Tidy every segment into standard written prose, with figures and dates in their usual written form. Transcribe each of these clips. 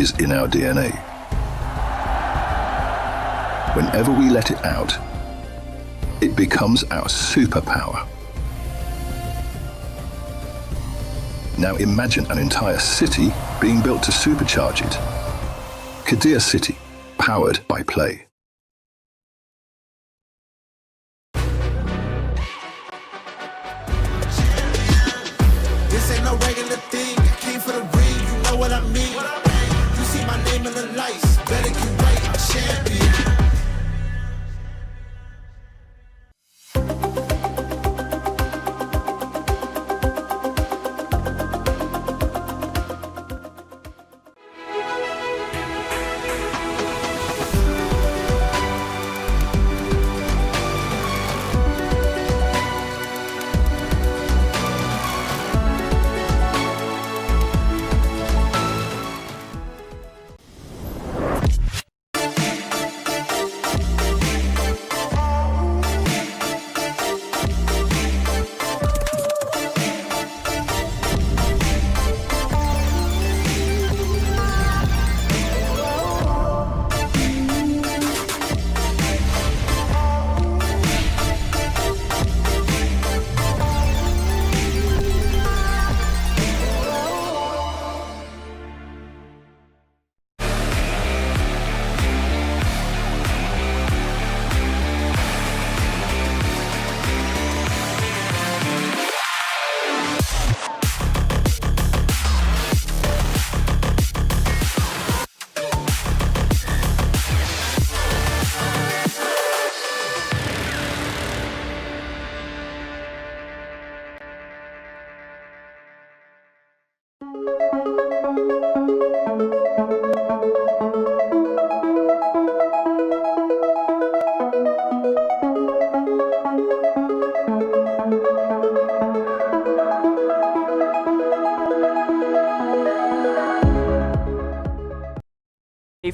is in our DNA. Whenever we let it out, it becomes our superpower. Now imagine an entire city being built to supercharge it. Kadir City, powered by play. This ain't no regular thing. I came for the ring, you know what I mean. You see my name in the lights, better get right, I'm champion.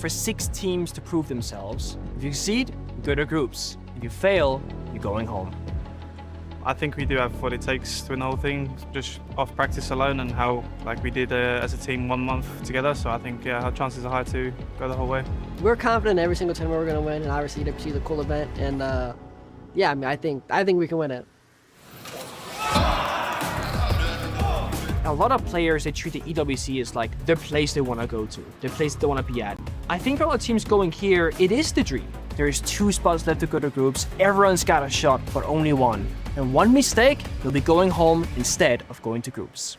For 6 teams to prove themselves. If you succeed, you go to groups. If you fail, you're going home. I think we do have what it takes to win the whole thing, just off practice alone and how we did as a team 1 month together. So I think our chances are high to go the whole way. We're confident in every single tournament we're going to win, and obviously EWC is a cool event. And yeah, I mean, I think we can win it. A lot of players, they treat the EWC as like their place they want to go to, their place they want to be at. I think for all the teams going here, it is the dream. There's 2 spots left to go to groups. Everyone's got a shot, but only one. And one mistake, you'll be going home instead of going to groups.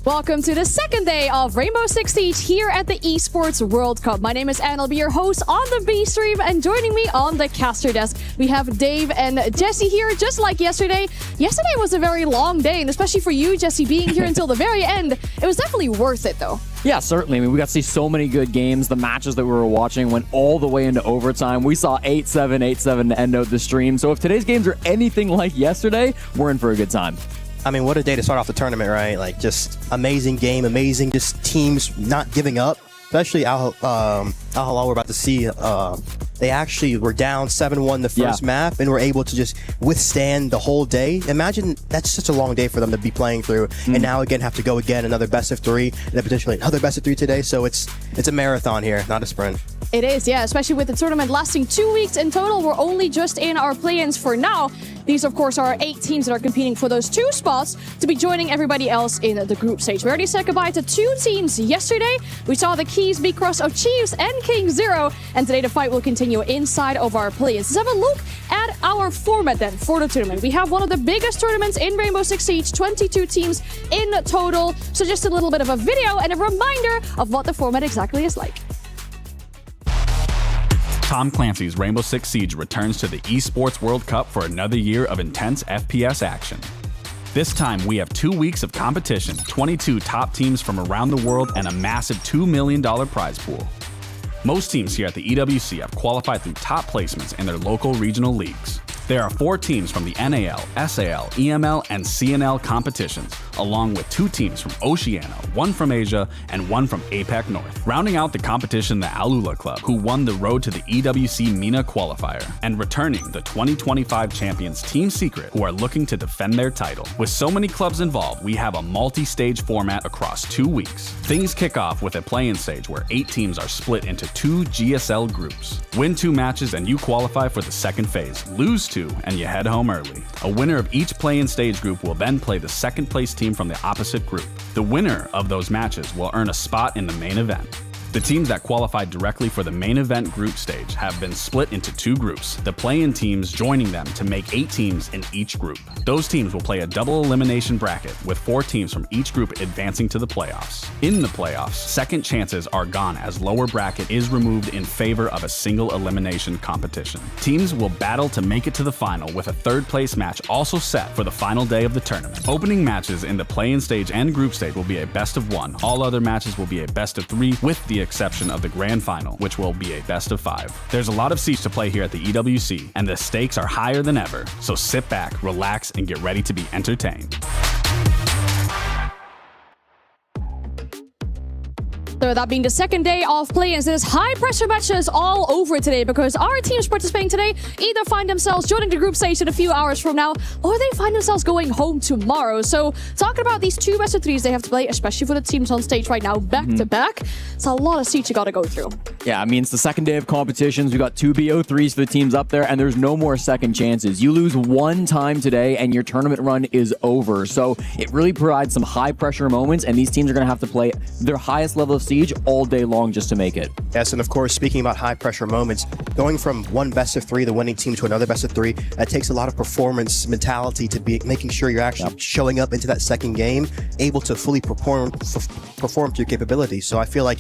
Welcome to the second day of Rainbow Six Siege here at the Esports World Cup. My name is Anne, I'll be your host on the B stream, and joining me on the caster desk, we have Dave and Jesse here, just like yesterday. Yesterday was a very long day, and especially for you, Jesse, being here until the very end, it was definitely worth it, though. Yeah, certainly. I mean, we got to see so many good games. The matches that we were watching went all the way into overtime. We saw 8-7, 8-7 to end out the stream. So if today's games are anything like yesterday, we're in for a good time. I mean, what a day to start off the tournament, right? Like, just amazing game, amazing just teams not giving up. Especially Al Halal we're about to see. They actually were down 7-1 the first map and were able to just withstand the whole day. Imagine that's such a long day for them to be playing through. And now again have to go again, another best of 3, and then potentially another best of 3 today. So it's a marathon here, not a sprint. It is, yeah, especially with the tournament lasting 2 weeks in total. We're only just in our play-ins for now. These, of course, are 8 teams that are competing for those 2 spots to be joining everybody else in the group stage. We already said goodbye to 2 teams yesterday. We saw the Keys be cross of Chiefs and King Zero, and today the fight will continue inside of our play-ins. Let's have a look at our format then for the tournament. We have one of the biggest tournaments in Rainbow Six Siege, 22 teams in total. So just a little bit of a video and a reminder of what the format exactly is like. Tom Clancy's Rainbow Six Siege returns to the Esports World Cup for another year of intense FPS action. This time, we have 2 weeks of competition, 22 top teams from around the world, and a massive $2 million prize pool. Most teams here at the EWC have qualified through top placements in their local regional leagues. There are 4 teams from the NAL, SAL, EML, and CNL competitions, along with 2 teams from Oceania, 1 from Asia, and 1 from APAC North. Rounding out the competition, the Alula Club, who won the road to the EWC MENA qualifier, and returning the 2025 champions Team Secret, who are looking to defend their title. With so many clubs involved, we have a multi-stage format across 2 weeks. Things kick off with a play-in stage where 8 teams are split into 2 GSL groups. Win 2 matches and you qualify for the second phase. Lose 2 and you head home early. A winner of each play-in stage group will then play the second place team from the opposite group. The winner of those matches will earn a spot in the main event. The teams that qualified directly for the main event group stage have been split into 2 groups, the play-in teams joining them to make 8 teams in each group. Those teams will play a double elimination bracket with 4 teams from each group advancing to the playoffs. In the playoffs, second chances are gone as lower bracket is removed in favor of a single elimination competition. Teams will battle to make it to the final with a 3rd place match also set for the final day of the tournament. Opening matches in the play-in stage and group stage will be a best of 1. All other matches will be a best of 3 with the exception of the grand final, which will be a best of 5. There's a lot of seats to play here at the EWC, and the stakes are higher than ever, so sit back, relax, and get ready to be entertained. So that being the second day of play-ins, there's high-pressure matches all over today because our teams participating today either find themselves joining the group stage in a few hours from now, or they find themselves going home tomorrow. So talking about these 2 best of 3s they have to play, especially for the teams on stage right now, back-to-back, it's a lot of seats you got to go through. Yeah, I mean, it's the second day of competitions. We got 2 BO3s for the teams up there, and there's no more second chances. You lose 1 time today, and your tournament run is over. So it really provides some high-pressure moments, and these teams are going to have to play their highest level of siege all day long just to make it. Yes, and of course, speaking about high-pressure moments, going from one best of 3, the winning team, to another best of 3, that takes a lot of performance mentality to be making sure you're actually showing up into that second game, able to fully perform to your capabilities. So I feel like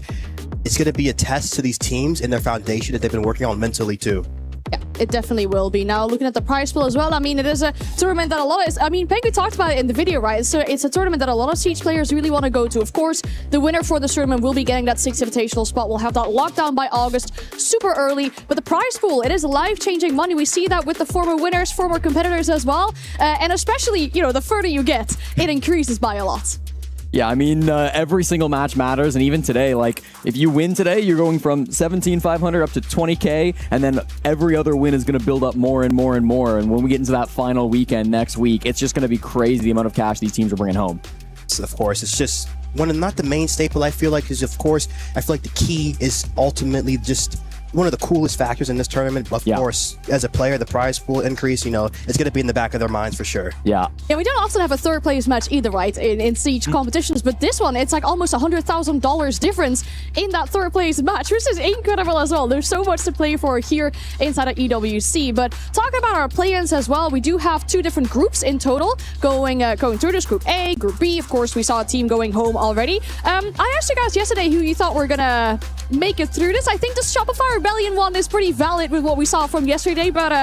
it's going to be a test to these teams and their foundation that they've been working on mentally too. Yeah, it definitely will be. Now, looking at the prize pool as well, I mean, it is a tournament that a lot of... Penguin talked about it in the video, right? So it's a tournament that a lot of Siege players really want to go to. Of course, the winner for this tournament will be getting that 6th Invitational spot. We'll have that locked down by August, super early. But the prize pool, it is life-changing money. We see that with the former winners, former competitors as well. And especially, the further you get, it increases by a lot. Yeah, I mean, every single match matters, and even today, like, if you win today, you're going from 17,500 up to 20K, and then every other win is going to build up more and more and more, and when we get into that final weekend next week, it's just going to be crazy the amount of cash these teams are bringing home. So of course, it's just not the main staple, I feel like, because of course, I feel like the key is ultimately just one of the coolest factors in this tournament. Of course, as a player, the prize pool increase, it's going to be in the back of their minds for sure. Yeah. Yeah, we don't often have a 3rd place match either, right, in Siege competitions, but this one, it's like almost $100,000 difference in that 3rd place match, which is incredible as well. There's so much to play for here inside of EWC, but talking about our play-ins as well, we do have 2 different groups in total going through this. Group A, Group B, of course, we saw a team going home already. I asked you guys yesterday who you thought were gonna make it through this. I think the Shopify Rebellion one is pretty valid with what we saw from yesterday, but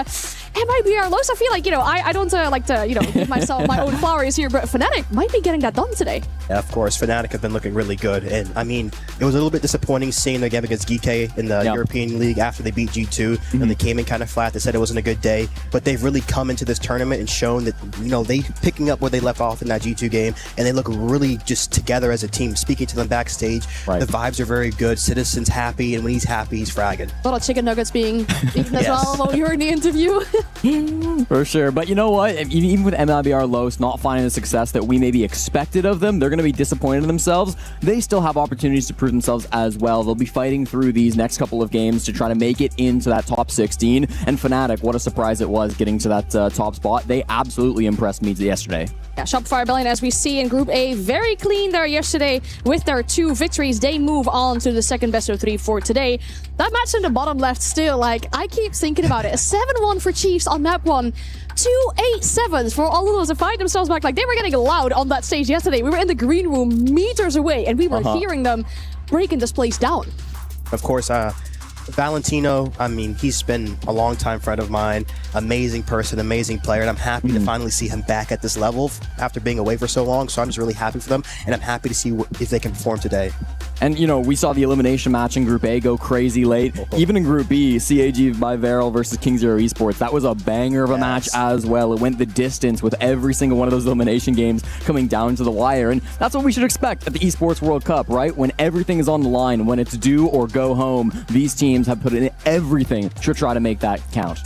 it might be our lows. I feel like, I don't like to, give myself my own flowers here, but Fnatic might be getting that done today. Yeah, of course, Fnatic have been looking really good, and I mean, it was a little bit disappointing seeing their game against GK in the European League after they beat G2, and they came in kind of flat. They said it wasn't a good day, but they've really come into this tournament and shown that, they picking up where they left off in that G2 game, and they look really just together as a team. Speaking to them backstage, the vibes are very good. Citizen's happy, and when he's happy, he's fragging. A lot of chicken nuggets being eaten as well, what we heard in the interview. For sure. But you know what? Even with MLBR Los not finding the success that we maybe expected of them, they're going to be disappointed in themselves. They still have opportunities to prove themselves as well. They'll be fighting through these next couple of games to try to make it into that top 16. And Fnatic, what a surprise it was getting to that top spot. They absolutely impressed me yesterday. Yeah, Shopify Rebellion, as we see in Group A, very clean there yesterday with their 2 victories. They move on to the second best of 3 for today. That match in the bottom left still, I keep thinking about it. A 7-1 for Chiefs on that one. 2 8-7s for all of those to find themselves back. They were getting loud on that stage yesterday. We were in the green room meters away, and we were hearing them breaking this place down. Of course, Valentino, I mean, he's been a long-time friend of mine, amazing person, amazing player, and I'm happy to finally see him back at this level after being away for so long. So I'm just really happy for them, and I'm happy to see if they can perform today. And, you know, we saw the elimination match in Group A go crazy late. Even in Group B, CAG by Veryl versus King Zero Esports, that was a banger of a match as well. It went the distance with every single one of those elimination games coming down to the wire. And that's what we should expect at the Esports World Cup, right? When everything is on the line, when it's do or go home, these teams have put in everything to try to make that count.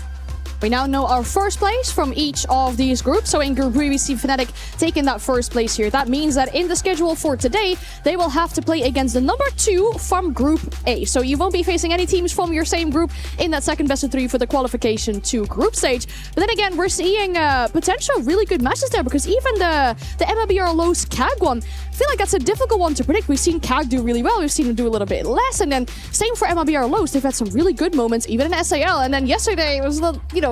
We now know our first place from each of these groups. So in Group B, we see Fnatic taking that first place here. That means that in the schedule for today, they will have to play against the number 2 from Group A. So you won't be facing any teams from your same group in that second best of 3 for the qualification to group stage. But then again, we're seeing potential really good matches there, because even the MLBR Lowe's CAG one, I feel like that's a difficult one to predict. We've seen CAG do really well. We've seen them do a little bit less. And then same for MLBR Lowe's. They've had some really good moments, even in SAL. And then yesterday, it was,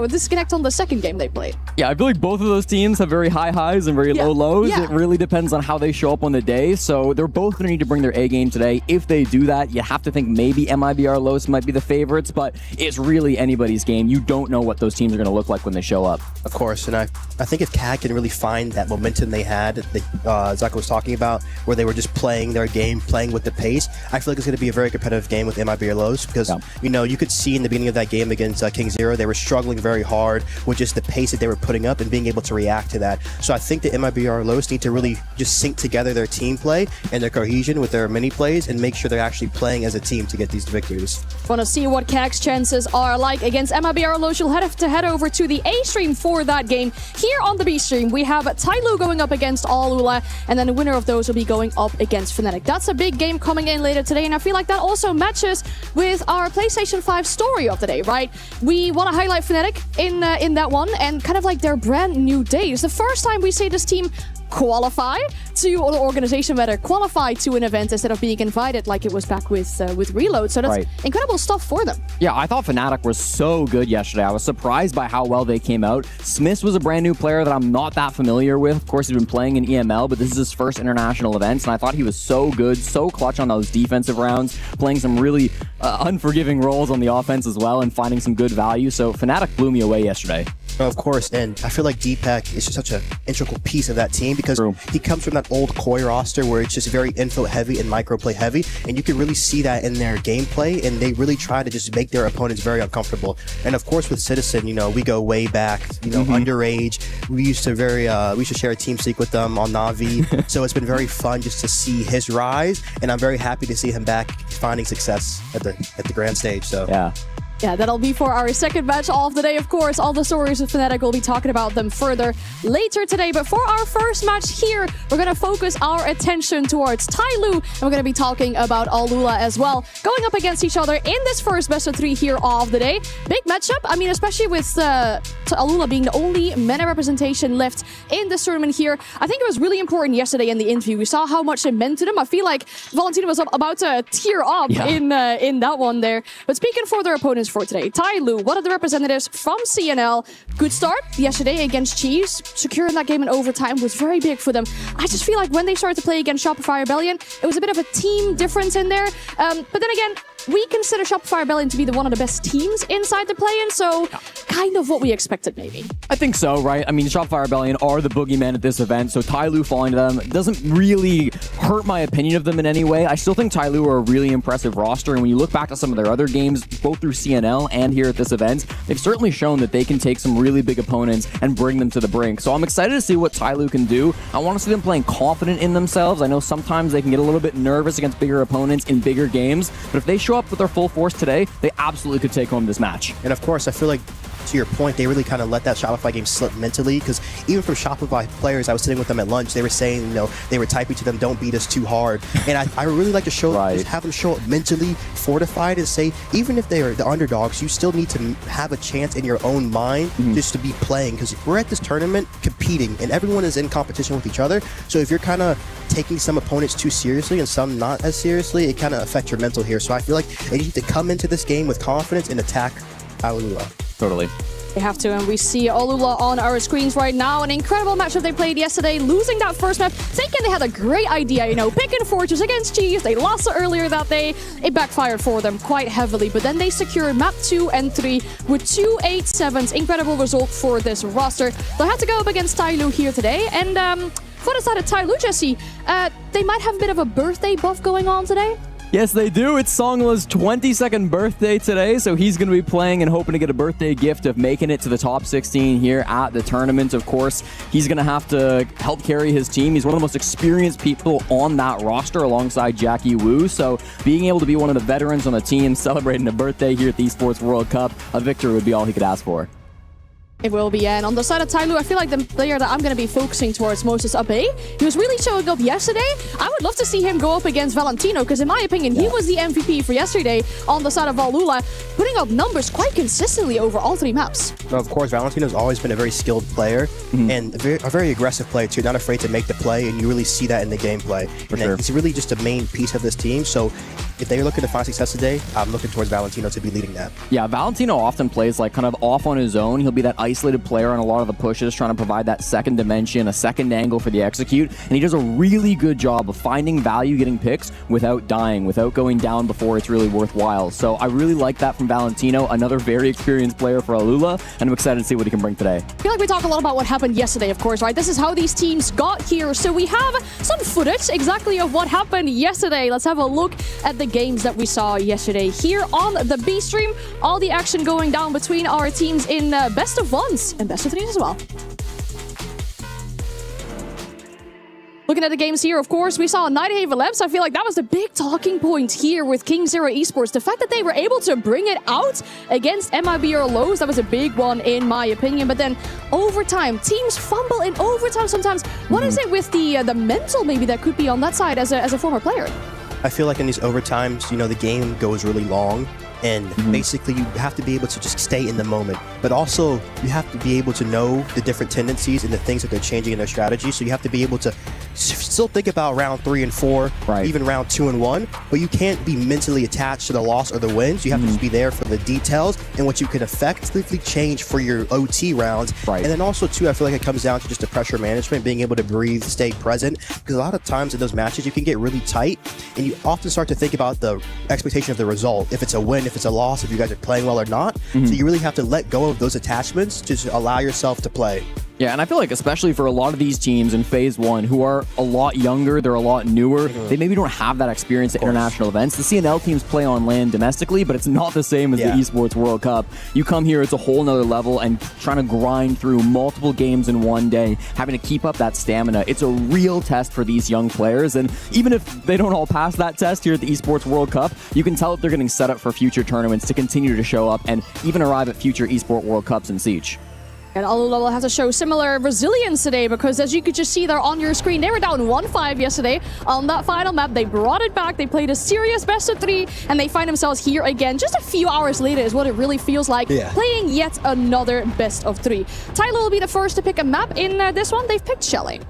a disconnect on the second game they played. Yeah, I feel like both of those teams have very high highs and very low lows. Yeah. It really depends on how they show up on the day. So they're both going to need to bring their A game today. If they do that, you have to think maybe MIBR Los might be the favorites, but it's really anybody's game. You don't know what those teams are going to look like when they show up. Of course, and I think if CAG can really find that momentum they had, that Zaka was talking about, where they were just playing their game, playing with the pace, I feel like it's going to be a very competitive game with MIBR Los, because, you could see in the beginning of that game against King Zero, they were struggling very hard with just the pace that they were putting up and being able to react to that. So I think the MIBR Los need to really just sync together their team play and their cohesion with their mini plays and make sure they're actually playing as a team to get these victories. Want to see what CAG's chances are like against MIBR Los? You'll have to head over to the A stream for that game. Here on the B stream, we have Tyloo going up against Alula, and then the winner of those will be going up against Fnatic. That's a big game coming in later today, and I feel like that also matches with our PlayStation 5 story of the day, right? We want to highlight Fnatic in that one, and kind of like their brand new days. The first time we see this team qualify to, or the organization rather, qualify to an event instead of being invited like it was back with Reload. So that's incredible stuff for them. Yeah, I thought Fnatic was so good yesterday. I was surprised by how well they came out. Smiths was a brand new player that I'm not that familiar with. Of course, he's been playing in EML, but this is his first international event, and I thought he was so good, so clutch on those defensive rounds, playing some really unforgiving roles on the offense as well, and finding some good value. So Fnatic blew me away yesterday. Of course, and I feel like Deepak is just such an integral piece of that team, because he comes from that old Koi roster where it's just very info heavy and microplay heavy, and you can really see that in their gameplay, and they really try to just make their opponents very uncomfortable. And of course with Citizen, we go way back, underage. We used to share a team seek with them on Na'Vi, so it's been very fun just to see his rise, and I'm very happy to see him back finding success at the grand stage. So yeah, that'll be for our second match of the day, of course. All the stories of Fnatic, we'll be talking about them further later today. But for our first match here, we're going to focus our attention towards Tyloo, and we're going to be talking about Alula as well, going up against each other in this first best of 3 here of the day. Big matchup, I mean, especially with Alula being the only MENA representation left in this tournament here. I think it was really important yesterday in the interview. We saw how much it meant to them. I feel like Valentino was about to tear up in that one there. But speaking for their opponents for today, Tyloo, one of the representatives from CNL. Good start yesterday against Cheese. Securing that game in overtime was very big for them. I just feel like when they started to play against Shopify Rebellion, it was a bit of a team difference in there. But then again, we consider Shopify Rebellion to be one of the best teams inside the play-in, so kind of what we expected, maybe. I think so, right? I mean, Shopify Rebellion are the boogeyman at this event, so Tyloo falling to them doesn't really hurt my opinion of them in any way. I still think Tyloo are a really impressive roster, and when you look back at some of their other games, both through CNL and here at this event, they've certainly shown that they can take some really big opponents and bring them to the brink. So I'm excited to see what Tyloo can do. I want to see them playing confident in themselves. I know sometimes they can get a little bit nervous against bigger opponents in bigger games, but if they show up with their full force today, they absolutely could take home this match. And of course, I feel like, to your point, they really kind of let that Shopify game slip mentally, because even from Shopify players, I was sitting with them at lunch, they were saying, they were typing to them, don't beat us too hard. And I really like to just have them show up mentally fortified and say, even if they are the underdogs, you still need to have a chance in your own mind just to be playing, because we're at this tournament competing and everyone is in competition with each other. So if you're kind of taking some opponents too seriously and some not as seriously, it kind of affects your mental here. So I feel like they need to come into this game with confidence and attack Alula. Totally. They have to, and we see Alula on our screens right now. An incredible matchup they played yesterday, losing that first map, thinking they had a great idea, you know, picking Fortress against Chiefs. They lost it earlier that day. It backfired for them quite heavily, but then they secured map 2 and 3 with 2 8-7s. Incredible result for this roster. They'll have to go up against Tyloo here today, and for the side of Tyloo, Jesse, they might have a bit of a birthday buff going on today. Yes, they do. It's Songla's 22nd birthday today, so he's going to be playing and hoping to get a birthday gift of making it to the top 16 here at the tournament. Of course, he's going to have to help carry his team. He's one of the most experienced people on that roster alongside Jackie Wu, so being able to be one of the veterans on the team celebrating a birthday here at the Esports World Cup, a victory would be all he could ask for. It will be, and on the side of Tyloo, I feel like the player that I'm going to be focusing towards most is Abe. He was really showing up yesterday. I would love to see him go up against Valentino, because in my opinion, he was the MVP for yesterday on the side of Alula, putting up numbers quite consistently over all 3 maps. Well, of course, Valentino's always been a very skilled player and a very aggressive player too, not afraid to make the play, and you really see that in the gameplay. For sure. He's really just a main piece of this team, so if they're looking to find success today, I'm looking towards Valentino to be leading that. Yeah, Valentino often plays like kind of off on his own. He'll be that isolated player on a lot of the pushes, trying to provide that second dimension, a second angle for the execute, and he does a really good job of finding value getting picks without dying, without going down before it's really worthwhile. So I really like that from Valentino, another very experienced player for Alula, and I'm excited to see what he can bring today. I feel like we talk a lot about what happened yesterday, of course, right? This is how these teams got here. So we have some footage exactly of what happened yesterday. Let's have a look at the games that we saw yesterday here on the B stream. All the action going down between our teams in best of ones and best of threes as well. Looking at the games here, of course, we saw Nightingale Labs. I feel like that was the big talking point here with King Zero Esports. The fact that they were able to bring it out against MIBR Lowe's, that was a big one in my opinion. But then overtime, teams fumble in overtime sometimes. What is it with the mental maybe that could be on that side as a former player? I feel like in these overtimes, you know, the game goes really long, and basically you have to be able to just stay in the moment. But also, you have to be able to know the different tendencies and the things that they're changing in their strategy. So you have to be able to still think about round 3 and 4, even round 2 and 1, but you can't be mentally attached to the loss or the wins. You have to just be there for the details and what you can effectively change for your OT rounds. And then also, too, I feel like it comes down to just the pressure management, being able to breathe, stay present, because a lot of times in those matches, you can get really tight, and you often start to think about the expectation of the result. If it's a win, if it's a loss, if you guys are playing well or not. So you really have to let go of those attachments to allow yourself to play. Yeah, and I feel like especially for a lot of these teams in Phase 1 who are a lot younger, they're a lot newer, they maybe don't have that experience at international events. The CNL teams play on land domestically, but it's not the same as the Esports World Cup. You come here, it's a whole nother level, and trying to grind through multiple games in one day, having to keep up that stamina, it's a real test for these young players. And even if they don't all pass that test here at the Esports World Cup, you can tell that they're getting set up for future tournaments to continue to show up and even arrive at future Esports World Cups in Siege. And Alula will have to show similar resilience today, because as you could just see there on your screen, they were down 1-5 yesterday on that final map. They brought it back. They played a serious best of 3, and they find themselves here again. Just a few hours later is what it really feels like, playing yet another best of 3. Tyloo will be the first to pick a map in this one. They've picked Chalet.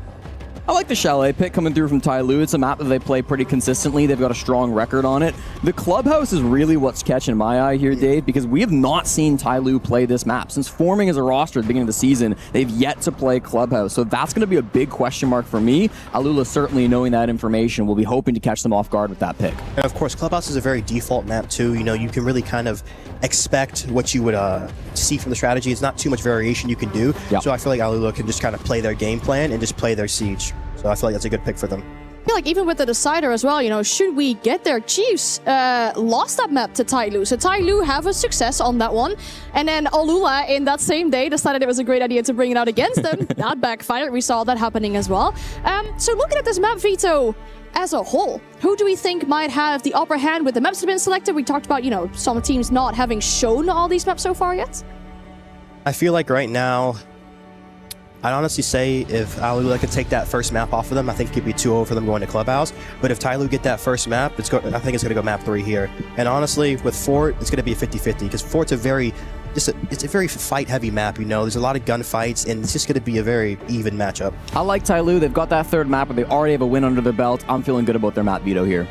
I like the Chalet pick coming through from Tyloo. It's a map that they play pretty consistently. They've got a strong record on it. The Clubhouse is really what's catching my eye here, Dave, because we have not seen Tyloo play this map. Since forming as a roster at the beginning of the season, they've yet to play Clubhouse. So that's going to be a big question mark for me. Alula, certainly knowing that information, will be hoping to catch them off guard with that pick. And of course, Clubhouse is a very default map too. You know, you can really kind of expect what you would see from the strategy. It's not too much variation you can do. So I feel like Alula can just kind of play their game plan and just play their Siege. So I feel like that's a good pick for them. I feel like even with the decider as well, you know, should we get there? Chiefs lost that map to Tyloo. So Tyloo have a success on that one. And then Alula, in that same day, decided it was a great idea to bring it out against them. That backfired. We saw that happening as well. So looking at this map, Vito, as a whole, who do we think might have the upper hand with the maps that have been selected? We talked about, you know, some teams not having shown all these maps so far yet. I feel like right now, I'd honestly say if Alula could take that first map off of them, I think it could be 2-0 for them going to Clubhouse. But if Tyloo get that first map, I think it's going to go map 3 here. And honestly, with Fort, it's going to be a 50-50, because Fort's a very fight-heavy map, you know. There's a lot of gunfights, and it's just going to be a very even matchup. I like Tyloo. They've got that third map, but they already have a win under their belt. I'm feeling good about their map veto here.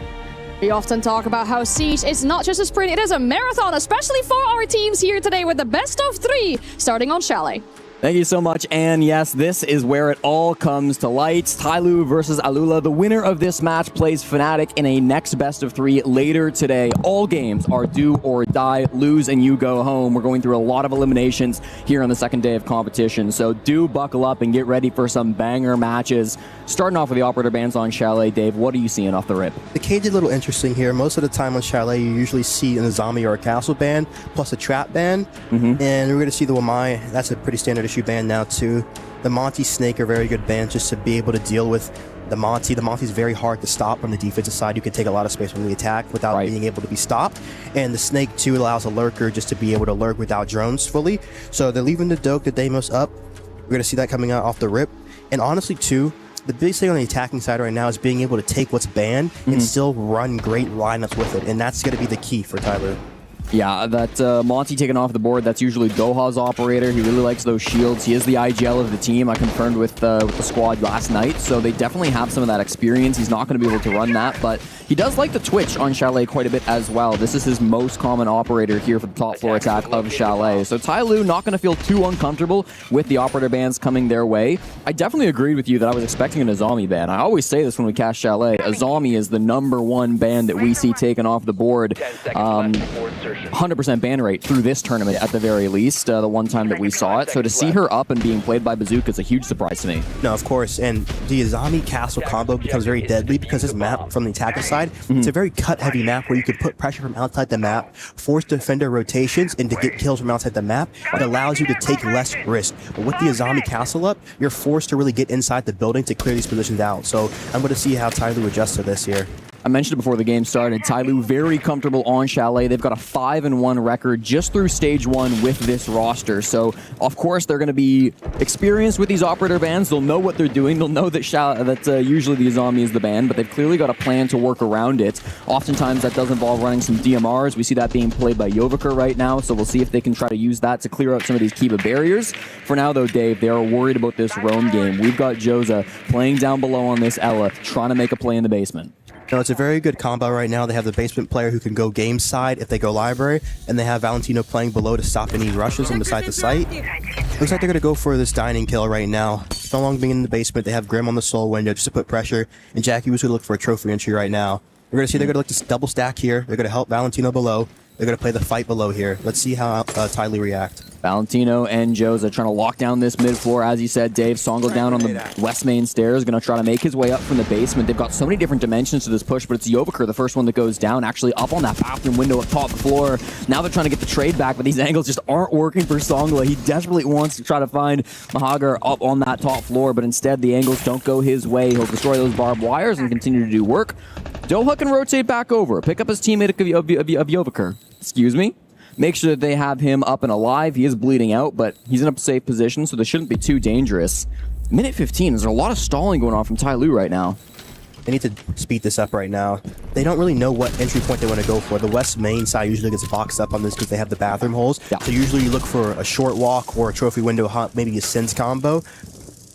We often talk about how Siege is not just a sprint, it is a marathon, especially for our teams here today with the best of 3 starting on Chalet. Thank you so much, and yes, this is where it all comes to light. Tyloo versus Alula. The winner of this match plays Fnatic in a next best of 3 later today. All games are do or die, lose and you go home. We're going through a lot of eliminations here on the second day of competition, so do buckle up and get ready for some banger matches. Starting off with the operator bans on Chalet, Dave, what are you seeing off the rip? The cage is a little interesting here. Most of the time on Chalet, you usually see an Azami or a Castle ban, plus a Trap ban. And we're going to see the Wamai. That's a pretty standard issue ban now, too. The Monty Snake are very good bans just to be able to deal with the Monty. The Monty is very hard to stop from the defensive side. You can take a lot of space from the attack without being able to be stopped. And the Snake, too, allows a Lurker just to be able to lurk without drones fully. So they're leaving the Doke, the Deimos up. We're going to see that coming out off the rip. And honestly, too, the biggest thing on the attacking side right now is being able to take what's banned and still run great lineups with it, and that's going to be the key for Tyloo. Yeah, that Monty taken off the board, that's usually Doha's operator. He really likes those shields. He is the IGL of the team. I confirmed with the squad last night, so they definitely have some of that experience. He's not going to be able to run that, but he does like the Twitch on Chalet quite a bit as well. This is his most common operator here for the top floor attack of Chalet. So Tyloo not going to feel too uncomfortable with the operator bans coming their way. I definitely agreed with you that I was expecting an Azami ban. I always say this when we cast Chalet. Azami is the #1 ban that we see taken off the board. 100% ban rate through this tournament at the very least, the one time that we saw it. So to see her up and being played by Bazooka is a huge surprise to me. No, of course, and the Azami Castle combo becomes very deadly because this map from the attacker side, it's a very cut-heavy map where you can put pressure from outside the map, force defender rotations, and to get kills from outside the map. It allows you to take less risk. But with the Azami Castle up, you're forced to really get inside the building to clear these positions out. So I'm going to see how Tyloo adjusts to this here. I mentioned it before the game started. Tyloo very comfortable on Chalet. They've got a 5-1 record just through stage 1 with this roster. So, of course, they're going to be experienced with these operator bans. They'll know what they're doing. They'll know that usually the Azami is the ban, but they've clearly got a plan to work around it. Oftentimes, that does involve running some DMRs. We see that being played by Joviker right now, so we'll see if they can try to use that to clear out some of these Kiba barriers. For now, though, Dave, they are worried about this roam game. We've got Joza playing down below on this Ela, trying to make a play in the basement. No, it's a very good combo right now. They have the basement player who can go game side if they go library, and they have Valentino playing below to stop any rushes on the side to site. Looks like they're going to go for this dining kill right now. No longer being in the basement, they have Grim on the soul window just to put pressure, and Jackie was going to look for a trophy entry right now. We're going to see they're going to look to double stack here. They're going to help Valentino below. They're going to play the fight below here. Let's see how Tyloo react. Valentino and Joza trying to lock down this mid floor. As you said, Dave, Songle down on the west main stairs, going to try to make his way up from the basement. They've got so many different dimensions to this push, but it's Joviker, the first one that goes down, actually up on that bathroom window up top floor. Now they're trying to get the trade back, but these angles just aren't working for Songla. He desperately wants to try to find Mahagar up on that top floor, but instead the angles don't go his way. He'll destroy those barbed wires and continue to do work. Doha can rotate back over, pick up his teammate of Joviker. Excuse me. Make sure that they have him up and alive. He is bleeding out, but he's in a safe position, so this shouldn't be too dangerous. Minute 15. There's a lot of stalling going on from Tyloo right now. They need to speed this up right now. They don't really know what entry point they want to go for. The west main side usually gets boxed up on this because they have the bathroom holes. Yeah. So usually you look for a short walk or a trophy window hunt, maybe a Sins combo.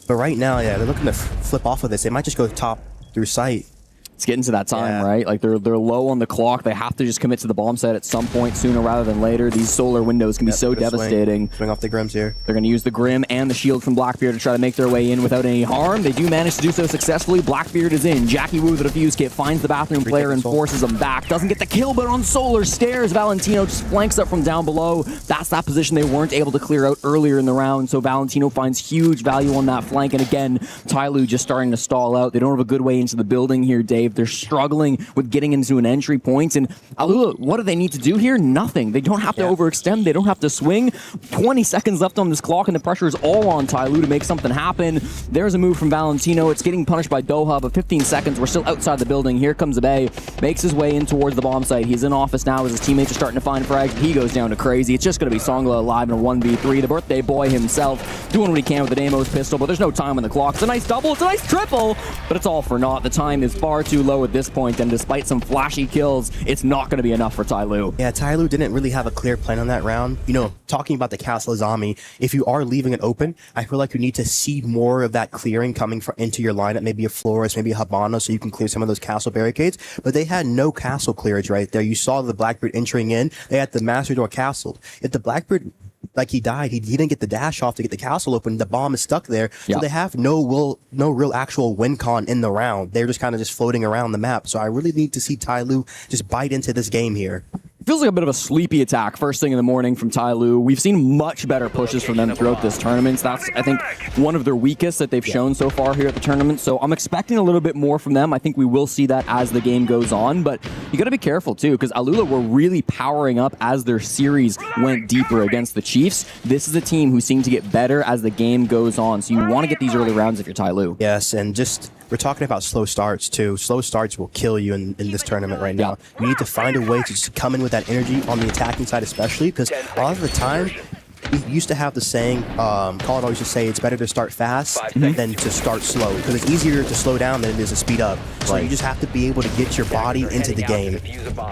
But right now, yeah, they're looking to flip off of this. They might just go top through sight. It's getting to that time, right? Like they're low on the clock. They have to just commit to the bomb site at some point sooner rather than later. These solar windows can be so devastating. Swing off the Grims here. They're going to use the Grim and the shield from Blackbeard to try to make their way in without any harm. They do manage to do so successfully. Blackbeard is in. Jackie Wu, the defuse kit, finds the bathroom player and forces him back. Doesn't get the kill, but on solar stairs, Valentino just flanks up from down below. That's that position they weren't able to clear out earlier in the round, so Valentino finds huge value on that flank. And again, Tyloo just starting to stall out. They don't have a good way into the building here, Dave. They're struggling with getting into an entry point. And Alula, what do they need to do here? Nothing. They don't have to overextend. They don't have to swing. 20 seconds left on this clock, and the pressure is all on Tyloo to make something happen. There's a move from Valentino. It's getting punished by Doha, but 15 seconds. We're still outside the building. Here comes Abe. Makes his way in towards the bomb site. He's in office now as his teammates are starting to find frags. He goes down to crazy. It's just going to be Songla alive in a 1v3. The birthday boy himself doing what he can with the Deimos pistol, but there's no time on the clock. It's a nice double. It's a nice triple, but it's all for naught. The time is far too too low at this point, and despite some flashy kills, it's not going to be enough for Tyloo. Yeah, Tyloo didn't really have a clear plan on that round. You know, talking about the Castle Azami, if you are leaving it open, I feel like you need to see more of that clearing coming into your lineup, maybe a Flores, maybe a Habano, so you can clear some of those castle barricades. But they had no castle clearage right there. You saw the Blackbeard entering in. They had the Master Door castled. If the Blackbeard, like he died, he didn't get the dash off to get the castle open. The bomb is stuck there. So they have no real actual win con in the round. They're just kind of just floating around the map. So I really need to see Tyloo just bite into this game here. Feels like a bit of a sleepy attack first thing in the morning from Tyloo. We've seen much better pushes from them throughout this tournament. That's, I think, one of their weakest that they've shown so far here at the tournament. So I'm expecting a little bit more from them. I think we will see that as the game goes on. But you got to be careful, too, because Alula were really powering up as their series went deeper against the Chiefs. This is a team who seem to get better as the game goes on. So you want to get these early rounds if you're Tyloo. Yes, and just... we're talking about slow starts, too. Slow starts will kill you in this tournament right now. You need to find a way to just come in with that energy on the attacking side especially, because a lot of the time, we used to have the saying, Colin always used to say, it's better to start fast than to start slow, because it's easier to slow down than it is to speed up. So you just have to be able to get your body into the game.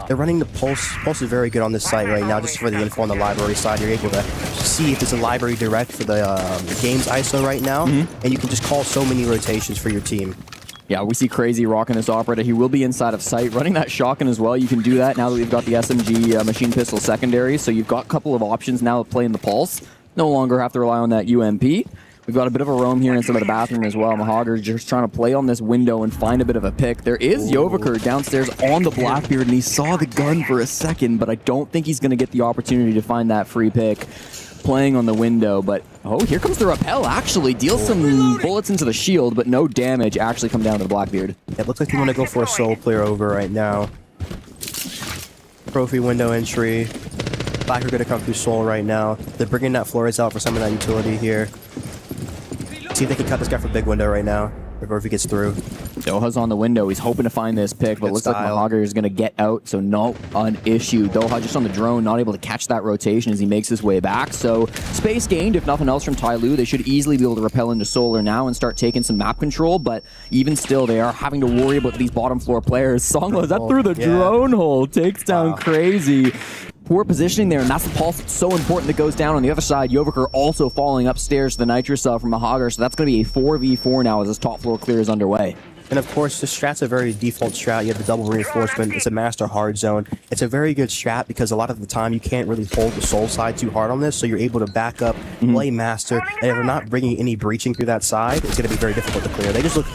They're running the Pulse. Pulse is very good on this site right now, just for the info on the library side. You're able to see if it's a library direct for the game's ISO right now, and you can just call so many rotations for your team. Yeah, we see Crazy rocking this operator. He will be inside of sight. Running that shotgun as well. You can do that now that we've got the SMG machine pistol secondary. So you've got a couple of options now of playing the Pulse. No longer have to rely on that UMP. We've got a bit of a roam here inside of the bathroom as well. Mahogger just trying to play on this window and find a bit of a pick. There is Yovaker downstairs on the Blackbeard, and he saw the gun for a second, but I don't think he's going to get the opportunity to find that free pick. Playing on the window, but oh, here comes the rappel. Actually deals some bullets into the shield, but no damage actually come down to the Blackbeard. It looks like you want to go for a soul clear over right now. Trophy window entry. Black are going to come through soul right now. They're bringing that Flores out for some of that utility here. See if they can cut this guy for big window right now, or if he gets through. Doha's on the window. He's hoping to find this pick, but looks like Mahogger is going to get out, so not an issue. Doha just on the drone, not able to catch that rotation as he makes his way back. So space gained, if nothing else, from Tyloo. They should easily be able to rappel into Solar now and start taking some map control, but even still, they are having to worry about these bottom floor players. Songlo, is that through the drone hole? Takes down Crazy. Poor positioning there, and that's the pulse that's so important that goes down on the other side. Yovaker also falling upstairs to the Nitro Cell from Mahogger, so that's going to be a 4v4 now as this top floor clear is underway. And of course, this strat's a very default strat. You have the double reinforcement. It's a master hard zone. It's a very good strat because a lot of the time you can't really hold the soul side too hard on this, so you're able to back up, play master, and if they're not bringing any breaching through that side, it's going to be very difficult to clear. They just look...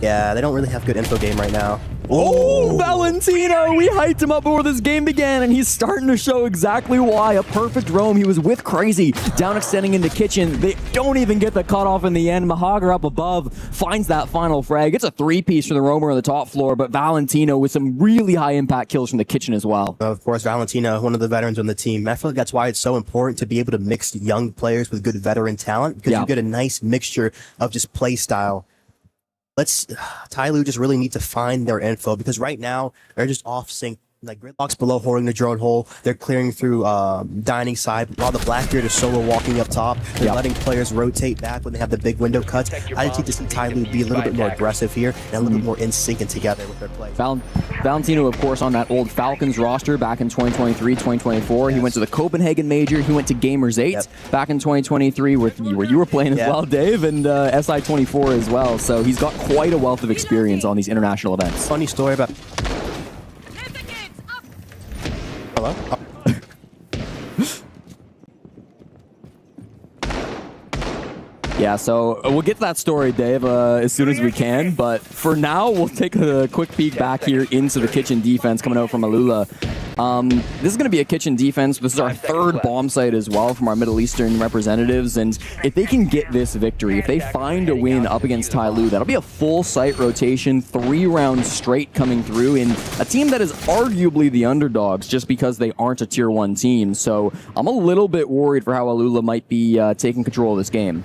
yeah, they don't really have good info game right now. Oh, Valentino! We hyped him up before this game began, and he's starting to show exactly why. A perfect roam. He was with Crazy, down extending into kitchen. They don't even get the cutoff in the end. Mahogger up above finds that final frag. It's a three-piece for the roamer on the top floor, but Valentino with some really high-impact kills from the kitchen as well. Of course, Valentino, one of the veterans on the team. I feel like that's why it's so important to be able to mix young players with good veteran talent, because you get a nice mixture of just play style. Tyloo just really need to find their info, because right now they're just off sync. Like Gridlock's below holding the drone hole. They're clearing through dining side while the Blackbeard is solo walking up top. They're letting players rotate back when they have the big window cuts. I just need to see Tyloo be a little bit more aggressive here and a little bit more in sync and together with their play. Valentino, of course, on that old Falcons roster back in 2023, 2024. He went to the Copenhagen Major. He went to Gamers 8 back in 2023 where you were playing as well, Dave, and SI24 as well. So he's got quite a wealth of experience on these international events. Funny story about... Hello? Yeah, so we'll get to that story, Dave, as soon as we can. But for now, we'll take a quick peek back here into the kitchen defense coming out from Alula. This is going to be a kitchen defense. This is our third bomb site as well from our Middle Eastern representatives. And if they can get this victory, if they find a win up against Tyloo, that'll be a full site rotation, 3 rounds straight coming through in a team that is arguably the underdogs just because they aren't a tier 1 team. So I'm a little bit worried for how Alula might be taking control of this game.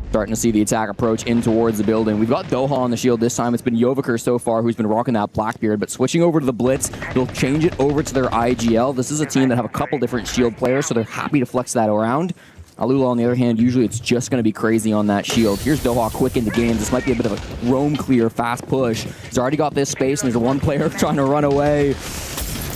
Starting to see the attack approach in towards the building. We've got Doha on the shield this time. It's been Yovaker so far who's been rocking that Blackbeard, but switching over to the Blitz, they'll change it over to their IGL. This is a team that have a couple different shield players, so they're happy to flex that around. Alula, on the other hand, usually it's just going to be crazy on that shield. Here's Doha quick into games. This might be a bit of a roam clear, fast push. He's already got this space, and there's one player trying to run away.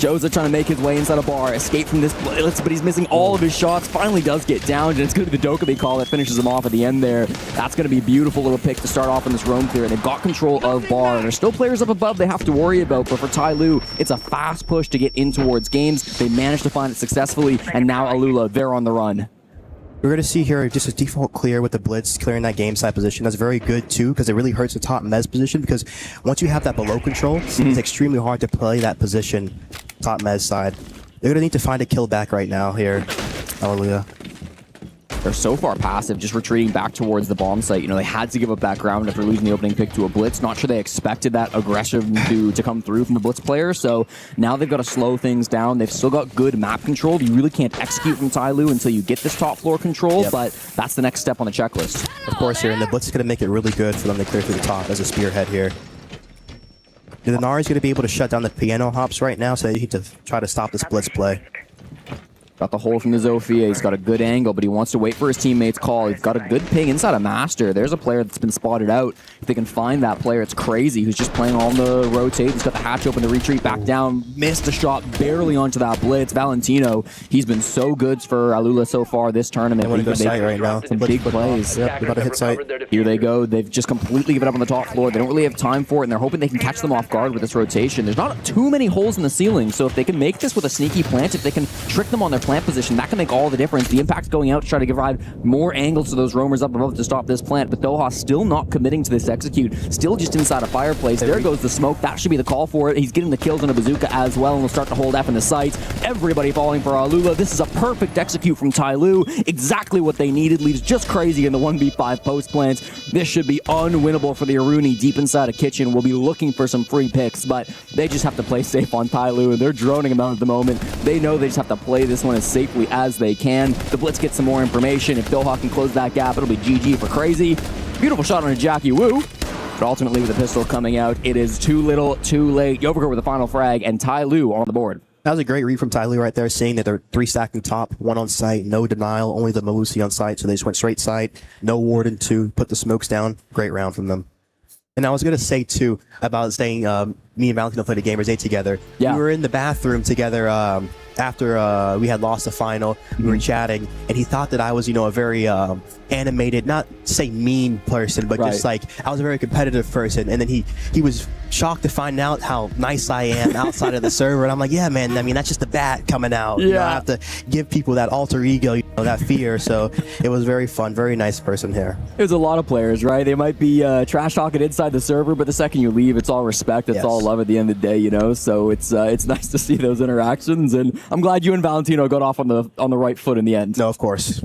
Joza trying to make his way inside a bar, escape from this blitz, but he's missing all of his shots. Finally does get down, and it's going to be the Dokkaebi call that finishes him off at the end there. That's going to be a beautiful little pick to start off in this roam clear. They've got control of bar, and there's still players up above they have to worry about, but for Tyloo, it's a fast push to get in towards games. They managed to find it successfully, and now Alula, they're on the run. We're going to see here just a default clear with the blitz clearing that game side position. That's very good too, because it really hurts the top mez position, because once you have that below control, it's extremely hard to play that position top mez side. They're going to need to find a kill back right now here. Hallelujah. They're so far passive, just retreating back towards the bomb site. You know, they had to give up that ground after losing the opening pick to a blitz. Not sure they expected that aggression to come through from the blitz player, so now they've got to slow things down. They've still got good map control. You really can't execute from Tyloo until you get this top floor control, but that's the next step on the checklist. Of course here, and the blitz is going to make it really good for them to clear through the top as a spearhead here. The Nari is going to be able to shut down the piano hops right now, so they need to try to stop this blitz play. Got the hole from the Zofia. He's got a good angle, but he wants to wait for his teammate's call. He's got a good ping inside of Master. There's a player that's been spotted out. If they can find that player, it's crazy. Who's just playing on the rotate. He's got the hatch open to retreat back down. Missed a shot barely onto that blitz. Valentino, he's been so good for Alula so far this tournament. They want to go site right now. Some big plays. Yep, they're about to hit site. Here they go. They've just completely given up on the top floor. They don't really have time for it, and they're hoping they can catch them off guard with this rotation. There's not too many holes in the ceiling, so if they can make this with a sneaky plant, if they can trick them on their plant position, that can make all the difference. The impact's going out to try to provide more angles to those roamers up above to stop this plant, but Doha still not committing to this execute, still just inside a fireplace. There goes the smoke. That should be the call for it. He's getting the kills on a bazooka as well, and will start to hold F in the sights. Everybody falling for Alula. This is a perfect execute from Tyloo. Exactly what they needed. Leaves just crazy in the 1v5 post plants. This should be unwinnable for the Aruni deep inside a kitchen. We'll be looking for some free picks, but they just have to play safe on Tyloo, and they're droning him out at the moment. They know they just have to play this one as safely as they can. The Blitz gets some more information. If Doha can close that gap, it'll be GG for crazy. Beautiful shot on a Jackie Wu. But ultimately, with the pistol coming out, it is too little, too late. Yovogurt with the final frag, and Tyloo on the board. That was a great read from Tyloo right there, seeing that they're 3 stacking top, 1 on site, no denial, only the Malusi on site, so they just went straight site, no warden to put the smokes down. Great round from them. And I was going to say, too, about saying me and Valentino played a game or day together. Yeah. We were in the bathroom together after we had lost the final. We were chatting, and he thought that I was, a very animated, not say mean person, but just like I was a very competitive person. And then he was shocked to find out how nice I am outside of the server. And I'm like, yeah, man, I mean, that's just the bat coming out. Yeah. I have to give people that alter ego, that fear. So it was very fun, very nice person here. There's a lot of players, right? They might be trash talking inside the server, but the second you leave, it's all respect, it's all love at the end of the day, So it's nice to see those interactions, and I'm glad you and Valentino got off on the right foot in the end. No, of course.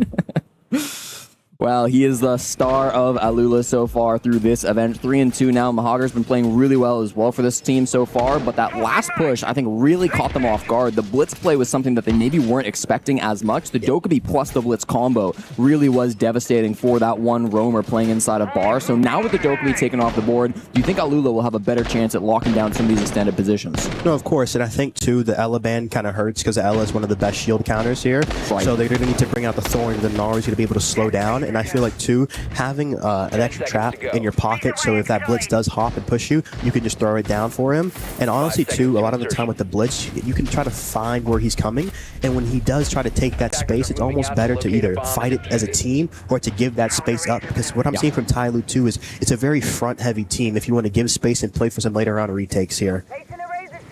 Well, he is the star of Alula so far through this event. 3-2 now. Mahagar's been playing really well as well for this team so far, but that last push, I think, really caught them off guard. The blitz play was something that they maybe weren't expecting as much. The Dokkaebi plus the blitz combo really was devastating for that one roamer playing inside of bar. So now with the Dokkaebi taken off the board, do you think Alula will have a better chance at locking down some of these extended positions? No, of course, and I think, too, the Ella ban kind of hurts because Ella is one of the best shield counters here. Right. So they're going to need to bring out the Thorn. The Nari is going to be able to slow down, and I feel like, too, having an extra trap in your pocket, so if that blitz does hop and push you, you can just throw it down for him. And honestly, too, a lot of the time with the blitz, you can try to find where he's coming, and when he does try to take that space, it's almost better to either fight it as a team or to give that space up, because what I'm seeing from Tyloo, too, is it's a very front-heavy team if you want to give space and play for some later round retakes here.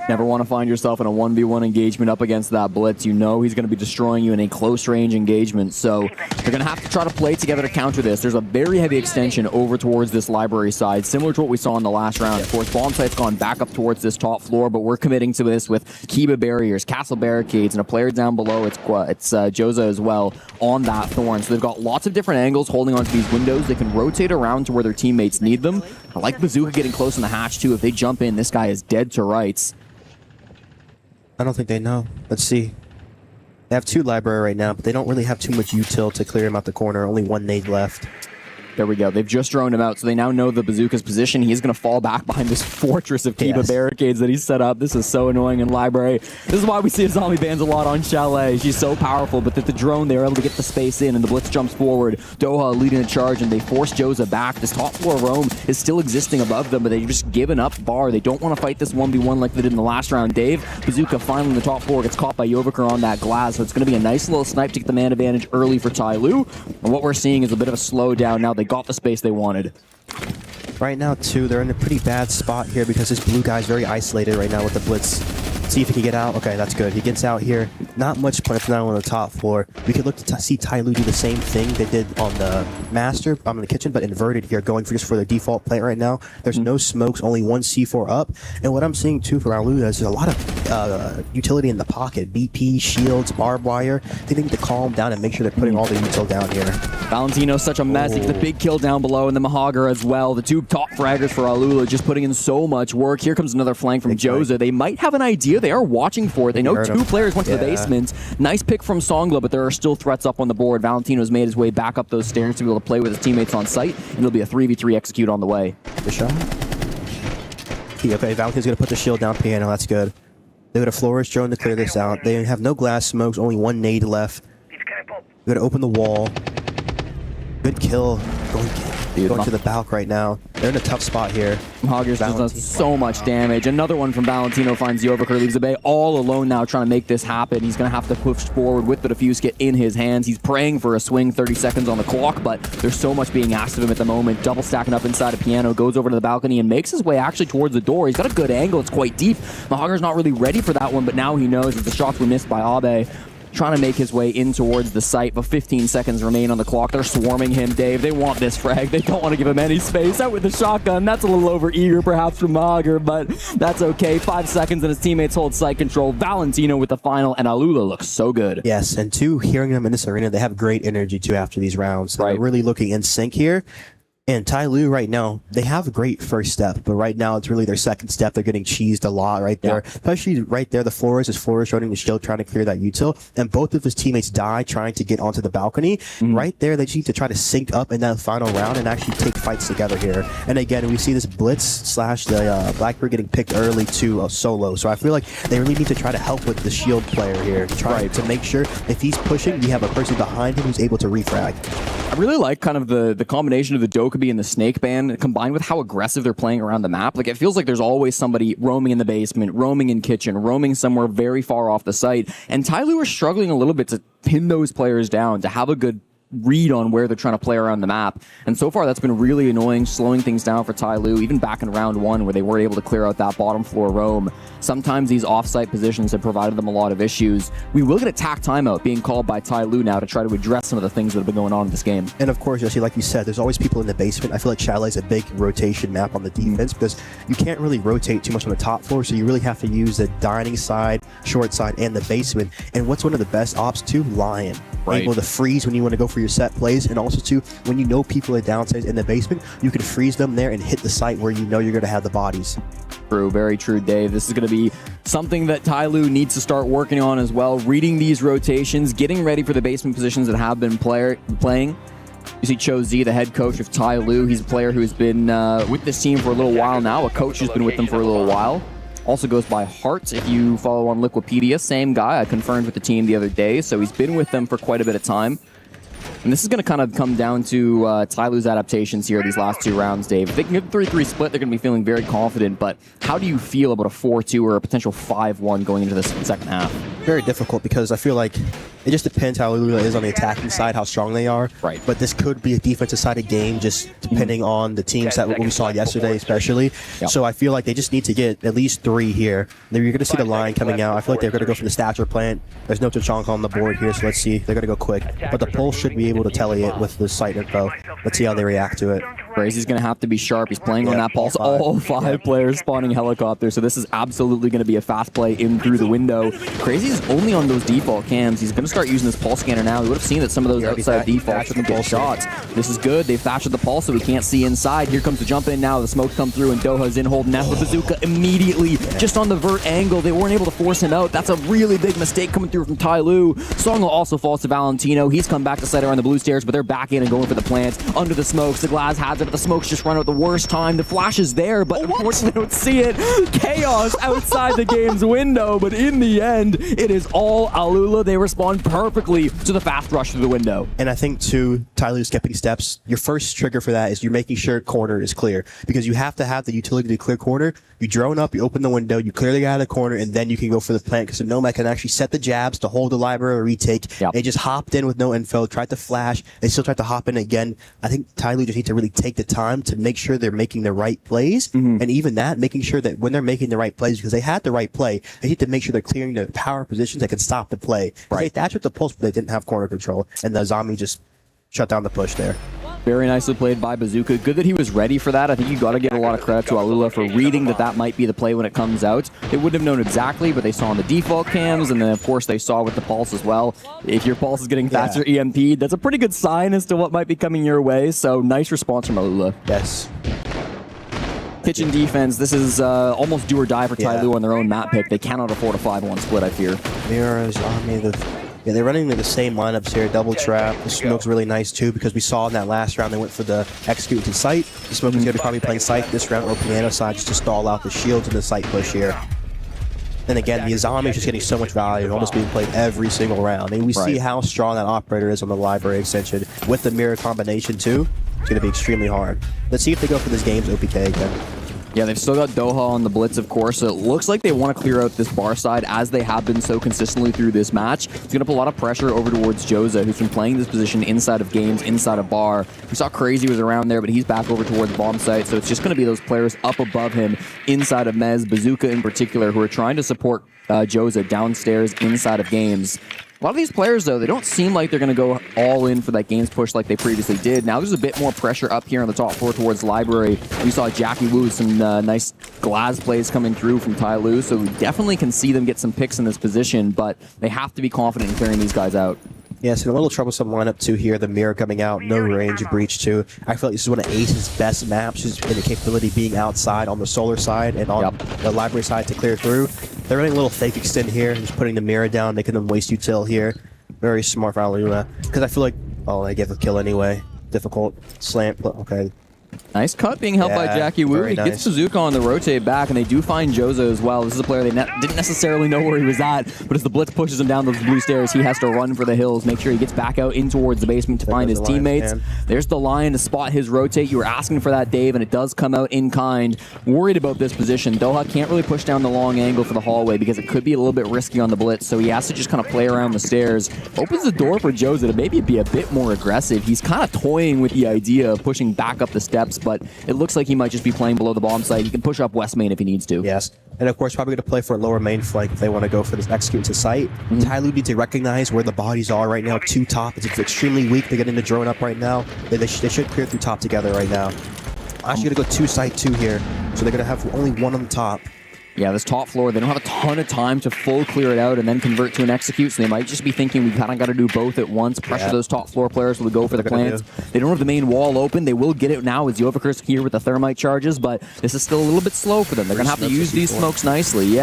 Never want to find yourself in a 1v1 engagement up against that blitz. You know he's going to be destroying you in a close-range engagement, so they're going to have to try to play together to counter this. There's a very heavy extension over towards this library side, similar to what we saw in the last round. Of course, bomb site's gone back up towards this top floor, but we're committing to this with Kiba barriers, castle barricades, and a player down below. It's Joza as well on that Thorn. So they've got lots of different angles holding onto these windows. They can rotate around to where their teammates need them. I like Bazooka getting close in the hatch, too. If they jump in, this guy is dead to rights. I don't think they know. Let's see. They have 2 library right now, but they don't really have too much util to clear him out the corner. Only 1 nade left. There we go. They've just droned him out, so they now know the bazooka's position. He is going to fall back behind this fortress of Kiba barricades that he's set up. This is so annoying in Library. This is why we see zombie bans a lot on Chalet. She's so powerful, but that the drone, they're able to get the space in, and the blitz jumps forward. Doha leading the charge, and they force Joza back. This top floor roam is still existing above them, but they've just given up bar. They don't want to fight this 1v1 like they did in the last round. Dave, bazooka finally in the top floor, gets caught by Yovaker on that glass, so it's going to be a nice little snipe to get the man advantage early for Tai Lu. And what we're seeing is a bit of a slowdown now. They got the space they wanted. Right now, too, they're in a pretty bad spot here because this blue guy's very isolated right now with the blitz. See if he can get out. Okay, that's good. He gets out here. Not much punch now on the top floor. We could look to see Tai Lu do the same thing they did on the Master, in the kitchen, but inverted here, going for just for their default plant right now. There's no smokes, only one C4 up. And what I'm seeing, too, for Raul is there's a lot of utility in the pocket. BP, shields, barbed wire. They need to calm down and make sure they're putting all the util down here. Valentino's such a mess. He gets the big kill down below, and the Mahagar as well. The two top fraggers for Alula just putting in so much work. Here comes another flank from Joza. They might have an idea. They are watching for it. They know two players went to the basement. Nice pick from Songla, but there are still threats up on the board. Valentino's made his way back up those stairs to be able to play with his teammates on site, and it'll be a 3v3 execute on the way. Good shot. Okay, Valentino's going to put the shield down piano. That's good. They got a Flourish drone to clear this out. They have no glass smokes, only one nade left. We're going to open the wall. Good kill. Going to the Balk right now. They're in a tough spot here. Hoggers does so much damage. Another one from Valentino finds Yovaker, leaves the bay all alone now trying to make this happen. He's going to have to push forward with the defuse kit in his hands. He's praying for a swing, 30 seconds on the clock, but there's so much being asked of him at the moment. Double stacking up inside a piano, goes over to the balcony and makes his way actually towards the door. He's got a good angle. It's quite deep. Mahagar's not really ready for that one, but now he knows that the shots were missed by Abe. Trying to make his way in towards the site, but 15 seconds remain on the clock. They're swarming him, Dave. They want this frag. They don't want to give him any space. Out with the shotgun. That's a little over eager, perhaps, from Mahagar, but that's okay. 5 seconds, and his teammates hold site control. Valentino with the final, and Alula looks so good. Yes, and two, hearing them in this arena, they have great energy, too, after these rounds. They're really looking in sync here. And Tai Lu right now, they have a great first step, but right now it's really their second step. They're getting cheesed a lot right there. Especially right there, the Flourish running the shield, trying to clear that util. And both of his teammates die trying to get onto the balcony. Right there, they just need to try to sync up in that final round and actually take fights together here. And again, we see this Blitz slash the Blackbird getting picked early to solo. So I feel like they really need to try to help with the shield player here. Try to make sure if he's pushing, we have a person behind him who's able to refrag. I really like kind of the combination of the Dokkaebi and the Snake Band combined with how aggressive they're playing around the map. Like, it feels like there's always somebody roaming in the basement, roaming in kitchen, roaming somewhere very far off the site. And Tai Lu are struggling a little bit to pin those players down, to have a good read on where they're trying to play around the map. And so far, that's been really annoying, slowing things down for Tai Lu, even back in round one where they weren't able to clear out that bottom floor roam. Sometimes these off-site positions have provided them a lot of issues. We will get a tack timeout being called by Tai Lu now to try to address some of the things that have been going on in this game. And of course, Jesse, like you said, there's always people in the basement. I feel like Chalet's a big rotation map on the defense because you can't really rotate too much on the top floor, so you really have to use the dining side, short side, and the basement. And what's one of the best ops too? Lion. Able to freeze when you want to go for your set plays, and also too, when you know people are downstairs in the basement, you can freeze them there and hit the site where you know you're going to have the bodies. True, very true, Dave. This is going to be something that Tai Lu needs to start working on as well, reading these rotations, getting ready for the basement positions that have been playing. You see Cho Z, the head coach of Tai Lu. He's a player who's been with this team for a little while now, a coach who's been with them for a little while. Also goes by Hart if you follow on Liquipedia. Same guy. I confirmed with the team the other day, so he's been with them for quite a bit of time. And this is going to kind of come down to Tai Lu's adaptations here these last 2 rounds, Dave. If they can get the 3-3 split, they're going to be feeling very confident, but how do you feel about a 4-2 or a potential 5-1 going into this second half? Very difficult because I feel like it just depends how Lula is on the attacking side, how strong they are. Right. But this could be a defensive sided game just depending on the teams that we saw yesterday especially. Yep. So I feel like they just need to get at least 3 here. You're going to see the line coming out. I feel like they're going to go for the stature plant. There's no Tachanka on the board here, so let's see. They're going to go quick. But the pulse should be able to tally it with the site info. Let's see how they react to it. Crazy's going to have to be sharp. He's playing on that pulse. All 5 players spawning helicopter, so this is absolutely going to be a fast play in through the window. Crazy's only on those default cams. He's going to start using this pulse scanner now. We would have seen that some of those outside defaults shouldn't get shots. This is good. They've thatched the pulse, so we can't see inside. Here comes the jump in now. The smoke come through, and Doha's in holding that with Bazooka immediately. Just on the vert angle. They weren't able to force him out. That's a really big mistake coming through from Ty Lue. Songo also falls to Valentino. He's come back to side around the blue stairs, but they're back in and going for the plants. Under the smokes, the Glass has it, but the smokes just run out the worst time. The flash is there, but unfortunately they don't see it. Chaos outside the game's window, but in the end, it is all Alula. They respond perfectly to the fast rush through the window. And I think, too, Ty Lue skipping steps, your first trigger for that is you're making sure corner is clear, because you have to have the utility to clear corner. You drone up, you open the window, you clearly get out of the corner, and then you can go for the plant, because the Nomad can actually set the jabs to hold the library or retake. They just hopped in with no info, tried to flash, they still tried to hop in again. I think Ty Lue just need to really take the time to make sure they're making the right plays, and even that, making sure that when they're making the right plays, because they had the right play, they need to make sure they're clearing the power positions that can stop the play. They thatched with the pulse, but they didn't have corner control, and the zombie just shut down the push there. Very nicely played by Bazooka. Good that he was ready for that. I think you got to give a lot of credit to Alula for reading that might be the play when it comes out. They wouldn't have known exactly, but they saw on the default cams, and then of course they saw with the pulse as well. If your pulse is getting Thatcher EMP'd, that's a pretty good sign as to what might be coming your way. So nice response from Alula. Yes. Kitchen defense, this is almost do or die for Ty Lue on their own map pick. They cannot afford a 5-1 split, I fear. Mirrors, they're running the same lineups here. Double trap. The smoke's really nice too, because we saw in that last round they went for the execute to sight. The smoke is going to be probably playing sight this round, or piano side, just to stall out the shields and the sight push here. And again, the Azami is just getting so much value, almost being played every single round. And we see how strong that operator is on the library extension with the mirror combination too. It's going to be extremely hard. Let's see if they go for this game's OPK again. Yeah, they've still got Doha on the blitz, of course, so it looks like they want to clear out this bar side as they have been so consistently through this match. It's going to put a lot of pressure over towards Joza, who's been playing this position inside of games, inside of bar. We saw Crazy was around there, but he's back over towards bomb site, so it's just going to be those players up above him, inside of Mez, Bazooka in particular, who are trying to support Joza downstairs inside of games. A lot of these players, though, they don't seem like they're going to go all in for that games push like they previously did. Now there's a bit more pressure up here on the top floor towards Library. We saw Jackie Wu, some nice glass plays coming through from Ty Lue, so we definitely can see them get some picks in this position, but they have to be confident in clearing these guys out. Yes, and a little troublesome lineup too here. The mirror coming out, no range, breach too. I feel like this is one of Ace's best maps, just in the capability of being outside on the solar side and on the library side to clear through. They're running a little fake extend here, just putting the mirror down, making them waste util here. Very smart for Aluna, because I feel like, they get the kill anyway. Difficult slant, but okay. Nice cut being held by Jackie Wu. He gets Bazooka on the rotate back, and they do find Joza as well. This is a player they didn't necessarily know where he was at, but as the blitz pushes him down those blue stairs, he has to run for the hills, make sure he gets back out in towards the basement to find his teammates. There's the Lion to spot his rotate. You were asking for that, Dave, and it does come out in kind. Worried about this position. Doha can't really push down the long angle for the hallway because it could be a little bit risky on the blitz, so he has to just kind of play around the stairs. Opens the door for Joza to maybe be a bit more aggressive. He's kind of toying with the idea of pushing back up the steps, but it looks like he might just be playing below the bomb site. He can push up west main if he needs to. Yes, and of course probably going to play for a lower main flank if they want to go for this execute to site. Ty Lue needs to recognize where the bodies are right now. Two top, it's extremely weak. They're getting the drone up right now. They should clear through top together right now. Actually going to go 2 site 2 here, so they're going to have only one on the top. Yeah, this top floor, they don't have a ton of time to full clear it out and then convert to an execute, so they might just be thinking we kind of got to do both at once, pressure those top floor players so we go for the plants. They don't have the main wall open. They will get it now as Joviker's here with the thermite charges, but this is still a little bit slow for them. They're going to have to use these smokes nicely,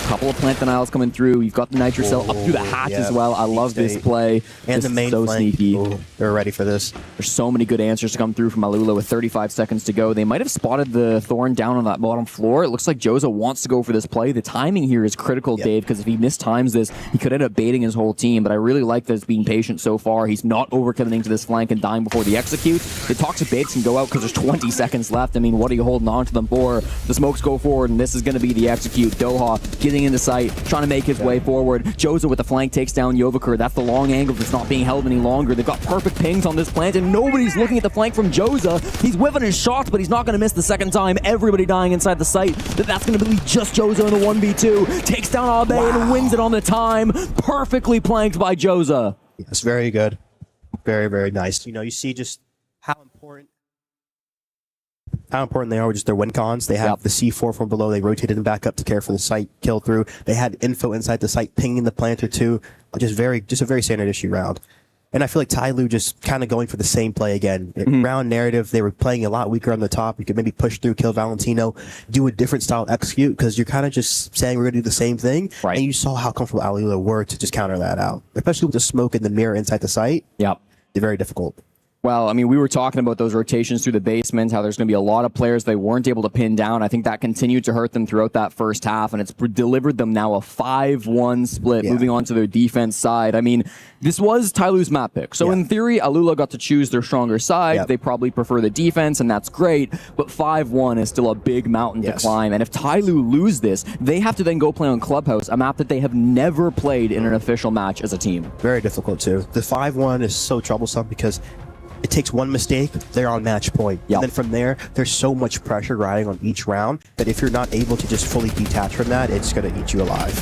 Couple of plant denials coming through. You've got the nitro cell up through the hatch as well. I love this play. And this the main is so flank. sneaky. Ooh, they're ready for this. There's so many good answers to come through from Alula with 35 seconds to go. They might have spotted the Thorn down on that bottom floor. It looks like Joza wants to go for this play. The timing here is critical, Dave, because if he mistimes this, he could end up baiting his whole team. But I really like that he's being patient so far. He's not overcommitting to this flank and dying before the execute. The toxic baits can go out because there's 20 seconds left. I mean, what are you holding on to them for? The smokes go forward, and this is going to be the execute. Doha getting into sight, trying to make his way forward. Joza with the flank takes down Joviker. That's the long angle that's not being held any longer. They've got perfect pings on this plant, and nobody's looking at the flank from Joza. He's whiffing his shots, but he's not going to miss the second time. Everybody dying inside the site. That's going to be just Joza in the 1v2. Takes down Abe and wins it on the time. Perfectly planked by Joza. Yes, very good. Very, very nice. You know, you see just how important how important they are with just their win cons. They have the C4 from below. They rotated them back up to care for the site kill through. They had info inside the site pinging the planter too. Just a very standard issue round. And I feel like Tyloo just kind of going for the same play again. Round narrative, they were playing a lot weaker on the top. You could maybe push through, kill Valentino, do a different style execute, because you're kind of just saying we're going to do the same thing. Right. And you saw how comfortable Alula were to just counter that out. Especially with the smoke and the mirror inside the site. Yep. They're very difficult. Well, I mean, we were talking about those rotations through the basement, how there's going to be a lot of players they weren't able to pin down. I think that continued to hurt them throughout that first half, and it's delivered them now a 5-1 split, moving on to their defense side. I mean, this was Tyloo's map pick. So in theory, Alula got to choose their stronger side. They probably prefer the defense, and that's great, but 5-1 is still a big mountain to climb. And if Tyloo lose this, they have to then go play on Clubhouse, a map that they have never played in an official match as a team. Very difficult, too. The 5-1 is so troublesome because it takes one mistake, they're on match point. And then from there, there's so much pressure riding on each round that if you're not able to just fully detach from that, it's going to eat you alive.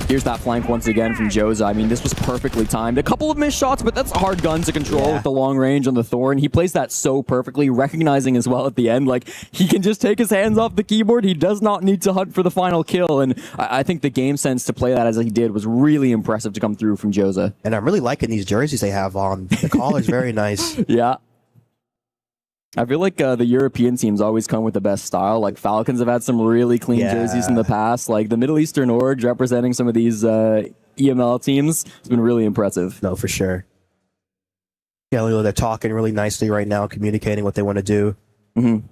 Here's that flank once again from Joza. I mean, this was perfectly timed. A couple of missed shots, but that's a hard gun to control with the long range on the Thorn. He plays that so perfectly, recognizing as well at the end, like, he can just take his hands off the keyboard. He does not need to hunt for the final kill, and I think the game sense to play that as he did was really impressive to come through from Joza. And I'm really liking these jerseys they have on. The collar's very nice. Yeah. I feel like the European teams always come with the best style. Like Falcons have had some really clean jerseys in the past. Like the Middle Eastern orgs representing some of these EML teams has been really impressive. No, for sure. Yeah, they're talking really nicely right now, communicating what they want to do.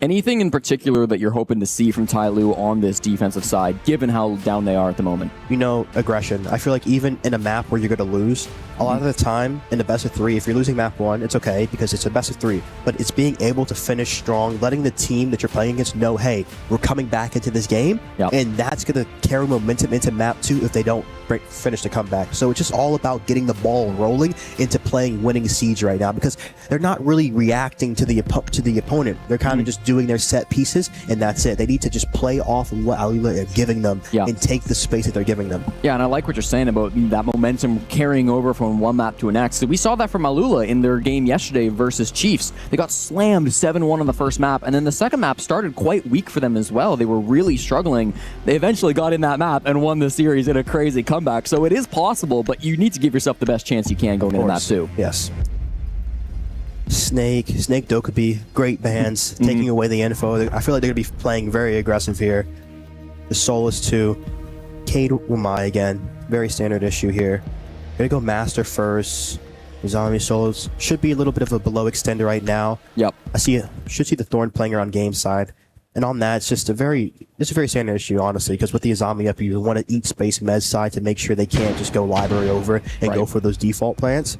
Anything in particular that you're hoping to see from Tyloo on this defensive side, given how down they are at the moment? You know, aggression. I feel like even in a map where you're going to lose, a lot of the time in the best of 3, if you're losing map 1, it's okay because it's a best of 3. But it's being able to finish strong, letting the team that you're playing against know, hey, we're coming back into this game, and that's going to carry momentum into map 2 if they don't finish the comeback. So it's just all about getting the ball rolling into playing winning Siege right now, because they're not really reacting to the opponent. They're kind of just doing their set pieces, and that's it. They need to just play off of what Alula are giving them and take the space that they're giving them. Yeah, and I like what you're saying about that momentum carrying over from one map to the next. So we saw that from Alula in their game yesterday versus Chiefs. They got slammed 7-1 on the first map, and then the second map started quite weak for them as well. They were really struggling. They eventually got in that map and won the series in a crazy comeback. So it is possible, but you need to give yourself the best chance you can going into map 2. Yes. Snake, Dokkaebi, great bands, taking away the info. I feel like they're going to be playing very aggressive here. The Solus 2. Cade Wamai again. Very standard issue here. Gonna go Master first. Zombie Solus should be a little bit of a below extender right now. Yep. Should see the Thorn playing around game side. And on that, it's a very standard issue, honestly, because with the Azami up, you want to eat space med side to make sure they can't just go library over and go for those default plants.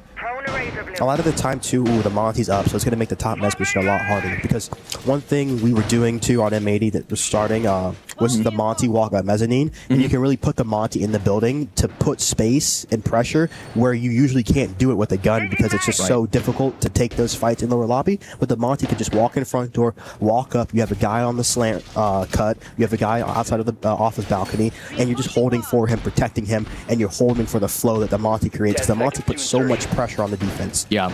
A lot of the time, too, the Monty's up, so it's going to make the top mess position a lot harder. Because one thing we were doing, too, on M80 that was starting was the Monty walk at mezzanine. And you can really put the Monty in the building to put space and pressure where you usually can't do it with a gun because it's just so difficult to take those fights in lower lobby. But the Monty can just walk in front door, walk up, you have a guy on the slant cut, you have a guy outside of the office balcony, and you're just holding for him, protecting him, and you're holding for the flow that the Monty creates. Because the Monty puts so much pressure on the defense. Yeah.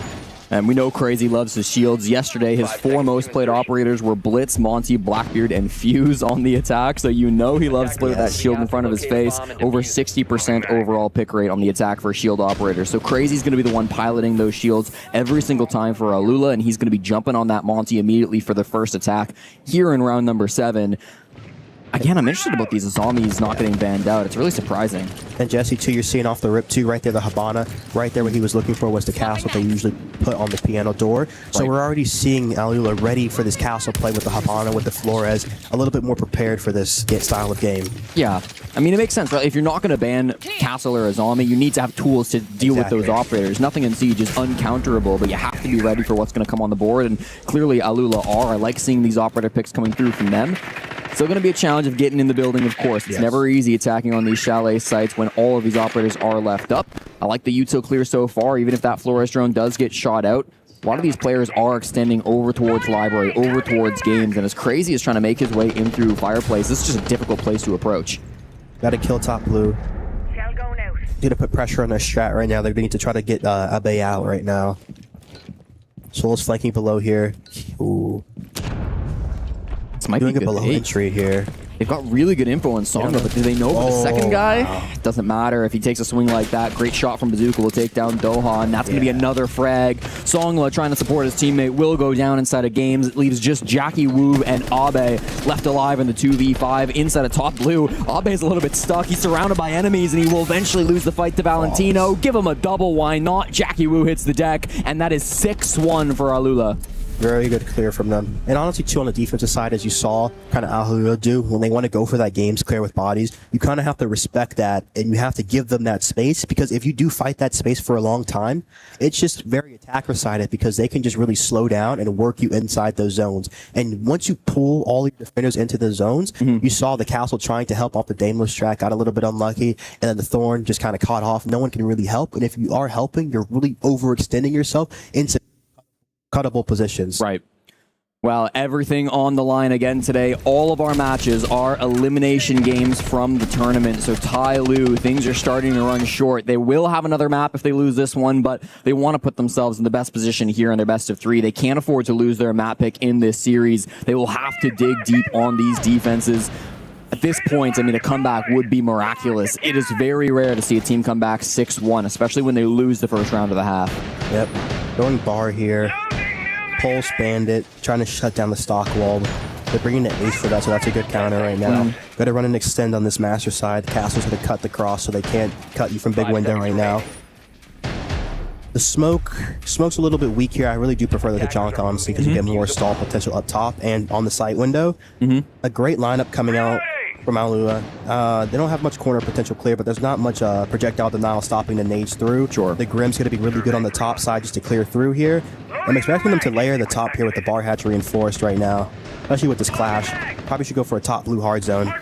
And we know Crazy loves his shields. Yesterday, his 4 most played operators were Blitz, Monty, Blackbeard, and Fuse on the attack. So you know he loves to play with that shield in front of his face. Over 60% overall pick rate on the attack for a shield operator. So Crazy's going to be the one piloting those shields every single time for Alula, and he's going to be jumping on that Monty immediately for the first attack here in round number 7. Again, I'm interested about these zombies not getting banned out. It's really surprising. And Jesse, too, you're seeing off the rip, too, right there, the Habana. Right there, what he was looking for was the castle they usually put on the piano door. So we're already seeing Alula ready for this castle play with the Habana, with the Flores, a little bit more prepared for this style of game. Yeah. I mean, it makes sense, right? If you're not going to ban castle or a zombie, you need to have tools to deal with those operators. Nothing in Siege is uncounterable, but you have to be ready for what's going to come on the board, and clearly Alula are. I like seeing these operator picks coming through from them. Still going to be a challenge of getting in the building, of course. It's never easy attacking on these chalet sites when all of these operators are left up. I like the util clear so far, even if that Flores drone does get shot out. A lot of these players are extending over towards library, over towards games, and as Crazy is trying to make his way in through Fireplace, this is just a difficult place to approach. Got to kill top blue. Need to put pressure on their strat right now. They need to try to get Abe out right now. Soul's flanking below here. Ooh. This might be doing a good below bait. entry here. They've got really good info on Songa, but do they know about the second guy? Wow. It doesn't matter if he takes a swing like that. Great shot from Bazooka will take down Doha, and that's going to be another frag. Songla trying to support his teammate will go down inside of games. It leaves just Jackie Wu and Abe left alive in the 2v5 inside of top blue. Abe's a little bit stuck. He's surrounded by enemies, and he will eventually lose the fight to Valentino. Give him a double, why not? Jackie Wu hits the deck, and that is 6-1 for Alula. Very good clear from them. And honestly, too, on the defensive side, as you saw kind of Alula do, when they want to go for that games clear with bodies, you kind of have to respect that, and you have to give them that space, because if you do fight that space for a long time, it's just very attacker-sided, because they can just really slow down and work you inside those zones. And once you pull all your defenders into the zones, you saw the Castle trying to help off the Daimler's track, got a little bit unlucky, and then the Thorn just kind of caught off. No one can really help, and if you are helping, you're really overextending yourself into cuttable positions. Right. Well, everything on the line again today. All of our matches are elimination games from the tournament. So Tai Lu, things are starting to run short. They will have another map if they lose this one, but they want to put themselves in the best position here in their best of 3. They can't afford to lose their map pick in this series. They will have to dig deep on these defenses. At this point, I mean, a comeback would be miraculous. It is very rare to see a team come back 6-1, especially when they lose the first round of the half. Yep. Going bar here. Pulse Bandit, trying to shut down the stock wall. They're bringing the ace for that, so that's a good counter right now. Got to run and extend on this master side. Castle's going to cut the cross, so they can't cut you from big window right now. The smoke's a little bit weak here. I really do prefer the Tajanka, honestly, because you get more stall potential up top and on the sight window. A great lineup coming out from Alula. They don't have much corner potential clear, but there's not much projectile denial stopping the nades through. Sure. The Grim's going to be really good on the top side just to clear through here. I'm expecting them to layer the top here with the bar hatch reinforced right now, especially with this clash. Probably should go for a top blue hard zone.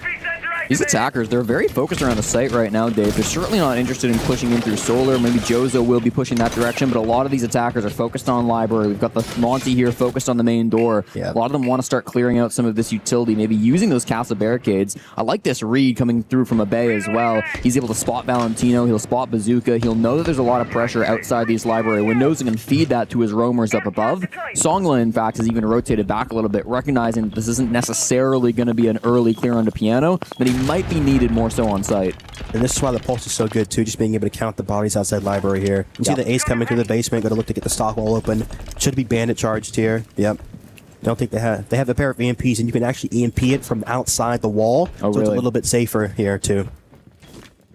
These attackers, they're very focused around the site right now, Dave. They're certainly not interested in pushing in through Solar. Maybe Jozo will be pushing that direction, but a lot of these attackers are focused on Library. We've got the Monty here focused on the main door. Yeah. A lot of them want to start clearing out some of this utility, maybe using those castle barricades. I like this read coming through from Abe as well. He's able to spot Valentino. He'll spot Bazooka. He'll know that there's a lot of pressure outside these Library windows and can feed that to his roamers up above. Songla, in fact, has even rotated back a little bit, recognizing that this isn't necessarily going to be an early clear onto Piano, that he might be needed more so on site. And this is why the pulse is so good too, just being able to count the bodies outside Library here. You see the ace coming through the basement, going to look to get the stock wall open. Should be bandit charged here. Yep. I don't think they have a pair of EMPs, and you can actually EMP it from outside the wall. Oh, so really? It's a little bit safer here too.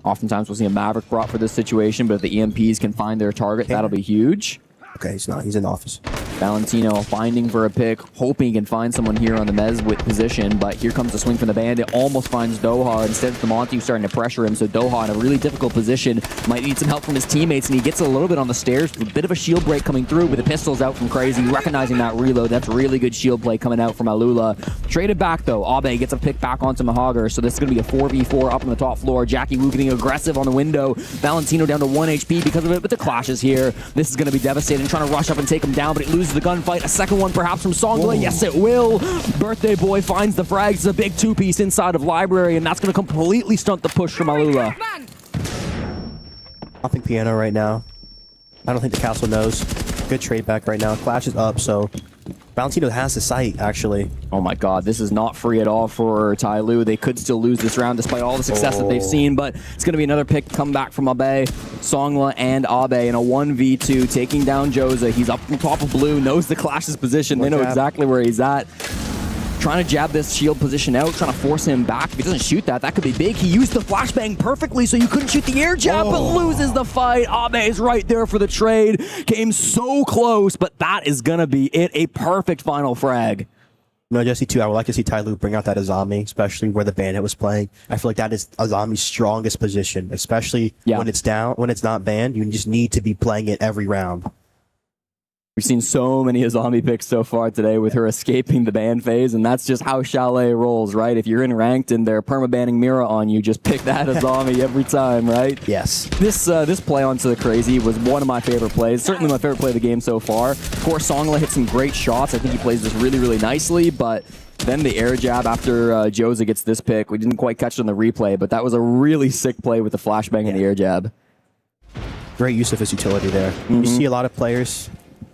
Oftentimes we'll see a Maverick brought for this situation, but if the EMPs can find their target, that'll be huge. Okay, he's not. He's in the office. Valentino finding for a pick, hoping he can find someone here on the Mez with position, but here comes the swing from the Bandit, almost finds Doha. Instead, the Monty starting to pressure him, so Doha in a really difficult position, might need some help from his teammates, and he gets a little bit on the stairs, a bit of a shield break coming through with the pistols out from Crazy, recognizing that reload. That's really good shield play coming out from Alula. Traded back, though. Abe gets a pick back onto Mahagar, so this is going to be a 4v4 up on the top floor. Jackie Wu getting aggressive on the window. Valentino down to 1 HP because of it, but the clashes here. This is going to be devastating, trying to rush up and take him down, but it loses the gunfight. A second one perhaps from Songla. Yes, it will. Birthday Boy finds the frags. It's a big two-piece inside of Library, and that's going to completely stunt the push from Alula. I think Piano right now. I don't think the Castle knows. Good trade back right now. Clash is up, so Valentino has the sight, actually. Oh my god, this is not free at all for Tai Lu. They could still lose this round despite all the success that they've seen, but it's going to be another pick come back from Abe. Songla and Abe in a 1v2, taking down Joza. He's up from top of blue, knows the Clash's position. They know exactly where he's at. Trying to jab this shield position out, trying to force him back. If he doesn't shoot that, that could be big. He used the flashbang perfectly, so you couldn't shoot the air jab, but loses the fight. Abe is right there for the trade. Came so close, but that is going to be it. A perfect final frag. No, Jesse, too, I would like to see Tai Lu bring out that Azami, especially where the Bandit was playing. I feel like that is Azami's strongest position, especially when it's down, when it's not banned. You just need to be playing it every round. We've seen so many Azami picks so far today with her escaping the ban phase, and that's just how Chalet rolls, right? If you're in ranked and they're perma-banning Mira on you, just pick that Azami every time, right? Yes. This play onto the Crazy was one of my favorite plays, certainly my favorite play of the game so far. Of course, Songla hit some great shots. I think he plays this really, really nicely, but then the air jab after Joza gets this pick. We didn't quite catch it on the replay, but that was a really sick play with the flashbang and the air jab. Great use of his utility there. You see a lot of players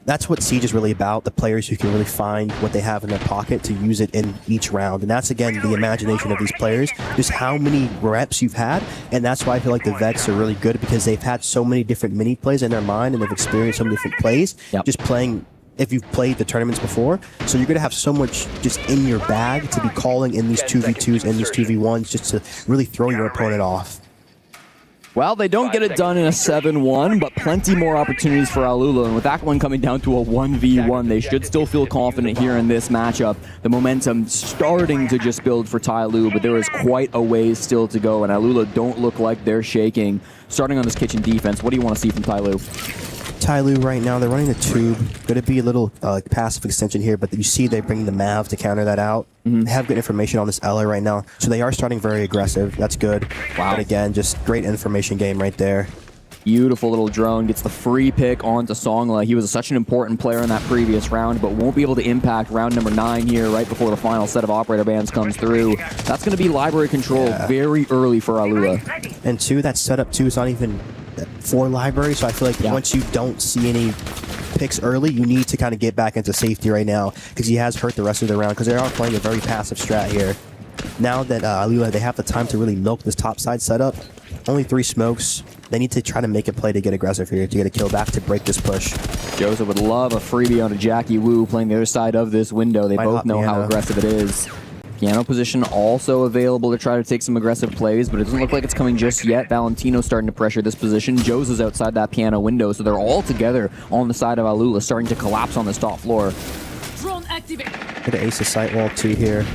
that's what Siege is really about, the players who can really find what they have in their pocket to use it in each round. And that's, again, the imagination of these players, just how many reps you've had. And that's why I feel like the Vets are really good, because they've had so many different mini plays in their mind, and they've experienced so many different plays, just playing, if you've played the tournaments before. So you're going to have so much just in your bag to be calling in these 2v2s and these 2v1s just to really throw your opponent off. Well, they don't get it done in a 7-1, but plenty more opportunities for Alula. And with that one coming down to a 1v1, they should still feel confident here in this matchup. The momentum starting to just build for Tyloo, but there is quite a ways still to go. And Alula don't look like they're shaking. Starting on this kitchen defense, what do you want to see from Tyloo? Tyloo right now, they're running the tube. Going to be a little passive extension here, but you see they bring the Mav to counter that out. They have good information on this Ella right now, so they are starting very aggressive. That's good. Wow. But again, just great information game right there. Beautiful little drone, gets the free pick onto Songla. He was such an important player in that previous round, but won't be able to impact round number 9 here right before the final set of operator bans comes through. That's going to be library control very early for Alula. And 2, that setup 2 is not even for library, so I feel like once you don't see any picks early, you need to kind of get back into safety right now, because he has hurt the rest of the round, because they are playing a very passive strat here. Now that Alula, they have the time to really milk this top side setup. Only 3 smokes. They need to try to make a play to get aggressive here, to get a kill back to break this push. Joseph would love a freebie on a Jackie Wu playing the other side of this window. They both know how aggressive it is. Piano position also available to try to take some aggressive plays, but it doesn't look like it's coming just yet. Valentino's starting to pressure this position. Joe's is outside that piano window, so they're all together on the side of Alula, starting to collapse on this top floor. Drone activate. Get an ace of sight wall 2 here.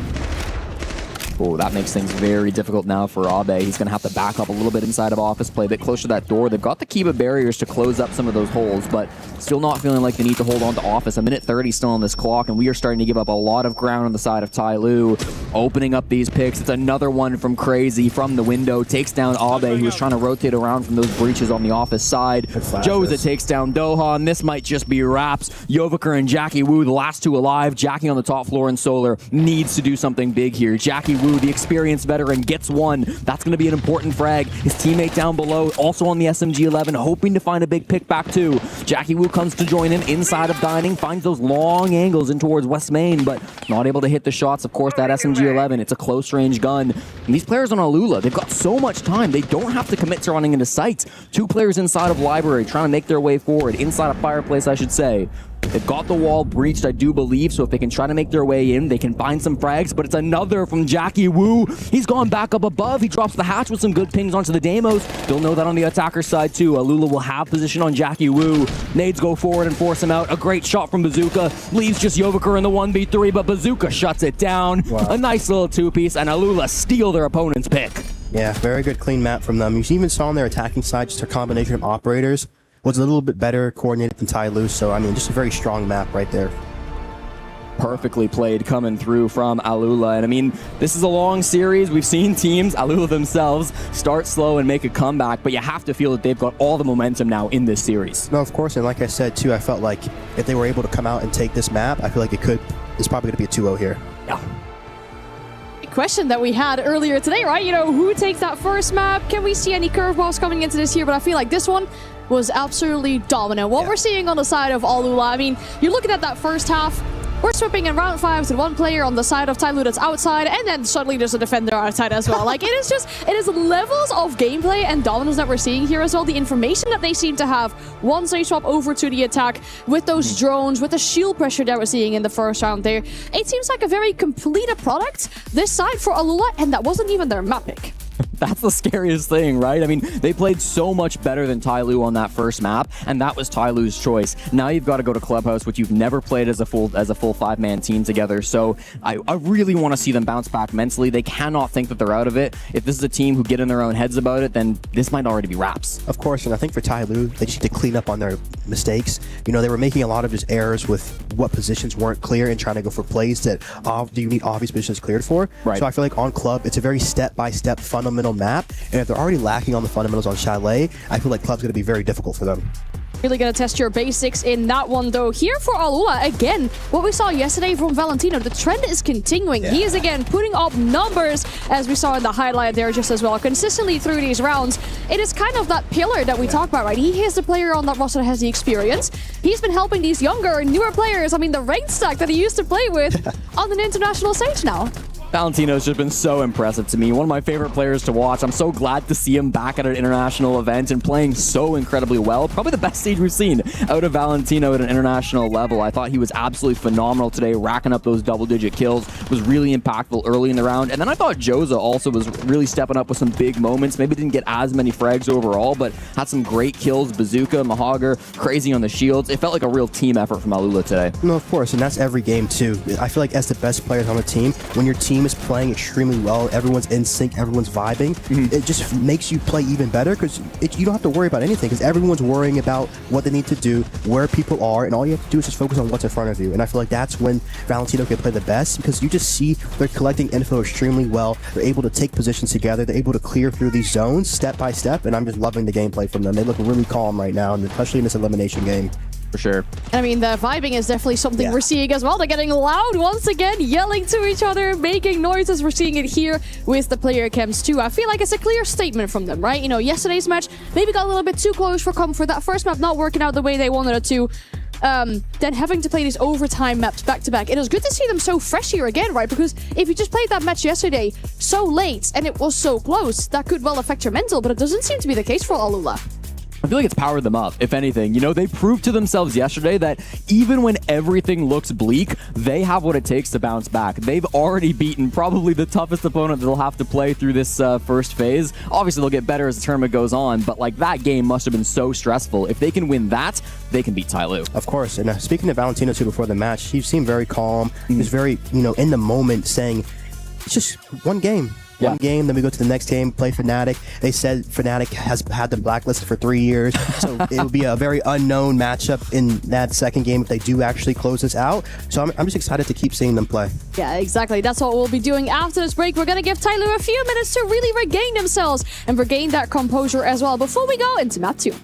Oh, that makes things very difficult now for Abe. He's going to have to back up a little bit inside of office, play a bit closer to that door. They've got the Kiba barriers to close up some of those holes, but still not feeling like they need to hold on to office. A minute 30 still on this clock, and we are starting to give up a lot of ground on the side of Tyloo. Opening up these picks. It's another one from Crazy from the window. Takes down Abe, who was trying to rotate around from those breaches on the office side. Joza takes down Doha, and this might just be wraps. Yoviker and Jackie Wu, the last 2 alive. Jackie on the top floor, and Solar needs to do something big here. Jackie Wu, the experienced veteran, gets one. That's going to be an important frag. His teammate down below, also on the SMG-11, hoping to find a big pick back too. Jackie Wu comes to join him inside of Dining, finds those long angles in towards West Main, but not able to hit the shots. Of course, that SMG-11, it's a close-range gun. And these players on Alula, they've got so much time. They don't have to commit to running into sights. 2 players inside of Library trying to make their way forward, inside of Fireplace, I should say. They've got the wall breached, I do believe, so if they can try to make their way in, they can find some frags, but it's another from Jackie Wu. He's gone back up above. He drops the hatch with some good pings onto the Deimos. They'll know that on the attacker side, too. Alula will have position on Jackie Wu. Nades go forward and force him out. A great shot from Bazooka. Leaves just Yoviker in the 1v3, but Bazooka shuts it down. Wow. A nice little 2-piece, and Alula steal their opponent's pick. Yeah, very good clean map from them. You even saw on their attacking side just a combination of operators. Was a little bit better coordinated than Tyloo, so I mean, just a very strong map right there. Perfectly played coming through from Alula. And I mean, this is a long series. We've seen teams, Alula themselves, start slow and make a comeback, but you have to feel that they've got all the momentum now in this series. No, of course, and like I said too, I felt like if they were able to come out and take this map, I feel like it's probably going to be a 2-0 here. Yeah. Question that we had earlier today, right? You know, who takes that first map? Can we see any curveballs coming into this year? But I feel like this one was absolutely dominant. What we're seeing on the side of Alula, I mean, you're looking at that first half, we're swapping in round 5 to 1 player on the side of Tyloo that's outside, and then suddenly there's a defender outside as well. Like, it is levels of gameplay and dominance that we're seeing here as well. The information that they seem to have once they swap over to the attack with those drones, with the shield pressure that we're seeing in the first round there. It seems like a very complete product this side for Alula, and that wasn't even their map pick. That's the scariest thing, right? I mean, they played so much better than Tyloo on that first map, and that was Tyloo's choice. Now you've got to go to Clubhouse, which you've never played as a full 5-man team together. So I really want to see them bounce back mentally. They cannot think that they're out of it. If this is a team who get in their own heads about it, then this might already be wraps. Of course, and I think for Tyloo, they just need to clean up on their mistakes. You know, they were making a lot of just errors with what positions weren't clear and trying to go for plays that you need obvious positions cleared for. Right. So I feel like on Club, it's a very step-by-step fundamental map, and if they're already lacking on the fundamentals on Chalet, I feel like Club's going to be very difficult for them. Really gonna test your basics in that one, though. Here for Alula, again, what we saw yesterday from Valentino, the trend is continuing. He is again putting up numbers, as we saw in the highlight there just as well, consistently through these rounds. It is kind of that pillar that we talk about, right? He is the player on that roster that has the experience. He's been helping these younger, newer players. I mean, the rank stack that he used to play with on an international stage now. Valentino's just been so impressive to me. One of my favorite players to watch. I'm so glad to see him back at an international event and playing so incredibly well. Probably the best stage we've seen out of Valentino at an international level. I thought he was absolutely phenomenal today, racking up those double-digit kills. Was really impactful early in the round. And then I thought Joza also was really stepping up with some big moments. Maybe didn't get as many frags overall, but had some great kills. Bazooka, Mahagar, crazy on the shields. It felt like a real team effort from Alula today. No, of course, and that's every game too. I feel like as the best players on the team, when your team is playing extremely well, everyone's in sync, everyone's vibing, it just makes you play even better because you don't have to worry about anything because everyone's worrying about what they need to do, where people are, and all you have to do is just focus on what's in front of you. And I feel like that's when Valentino can play the best because you just see they're collecting info extremely well. They're able to take positions together. They're able to clear through these zones step by step, and I'm just loving the gameplay from them. They look really calm right now, and especially in this elimination game. For sure. I mean, the vibing is definitely something we're seeing as well. They're getting loud once again, yelling to each other, making noises. We're seeing it here with the player cams too. I feel like it's a clear statement from them, right? You know, yesterday's match maybe got a little bit too close for Comfort. That first map not working out the way they wanted it to. Then having to play these overtime maps back to back. It was good to see them so fresh here again, right? Because if you just played that match yesterday so late and it was so close, that could well affect your mental, but it doesn't seem to be the case for Alula. I feel like it's powered them up, if anything. You know, they proved to themselves yesterday that even when everything looks bleak, they have what it takes to bounce back. They've already beaten probably the toughest opponent they'll have to play through this first phase. Obviously, they'll get better as the tournament goes on, but like that game must have been so stressful. If they can win that, they can beat Tyloo. Of course, and speaking to Valentino too before the match, he seemed very calm. He was very, in the moment saying, it's just one game. One game, then we go to the next game, play Fnatic. They said Fnatic has had them blacklisted for 3 years, so it will be a very unknown matchup in that second game if they do actually close this out. So I'm just excited to keep seeing them play. Yeah, exactly. That's what we'll be doing after this break. We're going to give Tyloo a few minutes to really regain themselves and regain that composure as well before we go into map 2.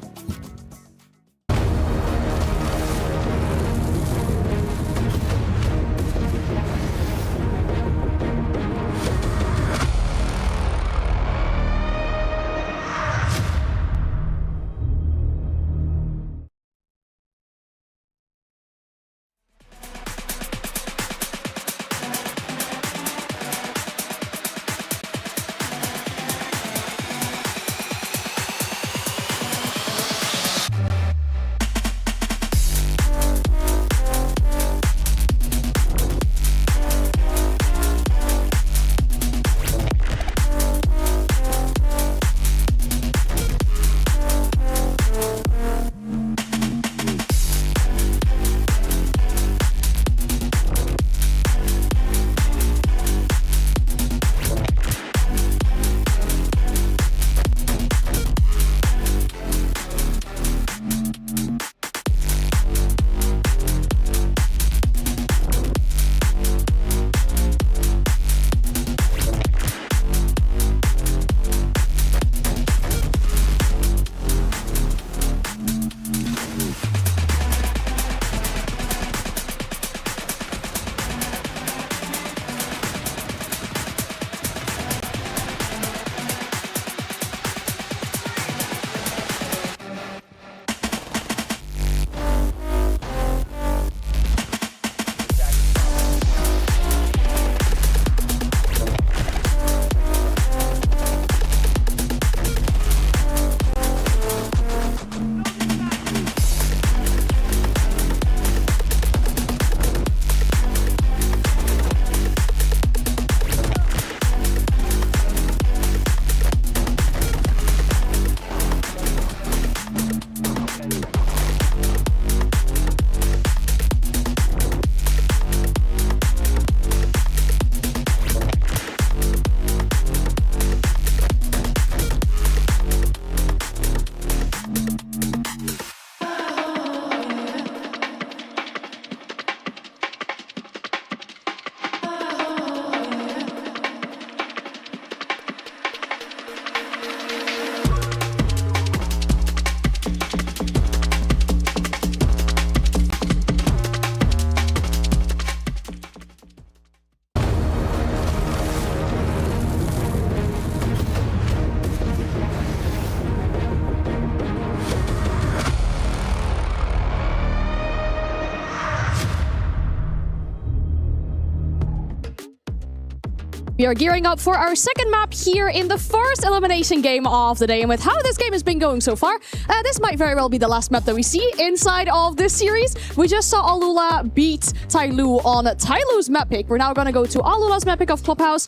We are gearing up for our second map here in the first elimination game of the day. And with how this game has been going so far, this might very well be the last map that we see inside of this series. We just saw Alula beat Tyloo on Tyloo's map pick. We're now going to go to Alula's map pick of Clubhouse.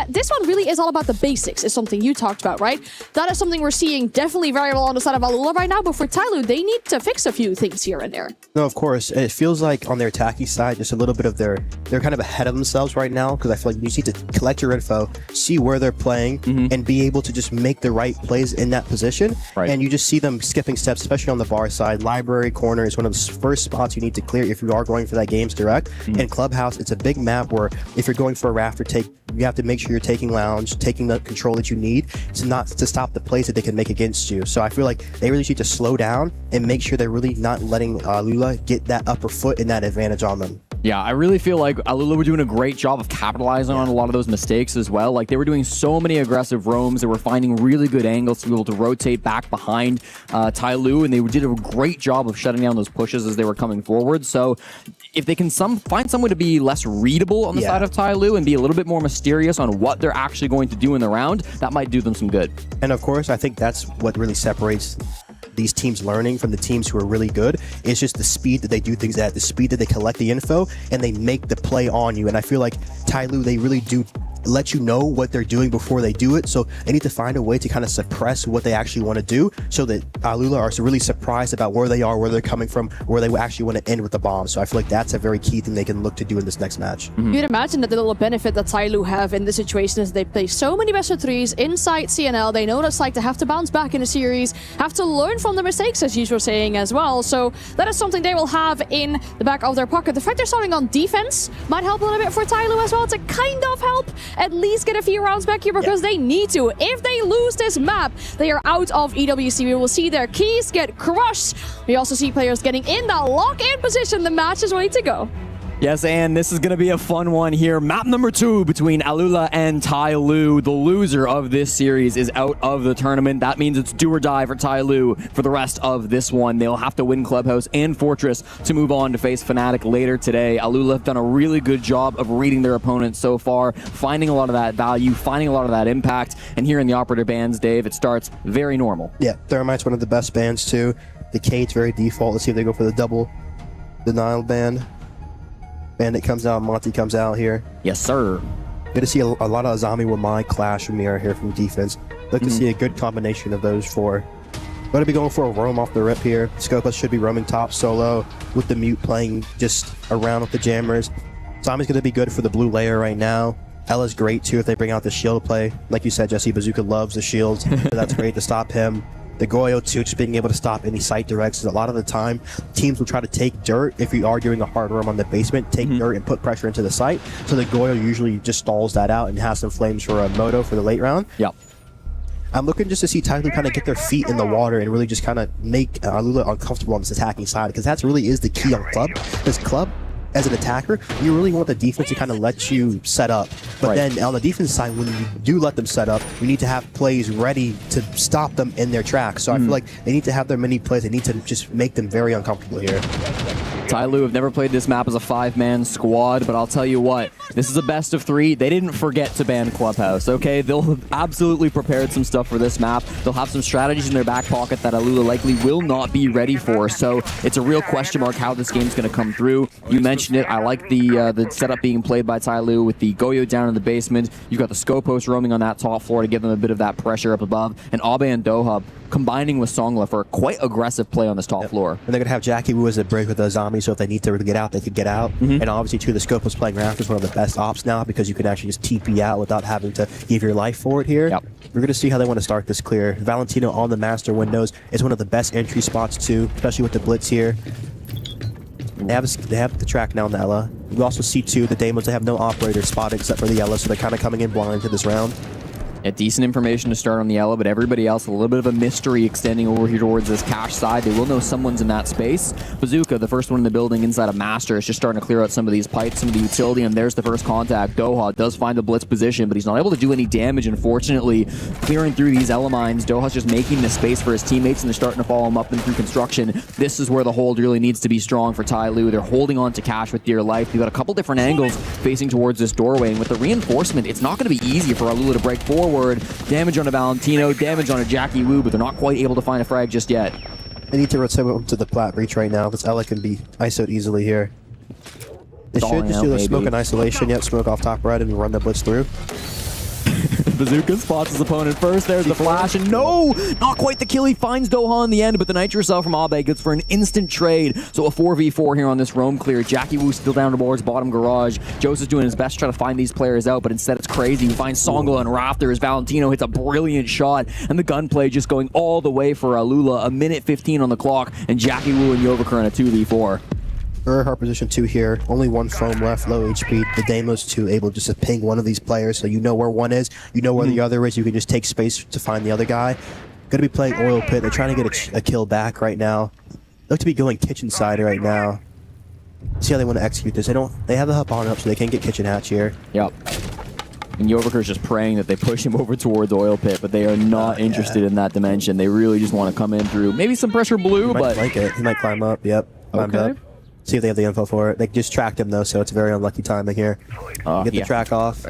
This one really is all about the basics, is something you talked about, right? That is something we're seeing definitely very well on the side of Alula right now. But for Tyloo, they need to fix a few things here and there. No, of course. It feels like on their attacking side, just a little bit of they're kind of ahead of themselves right now, because I feel like you need to collect your info, see where they're playing, and be able to just make the right plays in that position. Right. And you just see them skipping steps, especially on the bar side. Library corner is one of the first spots you need to clear if you are going for that games direct. And Clubhouse, it's a big map where if you're going for a rafter take, you have to make sure you're taking lounge, taking the control that you need to stop the plays that they can make against you. So I feel like they really need to slow down and make sure they're really not letting Lula get that upper foot and that advantage on them. Yeah, I really feel like Alula were doing a great job of capitalizing on a lot of those mistakes as well. Like, they were doing so many aggressive roams. They were finding really good angles to be able to rotate back behind Tyloo, and they did a great job of shutting down those pushes as they were coming forward. So if they can find some way to be less readable on the side of Tyloo and be a little bit more mysterious on what they're actually going to do in the round, that might do them some good. And of course, I think that's what really separates these teams learning from the teams who are really good. It's just the speed that they do things at, the speed that they collect the info, and they make the play on you. And I feel like Tyloo, they really do let you know what they're doing before they do it. So they need to find a way to kind of suppress what they actually want to do, so that Alula are really surprised about where they are, where they're coming from, where they actually want to end with the bomb. So I feel like that's a very key thing they can look to do in this next match. You'd imagine that the little benefit that Tyloo have in this situation is they play so many best of threes inside CNL. They know what it's like to have to bounce back in a series, have to learn from the mistakes, as you were saying as well. So that is something they will have in the back of their pocket. The fact they're starting on defense might help a little bit for Tyloo as well to kind of help at least get a few rounds back here, because they need to. If they lose this map, they are out of EWC. We will see their keys get crushed. We also see players getting in the lock-in position. The match is ready to go. Yes, and this is going to be a fun one here. Map number 2 between Alula and Tyloo. The loser of this series is out of the tournament. That means it's do or die for Tyloo for the rest of this one. They'll have to win Clubhouse and Fortress to move on to face Fnatic later today. Alula have done a really good job of reading their opponents so far, finding a lot of that value, finding a lot of that impact. And here in the operator bands, Dave, it starts very normal. Yeah, Thermite's one of the best bands too. The Cade's very default. Let's see if they go for the double denial band. Bandit comes out, Monty comes out here. Yes, sir. Good to see a lot of Azami with my clash from Mira here from defense. Look to see a good combination of those four. Going to be going for a roam off the rip here. Scopa should be roaming top solo with the mute playing just around with the jammers. Azami's going to be good for the blue layer right now. Ella's great too if they bring out the shield play. Like you said, Jesse, Bazooka loves the shields. So that's great to stop him. The Goyo too, just being able to stop any site directs. A lot of the time, teams will try to take dirt if you are doing a hard roam on the basement, take dirt and put pressure into the site. So the Goyo usually just stalls that out and has some flames for a Moto for the late round. Yep. I'm looking just to see Tyloo kind of get their feet in the water and really just kind of make Alula uncomfortable on this attacking side, because that really is the key on Club. This Club, as an attacker, you really want the defense to kind of let you set up. But then on the defense side, when you do let them set up, you need to have plays ready to stop them in their tracks. So I feel like they need to have their many plays. They need to just make them very uncomfortable here. Tyloo have never played this map as a 5-man squad, but I'll tell you what, this is a best of 3. They didn't forget to ban Clubhouse, okay? They'll have absolutely prepared some stuff for this map. They'll have some strategies in their back pocket that Alula likely will not be ready for, so it's a real question mark how this game's going to come through. You mentioned it. I like the setup being played by Tyloo with the Goyo down in the basement. You've got the Scopos roaming on that top floor to give them a bit of that pressure up above, and Abe and Dohub combining with Songla for a quite aggressive play on this top floor. And they're going to have Jackie Wu as a break with the Azami, so if they need to get out, they could get out. And obviously, too, the Scopos playing Raft is one of the best ops now, because you can actually just TP out without having to give your life for it here. We're going to see how they want to start this clear. Valentino on the master windows is one of the best entry spots, too, especially with the Blitz here. They have the track now on the Ella. We also see, too, the Daemons, they have no operator spot except for the Ella, so they're kind of coming in blind to this round. Yeah, decent information to start on the yellow, but everybody else, a little bit of a mystery extending over here towards this cash side. They will know someone's in that space. Bazooka, the first one in the building inside of Master, is just starting to clear out some of these pipes, some of the utility, and there's the first contact. Doha does find the blitz position, but he's not able to do any damage, unfortunately. Clearing through these L mines, Doha's just making the space for his teammates, and they're starting to follow him up and through construction. This is where the hold really needs to be strong for Tai Lu. They're holding on to cash with dear life. They've got a couple different angles facing towards this doorway, and with the reinforcement, it's not going to be easy for Alula to break forward. Damage on a Valentino, damage on a Jackie Wu, but they're not quite able to find a frag just yet. They need to return to the plat breach right now. This Ella can be ISO'd easily here. They should just do the smoke and isolation. Yep, smoke off top right and run the blitz through. Bazooka spots his opponent first. There's the flash, and no! Not quite the kill. He finds Doha in the end, but the Nitro Cell from Abe gets for an instant trade. So a 4v4 here on this roam clear. Jackie Wu still down towards bottom garage. Joseph's doing his best to try to find these players out, but instead it's crazy. He finds Songla and Raptor as Valentino hits a brilliant shot, and the gunplay just going all the way for Alula. A minute 15 on the clock, and Jackie Wu and Yovaker in a 2v4. Very hard position 2 here. Only one foam left, low HP. The Demo's 2 able just to ping one of these players, so you know where one is, you know where the other is. You can just take space to find the other guy. Going to be playing Oil Pit. They're trying to get a kill back right now. Look to be going kitchen side right now. See how they want to execute this. They have the hub on up, so they can get kitchen hatch here. Yep. And Yovaker's just praying that they push him over towards Oil Pit, but they are not interested in that dimension. They really just want to come in through maybe some pressure blue, but like it. He might climb up. Yep. Climbed up. See if they have the info for it. They just tracked him though, so it's a very unlucky timing here. Get the track off.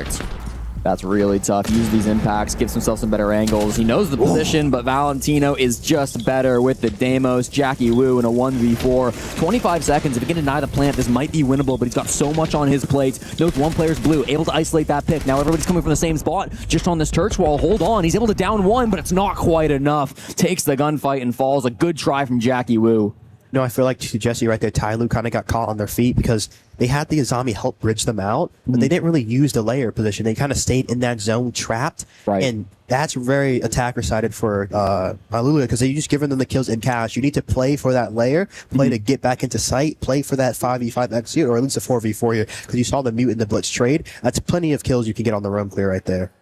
That's really tough. Use these impacts, gives himself some better angles. He knows the position, but Valentino is just better with the Deimos. Jackie Wu in a 1v4. 25 seconds. If he can deny the plant, this might be winnable, but he's got so much on his plate. Notes one player's blue, able to isolate that pick. Now everybody's coming from the same spot, just on this church wall. Hold on. He's able to down one, but it's not quite enough. Takes the gunfight and falls. A good try from Jackie Wu. No, I feel like Jesse right there, Tai Lu kind of got caught on their feet because they had the Azami help bridge them out, but they didn't really use the layer position. They kind of stayed in that zone trapped, and that's very attacker-sided for Alula because they're just giving them the kills in cash. You need to play for that layer, play to get back into sight, play for that 5v5 execute, or at least a 4v4 here because you saw the mute in the blitz trade. That's plenty of kills you can get on the roam clear right there.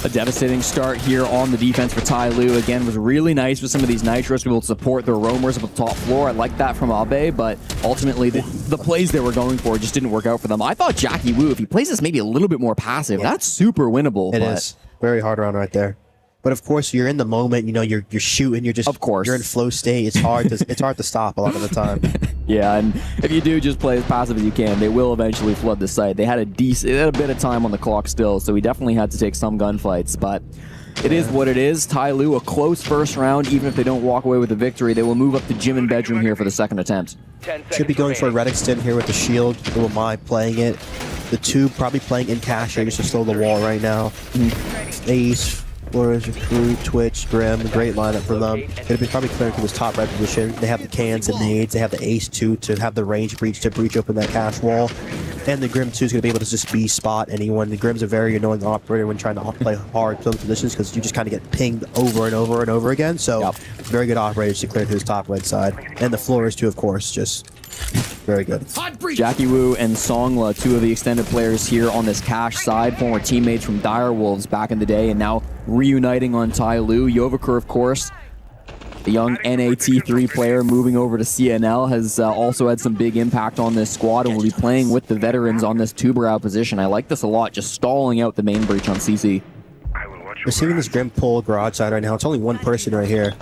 A devastating start here on the defense for Tai Lu. Again, was really nice with some of these Nitros to be able to support their roamers up at the top floor. I like that from Abe, but ultimately the plays they were going for just didn't work out for them. I thought Jackie Wu, if he plays this maybe a little bit more passive, that's super winnable. It is. Very hard round right there. But of course, you're in the moment. You know, you're shooting. You're just you're in flow state. It's hard to stop a lot of the time. Yeah, and if you do just play as passive as you can, they will eventually flood the site. They had a bit of time on the clock still, so we definitely had to take some gunfights. But it is what it is. Tai Lu, a close first round. Even if they don't walk away with the victory, they will move up to Gym and Bedroom here for the second attempt. Should be going for a red extend here with the shield. Who am I playing it? The Tube probably playing in cash here just to slow the wall right now. Ace. Flores, Recruit, Twitch, Grim, great lineup for them. They'll be probably clearing to this top right position. They have the cans and nades. They have the Ace 2 to have the range breach to breach open that cash wall. And the Grim 2 is going to be able to just spot anyone. The Grim's a very annoying operator when trying to play hard zone positions because you just kind of get pinged over and over and over again. So very good operators to clear to his top right side. And the Flores 2, of course, just very good. Jackie Wu and Songla, two of the extended players here on this cash side, former teammates from Dire Wolves back in the day, and now reuniting on Tai Lu. Yovaker, of course, the young NAT3 player moving over to CNL, has also had some big impact on this squad and will be playing with the veterans on this two-brow position. I like this a lot, just stalling out the main breach on CC. We're seeing this Grim pull garage side right now. It's only one person right here.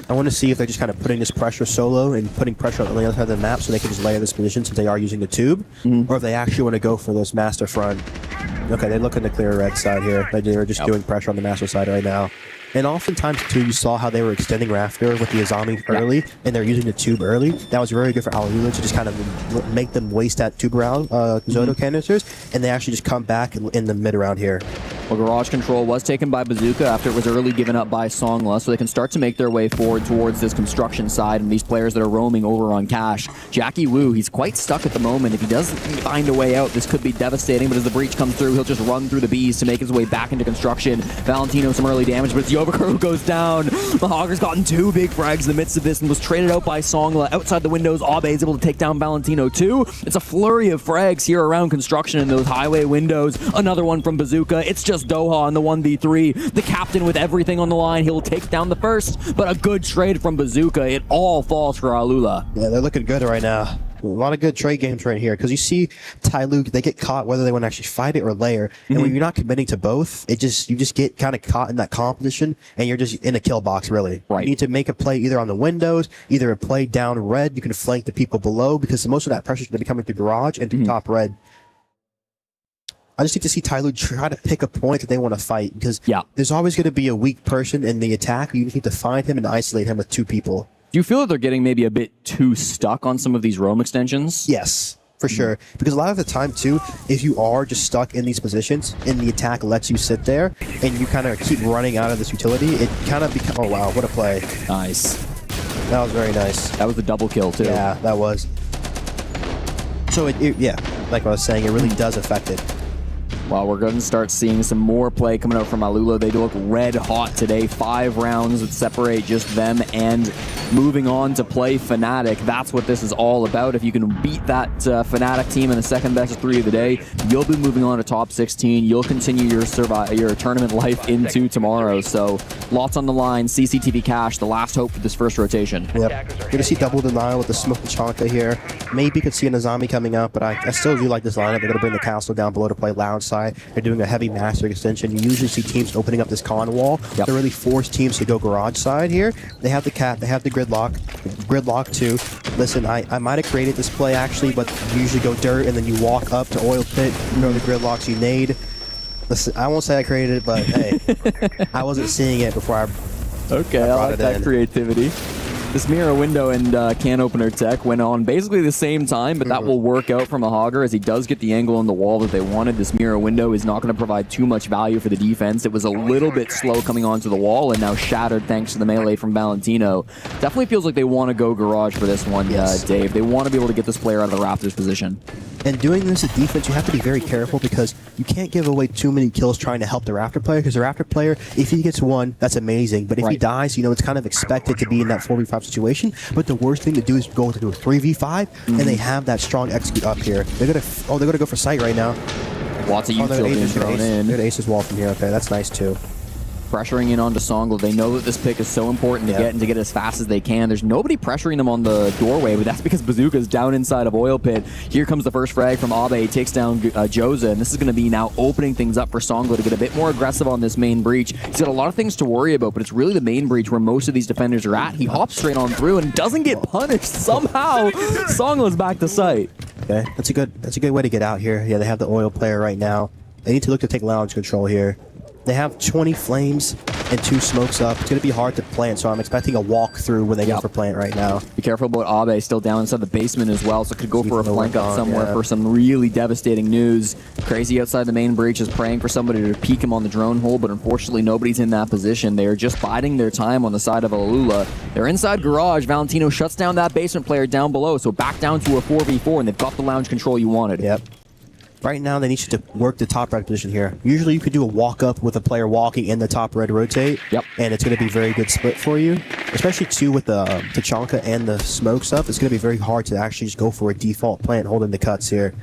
I want to see if they're just kind of putting this pressure solo and putting pressure on the other side of the map so they can just layer this position since they are using the tube, or if they actually want to go for this master front. Okay, they're looking to clear red side here. They're just doing pressure on the master side right now. And oftentimes, too, you saw how they were extending Rafter with the Azami early, and they're using the tube early. That was very good for Alula to just kind of make them waste that tube round Zoto canisters, and they actually just come back in the mid round here. Well, garage control was taken by Bazooka after it was early given up by Songla, so they can start to make their way forward towards this construction side and these players that are roaming over on cash. Jackie Wu, he's quite stuck at the moment. If he doesn't find a way out, this could be devastating, but as the breach comes through, he'll just run through the bees to make his way back into construction. Valentino, some early damage, but it's Yovaker who goes down. Mahogger's gotten 2 big frags in the midst of this and was traded out by Songla. Outside the windows, Abe is able to take down Valentino too. It's a flurry of frags here around construction in those highway windows. Another one from Bazooka. It's just Doha on the 1v3. The captain with everything on the line. He'll take down the first, but a good trade from Bazooka. It all falls for Alula. Yeah, they're looking good right now. A lot of good trade games right here because you see Tyloo, they get caught whether they want to actually fight it or layer, and when you're not committing to both, you just get kind of caught in that competition, and you're just in a kill box really. Right. You need to make a play either on the windows, either a play down red. You can flank the people below because most of that pressure is going to be coming through garage and through top red. I just need to see Tyloo try to pick a point that they want to fight because there's always going to be a weak person in the attack. You just need to find him and isolate him with 2 people. Do you feel that they're getting maybe a bit too stuck on some of these roam extensions? Yes, for sure. Because a lot of the time, too, if you are just stuck in these positions and the attack lets you sit there and you kind of keep running out of this utility, it kind of becomes... Oh, wow, what a play. Nice. That was very nice. That was a double kill, too. Yeah, that was. So, yeah, like I was saying, it really does affect it. Well, we're going to start seeing some more play coming out from Alula. They do look red hot today. 5 rounds that separate just them and moving on to play Fnatic. That's what this is all about. If you can beat that Fnatic team in the second best of 3 of the day, you'll be moving on to top 16. You'll continue your tournament life into tomorrow. So lots on the line. CCTV Cash, the last hope for this first rotation. Yep. You're going to see double denial with the Smoke and Chanka here. Maybe could see a Nazami coming up, but I still do like this lineup. They're going to bring the castle down below to play lounge side. They're doing a heavy master extension. You usually see teams opening up this con wall to really force teams to go garage side here. They have the cat, they have the gridlock too. Listen, I might have created this play actually, but you usually go dirt and then you walk up to oil pit, throw the gridlocks you nade. Listen, I won't say I created it, but hey, I wasn't seeing it before I like that creativity. This mirror window and can opener tech went on basically the same time, but that will work out for Mahogger as he does get the angle on the wall that they wanted. This mirror window is not going to provide too much value for the defense. It was a little bit slow coming onto the wall and now shattered thanks to the melee from Valentino. Definitely feels like they want to go garage for this one, Dave. They want to be able to get this player out of the Raptors position. And doing this at defense, you have to be very careful because you can't give away too many kills trying to help the Raptor player because the Raptor player, if he gets 1, that's amazing. But if he dies, you know, it's kind of expected to be in that 4v5 situation. But the worst thing to do is go into a 3v5, and they have that strong execute up here. They're gonna go for sight right now. Lots of utility being thrown in. They're Ace's wall from here. Okay, that's nice too. Pressuring in onto Songla. They know that this pick is so important to get and to get as fast as they can. There's nobody pressuring them on the doorway, but that's because Bazooka's down inside of Oil Pit. Here comes the first frag from Abe. Takes down Joza, and this is going to be now opening things up for Songla to get a bit more aggressive on this main breach. He's got a lot of things to worry about, but it's really the main breach where most of these defenders are at. He hops straight on through and doesn't get punished somehow. Songla's back to sight. Okay, that's a good way to get out here. Yeah, they have the Oil player right now. They need to look to take lounge control here. They have 20 flames and 2 smokes up. It's going to be hard to plant, so I'm expecting a walkthrough when they go for plant right now. Be careful about Abe, still down inside the basement as well, so could go for a flank out somewhere for some really devastating news. Crazy outside the main breach is praying for somebody to peek him on the drone hole, but unfortunately nobody's in that position. They are just biding their time on the side of Alula. They're inside garage. Valentino shuts down that basement player down below, so back down to a 4v4, and they've got the lounge control you wanted. Yep. Right now, they need you to work the top red position here. Usually, you could do a walk-up with a player walking in the top red rotate. Yep. And it's going to be a very good split for you. Especially, too, with the Tachanka and the smokes up. It's going to be very hard to actually just go for a default plant holding the cuts here.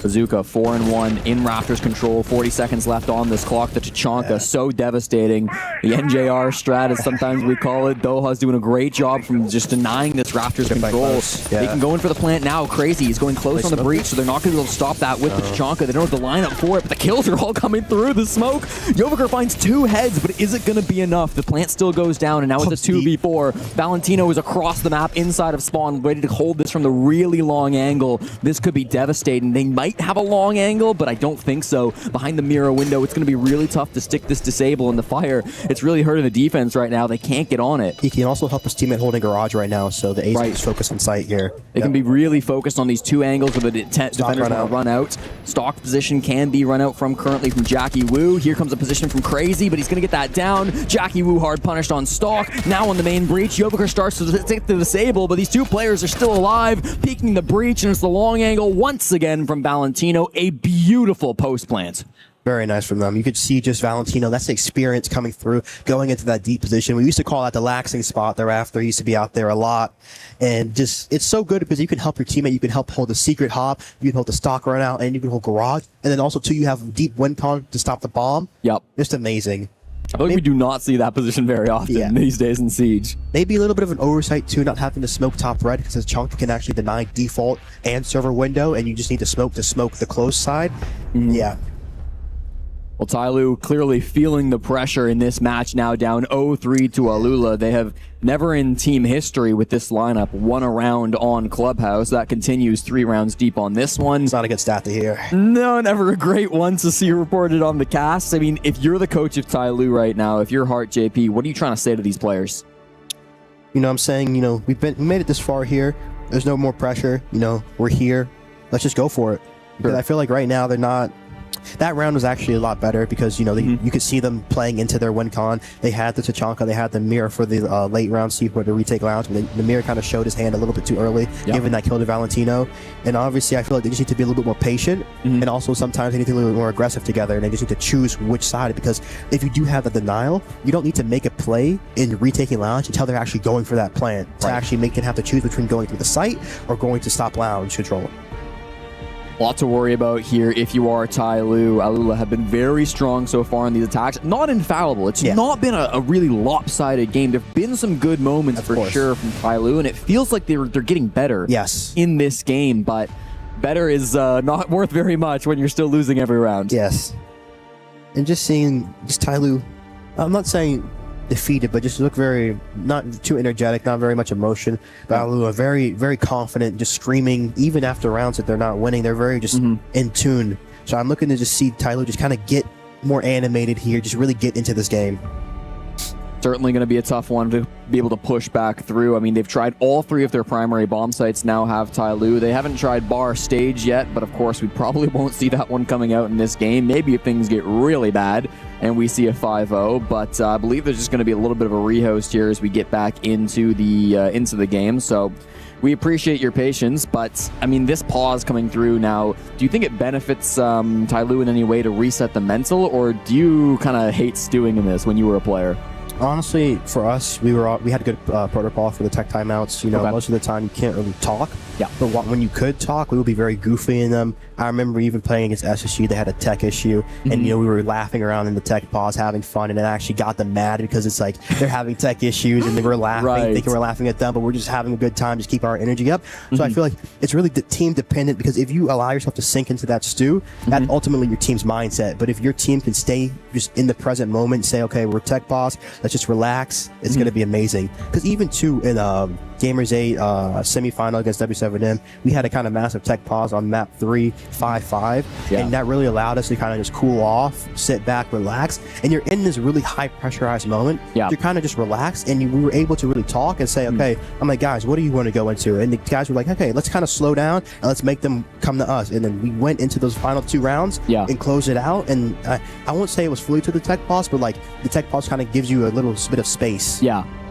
Bazooka 4-1 in Raptors control. 40 seconds left on this clock. The Tachanka, so devastating. The NJR strat, as sometimes we call it. Doha's doing a great job from just denying this Raptors control. They can go in for the plant now. Crazy. He's going close on the breach, so they're not going to be able to stop that with the Tachanka. They don't have the lineup for it, but the kills are all coming through the smoke. Joviker finds 2 heads, but is it going to be enough? The plant still goes down, and now it's a 2v4. Valentino is across the map inside of spawn, ready to hold this from the really long angle. This could be devastating. They might have a long angle, but I don't think so. Behind the mirror window, it's going to be really tough to stick this disable in the fire. It's really hurting the defense right now. They can't get on it. He can also help his teammate holding garage right now, so the Ace is focused on sight here. They can be really focused on these 2 angles where the defenders want to run out. Stock position can be run out from currently from Jackie Wu. Here comes a position from Crazy, but he's going to get that down. Jackie Wu hard punished on Stock. Now on the main breach, Joviker starts to take the disable, but these 2 players are still alive, peeking the breach, and it's the long angle once again from Valentino. A beautiful post plant. Very nice from them. You could see just Valentino, that's the experience coming through, going into that deep position. We used to call that the laxing spot thereafter. He used to be out there a lot. And just, it's so good because you can help your teammate. You can help hold the secret hop. You can hold the stock run out, and you can hold garage. And then also, too, you have deep win con to stop the bomb. Yep. Just amazing. I feel like we do not see that position very often these days in Siege. Maybe a little bit of an oversight, too, not having to smoke top red, because the chunk can actually deny default and server window, and you just need to smoke the close side. Yeah. Well, Tyloo clearly feeling the pressure in this match now, down 0-3 to Alula. They have never in team history with this lineup won a round on Clubhouse. That continues 3 rounds deep on this one. It's not a good stat to hear. No, never a great one to see reported on the cast. I mean, if you're the coach of Tyloo right now, if you're Hart JP, what are you trying to say to these players? You know, I'm saying, you know, we made it this far here. There's no more pressure. You know, we're here. Let's just go for it. Because I feel like right now they're not. That round was actually a lot better because, you know, you could see them playing into their win con. They had the Tachanka, they had the mirror for the late round C for the retake lounge. The mirror kind of showed his hand a little bit too early, given that kill to Valentino. And obviously, I feel like they just need to be a little bit more patient. And also, sometimes they need to be a little bit more aggressive together. And they just need to choose which side. Because if you do have the denial, you don't need to make a play in retaking lounge until they're actually going for that plan. To actually make them have to choose between going through the site or going to stop lounge control. A lot to worry about here if you are Tyloo. Alula have been very strong so far in these attacks. Not infallible. It's not been a really lopsided game. There have been some good moments for sure from Tyloo, and it feels like they're getting better in this game, but better is not worth very much when you're still losing every round. Yes. And just seeing Tyloo, I'm not saying defeated, but just look very, not too energetic, not very much emotion. But Alula, very, very confident, just screaming, even after rounds that they're not winning. They're very just in tune. So I'm looking to just see Tyloo just kind of get more animated here, just really get into this game. Certainly going to be a tough one to be able to push back through. I mean, they've tried all 3 of their primary bomb sites now have Tyloo. They haven't tried bar stage yet, but of course we probably won't see that one coming out in this game. Maybe if things get really bad and we see a 5-0, but I believe there's just going to be a little bit of a rehost here as we get back into the game. So we appreciate your patience, but I mean, this pause coming through now, do you think it benefits Tyloo in any way to reset the mental, or do you kind of hate stewing in this when you were a player? Honestly, for us, we had a good protocol for the tech timeouts. You know, most of the time you can't really talk. Yeah. But when you could talk, we would be very goofy in them. I remember even playing against SSG, they had a tech issue, and you know, we were laughing around in the tech pause, having fun, and it actually got them mad because it's like they're having tech issues and they were laughing, thinking we're laughing at them, but we're just having a good time, just keep our energy up. So I feel like it's really team dependent, because if you allow yourself to sink into that stew, that's ultimately your team's mindset. But if your team can stay just in the present moment and say, okay, we're tech pause, let's just relax, it's going to be amazing. Because even too in Gamers 8 semifinal against W7M, we had a kind of massive tech pause on map 3-5-5, and that really allowed us to kind of just cool off, sit back, relax, and you're in this really high pressurized moment. You're kind of just relaxed, and we were able to really talk and say, okay, I'm like, guys, what do you want to go into? And the guys were like, okay, let's kind of slow down and let's make them come to us. And then we went into those final 2 rounds and closed it out. And I won't say it was fully to the tech pause, but like the tech pause kind of gives you a little bit of space.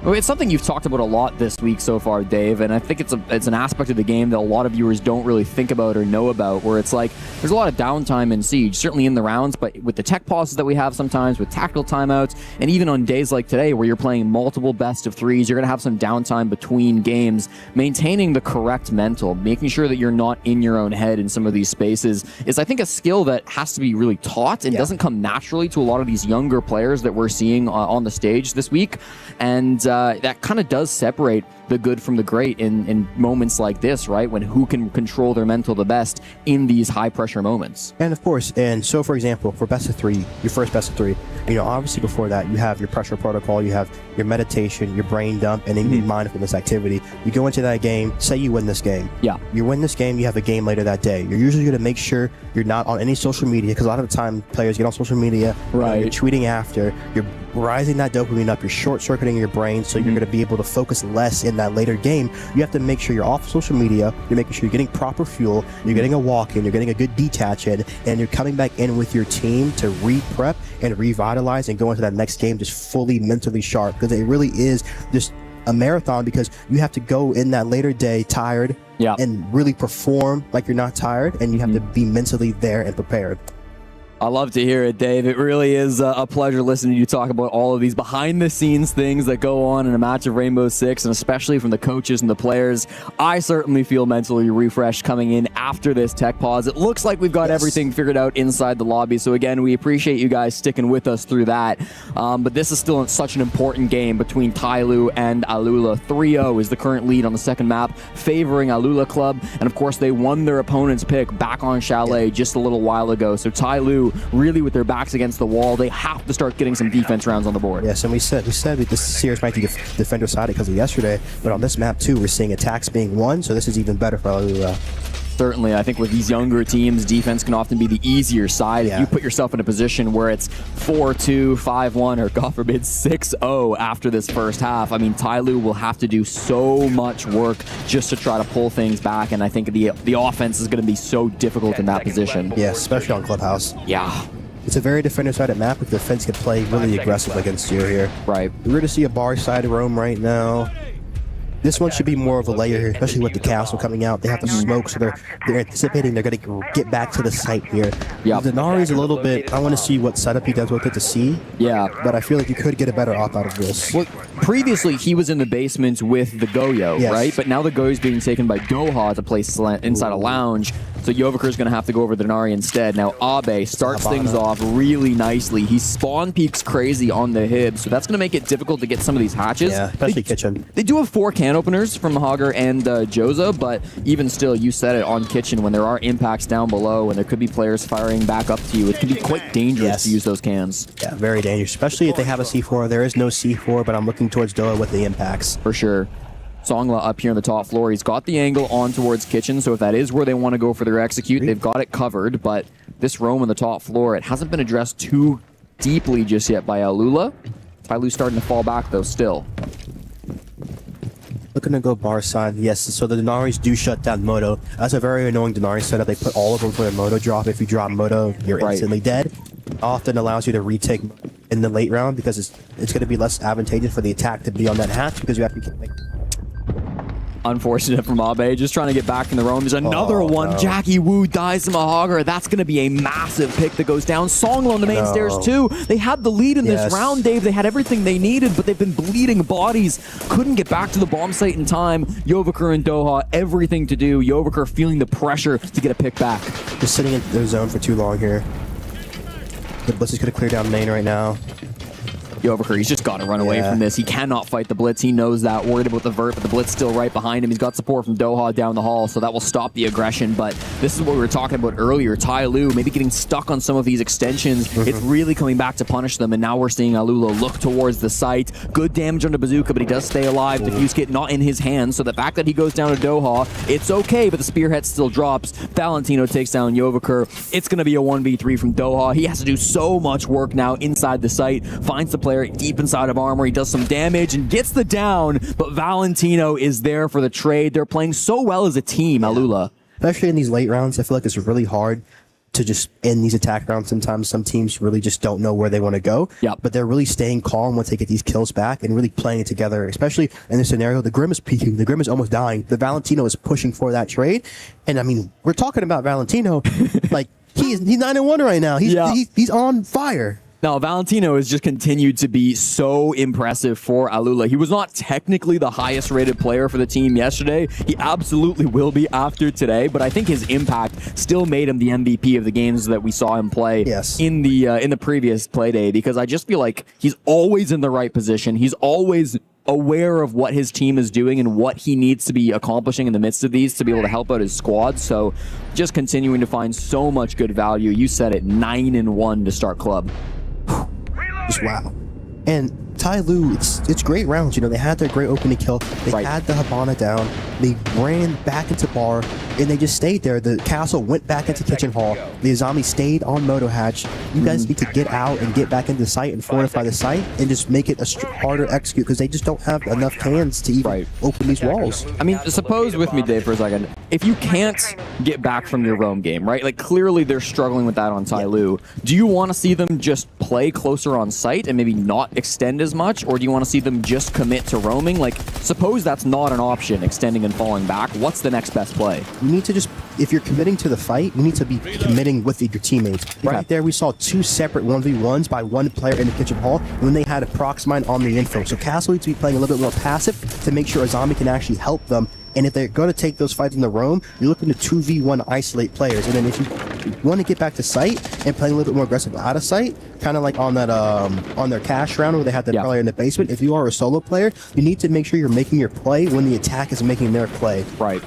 Well, it's something you've talked about a lot this week so far, Dave, and I think it's an aspect of the game that a lot of viewers don't really think about or know about, where it's like there's a lot of downtime in Siege, certainly in the rounds, but with the tech pauses that we have sometimes, with tactical timeouts, and even on days like today where you're playing multiple best of 3s, you're going to have some downtime between games. Maintaining the correct mental, making sure that you're not in your own head in some of these spaces is, I think, a skill that has to be really taught and doesn't come naturally to a lot of these younger players that we're seeing on the stage this week. And that kind of does separate the good from the great in moments like this, right? When who can control their mental the best in these high pressure moments. And of course, and so for example, for best of 3, your first best of 3, you know, obviously before that, you have your pressure protocol, you have your meditation, your brain dump, and then your mindfulness activity. You go into that game, say you win this game. You win this game, you have a game later that day. You're usually going to make sure you're not on any social media, because a lot of the time players get on social media, you're tweeting after, you're rising that dopamine up, you're short-circuiting your brain, so you're going to be able to focus less in that later game. You have to make sure you're off social media, you're making sure you're getting proper fuel, you're getting a walk-in, you're getting a good detach in, and you're coming back in with your team to re-prep and revitalize and go into that next game just fully mentally sharp, because it really is just a marathon, because you have to go in that later day tired and really perform like you're not tired, and you have to be mentally there and prepared. I love to hear it, Dave. It really is a pleasure listening to you talk about all of these behind-the-scenes things that go on in a match of Rainbow Six, and especially from the coaches and the players. I certainly feel mentally refreshed coming in after this tech pause. It looks like we've got everything figured out inside the lobby, so again, we appreciate you guys sticking with us through that. But this is still such an important game between Tyloo and Alula. 3-0 is the current lead on the second map, favoring Alula Club, and of course, they won their opponent's pick back on Chalet just a little while ago. So Tyloo really with their backs against the wall, they have to start getting some defense rounds on the board. Yes, and we said this series might be defender sided because of yesterday, but on this map too, we're seeing attacks being won, so this is even better for Alula. Certainly, I think with these younger teams, defense can often be the easier side. If you put yourself in a position where it's 4-2, 5-1, or God forbid 6-0 after this first half, I mean, Tyloo will have to do so much work just to try to pull things back, and I think the offense is going to be so difficult in that position. Yeah, especially on Clubhouse. Yeah. It's a very defender-sided map, but the defense can play really aggressive against you here. Right. We're going to see a bar-side roam right now. This one should be more of a layer here, especially with the castle coming out. They have to smoke, so they're anticipating they're going to get back to the site here. Yep. Denari's a little bit, I want to see what setup he does with it to see. Yeah. But I feel like you could get a better op out of this. Well, previously, he was in the basement with the Goyo, right? But now the Goyo's being taken by Doha to place inside a lounge. So Yovaker's going to have to go over the Denari instead. Now Abe starts things off really nicely. He spawn peaks crazy on the Hib, so that's going to make it difficult to get some of these hatches. Yeah, especially Kitchen. They do have 4 can openers from Hager and Joza, but even still, you said it on Kitchen, when there are impacts down below and there could be players firing back up to you, it can be quite dangerous to use those cans. Yeah, very dangerous, especially if they have a C4. There is no C4, but I'm looking towards Doha with the impacts. For sure. Songla up here on the top floor. He's got the angle on towards Kitchen, so if that is where they want to go for their execute, they've got it covered, but this roam on the top floor, it hasn't been addressed too deeply just yet by Alula. Tyloo's starting to fall back, though, still. Looking to go bar side. Yes, so the Denaris do shut down Moto. That's a very annoying Denari setup. They put all of them for a Moto drop. If you drop Moto, you're instantly dead. Often allows you to retake in the late round because it's going to be less advantageous for the attack to be on that hatch because you have to make... Unfortunate from Abe, just trying to get back in the roam. There's another one. No. Jackie Wu dies to Mahagar. That's going to be a massive pick that goes down. Songla on the main stairs too. They had the lead in this round, Dave. They had everything they needed, but they've been bleeding bodies. Couldn't get back to the bomb site in time. Yovaker and Doha, everything to do. Yovaker feeling the pressure to get a pick back. Just sitting in their zone for too long here. The Blitz is going to clear down main right now. Yovaker, he's just got to run away from this. He cannot fight the Blitz. He knows that. Worried about the Vert, but the Blitz still right behind him. He's got support from Doha down the hall, so that will stop the aggression. But this is what we were talking about earlier. Tyloo maybe getting stuck on some of these extensions. It's really coming back to punish them, and now we're seeing Alula look towards the site. Good damage on the bazooka, but he does stay alive. Diffuse kit not in his hands, so the fact that he goes down to Doha, it's okay, but the spearhead still drops. Valentino takes down Yovaker. It's going to be a 1v3 from Doha. He has to do so much work now inside the site. Finds the player deep inside of armor. He does some damage and gets the down, but Valentino is there for the trade. They're playing so well as a team, Alula. Especially in these late rounds, I feel like it's really hard to just end these attack rounds. Sometimes some teams really just don't know where they want to go. But they're really staying calm once they get these kills back and really playing it together, especially in this scenario. The Grim is peaking. The Grim is almost dying. The Valentino is pushing for that trade. And I mean, we're talking about Valentino. Like, he's 9-1 right now. He's on fire. Now, Valentino has just continued to be so impressive for Alula. He was not technically the highest rated player for the team yesterday. He absolutely will be after today, but I think his impact still made him the MVP of the games that we saw him play in the previous play day, because I just feel like he's always in the right position. He's always aware of what his team is doing and what he needs to be accomplishing in the midst of these to be able to help out his squad. So just continuing to find so much good value. You said it, 9-1 to start club. Just wow. And Tyloo, it's great rounds. You know, they had their great opening kill. They had the Habana down. They ran back into bar, and they just stayed there. The castle went back into kitchen hall. The Azami stayed on Moto Hatch. You guys need to get out and get back into the site and fortify the site and just make it a harder execute, because they just don't have enough cans to even open these walls. I mean, suppose with me, Dave, for a second. If you can't get back from your roam game, right? Like, clearly they're struggling with that on Tyloo. Do you want to see them just play closer on site and maybe not extend as much, or do you want to see them just commit to roaming? Like, suppose that's not an option, extending and falling back. What's the next best play? you need to just, if you're committing to the fight, you need to be committing with your teammates. Right there, we saw 2 separate 1v1s by one player in the kitchen hall when they had a Proxmine on the info. So Castle needs to be playing a little bit more passive to make sure a zombie can actually help them. And if they're going to take those fights in the roam, you're looking to 2v1 isolate players. And then if you want to get back to site and play a little bit more aggressive out of sight, kind of like on that on their cash round where they had that player in the basement, if you are a solo player, you need to make sure you're making your play when the attack is making their play. Right.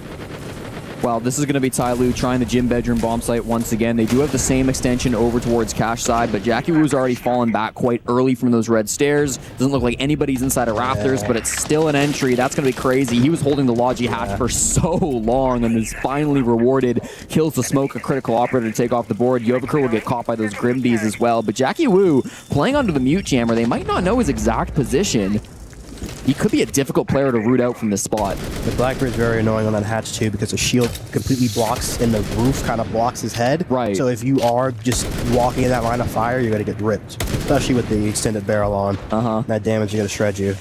Well, this is going to be Ty Lue trying the gym bedroom bomb site once again. They do have the same extension over towards cash side, but Jackie Wu's already fallen back quite early from those red stairs. Doesn't look like anybody's inside of Rafters, but it's still an entry. That's going to be crazy. He was holding the Logi hatch for so long and is finally rewarded. Kills the smoke, a critical operator to take off the board. Yovaker will get caught by those Grimbees as well, but Jackie Wu playing under the mute jammer. They might not know his exact position. He could be a difficult player to root out from this spot. The Blackbeard's very annoying on that hatch too because the shield completely blocks and the roof kind of blocks his head. Right. So if you are just walking in that line of fire, you're going to get ripped, especially with the extended barrel on. That damage is going to shred you.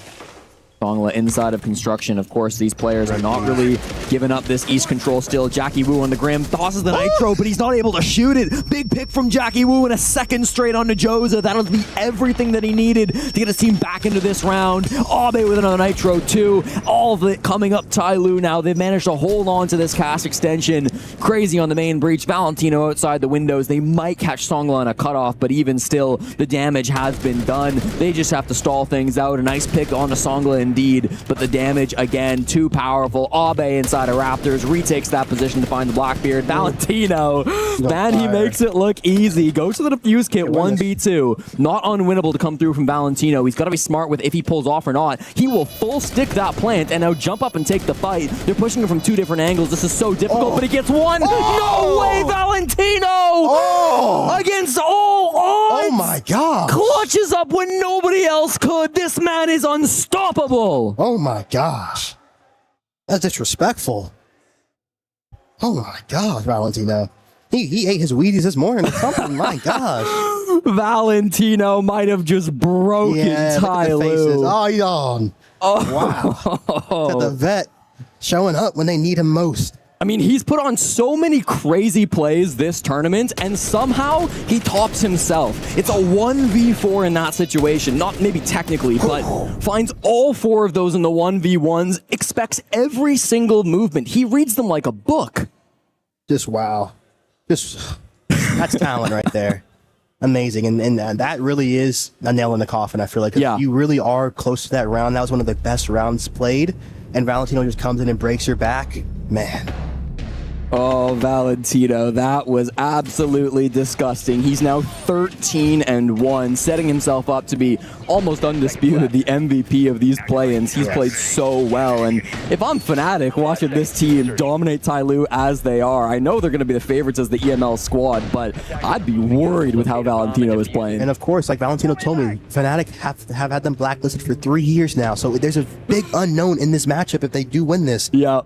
Songla inside of construction. Of course, these players are not really giving up this East control still. Jackie Wu on the Grim tosses the Nitro, but he's not able to shoot it. Big pick from Jackie Wu and a second straight onto Joza. That'll be everything that he needed to get his team back into this round. Abe with another Nitro too. All of it coming up Ty Lue now. They've managed to hold on to this cast extension. Crazy on the main breach. Valentino outside the windows. They might catch Songla on a cutoff, but even still, the damage has been done. They just have to stall things out. A nice pick onto Songla indeed, but the damage again too powerful. Abe inside of Raptors retakes that position to find the Blackbeard. Valentino, man, he makes it look easy. Goes to the defuse kit, 1v2. Not unwinnable to come through from Valentino. He's got to be smart with if he pulls off or not. He will full stick that plant and now jump up and take the fight. They're pushing him from 2 different angles. This is so difficult, but he gets one. No way, Valentino! Against all odds! Oh my god! Clutches up when nobody else could. This man is unstoppable. Oh my gosh. That's disrespectful. Oh my gosh, Valentino. He ate his Wheaties this morning or something. My gosh. Valentino might have just broken Ty Lue. Oh, yawn. Wow. Got the vet showing up when they need him most. I mean, he's put on so many crazy plays this tournament, and somehow he tops himself. It's a 1v4 in that situation. Not maybe technically, but finds all 4 of those in the 1v1s, expects every single movement. He reads them like a book. Just wow. Just, that's talent right there. Amazing. And that really is a nail in the coffin, I feel like. Yeah. You really are close to that round. That was one of the best rounds played, and Valentino just comes in and breaks your back. Man. Oh, Valentino, that was absolutely disgusting. He's now 13-1, setting himself up to be almost undisputed, the MVP of these play-ins. He's played so well, and if I'm Fnatic watching this team dominate Ty Lue as they are, I know they're going to be the favorites as the EML squad, but I'd be worried with how Valentino is playing. And of course, like Valentino told me, Fnatic have had them blacklisted for 3 years now, so there's a big unknown in this matchup if they do win this. Yeah.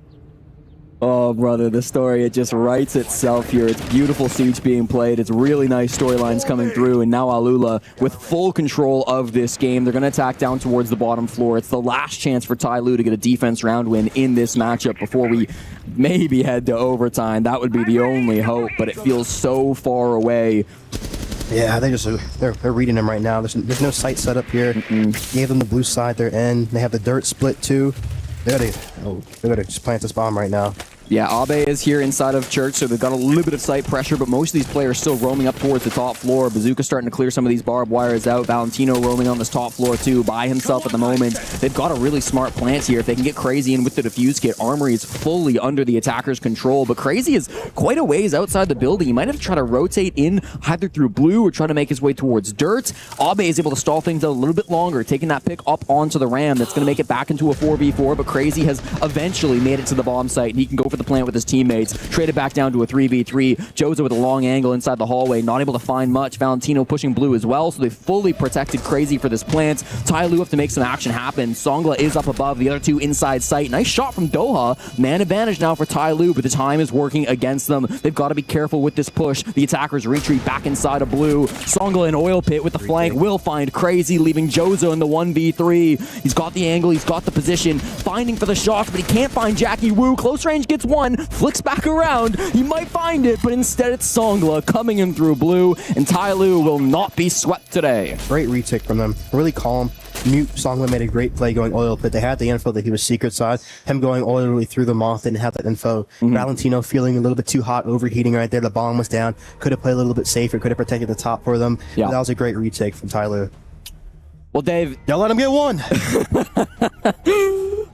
Oh, brother, the story, it just writes itself here. It's beautiful Siege being played. It's really nice storylines coming through, and now Alula with full control of this game. They're going to attack down towards the bottom floor. It's the last chance for Ty Lue to get a defense round win in this matchup before we maybe head to overtime. That would be the only hope, but it feels so far away. Yeah, they're reading them right now. There's no site set up here. Gave them the blue side, they're in. They have the dirt split too. They're gonna just plant this bomb right now. Yeah, Abe is here inside of Church, so they've got a little bit of site pressure, but most of these players still roaming up towards the top floor. Bazooka starting to clear some of these barbed wires out. Valentino roaming on this top floor too, by himself at the moment. They've got a really smart plant here. If they can get Crazy in with the defuse kit, Armory is fully under the attacker's control, but Crazy is quite a ways outside the building. He might have to try to rotate in either through blue or try to make his way towards dirt. Abe is able to stall things out a little bit longer, taking that pick up onto the ram. That's going to make it back into a 4v4, but Crazy has eventually made it to the bomb site, and he can go for the plant with his teammates. Traded back down to a 3v3. Joza with a long angle inside the hallway, not able to find much. Valentino pushing blue as well, so they fully protected Crazy for this plant. Ty Lue have to make some action happen. Songla is up above, the other 2 inside sight. Nice shot from Doha. Man advantage now for Ty Lue, but the time is working against them. They've got to be careful with this push. The attackers retreat back inside of blue. Songla in oil pit with the flank will find Crazy, leaving Joza in the 1v3. He's got the angle, he's got the position, finding for the shots, but he can't find Jackie Wu. Close range gets one, flicks back around. He might find it, but instead it's Songla coming in through blue, and Tyloo will not be swept today. Great retake from them. Really calm. Mute Songla made a great play going oil pit. They had the info that he was secret side. Him going oily through the moth didn't have that info. Valentino feeling a little bit too hot, overheating right there. The bomb was down. Could have played a little bit safer. Could have protected the top for them. Yeah. That was a great retake from Tyloo. Well, Dave, Y'all let him get one.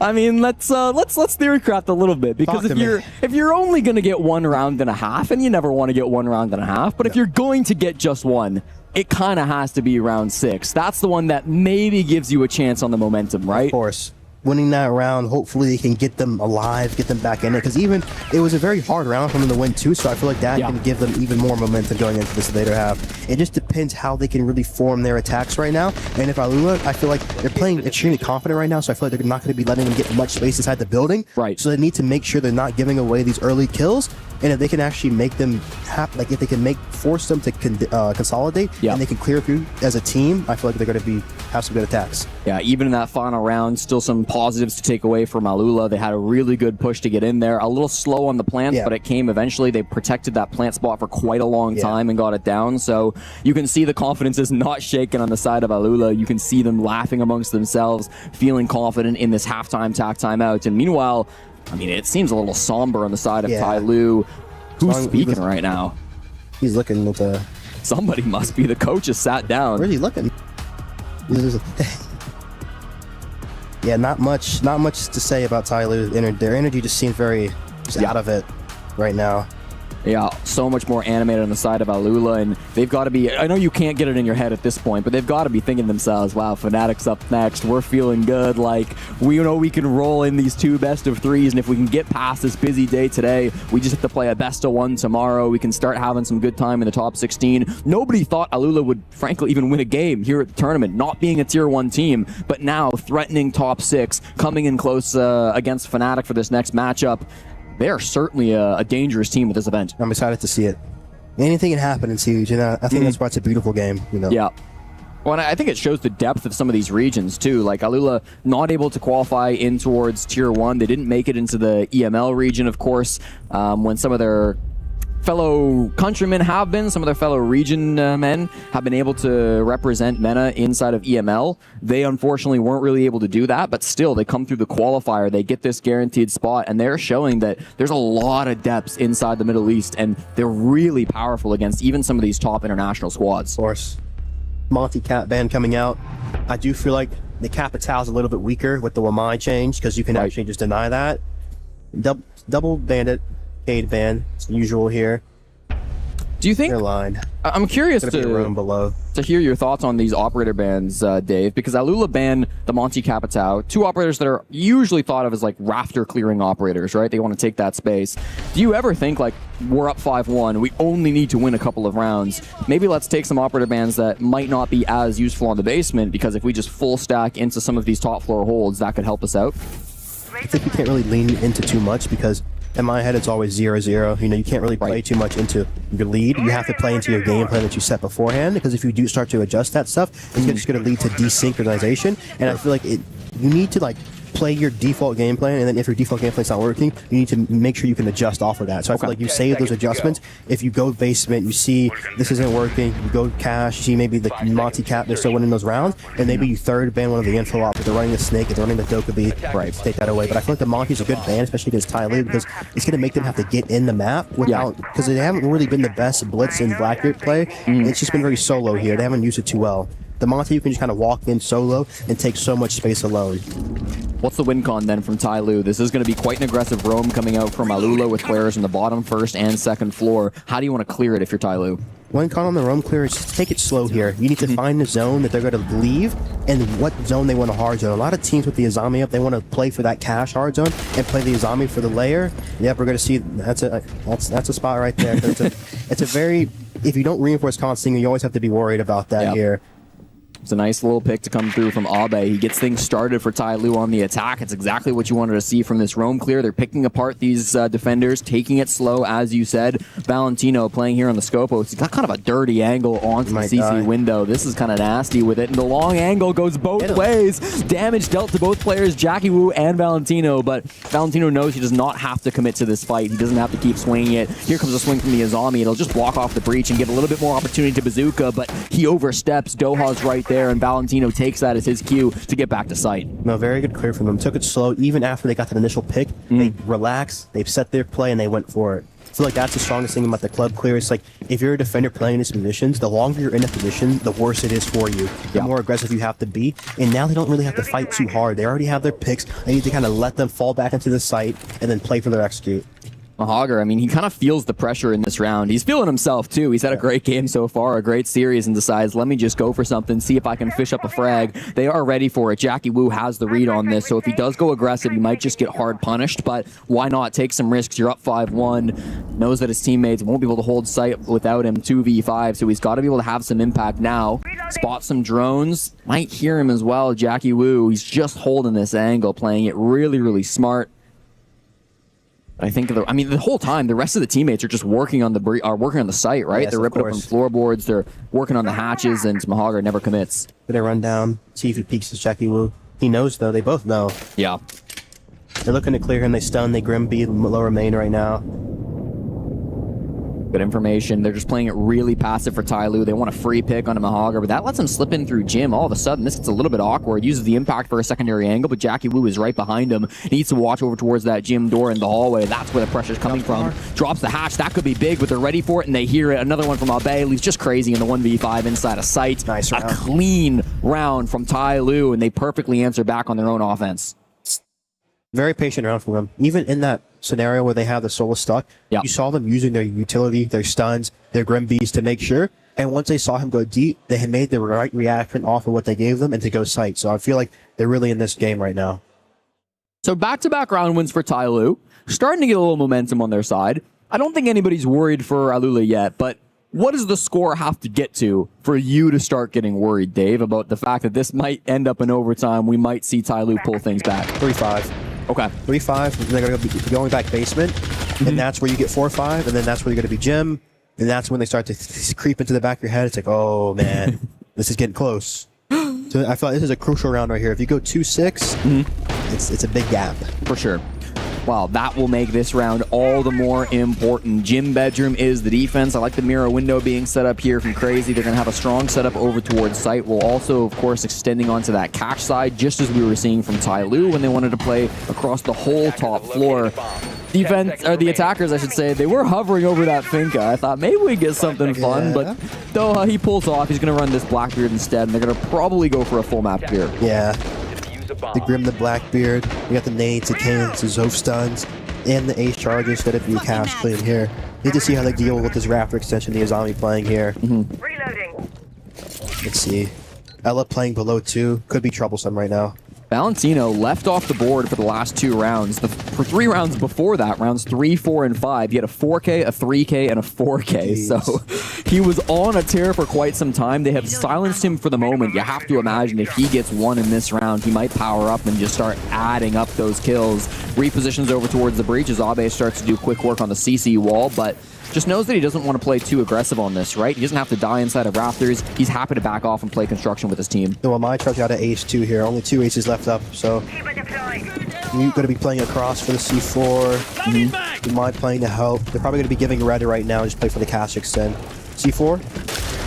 I mean, let's theory craft a little bit, because if you're only gonna get 1 round and a half, and you never want to get 1 round and a half, but if you're going to get just one, it kind of has to be round 6. That's the one that maybe gives you a chance on the momentum, right? Of course. Winning that round, hopefully they can get them alive, get them back in it. Because even it was a very hard round for them to win too, so I feel like that can give them even more momentum going into this later half. It just depends how they can really form their attacks right now. And if Alula, I feel like they're playing extremely confident right now, so I feel like they're not going to be letting them get much space inside the building. Right. So they need to make sure they're not giving away these early kills. And if they can actually make them if they can force them to consolidate, and they can clear through as a team, I feel like they're going to have some good attacks. Yeah, even in that final round, still some positives to take away from Alula. They had a really good push to get in there. A little slow on the plants, but it came eventually. They protected that plant spot for quite a long time and got it down. So you can see the confidence is not shaken on the side of Alula. You can see them laughing amongst themselves, feeling confident in this halftime tack timeout. And meanwhile, I mean, it seems a little somber on the side of Tyloo. Who's speaking right now? He's looking at the... Somebody must be. The coach has sat down. Where's he looking? Yeah, not much to say about Tyloo. Their energy just seems very out of it right now. Yeah, so much more animated on the side of Alula, and they've got to be, I know you can't get it in your head at this point, but they've got to be thinking to themselves, wow, Fnatic's up next, we're feeling good, like, we know we can roll in these 2 best of 3s, and if we can get past this busy day today, we just have to play a best of 1 tomorrow, we can start having some good time in the top 16. Nobody thought Alula would, frankly, even win a game here at the tournament, not being a tier 1 team, but now threatening top 6, coming in close against Fnatic for this next matchup. They're certainly a dangerous team at this event. I'm excited to see it. Anything can happen in Siege, and I think that's why it's a beautiful game. Yeah. Well, and I think it shows the depth of some of these regions, too. Like, Alula not able to qualify in towards Tier 1. They didn't make it into the EML region, of course, when some of their fellow countrymen have been, some of their fellow region men have been able to represent MENA inside of EML. They unfortunately weren't really able to do that, but still, they come through the qualifier, they get this guaranteed spot, and they're showing that there's a lot of depths inside the Middle East, and they're really powerful against even some of these top international squads. Of course. Monty Cap ban coming out. I do feel like the Capital is a little bit weaker with the Wamai change, because you can actually just deny that. Double bandit. Cade ban, it's usual here. Do you think? I'm curious to hear your thoughts on these operator bans, Dave, because Alula banned the Monty Capitao, 2 operators that are usually thought of as like rafter clearing operators, right? They want to take that space. Do you ever think like we're up 5-1, we only need to win a couple of rounds? Maybe let's take some operator bans that might not be as useful on the basement, because if we just full stack into some of these top floor holds, that could help us out. I think you can't really lean into too much, because in my head, it's always 0-0. You can't really play too much into your lead. You have to play into your game plan that you set beforehand, because if you do start to adjust that stuff, it's just going to lead to desynchronization. And I feel like you need to play your default game plan, and then if your default game plan's not working, you need to make sure you can adjust off of that. So I feel like you save those adjustments. If you go basement, you see this isn't working, you go cash, you see maybe the Monty Cap, they're still winning those rounds, and maybe you third ban one of the info ops. If they're running the Snake, if they're running the Dokkaebi, take that away. But I feel like the Monty's a good ban, especially against Tyloo, because it's going to make them have to get in the map without, because they haven't really been the best Blitz and Blackbeard play. It's just been very solo here. They haven't used it too well. The Monty, you can just kind of walk in solo and take so much space alone. What's the win con then from Tyloo? This is going to be quite an aggressive roam coming out from Alula with players in the bottom, first, and second floor. How do you want to clear it if you're Tyloo? Win con on the roam clear is just take it slow here. You need to find the zone that they're going to leave and what zone they want to hard zone. A lot of teams with the Azami up, they want to play for that cash hard zone and play the Azami for the layer. Yep, we're going to see that's a spot right there. It's a very, if you don't reinforce constant, you always have to be worried about that here. It's a nice little pick to come through from Abe. He gets things started for Ty Lue on the attack. It's exactly what you wanted to see from this roam clear. They're picking apart these defenders, taking it slow, as you said. Valentino playing here on the Scopos. He's got kind of a dirty angle onto the CC window. This is kind of nasty with it. And the long angle goes both ways. Damage dealt to both players, Jackie Wu and Valentino. But Valentino knows he does not have to commit to this fight. He doesn't have to keep swinging it. Here comes a swing from the Azami. It'll just block off the breach and give a little bit more opportunity to Bazooka. But he oversteps. Doha's right there. And Valentino takes that as his cue to get back to site. No, very good clear from them. Took it slow. Even after they got that initial pick, they relaxed, they've set their play, and they went for it. I feel like that's the strongest thing about the club clear. It's like, if you're a defender playing these positions, the longer you're in a position, the worse it is for you. The more aggressive you have to be. And now they don't really have to fight too hard. They already have their picks. They need to kind of let them fall back into the site and then play for their execute. Mahager, I mean, he kind of feels the pressure in this round. He's feeling himself, too. He's had a great game so far, a great series, and decides, let me just go for something, see if I can fish up a frag. They are ready for it. Jackie Wu has the read on this, so if he does go aggressive, he might just get hard punished, but why not take some risks? You're up 5-1. Knows that his teammates won't be able to hold sight without him 2v5, so he's got to be able to have some impact now. Spot some drones. Might hear him as well, Jackie Wu. He's just holding this angle, playing it really, really smart. I think the whole time the rest of the teammates are just working on the site, right? Yes, they're ripping open floorboards, they're working on the hatches, and Mahager never commits. They run down, see if he peeks at Jackie Wu. He knows though, they both know. Yeah. They're looking to clear him, they stun, they Grim B lower main right now. Good information. They're just playing it really passive for Ty Lue. They want a free pick on a Mahager, but that lets him slip in through Jim. All of a sudden, this gets a little bit awkward. Uses the impact for a secondary angle, but Jackie Wu is right behind him. Needs to watch over towards that Jim door in the hallway. That's where the pressure's coming from. Drops the hatch. That could be big, but they're ready for it, and they hear it. Another one from Abe. He's just crazy in the 1v5 inside of sight. Nice round. A clean round from Ty Lue, and they perfectly answer back on their own offense. Very patient round from them. Even in that scenario where they have the solo stuck, you saw them using their utility, their stuns, their Grim Bs to make sure. And once they saw him go deep, they had made the right reaction off of what they gave them and to go sight. So I feel like they're really in this game right now. So back-to-back round wins for Ty Lue. Starting to get a little momentum on their side. I don't think anybody's worried for Alula yet, but what does the score have to get to for you to start getting worried, Dave, about the fact that this might end up in overtime? We might see Ty Lue pull things back. 3-5. Okay. 3-5, they're going to be going back basement, and that's where you get 4-5, and then that's where you're going to be Jim, and that's when they start to creep into the back of your head. It's like, oh, man, this is getting close. So I feel like this is a crucial round right here. If you go 2-6, it's a big gap. For sure. Wow, that will make this round all the more important. Gym bedroom is the defense. I like the mirror window being set up here from Crazy. They're going to have a strong setup over towards site. We'll also, of course, extending onto that cache side, just as we were seeing from Ty Lue when they wanted to play across the whole top floor. Defense, or the attackers, I should say, they were hovering over that Finca. I thought maybe we get something fun, but Doha, he pulls off. He's going to run this Blackbeard instead, and they're going to probably go for a full map clear. Yeah. The Grim, the Blackbeard, we got the nades, the cannons, the Zof stuns, and the ace charges that if you cash clean here. Need to see how they deal with this Raptor extension the Azami playing here. Reloading. Let's see. Ella playing below 2 could be troublesome right now. Valentino left off the board for the last 2 rounds. For 3 rounds before that, rounds 3, 4, and 5, he had a 4K, a 3K, and a 4K. Jeez. So he was on a tear for quite some time. They have silenced him for the moment. You have to imagine if he gets 1 in this round, he might power up and just start adding up those kills. Repositions over towards the breach as Abe starts to do quick work on the CC wall, but just knows that he doesn't want to play too aggressive on this, right? He doesn't have to die inside of Raptors. He's happy to back off and play construction with his team. Well, my charge out of ace 2 here. Only 2 aces left up, so you're going to be playing across for the C4. You might playing to help. They're probably going to be giving red right now. Just play for the cash extend. C4.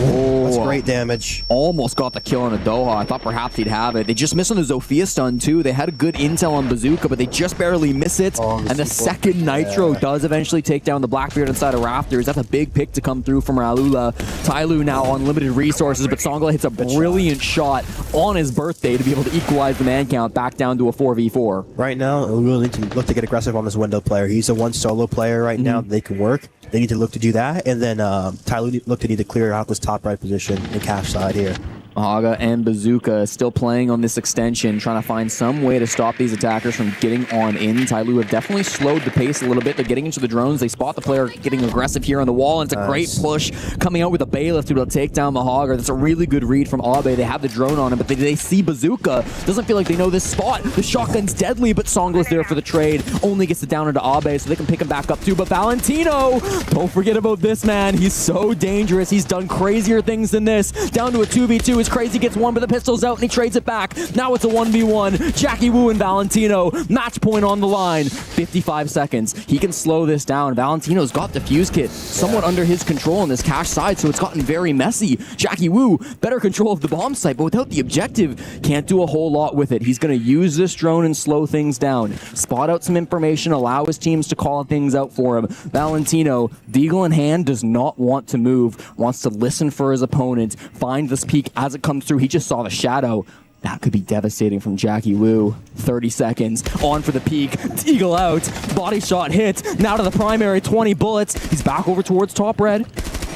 Oh, that's great damage. Almost got the kill on a Doha. I thought perhaps he'd have it. They just missed on the Zofia stun too. They had a good intel on Bazooka, but they just barely miss it. And the second Nitro does eventually take down the Blackbeard inside of Raptors. That's a big pick to come through from Alula. Ty Lue now on limited resources, but Songla hits a brilliant shot on his birthday to be able to equalize the man count back down to a 4v4. Right now, we really need to look to get aggressive on this window player. He's a one solo player right now. They can work. They need to look to do that, and then Ty Lue look to need to clear out this top right position and cash side here. Mahaga and Bazooka still playing on this extension, trying to find some way to stop these attackers from getting on in. Tyloo have definitely slowed the pace a little bit. They're getting into the drones. They spot the player getting aggressive here on the wall, and it's a great push coming out with a bailiff to be able to take down Mahaga. That's a really good read from Abe. They have the drone on him, but they see Bazooka. Doesn't feel like they know this spot. The shotgun's deadly, but Songla's there for the trade. Only gets it down into Abe, so they can pick him back up too. But Valentino, don't forget about this man. He's so dangerous. He's done crazier things than this. Down to a 2v2 as Crazy gets one, but the pistol's out and he trades it back. Now it's a 1v1. Jackie Wu and Valentino. Match point on the line. 55 seconds. He can slow this down. Valentino's got the fuse kit somewhat under his control on this cache side, so it's gotten very messy. Jackie Wu, better control of the bomb site, but without the objective, can't do a whole lot with it. He's going to use this drone and slow things down. Spot out some information, allow his teams to call things out for him. Valentino, deagle in hand, does not want to move, wants to listen for his opponent, find this peak as it comes through. He just saw the shadow. That could be devastating from Jackie Wu. 30 seconds. On for the peak. Eagle out. Body shot hit. Now to the primary. 20 bullets. He's back over towards top red.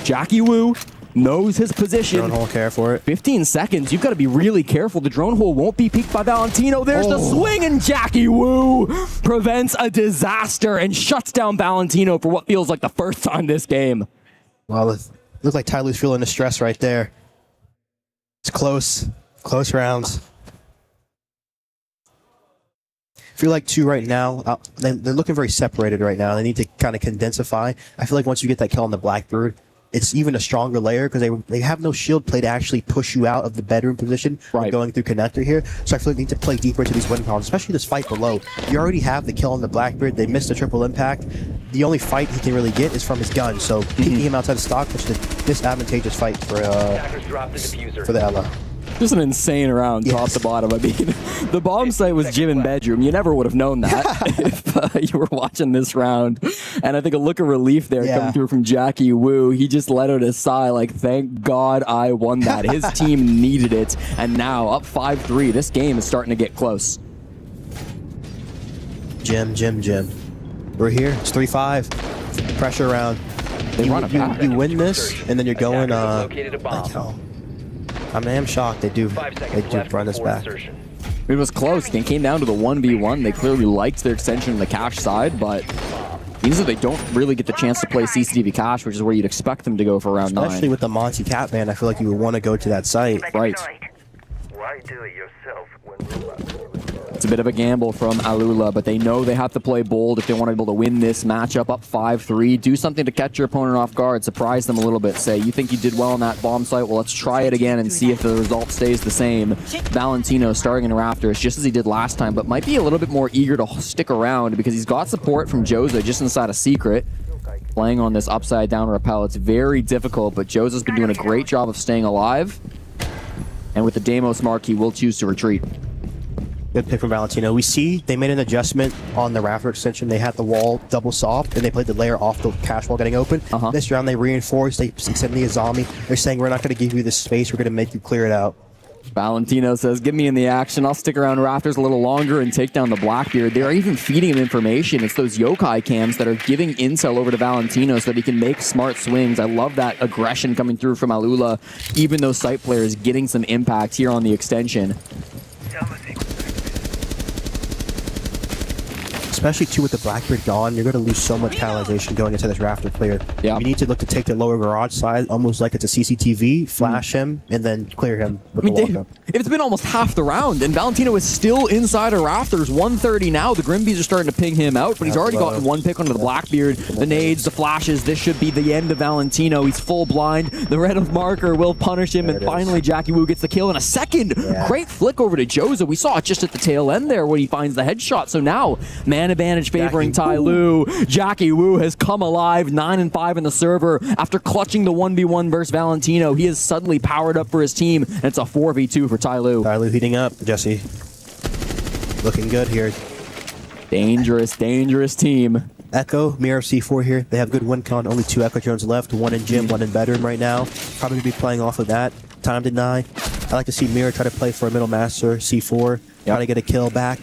Jackie Wu knows his position. Drone hole, care for it. 15 seconds. You've got to be really careful. The drone hole won't be peeked by Valentino. There's the swing, and Jackie Wu prevents a disaster and shuts down Valentino for what feels like the first time this game. Well, it looks like Tyloo's feeling the stress right there. It's close. Close rounds. I feel like two right now, they're looking very separated right now. They need to kind of condensify. I feel like once you get that kill on the Blackbird, it's even a stronger layer because they have no shield play to actually push you out of the bedroom position going through connector here. So I feel like they need to play deeper into these win columns, especially this fight below. You already have the kill on the Blackbird. They missed the triple impact. The only fight he can really get is from his gun. So keeping him outside of stock, which is a disadvantageous fight for the Ella. Just an insane round, top to bottom. I mean, the bomb site was gym and bedroom. You never would have known that if you were watching this round. And I think a look of relief there coming through from Jackie Wu. He just let out a sigh like, thank God I won that. His team needed it. And now, up 5-3, this game is starting to get close. Jim. We're here. It's 3-5. Pressure round. You win this, and then you're going, I mean, I'm shocked they do run this back. It was close. It came down to the 1v1. They clearly liked their extension on the cache side, but means that they don't really get the chance to play CCTV cache, which is where you'd expect them to go for round 9. Especially with the Monty Cat Band, I feel like you would want to go to that site. Right. Why do it yourself when It's a bit of a gamble from Alula, but they know they have to play bold if they want to be able to win this matchup up 5-3. Do something to catch your opponent off guard, surprise them a little bit. Say, you think you did well on that bomb site? Well, let's try it again and see if the result stays the same. Valentino starting in Rafters just as he did last time, but might be a little bit more eager to stick around because he's got support from Joza just inside a secret. Playing on this upside down rappel, it's very difficult, but Joza's been doing a great job of staying alive. And with the Deimos mark, he will choose to retreat. Good pick from Valentino. We see they made an adjustment on the rafter extension. They had the wall double soft, and they played the layer off the cache wall getting open. This round they reinforced. They sent the Azami. They're saying, we're not going to give you this space. We're going to make you clear it out. Valentino says, get me in the action. I'll stick around Rafters a little longer and take down the Blackbeard. They're even feeding him information. It's those yokai cams that are giving intel over to Valentino so that he can make smart swings. I love that aggression coming through from Alula, even though site players getting some impact here on the extension. Especially too with the Blackbeard gone, you're going to lose so much catalyzation going into this rafter player. Yeah. You need to look to take the lower garage side, almost like it's a CCTV, flash him, and then clear him with the walk-up. It's been almost half the round, and Valentino is still inside of Rafters. 130 now. The Grimbees are starting to ping him out, but he's already gotten one pick onto the Blackbeard. The nades, the flashes. This should be the end of Valentino. He's full blind. The red of marker will punish him, and finally Jackie Wu gets the kill in a second. Great flick over to Joza. We saw it just at the tail end there when he finds the headshot. So now, man advantage favoring Tyloo. Jackie Wu has come alive, 9-5 in the server after clutching the 1v1 versus Valentino. He is suddenly powered up for his team, and it's a 4v2 for Tyloo. Tyloo heating up, Jesse. Looking good here. Dangerous, dangerous team. Echo, Mirror C4 here. They have good win con. Only 2 Echo drones left. 1 in gym, 1 in bedroom right now. Probably be playing off of that. Time deny. I like to see Mirror try to play for a middle master. C4. Try to get a kill back.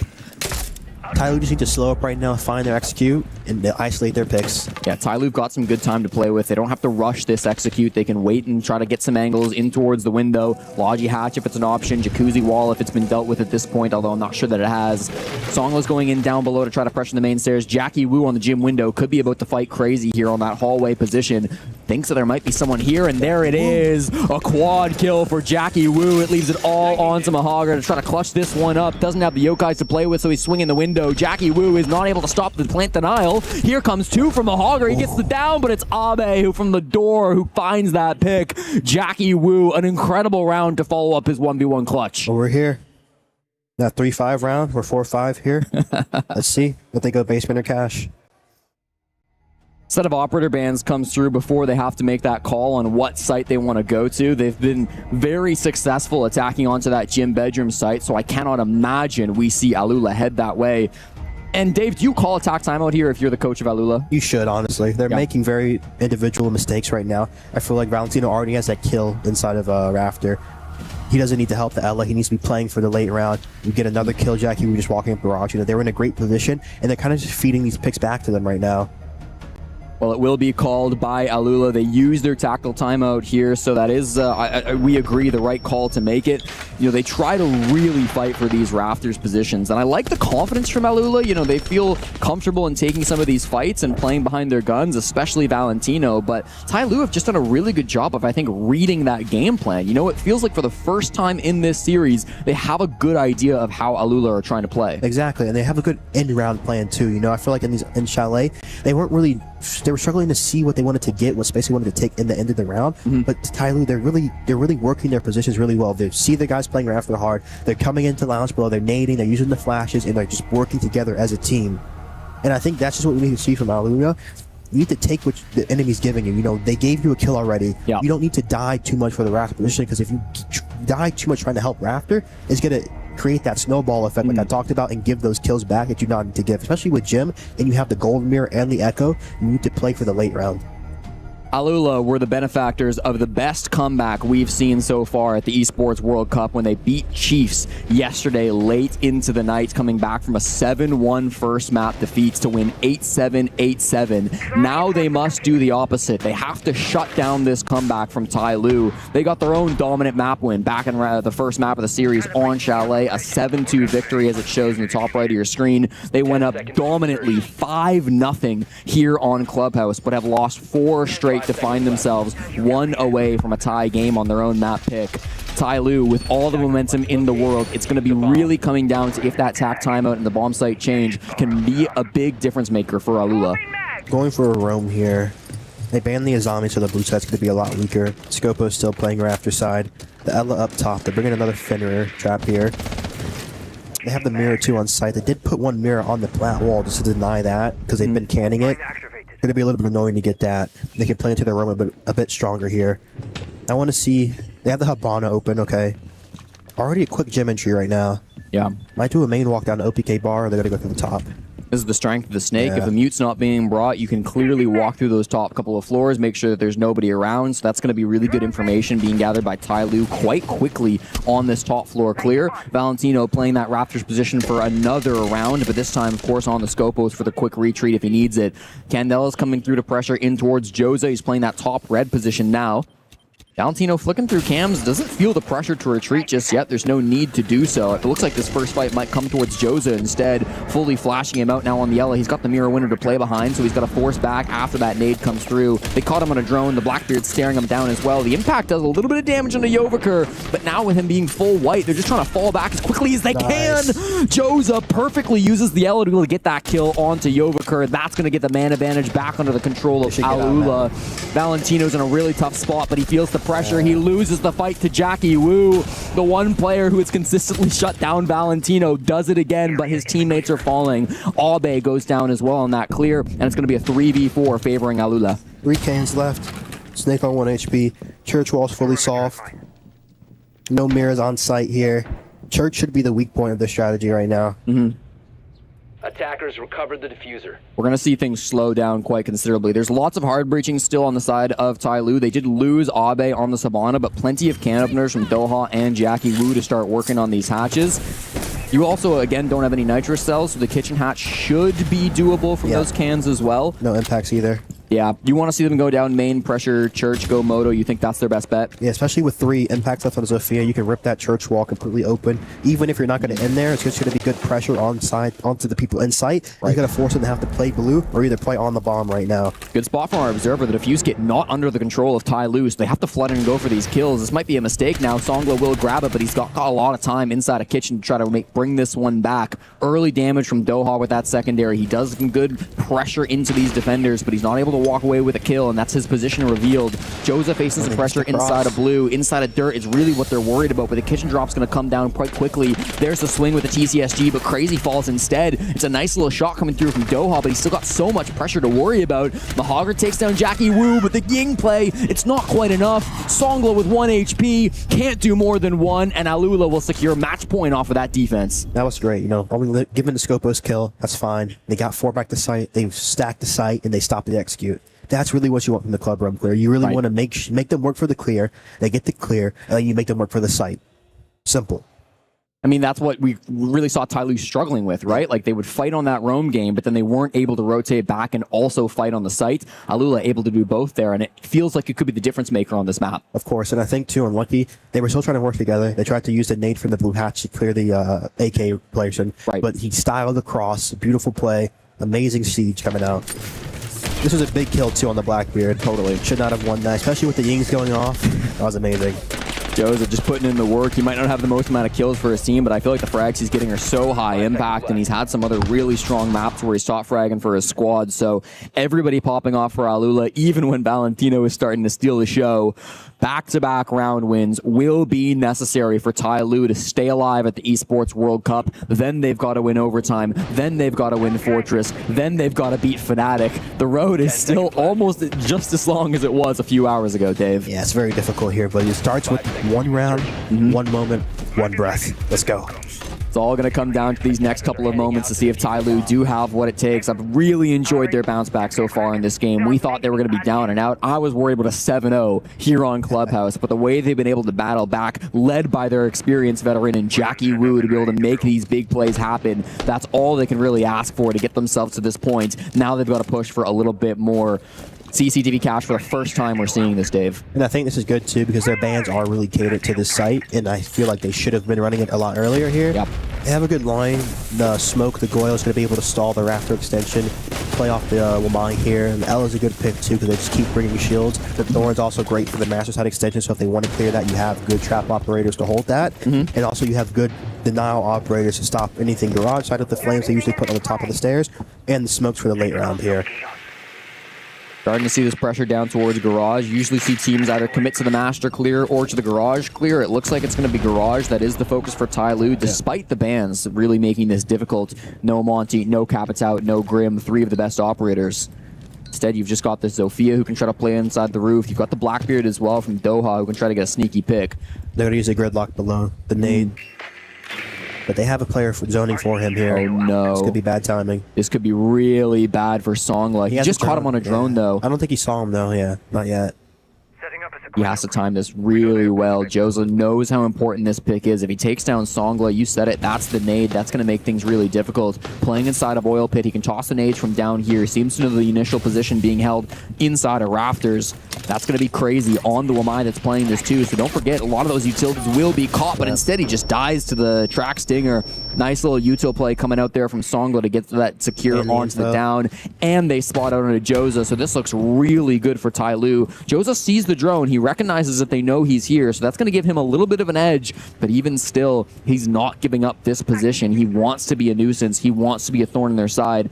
Tyloo just need to slow up right now, find their execute, and they'll isolate their picks. Yeah, Tyloo got some good time to play with. They don't have to rush this execute. They can wait and try to get some angles in towards the window. Logi Hatch if it's an option. Jacuzzi Wall if it's been dealt with at this point, although I'm not sure that it has. Songlo's going in down below to try to pressure the main stairs. Jackie Wu on the gym window could be about to fight crazy here on that hallway position. Thinks that there might be someone here, and there it is. A quad kill for Jackie Wu. It leaves it all on to Mahagar to try to clutch this one up. Doesn't have the yokais to play with, so he's swinging the window. Jackie Wu is not able to stop the plant denial. Here comes two from Mahagar. He gets the down, but it's Abe who from the door who finds that pick. Jackie Wu, an incredible round to follow up his 1v1 clutch. Well, we're here. That 3-5 round. We're 4-5 here. Let's see if they go basement or cash. Set of operator bans comes through before they have to make that call on what site they want to go to. They've been very successful attacking onto that gym bedroom site, so I cannot imagine we see Alula head that way. And Dave, do you call attack timeout here if you're the coach of Alula? You should, honestly. They're making very individual mistakes right now. I feel like Valentino already has that kill inside of Rafter. He doesn't need to help the Ella. He needs to be playing for the late round. You get another kill, Jackie. We're just walking up the garage. They're in a great position, and they're kind of just feeding these picks back to them right now. Well, it will be called by Alula. They use their tactical timeout here, so that is, we agree, the right call to make it. You know, they try to really fight for these rafters positions, and I like the confidence from Alula. You know, they feel comfortable in taking some of these fights and playing behind their guns, especially Valentino, but Tyloo have just done a really good job of, I think, reading that game plan. You know, it feels like for the first time in this series, they have a good idea of how Alula are trying to play. Exactly, and they have a good end-round plan, too. You know, I feel like in Chalet, they were struggling to see what they wanted to get, what space they wanted to take in the end of the round. But Tyloo, they're really working their positions really well. They see the guys playing Rafter hard. They're coming into lounge below. They're nading. They're using the flashes, and they're just working together as a team. And I think that's just what we need to see from Alula. You need to take what the enemy's giving you. You know, they gave you a kill already. Yeah. You don't need to die too much for the Rafter position, because if you die too much trying to help Rafter, it's going to create that snowball effect like I talked about and give those kills back that you not need to give. Especially with Jim, and you have the Golden Mirror and the Echo, you need to play for the late round. Alula were the benefactors of the best comeback we've seen so far at the Esports World Cup when they beat Chiefs yesterday late into the night, coming back from a 7-1 first map defeat to win 8-7, 8-7. Now they must do the opposite. They have to shut down this comeback from Tyloo. They got their own dominant map win back in the first map of the series on Chalet, a 7-2 victory as it shows in the top right of your screen. They went up dominantly 5-0 here on Clubhouse, but have lost 4 straight to find themselves 1 away from a tie game on their own map pick. Tyloo, with all the momentum in the world, it's going to be really coming down to if that tack timeout and the bomb site change can be a big difference maker for Alula. Going for a roam here. They banned the Azami, so the blue side's going to be a lot weaker. Scopo's still playing Rafter side. The Ella up top. They're bringing another Fenrir trap here. They have the mirror too on site. They did put one mirror on the flat wall just to deny that because they've been canning it. It's going to be a little bit annoying to get that. They can play into their room a bit stronger here. I want to see... They have the Habana open, okay. Already a quick gym entry right now. Yeah. Might do a main walk down to OPK bar, or they're going to go through the top. This is the strength of the snake. Yeah. If the mute's not being brought, you can clearly walk through those top couple of floors, make sure that there's nobody around. So that's going to be really good information being gathered by Tyloo quite quickly on this top floor clear. Valentino playing that Raptors position for another round, but this time, of course, on the Scopos for the quick retreat if he needs it. Candela's coming through to pressure in towards Joza. He's playing that top red position now. Valentino flicking through cams, doesn't feel the pressure to retreat just yet. There's no need to do so. It looks like this first fight might come towards Joza instead, fully flashing him out now on the Ella. He's got the mirror winner to play behind, so he's got to force back after that nade comes through. They caught him on a drone. The Blackbeard's staring him down as well. The impact does a little bit of damage on the Yovaker, but now with him being full white, they're just trying to fall back as quickly as they can. Joza perfectly uses the Ella to be able to get that kill onto Yovaker. That's going to get the man advantage back under the control of Alula. Valentino's in a really tough spot, but he feels the pressure. He loses the fight to Jackie Wu. The one player who has consistently shut down Valentino does it again, but his teammates are falling. Abe goes down as well on that clear, and it's going to be a 3v4 favoring Alula. 3 cans left. Snake on 1 HP. Church wall's fully solved. No mirrors on site here. Church should be the weak point of their strategy right now. Attackers recovered the diffuser. We're going to see things slow down quite considerably. There's lots of hard breaching still on the side of Tyloo. They did lose Abe on the Sabana, but plenty of can openers from Doha and Jackie Wu to start working on these hatches. You also, again, don't have any nitrous cells, so the kitchen hatch should be doable from those cans as well. No impacts either. Yeah, you want to see them go down main, pressure, church, go moto. You think that's their best bet? Yeah, especially with 3 impacts left on Zofia, you can rip that church wall completely open. Even if you're not going to end there, it's just going to be good pressure onto the people in sight. You're going to force them to have to play blue or either play on the bomb right now. Good spot from our observer. The defuse kit not under the control of Ty Lu, so they have to flood in and go for these kills. This might be a mistake now. Songlo will grab it, but he's got a lot of time inside a kitchen to try to bring this one back. Early damage from Doha with that secondary. He does some good pressure into these defenders, but he's not able to walk away with a kill, and that's his position revealed. Joza facing some pressure inside of blue. Inside of dirt is really what they're worried about, but the kitchen drop's going to come down quite quickly. There's the swing with the TCSG, but Crazy falls instead. It's a nice little shot coming through from Doha, but he's still got so much pressure to worry about. Mahogger takes down Jackie Wu, but the Ying play, it's not quite enough. Songlo with 1 HP, can't do more than 1, and Alula will secure match point off of that defense. That was great. You know, only given the Scopos kill, that's fine. They got 4 back to site, they've stacked the site, and they stopped the execute. That's really what you want from the club room clear. You really want to make them work for the clear. They get the clear, and then you make them work for the site. Simple. I mean, that's what we really saw Ty Lu struggling with, right? Like, they would fight on that roam game, but then they weren't able to rotate back and also fight on the site. Alula able to do both there, and it feels like it could be the difference maker on this map. Of course, and I think, too, unlucky, they were still trying to work together. They tried to use the nade from the blue hatch to clear the AK person, but he styled across. Beautiful play. Amazing siege coming out. This was a big kill, too, on the Blackbeard. Totally. Should not have won that, especially with the Yings going off. That was amazing. Joza just putting in the work. He might not have the most amount of kills for his team, but I feel like the frags he's getting are so high impact, and he's had some other really strong maps where he's top fragging for his squad. So everybody popping off for Alula, even when Valentino is starting to steal the show. Back-to-back round wins will be necessary for Ty Lu to stay alive at the Esports World Cup. Then they've got to win overtime. Then they've got to win Fortress. Then they've got to beat Fnatic. The road is still almost just as long as it was a few hours ago, Dave. Yeah, it's very difficult here, but it starts with 1 round, 1 moment, 1 breath. Let's go. It's all going to come down to these next couple of moments to see if Ty Lu do have what it takes. I've really enjoyed their bounce back so far in this game. We thought they were going to be down and out. I was worried about a 7-0 here on Clubhouse, but the way they've been able to battle back, led by their experienced veteran and Jackie Wu to be able to make these big plays happen, that's all they can really ask for to get themselves to this point. Now they've got to push for a little bit more. CCTV cash for the first time we're seeing this, Dave. And I think this is good, too, because their bans are really catered to this site, and I feel like they should have been running it a lot earlier here. Yep. They have a good line. The smoke, the Goyle is going to be able to stall the Rafter extension, play off the Wamai here, and L is a good pick, too, because they just keep bringing shields. The Thorn's also great for the Master Side extension, so if they want to clear that, you have good trap operators to hold that, and also you have good denial operators to stop anything garage side of the flames they usually put on the top of the stairs, and the smokes for the late round here. Starting to see this pressure down towards garage. Usually see teams either commit to the master clear or to the garage clear. It looks like it's going to be garage. That is the focus for Ty Lu, despite the bans really making this difficult. No Monty, no Capitao, no Grim, 3 of the best operators. Instead, you've just got this Zofia who can try to play inside the roof. You've got the Blackbeard as well from Doha who can try to get a sneaky pick. They're going to use a gridlock below the nade. But they have a player zoning for him here. Oh, no. This could be bad timing. This could be really bad for Songla. He just caught him on a drone, though. I don't think he saw him, though. Yeah, not yet. He has to time this really well. Joza knows how important this pick is. If he takes down Songla, you said it, that's the nade. That's going to make things really difficult. Playing inside of Oil Pit, he can toss the nades from down here. Seems to know the initial position being held inside of Rafters. That's going to be crazy on the Wamai that's playing this too. So don't forget, a lot of those utilities will be caught, but instead he just dies to the track stinger. Nice little util play coming out there from Songla to get to that secure onto the down. And they spot out onto Joza. So this looks really good for Ty Lu. Joza sees the drone. He recognizes that they know he's here, so that's going to give him a little bit of an edge, but even still, he's not giving up this position. He wants to be a nuisance. He wants to be a thorn in their side.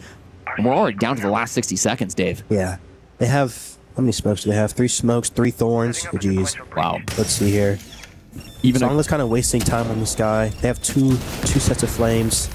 And we're already down to the last 60 seconds, Dave. Yeah. They have, how many smokes do they have? 3 smokes, 3 thorns. Oh, geez. Wow. Let's see here. Even Songla's kind of wasting time on this guy. They have two sets of flames.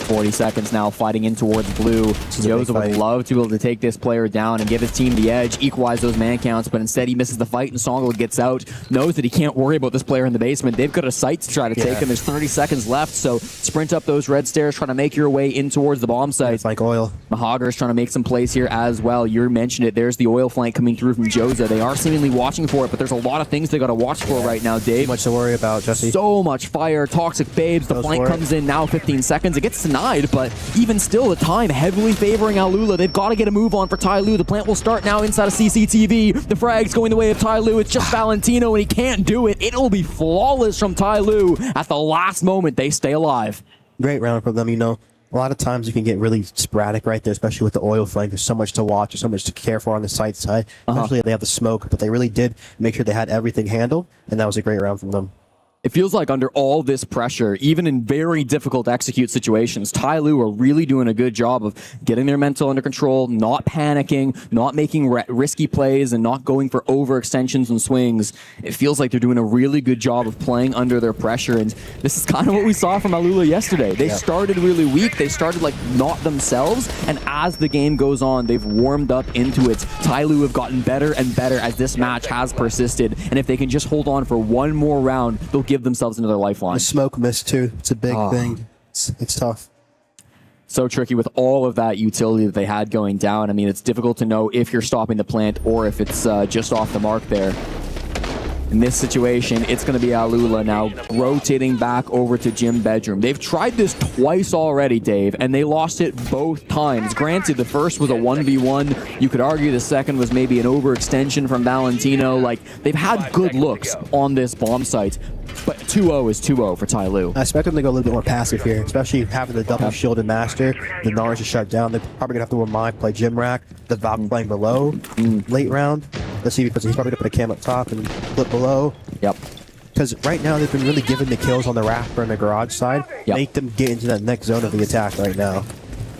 40 seconds now fighting in towards blue. Joseph would love to be able to take this player down and give his team the edge, equalize those man counts, but instead he misses the fight and Songla gets out, knows that he can't worry about this player in the basement. They've got a sight to try to take him. There's 30 seconds left, so sprint up those red stairs, trying to make your way in towards the bomb site. It's like oil. Mahagar's trying to make some plays here as well. You mentioned it. There's the oil flank coming through from Joza. They are seemingly watching for it, but there's a lot of things they got to watch for right now, Dave. Too much to worry about, Jesse. So much fire. Toxic Babes. The flank comes in now 15 seconds. It gets denied, but even still, the time heavily favoring Alula. They've got to get a move on for Ty Lu. The plant will start now inside of CCTV. The frag's going the way of Ty Lu. It's just Valentino, and he can't do it. It'll be flawless from Ty Lu. At the last moment, they stay alive. Great round for them, you know. A lot of times you can get really sporadic right there, especially with the oil flank. There's so much to watch, there's so much to care for on the side side. Especially if they have the smoke, but they really did make sure they had everything handled, and that was a great round from them. It feels like under all this pressure, even in very difficult to execute situations, Ty Lu are really doing a good job of getting their mental under control, not panicking, not making risky plays, and not going for overextensions and swings. It feels like they're doing a really good job of playing under their pressure, and this is kind of what we saw from Alula yesterday. They started really weak. They started like not themselves, and as the game goes on, they've warmed up into it. Ty Lu have gotten better and better as this match has persisted, and if they can just hold on for one more round, they'll give themselves another lifeline. The smoke miss too. It's a big thing. It's tough. So tricky with all of that utility that they had going down. I mean, it's difficult to know if you're stopping the plant or if it's just off the mark there. In this situation, it's going to be Alula now rotating back over to Gym Bedroom. They've tried this twice already, Dave, and they lost it both times. Granted, the first was a 1v1. You could argue the second was maybe an overextension from Valentino. Like, they've had good looks on this bomb site, but 2-0 is 2-0 for Ty Lu. I expect them to go a little bit more passive here, especially having the double shielded master. The Nars is shut down. They're probably going to have to remind play Gym Rack. The Valk playing below late round. Let's see, because he's probably going to put a cam up top and flip below. Yep. Because right now they've been really giving the kills on the Raptor and the garage side. Make them get into that next zone of the attack right now.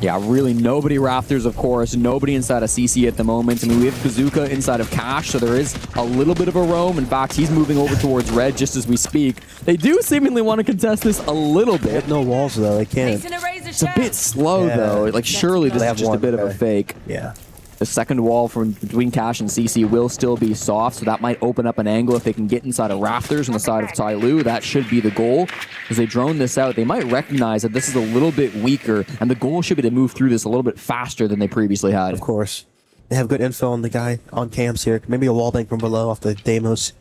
Yeah, really nobody Raptors, of course. Nobody inside of CC at the moment. I mean, we have Bazooka inside of Cash, so there is a little bit of a roam. In fact, he's moving over towards red just as we speak. They do seemingly want to contest this a little bit. No walls, though. They can't. It's a bit slow, though. Like, surely this is just a bit of a fake. Yeah. The second wall from between Cash and CC will still be soft, so that might open up an angle if they can get inside of Rafters on the side of Ty Lu. That should be the goal. As they drone this out, they might recognize that this is a little bit weaker, and the goal should be to move through this a little bit faster than they previously had. Of course. They have good info on the guy on cams here. Maybe a wall bank from below off the Deimos.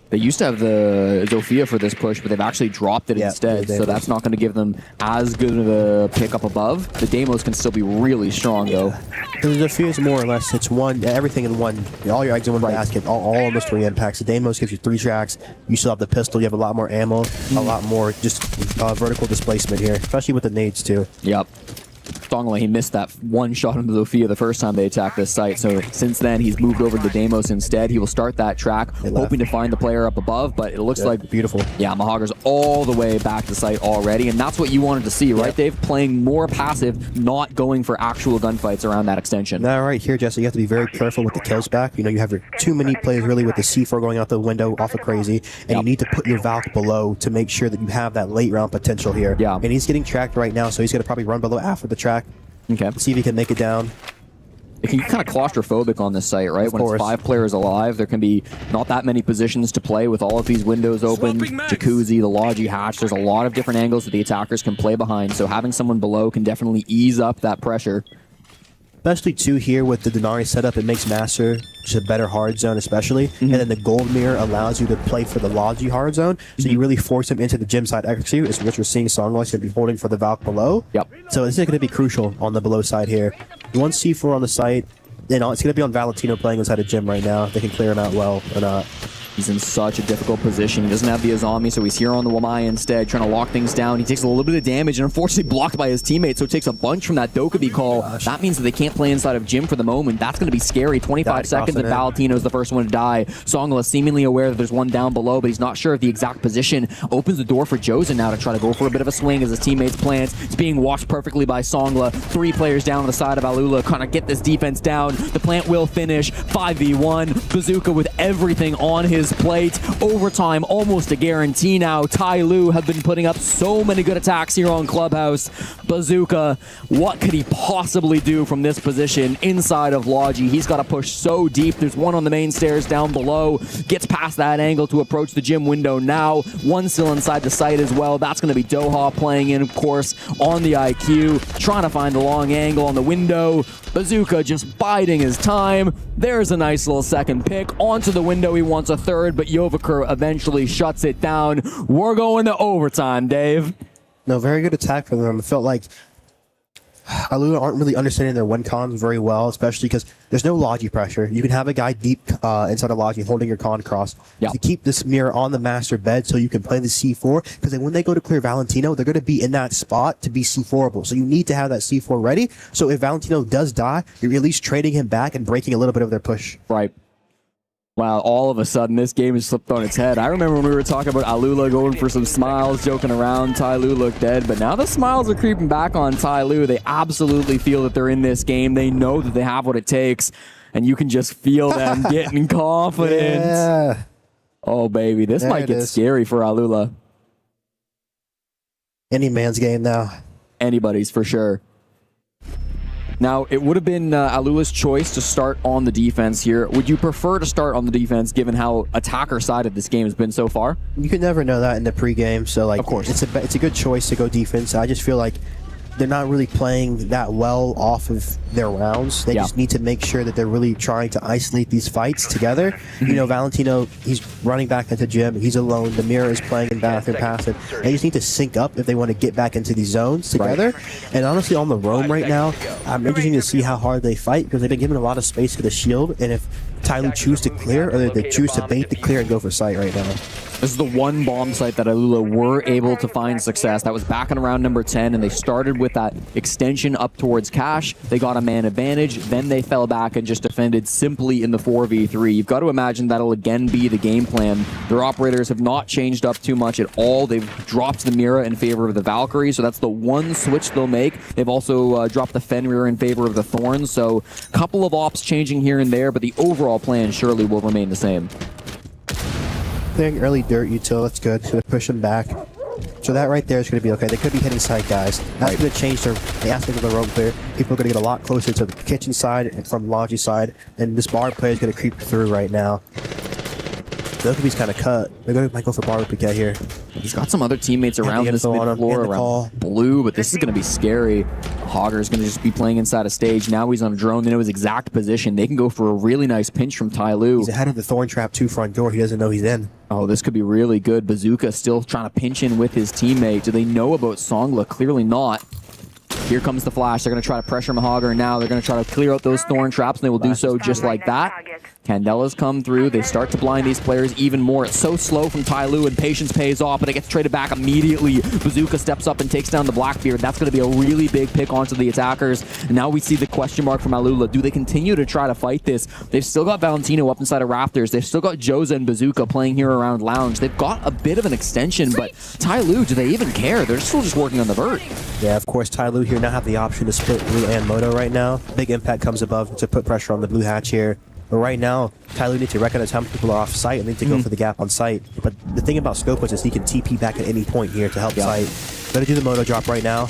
They used to have the Zofia for this push, but they've actually dropped it instead, so that's not going to give them as good of a pickup above. The Deimos can still be really strong, though. The Zofia is more or less, it's one, everything in one, all your eggs in one basket, all almost 3 impacts. The Deimos gives you 3 tracks. You still have the pistol, you have a lot more ammo, a lot more just vertical displacement here, especially with the nades, too. Yep. Songla, he missed that one shot into Zofia the first time they attacked this site, so since then he's moved over to Deimos instead. He will start that track, hoping to find the player up above, but it looks like... Beautiful. Yeah, Mahagar's all the way back to site already, and that's what you wanted to see, right, Dave? Playing more passive, not going for actual gunfights around that extension. Now, right here, Jesse, you have to be very careful with the kills back. You know, you have your too many plays really with the C4 going out the window off of crazy, and you need to put your Valk below to make sure that you have that late round potential here. Yeah. And he's getting tracked right now, so he's going to probably run below after the track. Okay. See if he can make it down. It can get kind of claustrophobic on this site, right? When it's 5 players alive, there can be not that many positions to play with all of these windows open. Jacuzzi, the Logi hatch, there's a lot of different angles that the attackers can play behind, so having someone below can definitely ease up that pressure. Especially, too, here with the Denari setup, it makes Master just a better hard zone, especially. And then the Gold Mirror allows you to play for the Logi hard zone, so you really force him into the gym side execute, is what we're seeing Songwise going to be holding for the Valk below. Yep. So this is going to be crucial on the below side here. One C4 on the site, you know, it's going to be on Valentino playing inside of gym right now. If they can clear him out well or not. He's in such a difficult position. He doesn't have the Azami, so he's here on the Wamai instead, trying to lock things down. He takes a little bit of damage, and unfortunately blocked by his teammate, so it takes a bunch from that Dokkaebi call. That means that they can't play inside of Gym for the moment. That's going to be scary. 25 seconds, and Valentino's the first one to die. Songla seemingly aware that there's one down below, but he's not sure of the exact position. Opens the door for Josen now to try to go for a bit of a swing as his teammates plants. It's being watched perfectly by Songla. 3 players down on the side of Alula, trying to get this defense down. The plant will finish. 5v1. Bazooka with everything on his his plate. Overtime, almost a guarantee now. Ty Lue have been putting up so many good attacks here on Clubhouse. Bazooka, what could he possibly do from this position inside of Logi? He's got to push so deep. There's one on the main stairs down below. Gets past that angle to approach the gym window now. One still inside the site as well. That's going to be Doha playing in, of course, on the IQ. Trying to find the long angle on the window. Bazooka just biding his time. There's a nice little second pick. Onto the window, he wants a third, but Joviker eventually shuts it down. We're going to overtime, Dave. No, very good attack from them. It felt like Alula aren't really understanding their win cons very well, especially because there's no Logi pressure. You can have a guy deep inside of Logi holding your con cross. Yep. You keep this mirror on the master bed so you can play the C4, because then when they go to clear Valentino, they're going to be in that spot to be C4able. So you need to have that C4 ready. So if Valentino does die, you're at least trading him back and breaking a little bit of their push. Right. Wow, all of a sudden, this game has slipped on its head. I remember when we were talking about Alula going for some smiles, joking around. Ty Lue looked dead, but now the smiles are creeping back on Ty Lue. They absolutely feel that they're in this game. They know that they have what it takes, and you can just feel them getting confident. Yeah. Oh, baby, this might get scary for Alula. Any man's game now. Anybody's, for sure. Now, it would have been Alula's choice to start on the defense here. Would you prefer to start on the defense given how attacker-sided this game has been so far? You can never know that in the pregame, so like, of course, it's a good choice to go defense. I just feel like they're not really playing that well off of their rounds. They just need to make sure that they're really trying to isolate these fights together. You know, Valentino, he's running back into gym. He's alone. The mirror is playing in bathroom passive. They just need to sync up if they want to get back into these zones together. Right. And honestly, on the roam right now, I'm interested to see how hard they fight, because they've been given a lot of space for the shield. And if Ty Lue choose to clear, or they choose to bait the clear and go for sight right now. This is the one bomb site that Alula were able to find success. That was back in around number 10, and they started with that extension up towards Cash. They got a man advantage, then they fell back and just defended simply in the 4v3. You've got to imagine that'll again be the game plan. Their operators have not changed up too much at all. They've dropped the Mira in favor of the Valkyrie, so that's the one switch they'll make. They've also dropped the Fenrir in favor of the Thorns, so a couple of ops changing here and there, but the overall plan surely will remain the same. Playing early dirt util, that's good. It's going to push them back. So that right there is going to be okay. They could be hitting side guys. That's going to change the aspect of the roam clear. People are going to get a lot closer to the kitchen side and from Logi side. And this bar player is going to creep through right now. Loki's kind of cut. They're might go for bar piquet here. He's got some other teammates around this mid-floor, around Blue, but this is going to be scary. Hogger's going to just be playing inside a stage. Now he's on a drone. They know his exact position. They can go for a really nice pinch from Ty Lue. He's ahead of the Thorn Trap 2 front door. He doesn't know he's in. Oh, this could be really good. Bazooka still trying to pinch in with his teammate. Do they know about Songla? Clearly not. Here comes the flash. They're going to try to pressure Mahogger, and now they're going to try to clear out those thorn traps, and they will do so just like that. Candela's come through. They start to blind these players even more. It's so slow from Ty Lue, and patience pays off, but it gets traded back immediately. Bazooka steps up and takes down the Blackbeard. That's going to be a really big pick onto the attackers. And now we see the question mark from Alula. Do they continue to try to fight this? They've still got Valentino up inside of Rafters. They've still got Joza and Bazooka playing here around Lounge. They've got a bit of an extension, but Ty Lue, do they even care? They're still just working on the vert. Yeah, of course, Ty Lue here now have the option to split Blue and Moto right now. Big impact comes above to put pressure on the Blue hatch here. But right now, Ty Lue needs to recognize how many people are off site and need to go for the gap on site. But the thing about Scopus is he can TP back at any point here to help site. Better do the Moto drop right now.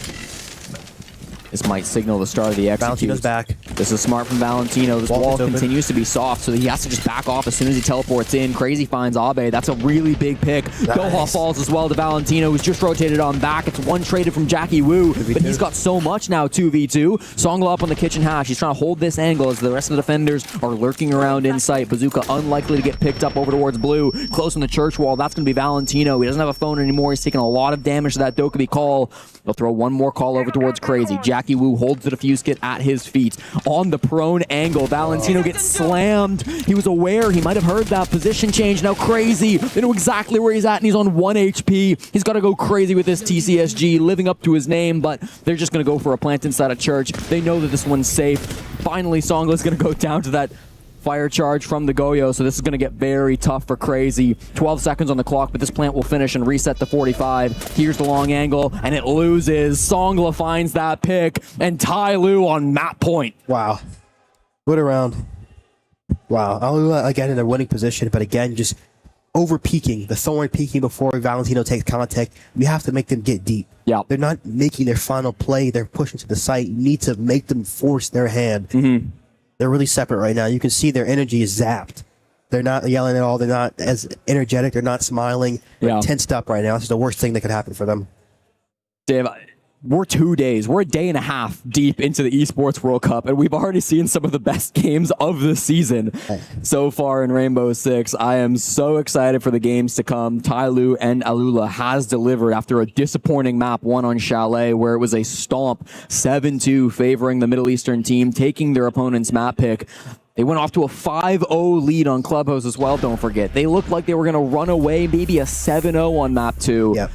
This might signal the start of the execute. Valentino's back. This is smart from Valentino. This wall continues to be soft, so he has to just back off as soon as he teleports in. Crazy finds Abe. That's a really big pick. Nice. Doha falls as well to Valentino, who's just rotated on back. It's one traded from Jackie Wu, but he's got so much now, 2v2. Songla up on the kitchen hash. He's trying to hold this angle as the rest of the defenders are lurking around in sight. Bazooka unlikely to get picked up over towards Blue. Close on the church wall. That's going to be Valentino. He doesn't have a phone anymore. He's taking a lot of damage to that Dokkaebi call. They'll throw one more call over towards Crazy. Jackie Wu holds the defuse kit at his feet. On the prone angle, Valentino gets slammed. He was aware. He might have heard that position change. Now Crazy, they know exactly where he's at, and he's on 1 HP. He's got to go crazy with this TCSG, living up to his name, but they're just going to go for a plant inside a church. They know that this one's safe. Finally, Songla's going to go down to that fire charge from the Goyo, so this is going to get very tough for Crazy. 12 seconds on the clock, but this plant will finish and reset to 45. Here's the long angle, and it loses. Songla finds that pick, and Ty Lue on map point. Wow. What a round. Wow. Alula again in a winning position, but again, just over peeking, the Thorn peeking before Valentino takes contact. You have to make them get deep. Yeah. They're not making their final play. They're pushing to the site. You need to make them force their hand. Mm-hmm. They're really separate right now. You can see their energy is zapped. They're not yelling at all. They're not as energetic. They're not smiling. They're tensed up right now. This is the worst thing that could happen for them. Dave, we're 2 days, we're a day and a half deep into the Esports World Cup, and we've already seen some of the best games of the season so far in Rainbow Six. I am so excited for the games to come. Tyloo and Alula has delivered after a disappointing map one on Chalet, where it was a stomp 7-2 favoring the Middle Eastern team, taking their opponent's map pick. They went off to a 5-0 lead on Clubhouse as well, don't forget. They looked like they were going to run away, maybe a 7-0 on map 2. Yep.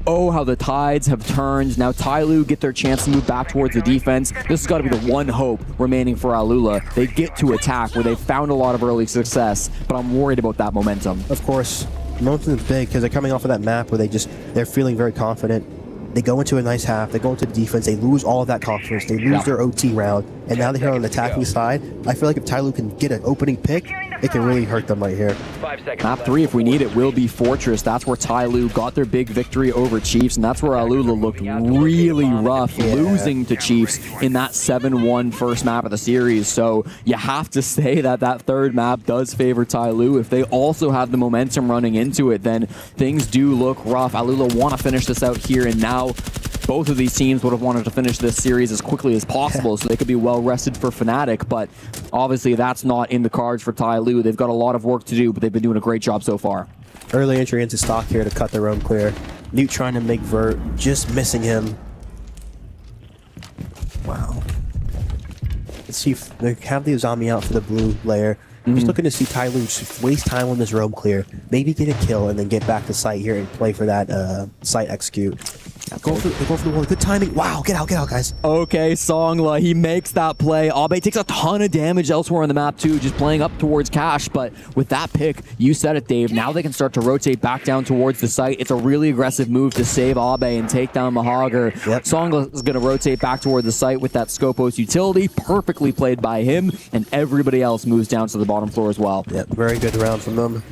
Oh, how the tides have turned. Now Tyloo get their chance to move back towards the defense. This has got to be the one hope remaining for Alula. They get to attack where they've found a lot of early success, but I'm worried about that momentum. Of course, momentum's big because they're coming off of that map where they're feeling very confident. They go into a nice half. They go into the defense. They lose all of that confidence. They lose their OT round. And now they're here on the attacking side. I feel like if Tyloo can get an opening pick, it can really hurt them right here. 5 seconds. Map 3, if we need it, will be Fortress. That's where Tyloo got their big victory over Chiefs, and that's where Alula looked really rough, losing to Chiefs in that 7-1 first map of the series. So you have to say that that third map does favor Tyloo. If they also have the momentum running into it, then things do look rough. Alula want to finish this out here and now. Both of these teams would have wanted to finish this series as quickly as possible so they could be well rested for Fnatic, but obviously that's not in the cards for Tyloo. They've got a lot of work to do, but they've been doing a great job so far. Early entry into stock here to cut their own clear. Newt trying to make Vert, just missing him. Wow. Let's see if they have the Uzami out for the blue layer. Just looking to see Tyloo just waste time on this roam clear, maybe get a kill, and then get back to site here and play for that site execute. Go for the wall. Good timing. Wow, get out, guys. Okay, Songla, he makes that play. Abe takes a ton of damage elsewhere on the map too, just playing up towards Cash, but with that pick, you said it, Dave, now they can start to rotate back down towards the site. It's a really aggressive move to save Abe and take down Mahogger. Yep. Songla is going to rotate back towards the site with that Scopos utility, perfectly played by him, and everybody else moves down to the bottom floor as well. Yep, very good round from them.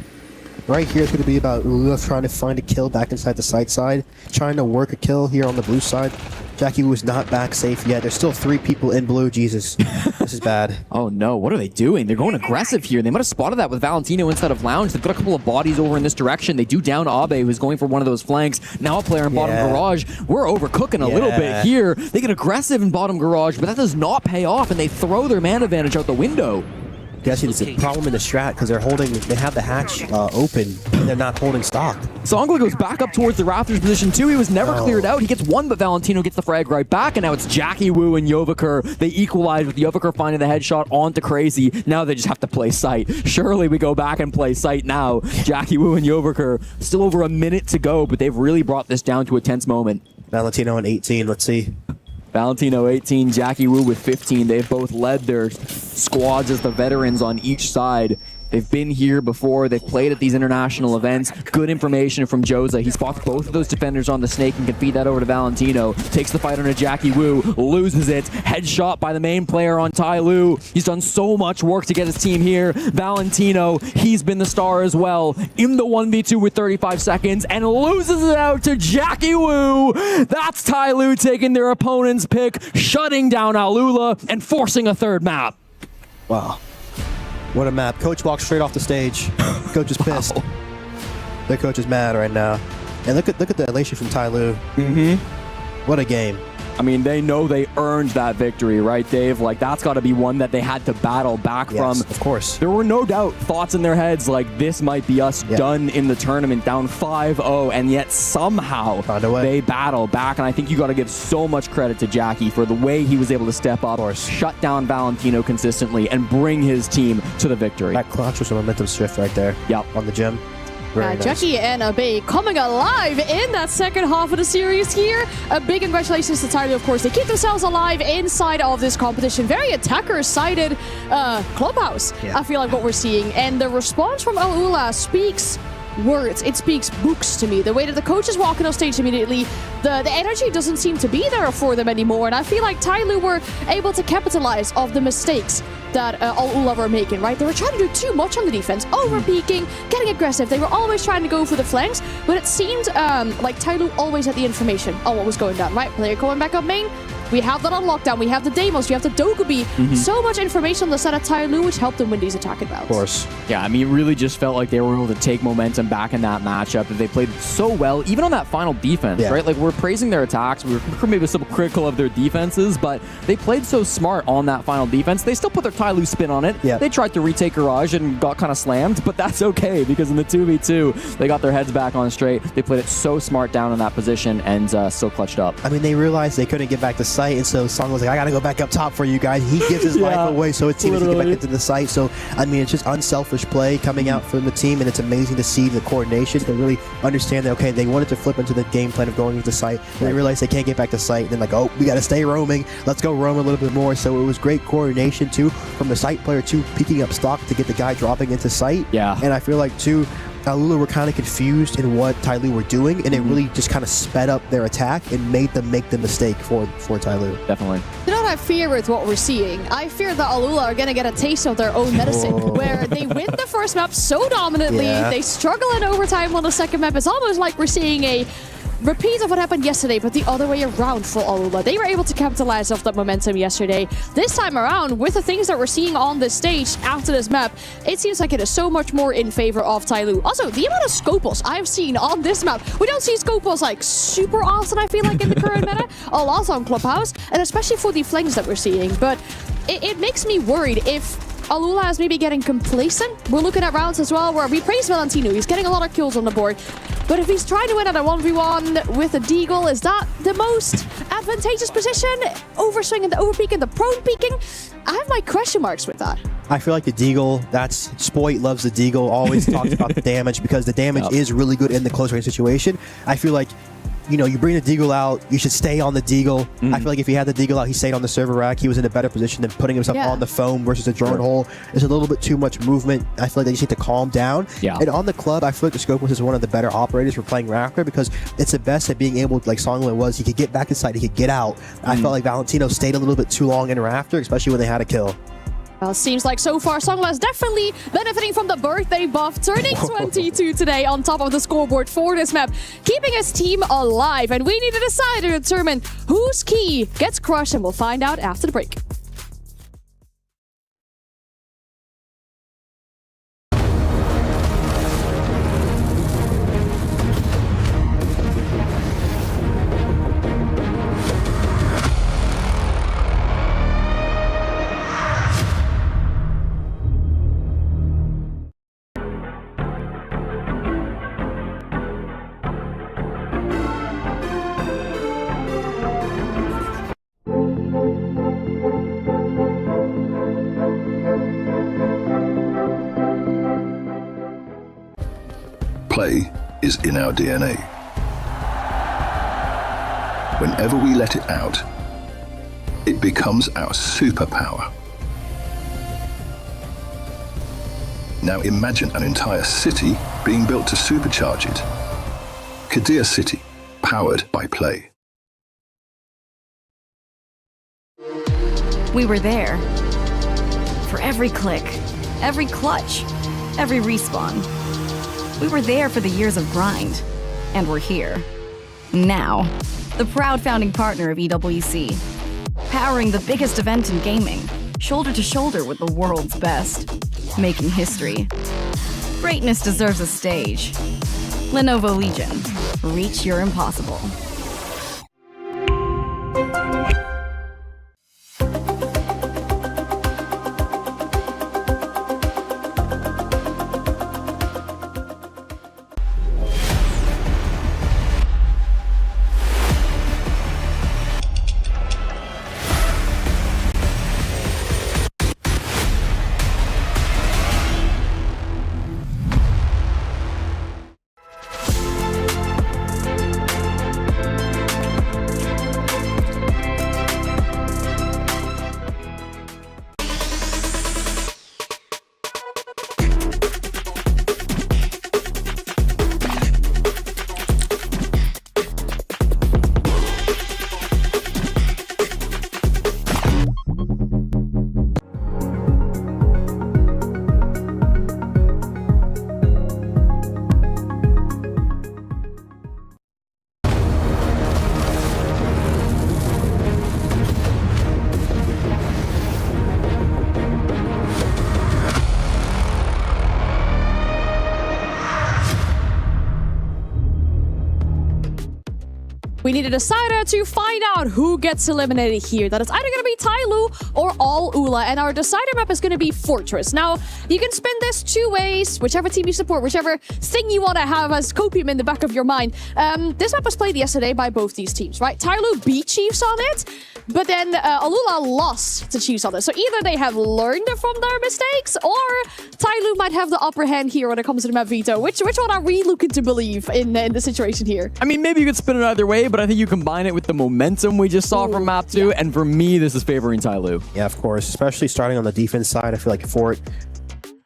Right here is going to be about Ulula trying to find a kill back inside the side, trying to work a kill here on the blue side. Jackie Wu is not back safe yet. There's still 3 people in blue. Jesus, this is bad. Oh no, what are they doing? They're going aggressive here. They might have spotted that with Valentino instead of Lounge. They've got a couple of bodies over in this direction. They do down Abe, who's going for one of those flanks. Now a player in bottom garage. We're overcooking a little bit here. They get aggressive in bottom garage, but that does not pay off, and they throw their man advantage out the window. Yes, it's a problem in the strat because they have the hatch open and they're not holding stock. Songla goes back up towards the Raptors position too. He was never cleared out. He gets one, but Valentino gets the frag right back, and now it's Jackie Wu and Yovaker. They equalize with Yovaker finding the headshot onto Crazy. Now they just have to play sight. Surely we go back and play sight now. Jackie Wu and Yovaker, still over a minute to go, but they've really brought this down to a tense moment. Valentino on 18, let's see. Valentino 18, Jackie Wu with 15. They've both led their squads as the veterans on each side. They've been here before. They've played at these international events. Good information from Joza. He spots both of those defenders on the snake and can feed that over to Valentino. Takes the fight on a Jackie Wu, loses it. Headshot by the main player on Tyloo. He's done so much work to get his team here. Valentino, he's been the star as well. In the 1v2 with 35 seconds and loses it out to Jackie Wu. That's Tyloo taking their opponent's pick, shutting down Alula and forcing a third map. Wow. What a map. Coach walks straight off the stage. Coach is pissed. Their coach is mad right now. And look at the elation from Tyloo. What a game. I mean, they know they earned that victory, right, Dave? Like, that's got to be one that they had to battle back from. Of course. There were no doubt thoughts in their heads like, this might be us done in the tournament, down 5-0, and yet somehow they battle back. And I think you got to give so much credit to Jackie for the way he was able to step up, shut down Valentino consistently, and bring his team to the victory. That clutch was a momentum shift right there on the gym. Nice. Jackie and Abe coming alive in that second half of the series here. A big congratulations to Tyloo, of course. They keep themselves alive inside of this competition. Very attacker-sided clubhouse, I feel like what we're seeing. And the response from Alula speaks words. It speaks books to me. The way that the coaches walking on stage immediately, the energy doesn't seem to be there for them anymore. And I feel like Tyloo were able to capitalize off the mistakes that Al-Ula were making, right? They were trying to do too much on the defense, over-peaking, getting aggressive. They were always trying to go for the flanks, but it seemed like Tyloo always had the information on what was going down, right? Player going back up main, we have that on lockdown, we have the Deimos, we have the Dokkaebi. So much information on the side of Tyloo, which helped them win these attacking bouts. Of course. Yeah, I mean, it really just felt like they were able to take momentum back in that matchup. That they played so well, even on that final defense, right? Like, we're praising their attacks. We were maybe some critical of their defenses, but they played so smart on that final defense. They still put their Tyloo spin on it. They tried to retake Garage and got kind of slammed, but that's okay because in the 2v2, they got their heads back on straight. They played it so smart down in that position and still clutched up. I mean, they realized they couldn't get back to site, and so Song was like, I gotta go back up top for you guys. He gives his life away so his team doesn't get back into the site. So, I mean, it's just unselfish play coming out from the team, and it's amazing to see the coordination. They really understand that, okay, they wanted to flip into the game plan of going into site, and they realized they can't get back to site. And then, like, oh, we gotta stay roaming. Let's go roam a little bit more. So it was great coordination, too, from the site player, too, picking up stock to get the guy dropping into site. And I feel like, too, Al-Ula were kind of confused in what Tyloo were doing, and it really just kind of sped up their attack and made them make the mistake for Tyloo. Definitely. You know what I fear with what we're seeing? I fear that Al-Ula are going to get a taste of their own medicine, where they win the first map so dominantly, they struggle in overtime on the second map. It's almost like we're seeing a repeat of what happened yesterday, but the other way around for Al-Ula. They were able to capitalize off that momentum yesterday. This time around, with the things that we're seeing on this stage after this map, it seems like it is so much more in favor of Tyloo. Also, the amount of Scopels I've seen on this map. We don't see Scopels like super often, I feel like, in the current meta. A lot on Clubhouse, and especially for the flanks that we're seeing. But it makes me worried if Al-Ula is maybe getting complacent. We're looking at rounds as well where we praise Valentino. He's getting a lot of kills on the board. But if he's trying to win at a 1v1 with a Deagle, is that the most advantageous position? Overswing and the overpeak and the prone peeking? I have my question marks with that. I feel like the Deagle, that's Spoit loves the Deagle, always talks about the damage because the damage is really good in the close range situation. I feel like, you know, you bring the Deagle out, you should stay on the Deagle. I feel like if he had the Deagle out, he stayed on the server rack, he was in a better position than putting himself on the foam versus the drone hole. There's a little bit too much movement. I feel like they just need to calm down. And on the club, I feel like the Scopus is one of the better operators for playing Raptor because it's the best at being able to, like Songwin was, he could get back inside, he could get out. I felt like Valentino stayed a little bit too long in Raptor, especially when they had a kill. Well, seems like so far Songwon is definitely benefiting from the birthday buff, turning 22 today on top of the scoreboard for this map, keeping his team alive. And we need to decide to determine whose key gets crushed, and we'll find out after the break. Play is in our DNA. Whenever we let it out, it becomes our superpower. Now imagine an entire city being built to supercharge it. Kadir City, powered by Play. We were there. For every click, every clutch, every respawn. We were there for the years of grind, and we're here. Now, the proud founding partner of EWC, powering the biggest event in gaming, shoulder to shoulder with the world's best, making history. Greatness deserves a stage. Lenovo Legion, reach your impossible. We need a decider to find out who gets eliminated here. That is either going to be Tyloo or All Ula, and our decider map is going to be Fortress. Now, you can spin this two ways, whichever team you support, whichever thing you want to have as copium in the back of your mind. This map was played yesterday by both these teams, right? Tyloo beat Chiefs on it, but then Alula lost to Chiefs on it. So either they have learned from their mistakes, or Tyloo might have the upper hand here when it comes to the map veto. Which one are we looking to believe in the situation here? I mean, maybe you could spin it either way, but I think you combine it with the momentum we just saw from map 2, and for me, this is favoring Tyloo. Yeah, of course. Especially starting on the defense side, I feel like Fort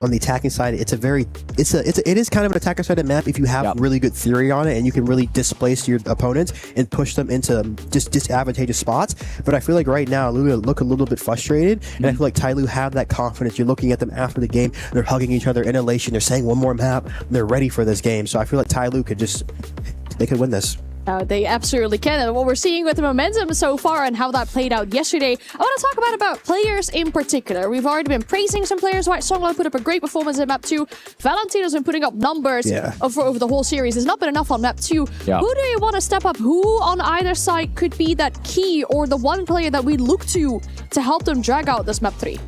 on the attacking side, it is kind of an attacker-sided map if you have really good theory on it and you can really displace your opponents and push them into just disadvantageous spots. But I feel like right now, Lulu look a little bit frustrated, and I feel like Tyloo have that confidence. You're looking at them after the game, they're hugging each other in elation, they're saying one more map, and they're ready for this game. So I feel like Tyloo they could win this. They absolutely can. And what we're seeing with the momentum so far and how that played out yesterday, I want to talk about players in particular. We've already been praising some players. White Songlo put up a great performance in map 2. Valentino's been putting up numbers over the whole series. It's not been enough on map 2. Yeah. Who do you want to step up? Who on either side could be that key or the one player that we look to help them drag out this map 3?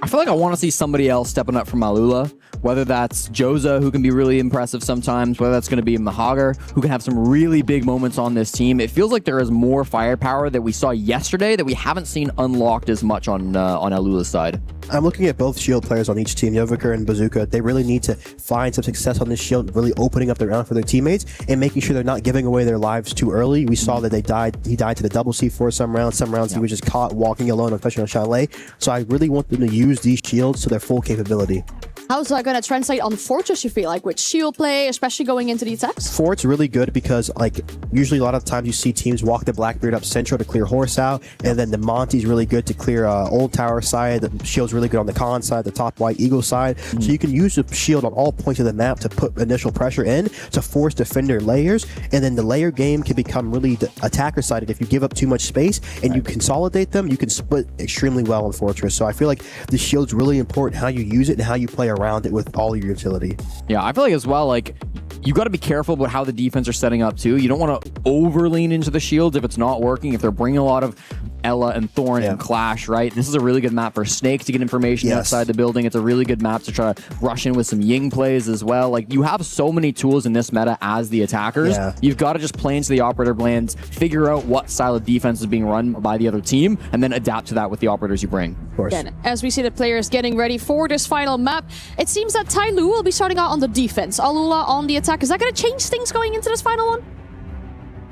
I feel like I want to see somebody else stepping up from Alula, whether that's Joza, who can be really impressive sometimes, whether that's going to be Mahagar, who can have some really big moments on this team. It feels like there is more firepower that we saw yesterday that we haven't seen unlocked as much on Alula's side. I'm looking at both Shield players on each team, Yoviker and Bazooka. They really need to find some success on this Shield, really opening up the round for their teammates and making sure they're not giving away their lives too early. We saw that he died to the double C4 some rounds he was just caught walking alone, especially on Chalet. So I really want them to use these shields to their full capability. How's that going to translate on Fortress, you feel like, with shield play, especially going into the attacks? Fort's really good because, like, usually a lot of times you see teams walk the Blackbeard up central to clear Horse out, and then the Monty's really good to clear Old Tower side, the Shield's really good on the Con side, the top White Eagle side. So you can use the Shield on all points of the map to put initial pressure in, to force defender layers, and then the layer game can become really attacker-sided. If you give up too much space and you consolidate them, you can split extremely well in Fortress. So I feel like the Shield's really important, how you use it and how you play around it with all your utility. Yeah, I feel like as well, like, you got to be careful about how the defense are setting up too. You don't want to over lean into the shields if it's not working, if they're bringing a lot of Ella and Thorn and Clash, right? This is a really good map for Snake to get information outside the building. It's a really good map to try to rush in with some Ying plays as well. Like, you have so many tools in this meta as the attackers. You've got to just play into the operator blends, figure out what style of defense is being run by the other team, and then adapt to that with the operators you bring. Of course. Again, as we see the players getting ready for this final map, it seems that Tyloo will be starting out on the defense, Alula on the attack. Is that going to change things going into this final one?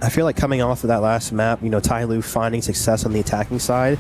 I feel like coming off of that last map, you know, Tyloo finding success on the attacking side,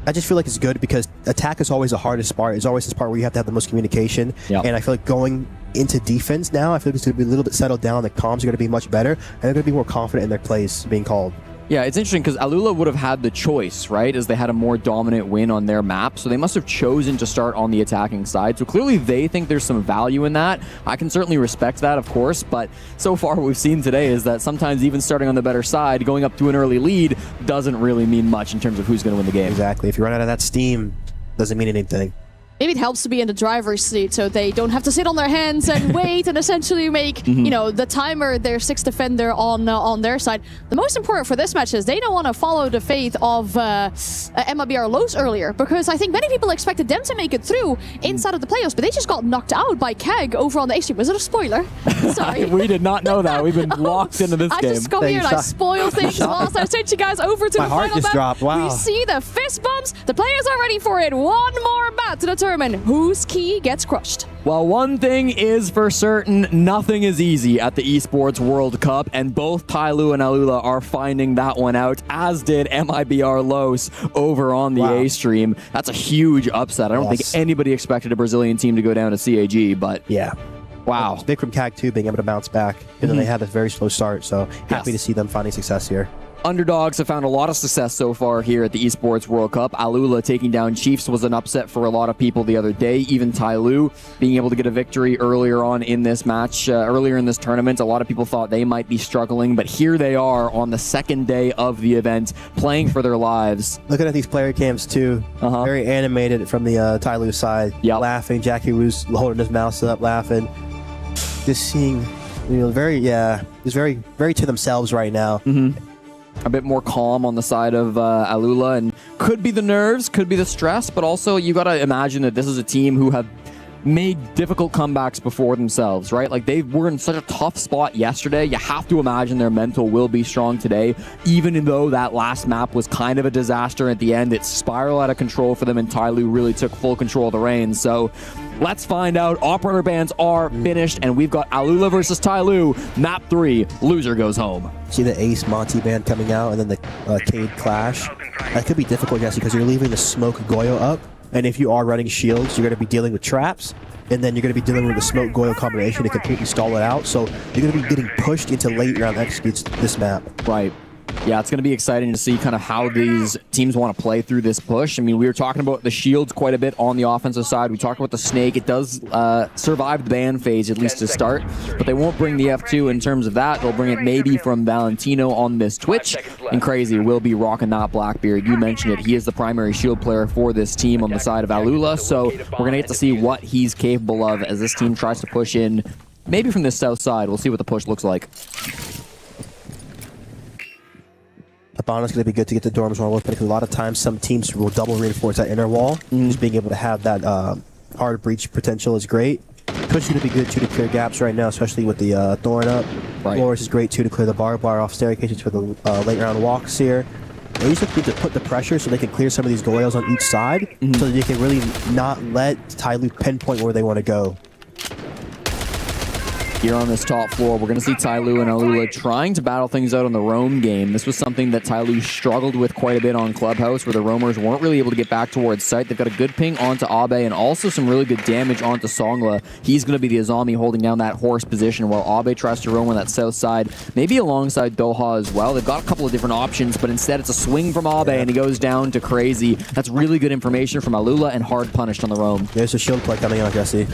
I just feel like it's good because attack is always the hardest part. It's always this part where you have to have the most communication. And I feel like going into defense now, I feel like it's going to be a little bit settled down. The comms are going to be much better, and they're going to be more confident in their plays being called. Yeah, it's interesting because Alula would have had the choice, right, as they had a more dominant win on their map, so they must have chosen to start on the attacking side. So clearly they think there's some value in that. I can certainly respect that, of course, but so far what we've seen today is that sometimes even starting on the better side, going up to an early lead, doesn't really mean much in terms of who's going to win the game. Exactly. If you run out of that steam, doesn't mean anything. Maybe it helps to be in the driver's seat so they don't have to sit on their hands and wait and essentially make, you know, the timer their sixth defender on their side. The most important for this match is they don't want to follow the fate of MLBR Lowe's earlier, because I think many people expected them to make it through inside of the playoffs, but they just got knocked out by Keg over on the H team. Was it a spoiler? Sorry. We did not know that. We've been locked into this game. I just come here and I spoil things whilst I sent you guys over to My the heart final just map. dropped. Wow. We see the fist bumps. The players are ready for it. One more map to determine whose key gets crushed. Well, one thing is for certain, nothing is easy at the Esports World Cup, and both Tyloo and Alula are finding that one out, as did MIBR Los over on the A stream. That's a huge upset. I don't think anybody expected a Brazilian team to go down to CAG, but wow. It's big from CAG too, being able to bounce back. And then they had a very slow start, so happy to see them finding success here. Underdogs have found a lot of success so far here at the Esports World Cup. Alula taking down Chiefs was an upset for a lot of people the other day. Even Tyloo being able to get a victory earlier on in this match, earlier in this tournament. A lot of people thought they might be struggling, but here they are on the second day of the event, playing for their lives. Looking at these player cams too, very animated from the Tyloo side. Laughing, Jackie Wu's holding his mouse up, laughing. Just seeing He's very to themselves right now. A bit more calm on the side of Alula, and could be the nerves, could be the stress, but also you got to imagine that this is a team who have made difficult comebacks before themselves, right? Like, they were in such a tough spot yesterday. You have to imagine their mental will be strong today, even though that last map was kind of a disaster at the end. It spiraled out of control for them, and Tyloo really took full control of the reins. So let's find out. Operator bans are finished, and we've got Alula versus Tyloo. Map 3, loser goes home. See the Ace Monty band coming out, and then the Cade Clash. That could be difficult, Jesse, because you're leaving the Smoke Goyo up. And if you are running shields, you're going to be dealing with traps, and then you're going to be dealing with the Smoke Goyo combination to completely stall it out. So you're going to be getting pushed into late round executes this map. Right. Yeah, it's going to be exciting to see kind of how these teams want to play through this push. I mean, we were talking about the shields quite a bit on the offensive side. We talked about the Snake. It does survive the ban phase, at least to start, but they won't bring the F2 in terms of that. They'll bring it maybe from Valentino on this Twitch, and Crazy will be rocking that Blackbeard. You mentioned it. He is the primary shield player for this team on the side of Alula, so we're going to get to see what he's capable of as this team tries to push in, maybe from the south side. We'll see what the push looks like. Abana's going to be good to get the dorms wall open, because a lot of times some teams will double reinforce that inner wall. Just being able to have that hard breach potential is great. Push is going to be good too to clear gaps right now, especially with the Thorn up. Loris is great too to clear the barbed wire off staircases for the late round walks here. They just need to put the pressure so they can clear some of these Goyles on each side, so that they can really not let Tyloo pinpoint where they want to go. Here on this top floor, we're going to see Tyloo and Alula trying to battle things out on the roam game. This was something that Tyloo struggled with quite a bit on Clubhouse, where the roamers weren't really able to get back towards site. They've got a good ping onto Abe, and also some really good damage onto Songla. He's going to be the Azami holding down that horse position, while Abe tries to roam on that south side, maybe alongside Doha as well. They've got a couple of different options, but instead it's a swing from Abe, and he goes down to Crazy. That's really good information from Alula, and hard punished on the roam. There's a shield play coming on, Jesse.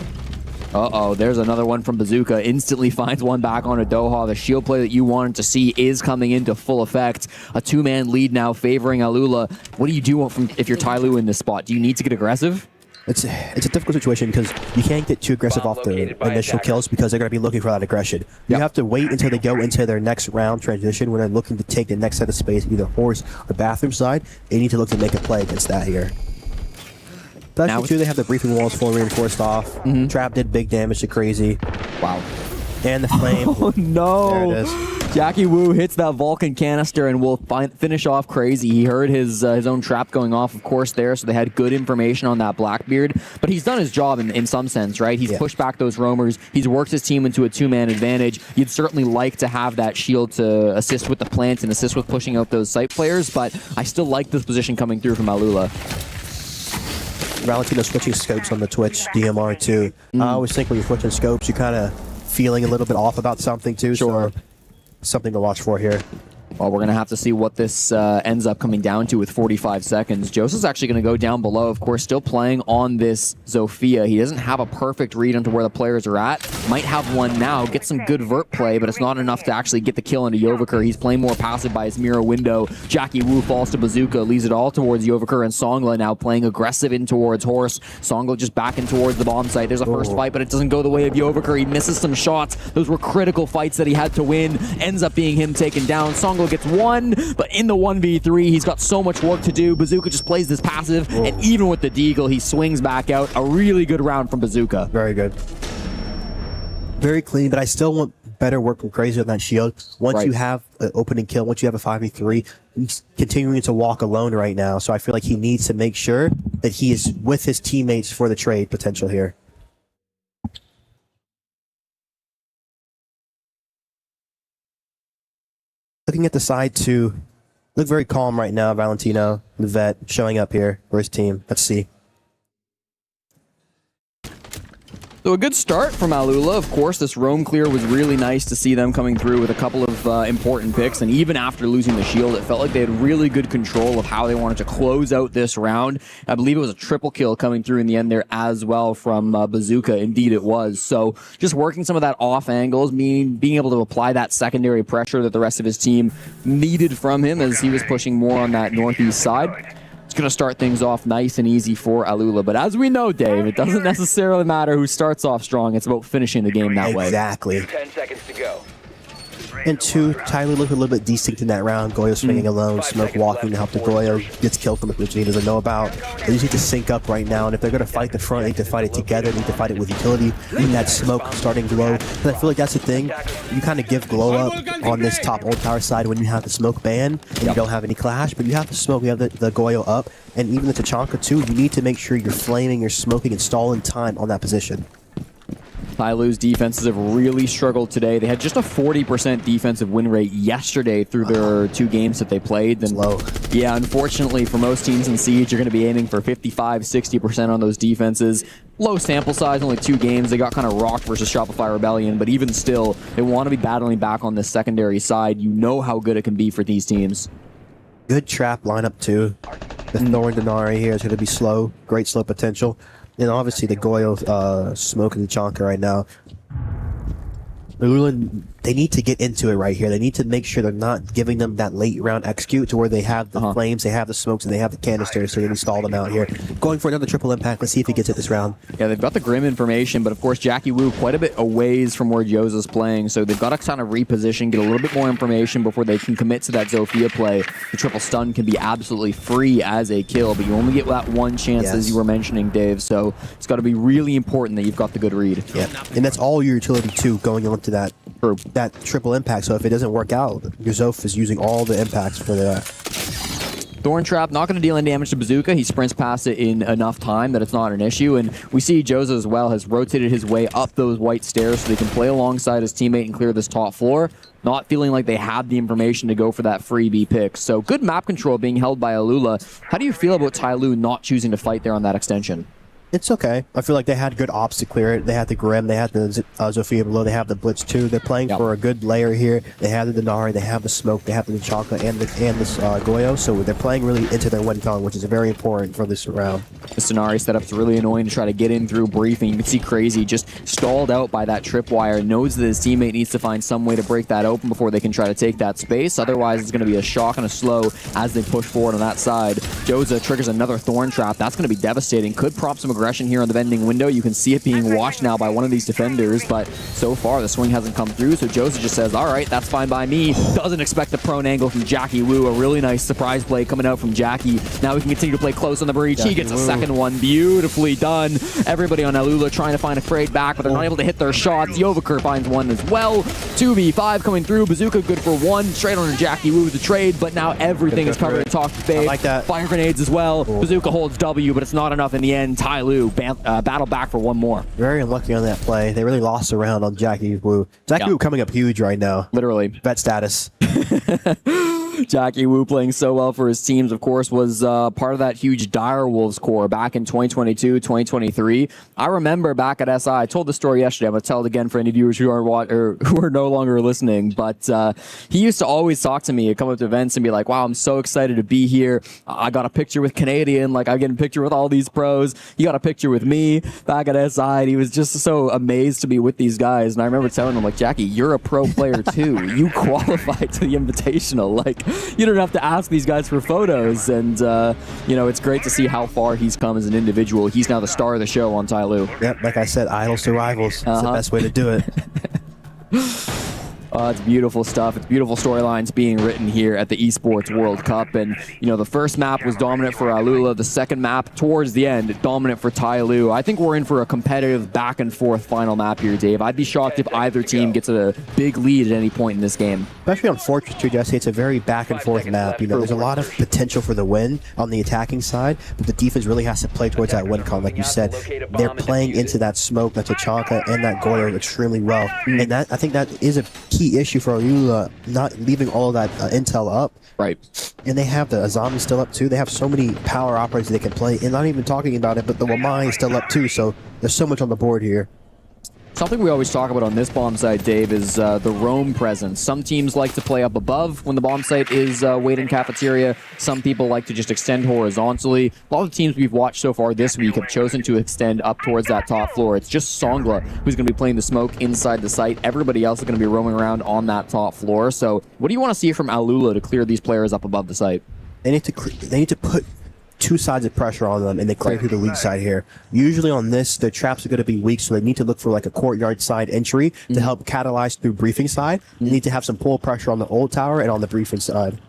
Uh-oh, there's another one from Bazooka. Instantly finds one back onto Doha. The shield play that you wanted to see is coming into full effect. A two-man lead now favoring Alula. What do you do if you're Tyloo in this spot? Do you need to get aggressive? It's a difficult situation, because you can't get too aggressive off the initial kills, because they're going to be looking for that aggression. You have to wait until they go into their next round transition, when they're looking to take the next set of space, either horse or bathroom side. They need to look to make a play against that here. Especially too, they have the briefing walls full reinforced off. Trap did big damage to Crazy. Wow. And the flame. Oh no! There it is. Jackie Wu hits that Vulcan canister and will finish off Crazy. He heard his own trap going off, of course, there, so they had good information on that Blackbeard. But he's done his job in some sense, right? He's pushed back those roamers. He's worked his team into a two-man advantage. You'd certainly like to have that shield to assist with the plant and assist with pushing out those site players, but I still like this position coming through from Alula. Valentino switching scopes on the Twitch DMR too. I always think when you're switching scopes, you're kind of feeling a little bit off about something too. Sure. So something to watch for here. Well, we're going to have to see what this ends up coming down to with 45 seconds. Joseph's actually going to go down below, of course, still playing on this Zofia. He doesn't have a perfect read onto where the players are at. Might have one now, get some good vert play, but it's not enough to actually get the kill into Yovaker. He's playing more passive by his mirror window. Jackie Wu falls to Bazooka, leaves it all towards Yovaker, and Songla now playing aggressive in towards Horse. Songla just backing towards the bomb site. There's a first fight, but it doesn't go the way of Yovaker. He misses some shots. Those were critical fights that he had to win. Ends up being him taken down. Songla gets one, but in the 1v3, he's got so much work to do. Bazooka just plays this passive, and even with the deagle, he swings back out. A really good round from Bazooka. Very good. Very clean, but I still want better work from Crazy on that shield. Once you have an opening kill, once you have a 5v3, he's continuing to walk alone right now, so I feel like he needs to make sure that he is with his teammates for the trade potential here. Looking at the side too, look very calm right now. Valentino, the vet, showing up here for his team. Let's see. So a good start from Alula. Of course, this roam clear was really nice to see them coming through with a couple of important picks, and even after losing the shield, it felt like they had really good control of how they wanted to close out this round. I believe it was a triple kill coming through in the end there as well from Bazooka. Indeed it was. So just working some of that off angles, being able to apply that secondary pressure that the rest of his team needed from him as he was pushing more on that northeast side. It's going to start things off nice and easy for Alula. But as we know, Dave, it doesn't necessarily matter who starts off strong. It's about finishing the game that way. Exactly. 10 seconds to go. And 2, Tyler looked a little bit distinct in that round. Goyo swinging alone, Smoke walking to help the Goyo. Gets killed from which he doesn't know about. They just need to sync up right now. And if they're going to fight the front, they need to fight it together. They need to fight it with utility. Need that Smoke starting Glow. And I feel like that's the thing. You kind of give Glow up on this top old tower side when you have the Smoke ban and you don't have any clash. But you have the Smoke, you have the Goyo up. And even the Tachanka too, you need to make sure you're flaming, you're smoking, and stalling time on that position. Tyloo's defenses have really struggled today. They had just a 40% defensive win rate yesterday through their 2 games that they played. Then, low. Yeah, unfortunately for most teams in Siege, you're going to be aiming for 55, 60% on those defenses. Low sample size, only 2 games. They got kind of rocked versus Shopify Rebellion, but even still, they want to be battling back on this secondary side. You know how good it can be for these teams. Good trap lineup too. The Thorn Denari here is going to be slow. Great slow potential. And obviously the Goyo smoking the Chonka right now. Lululand, they need to get into it right here. They need to make sure they're not giving them that late round execute to where they have the flames, they have the smokes, and they have the canisters, so they can stall them out here. Going for another triple impact. Let's see if he gets it this round. Yeah, they've got the Grim information, but of course Jackie Wu quite a bit a ways from where Joza's playing, so they've got to kind of reposition, get a little bit more information before they can commit to that Zofia play. The triple stun can be absolutely free as a kill, but you only get that one chance, as you were mentioning, Dave, so it's got to be really important that you've got the good read. Yeah, and that's all your utility too, going on to that triple impact. So if it doesn't work out, your Zof is using all the impacts for that. Thorn Trap not going to deal any damage to Bazooka. He sprints past it in enough time that it's not an issue. And we see Joza as well has rotated his way up those white stairs so they can play alongside his teammate and clear this top floor. Not feeling like they have the information to go for that freebie pick. So good map control being held by Alula. How do you feel about Tyloo not choosing to fight there on that extension? It's okay. I feel like they had good ops to clear it. They had the Grim, they had the Zofia below, they have the Blitz too. They're playing for a good layer here. They have the Denari, they have the Smoke, they have the Chaka and this Goyo. So they're playing really into their win con, which is very important for this round. The Denari setup's really annoying to try to get in through briefing. You can see Crazy just stalled out by that tripwire, knows that his teammate needs to find some way to break that open before they can try to take that space. Otherwise, it's going to be a shock and a slow as they push forward on that side. Joza triggers another Thorn Trap. That's going to be devastating. Could prompt some aggression here on the vending window. You can see it being washed now by one of these defenders, but so far the swing hasn't come through, so Joza just says, all right, that's fine by me. Doesn't expect the prone angle from Jackie Wu. A really nice surprise play coming out from Jackie. Now we can continue to play close on the breach. He gets a second one. Beautifully done. Everybody on Alula trying to find a trade back, but they're not able to hit their shots. Yovaker finds one as well. 2v5 coming through. Bazooka good for one. Straight on Jackie Wu with the trade, but now everything is covered in Talk to Fade. I like that. Fire grenades as well. Bazooka holds W, but it's not enough in the end. Tyloo battle back for one more. Very unlucky on that play. They really lost the round on Jackie Wu. Jackie Wu coming up huge right now. Literally. Vet status. Jackie Wu playing so well for his teams, of course, was part of that huge Dire Wolves core back in 2022, 2023. I remember back at SI, I told the story yesterday. I'm going to tell it again for any viewers who are no longer listening, but he used to always talk to me, come up to events and be like, wow, I'm so excited to be here. I got a picture with Canadian, like I get a picture with all these pros. He got a picture with me back at SI, and he was just so amazed to be with these guys. And I remember telling him, like, Jackie, you're a pro player too. You qualified to the Invitational. Like, you don't have to ask these guys for photos. And, you know, it's great to see how far he's come as an individual. He's now the star of the show on Tyloo. Yep, like I said, idols to rivals. That's the best way to do it. It's beautiful stuff. It's beautiful storylines being written here at the Esports World Cup. And, you know, the first map was dominant for Alula. The second map, towards the end, dominant for Tyloo. I think we're in for a competitive back-and-forth final map here, Dave. I'd be shocked if either team gets a big lead at any point in this game. Especially on Fortress 2, Jesse, it's a very back-and-forth map. You know, there's a lot of potential for the win on the attacking side, but the defense really has to play towards that win con, like you said. They're playing into that smoke, that Tachanka, and that Goyo extremely well. And that, I think that is a key issue for Alula, not leaving all of that intel up. Right. And they have the Azami still up too. They have so many power operators they can play, and not even talking about it, but the Wamai is still up too, so there's so much on the board here. Something we always talk about on this bomb site, Dave, is the roam presence. Some teams like to play up above when the bomb site is waiting cafeteria. Some people like to just extend horizontally. A lot of the teams we've watched so far this week have chosen to extend up towards that top floor. It's just Songla who's going to be playing the smoke inside the site. Everybody else is going to be roaming around on that top floor. So what do you want to see from Alula to clear these players up above the site? They need to put two sides of pressure on them, and they clear through the weak side here. Usually on this, the traps are going to be weak, so they need to look for like a courtyard side entry to help catalyze through briefing side. You need to have some pull pressure on the old tower and on the briefing side.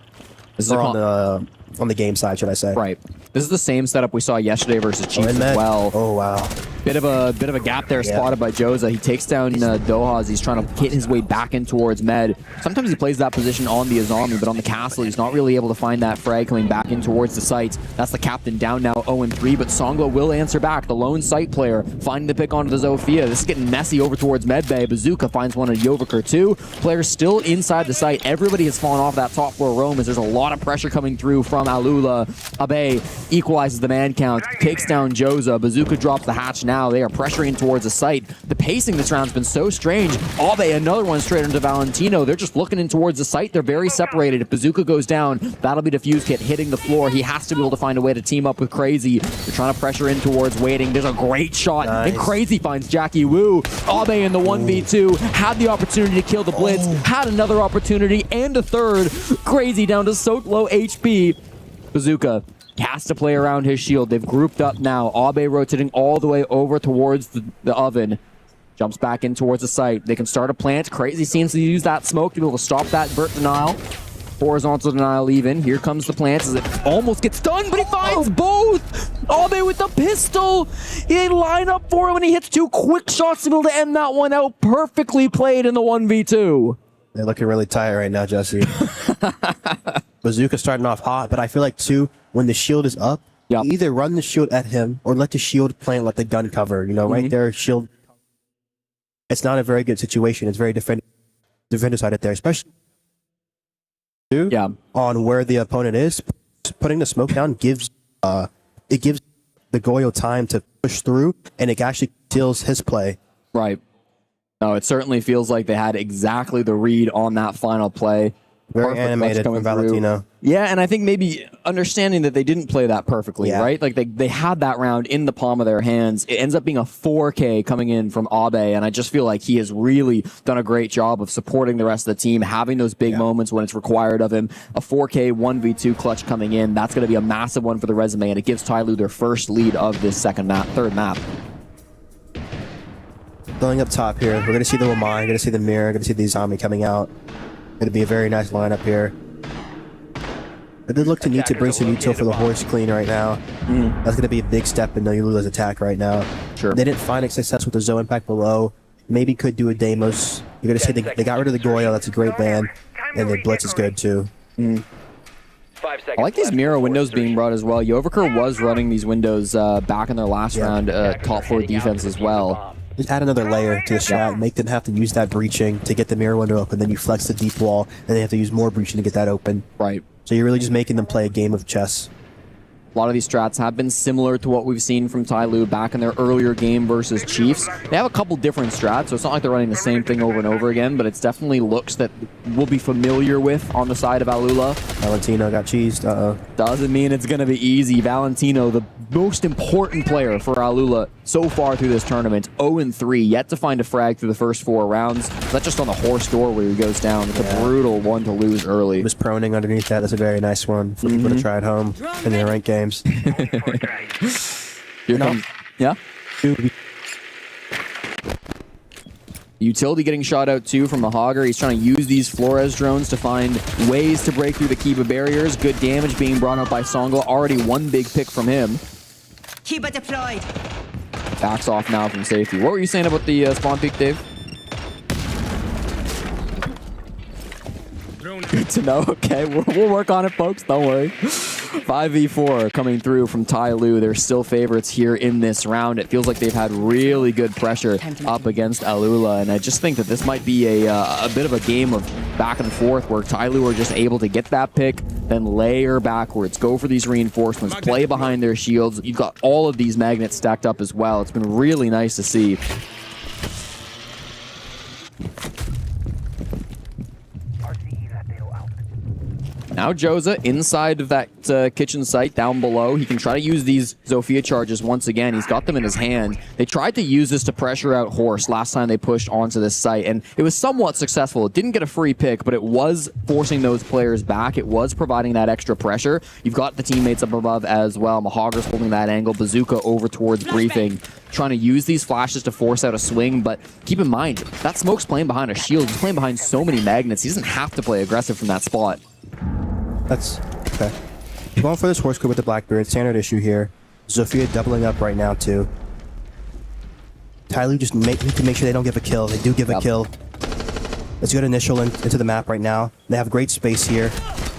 Or on the game side, should I say? Right. This is the same setup we saw yesterday versus Chiefs as well. Oh wow. Bit of a gap there spotted by Joza. He takes down Doha as he's trying to hit his way back in towards Med. Sometimes he plays that position on the Azami, but on the castle, he's not really able to find that frag coming back in towards the site. That's the captain down now 0-3, but Songlo will answer back. The lone site player finding the pick onto the Zofia. This is getting messy over towards Medbay. Bazooka finds one at Yoviker too. Players still inside the site. Everybody has fallen off that top floor roam as there's a lot of pressure coming through from Alula. Abe equalizes the man count, takes down Joza. Bazooka drops the hatch now. They are pressuring towards the site. The pacing this round's been so strange. Abe, another one straight into Valentino. They're just looking in towards the site. They're very separated. If Bazooka goes down, that'll be Diffuse Kit hitting the floor. He has to be able to find a way to team up with Crazy. They're trying to pressure in towards Waiting. There's a great shot. And Crazy finds Jackie Wu. Abe in the 1v2. Had the opportunity to kill the Blitz. Had another opportunity and a third. Crazy down to so low HP. Bazooka has to play around his shield. They've grouped up now. Abe rotating all the way over towards the oven. Jumps back in towards the site. They can start a plant. Crazy seems to use that smoke to be able to stop that vert denial. Horizontal denial even. Here comes the plant as it almost gets done, but he finds both! Abe with the pistol! They line up for him and he hits two quick shots to be able to end that one out. Perfectly played in the 1v2. They're looking really tight right now, Jesse. Bazooka starting off hot, but I feel like too, when the shield is up, you either run the shield at him or let the shield plant like the gun cover. You know, right there, shield. It's not a very good situation. It's very defender sided there, especially on where the opponent is. Putting the smoke down gives it gives the Goyo time to push through, and it actually kills his play. Right. No, it certainly feels like they had exactly the read on that final play. Very animated from Valentino. Yeah, and I think maybe understanding that they didn't play that perfectly, right? Like they had that round in the palm of their hands. It ends up being a 4K coming in from Abe, and I just feel like he has really done a great job of supporting the rest of the team, having those big moments when it's required of him. A 4K 1v2 clutch coming in. That's going to be a massive one for the resume, and it gives Tyloo their first lead of this third map. Going up top here, we're going to see the Lamar, going to see the Mirror, going to see the Zombie coming out. Going to be a very nice lineup here. I did look to need to bring some util for the horse clean right now. That's going to be a big step in Noyula's attack right now. Sure. They didn't find success with the Zoe Impact below. Maybe could do a Deimos. You're going to see they got rid of the Goyo. That's a great ban. And the Blitz is good too. I like these mirror windows being brought as well. Yoviker was running these windows back in their last round top floor defense as well. Just add another layer to the strat, make them have to use that breaching to get the mirror window open, then you flex the deep wall, and they have to use more breaching to get that open. Right. So you're really just making them play a game of chess. A lot of these strats have been similar to what we've seen from Tyloo back in their earlier game versus Chiefs. They have a couple different strats, so it's not like they're running the same thing over and over again, but it's definitely looks that we'll be familiar with on the side of Alula. Valentino got cheesed, Doesn't mean it's going to be easy. Valentino, the most important player for Alula so far through this tournament, 0-3, yet to find a frag through the first 4 rounds. That's just on the horse door where he goes down. It's a brutal one to lose early. He was proning underneath that. That's a very nice one for people to try at home in their ranked games. Yeah? Utility getting shot out too from the Hogger. He's trying to use these Flores drones to find ways to break through the Kiba barriers. Good damage being brought up by Songlo. Already one big pick from him. Kiba deployed. Backs off now from safety. What were you saying about the spawn peak, Dave? Good to know. Okay, we'll work on it, folks. Don't worry. 5v4 coming through from Tyloo. They're still favorites here in this round. It feels like they've had really good pressure up against Alula, and I just think that this might be a bit of a game of back and forth where Tyloo are just able to get that pick, then layer backwards, go for these reinforcements, play behind their shields. You've got all of these magnets stacked up as well. It's been really nice to see. Now Joza inside of that kitchen site down below. He can try to use these Zofia charges once again. He's got them in his hand. They tried to use this to pressure out Horse last time they pushed onto this site, and it was somewhat successful. It didn't get a free pick, but it was forcing those players back. It was providing that extra pressure. You've got the teammates up above as well. Mahogger's holding that angle. Bazooka over towards Briefing, trying to use these flashes to force out a swing, but keep in mind, that Smoke's playing behind a shield. He's playing behind so many magnets. He doesn't have to play aggressive from that spot. That's okay. Going for this Horse Code with the Blackbeard. Standard issue here. Zofia doubling up right now, too. Tyloo just need to make sure they don't give a kill. They do give a kill. Let's get initial into the map right now. They have great space here.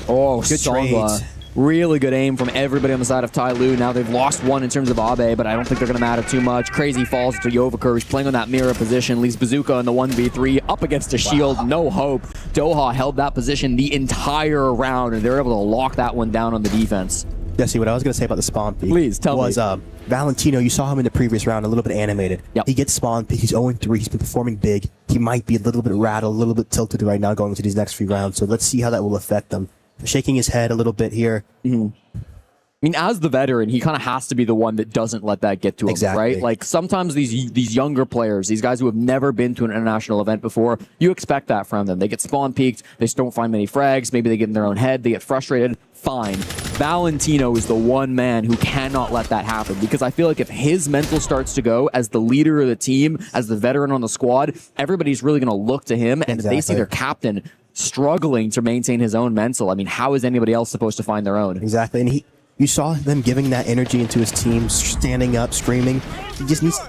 Oh, good trades. Really good aim from everybody on the side of Tyloo. Now they've lost one in terms of Abe, but I don't think they're going to matter too much. Crazy falls to Yovaker, who's playing on that mirror position. Leaves Bazooka in the 1v3 up against a shield. No hope. Doha held that position the entire round, and they were able to lock that one down on the defense. Jesse, what I was going to say about the spawn peek Please, tell was Valentino, you saw him in the previous round, a little bit animated. Yep. He gets spawn peek. He's 0-3. He's been performing big. He might be a little bit rattled, a little bit tilted right now going into these next few rounds. So let's see how that will affect them. Shaking his head a little bit here. I mean, as the veteran, he kind of has to be the one that doesn't let that get to him, right? Like, sometimes these younger players, these guys who have never been to an international event before, you expect that from them. They get spawn peeked, they just don't find many frags, maybe they get in their own head, they get frustrated, fine. Valentino is the one man who cannot let that happen, because I feel like if his mental starts to go as the leader of the team, as the veteran on the squad, everybody's really going to look to him, and if they see their captain struggling to maintain his own mental, I mean, how is anybody else supposed to find their own? Exactly, and you saw them giving that energy into his team, standing up, screaming.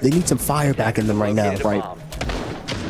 They need some fire back in them right now. Right.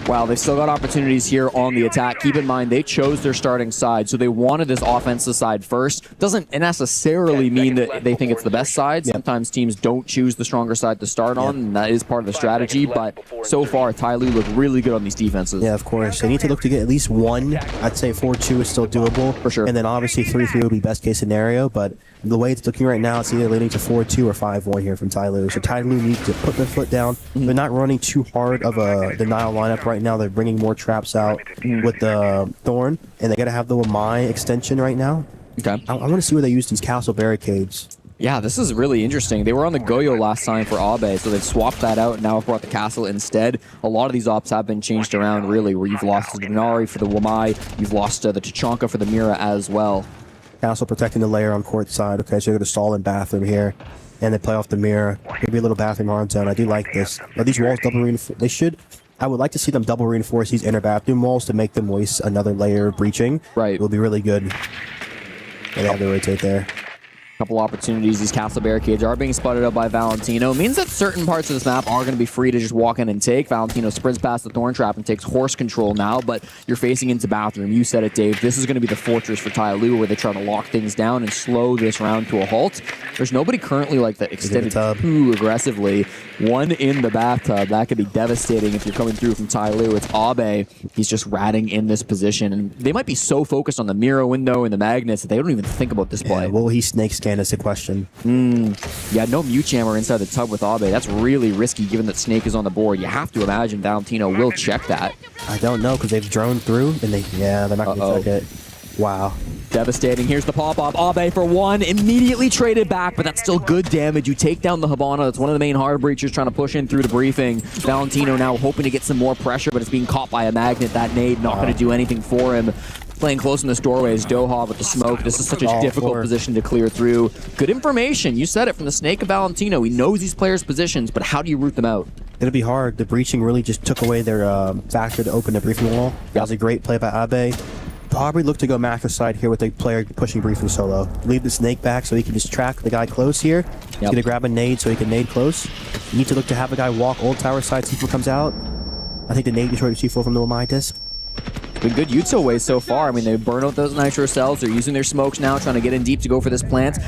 Wow, they've still got opportunities here on the attack. Keep in mind, they chose their starting side, so they wanted this offensive side first. Doesn't necessarily mean that they think it's the best side. Sometimes teams don't choose the stronger side to start on, and that is part of the strategy, but so far, Tyloo look really good on these defenses. Yeah, of course. They need to look to get at least one. I'd say 4-2 is still doable. For sure. And then obviously 3-3 would be best case scenario, but the way it's looking right now, it's either leading to 4-2 or 5-1 here from Tyloo. So Tyloo needs to put their foot down. They're not running too hard of a denial lineup right now. They're bringing more traps out with the Thorn, and they got to have the Wamai extension right now. Okay. I want to see where they use these castle barricades. Yeah, this is really interesting. They were on the Goyo last time for Abe, so they've swapped that out and now have brought the castle instead. A lot of these ops have been changed around, really, where you've lost the Denari for the Wamai, you've lost the Tachanka for the Mira as well. Castle protecting the layer on court side. Okay, so they're going to stall in bathroom here, and they play off the mirror. Maybe a little bathroom hard zone. I do like this. Are these walls double reinforced? They should. I would like to see them double reinforce these inner bathroom walls to make them waste another layer of breaching. Right. It will be really good. And they have to rotate there. Couple opportunities. These castle barricades are being spotted out by Valentino. It means that certain parts of this map are going to be free to just walk in and take. Valentino sprints past the Thorn Trap and takes horse control now, but you're facing into bathroom. You said it, Dave. This is going to be the fortress for Tyloo, where they try to lock things down and slow this round to a halt. There's nobody currently like that extended too aggressively. One in the bathtub. That could be devastating if you're coming through from Tyloo. It's Abe. He's just ratting in this position, and they might be so focused on the mirror window and the magnets that they don't even think about this play. Yeah, will he snake scan is the question. Yeah, no mute jammer inside the tub with Abe. That's really risky given that Snake is on the board. You have to imagine Valentino will check that. I don't know, because they've droned through, and they're not going to check it. Wow. Devastating. Here's the pop-up. Abe for one. Immediately traded back, but that's still good damage. You take down the Habana. That's one of the main hard breachers trying to push in through the briefing. Valentino now hoping to get some more pressure, but it's being caught by a magnet. That nade not going to do anything for him. Playing close in this doorway is Doha with the smoke. This is such a difficult position to clear through. Good information. You said it from the Snake of Valentino. He knows these players' positions, but how do you root them out? It'll be hard. The breaching really just took away their factor to open the briefing wall. That was a great play by Abe. Probably look to go macro side here with the player pushing briefing solo. Leave the Snake back so he can just track the guy close here. He's going to grab a nade so he can nade close. You need to look to have a guy walk old tower side, see who comes out. I think the nade destroyed the C4 from the Wamai disc. Been good Yutso ways so far. I mean, they burn out those nitro cells. They're using their smokes now, trying to get in deep to go for this plant.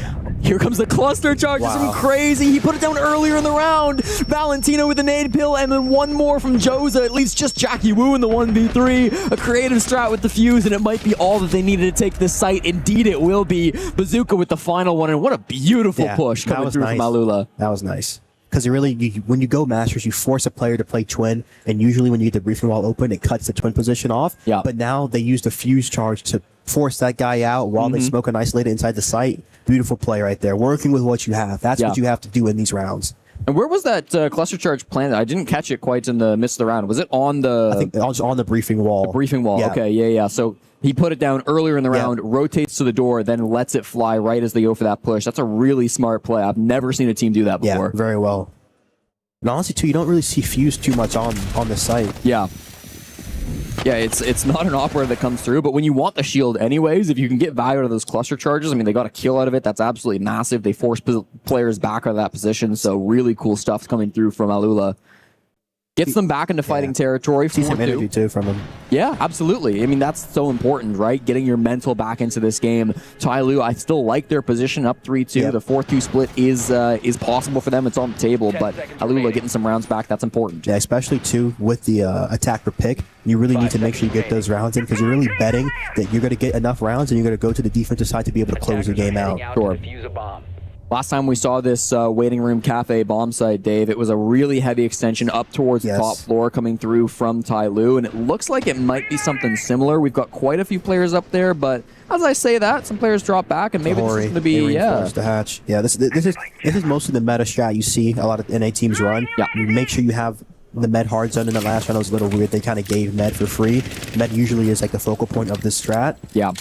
Here comes the cluster charge. Wow. This is crazy. He put it down earlier in the round. Valentino with the nade pill, and then one more from Joza. At least just Jackie Wu in the 1v3. A creative strat with the fuse, and it might be all that they needed to take this site. Indeed, it will be. Bazooka with the final one, and what a beautiful push coming through from Alula. That was nice. because when you go Masters, you force a player to play twin, and usually when you get the briefing wall open, it cuts the twin position off. Yeah. But now they use the fuse charge to force that guy out while they smoke and isolate it inside the site. Beautiful play right there. Working with what you have. That's what you have to do in these rounds. And where was that cluster charge planted? I didn't catch it quite in the midst of the round. Was it on the... I think it was on the briefing wall. The briefing wall. Yeah. Okay, yeah. So he put it down earlier in the round, rotates to the door, then lets it fly right as they go for that push. That's a really smart play. I've never seen a team do that before. Yeah, very well. And honestly, too, you don't really see fuse too much on the site. Yeah. Yeah, it's not an opera that comes through, but when you want the shield anyways, if you can get value out of those cluster charges, I mean, they got a kill out of it. That's absolutely massive. They force players back out of that position, so really cool stuff coming through from Alula. Gets them back into fighting territory. See some energy, too, from him. Yeah, absolutely. I mean, that's so important, right? Getting your mental back into this game. Tyloo, I still like their position up 3-2. Yep. The 4-2 split is possible for them. It's on the table, but Alula getting some rounds back, that's important. Yeah, especially, too, with the attacker pick. You really need to make sure you get those rounds in because you're really betting that you're going to get enough rounds and you're going to go to the defensive side to be able to close the game out. Sure. Last time we saw this waiting room cafe bomb site, Dave, it was a really heavy extension up towards the top floor coming through from Tyloo, and it looks like it might be something similar. We've got quite a few players up there, but as I say that, some players drop back, and maybe this is going to be, the hatch. Yeah, this is mostly the meta strat you see a lot of NA teams run. Yeah. You make sure you have the med hard zone in the last round. It was a little weird. They kind of gave med for free. Med usually is like the focal point of this strat. Yeah.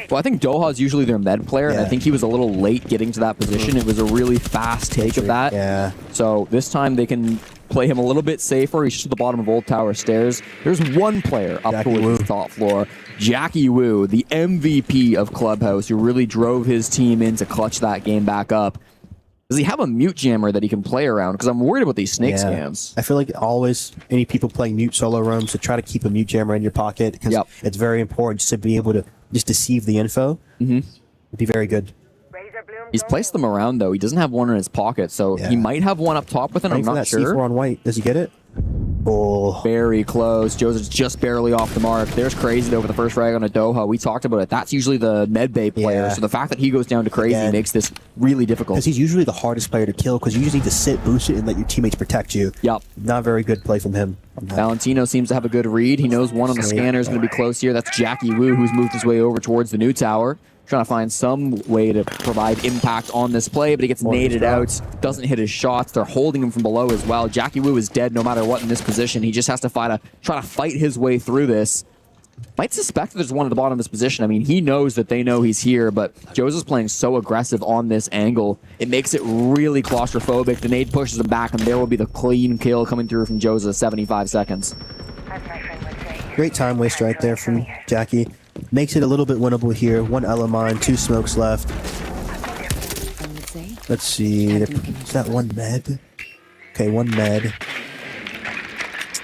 Well, I think Doha's usually their med player, and I think he was a little late getting to that position. It was a really fast take of that. Yeah. So this time they can play him a little bit safer. He's just at the bottom of Old Tower Stairs. There's one player up towards the top floor. Jackie Wu, the MVP of Clubhouse, who really drove his team in to clutch that game back up. Does he have a mute jammer that he can play around? Because I'm worried about these snake scans. I feel like always any people playing mute solo roams, so try to keep a mute jammer in your pocket because it's very important just to be able to just deceive the info. It'd be very good. He's placed them around, though. He doesn't have one in his pocket, so he might have one up top with him. I'm not sure. C4 on white. Does he get it? Oh. Very close. Joseph's just barely off the mark. There's Crazy, though, with the first frag on a Doha. We talked about it. That's usually the medbay player, so the fact that he goes down to Crazy makes this really difficult. Because he's usually the hardest player to kill, because you usually need to sit, boost it, and let your teammates protect you. Yep. Not very good play from him. Valentino seems to have a good read. He knows one on the scanner is going to be close here. That's Jackie Wu, who's moved his way over towards the new tower. Trying to find some way to provide impact on this play, but he gets naded out, doesn't hit his shots. They're holding him from below as well. Jackie Wu is dead no matter what in this position. He just has to try to fight his way through this. Might suspect that there's one at the bottom of his position. I mean, he knows that they know he's here, but Joseph's playing so aggressive on this angle. It makes it really claustrophobic. The nade pushes him back, and there will be the clean kill coming through from Joseph, 75 seconds. Great time waste right there from Jackie. Makes it a little bit winnable here. One Elamine, 2 smokes left. Let's see. Is that one med? Okay, one med.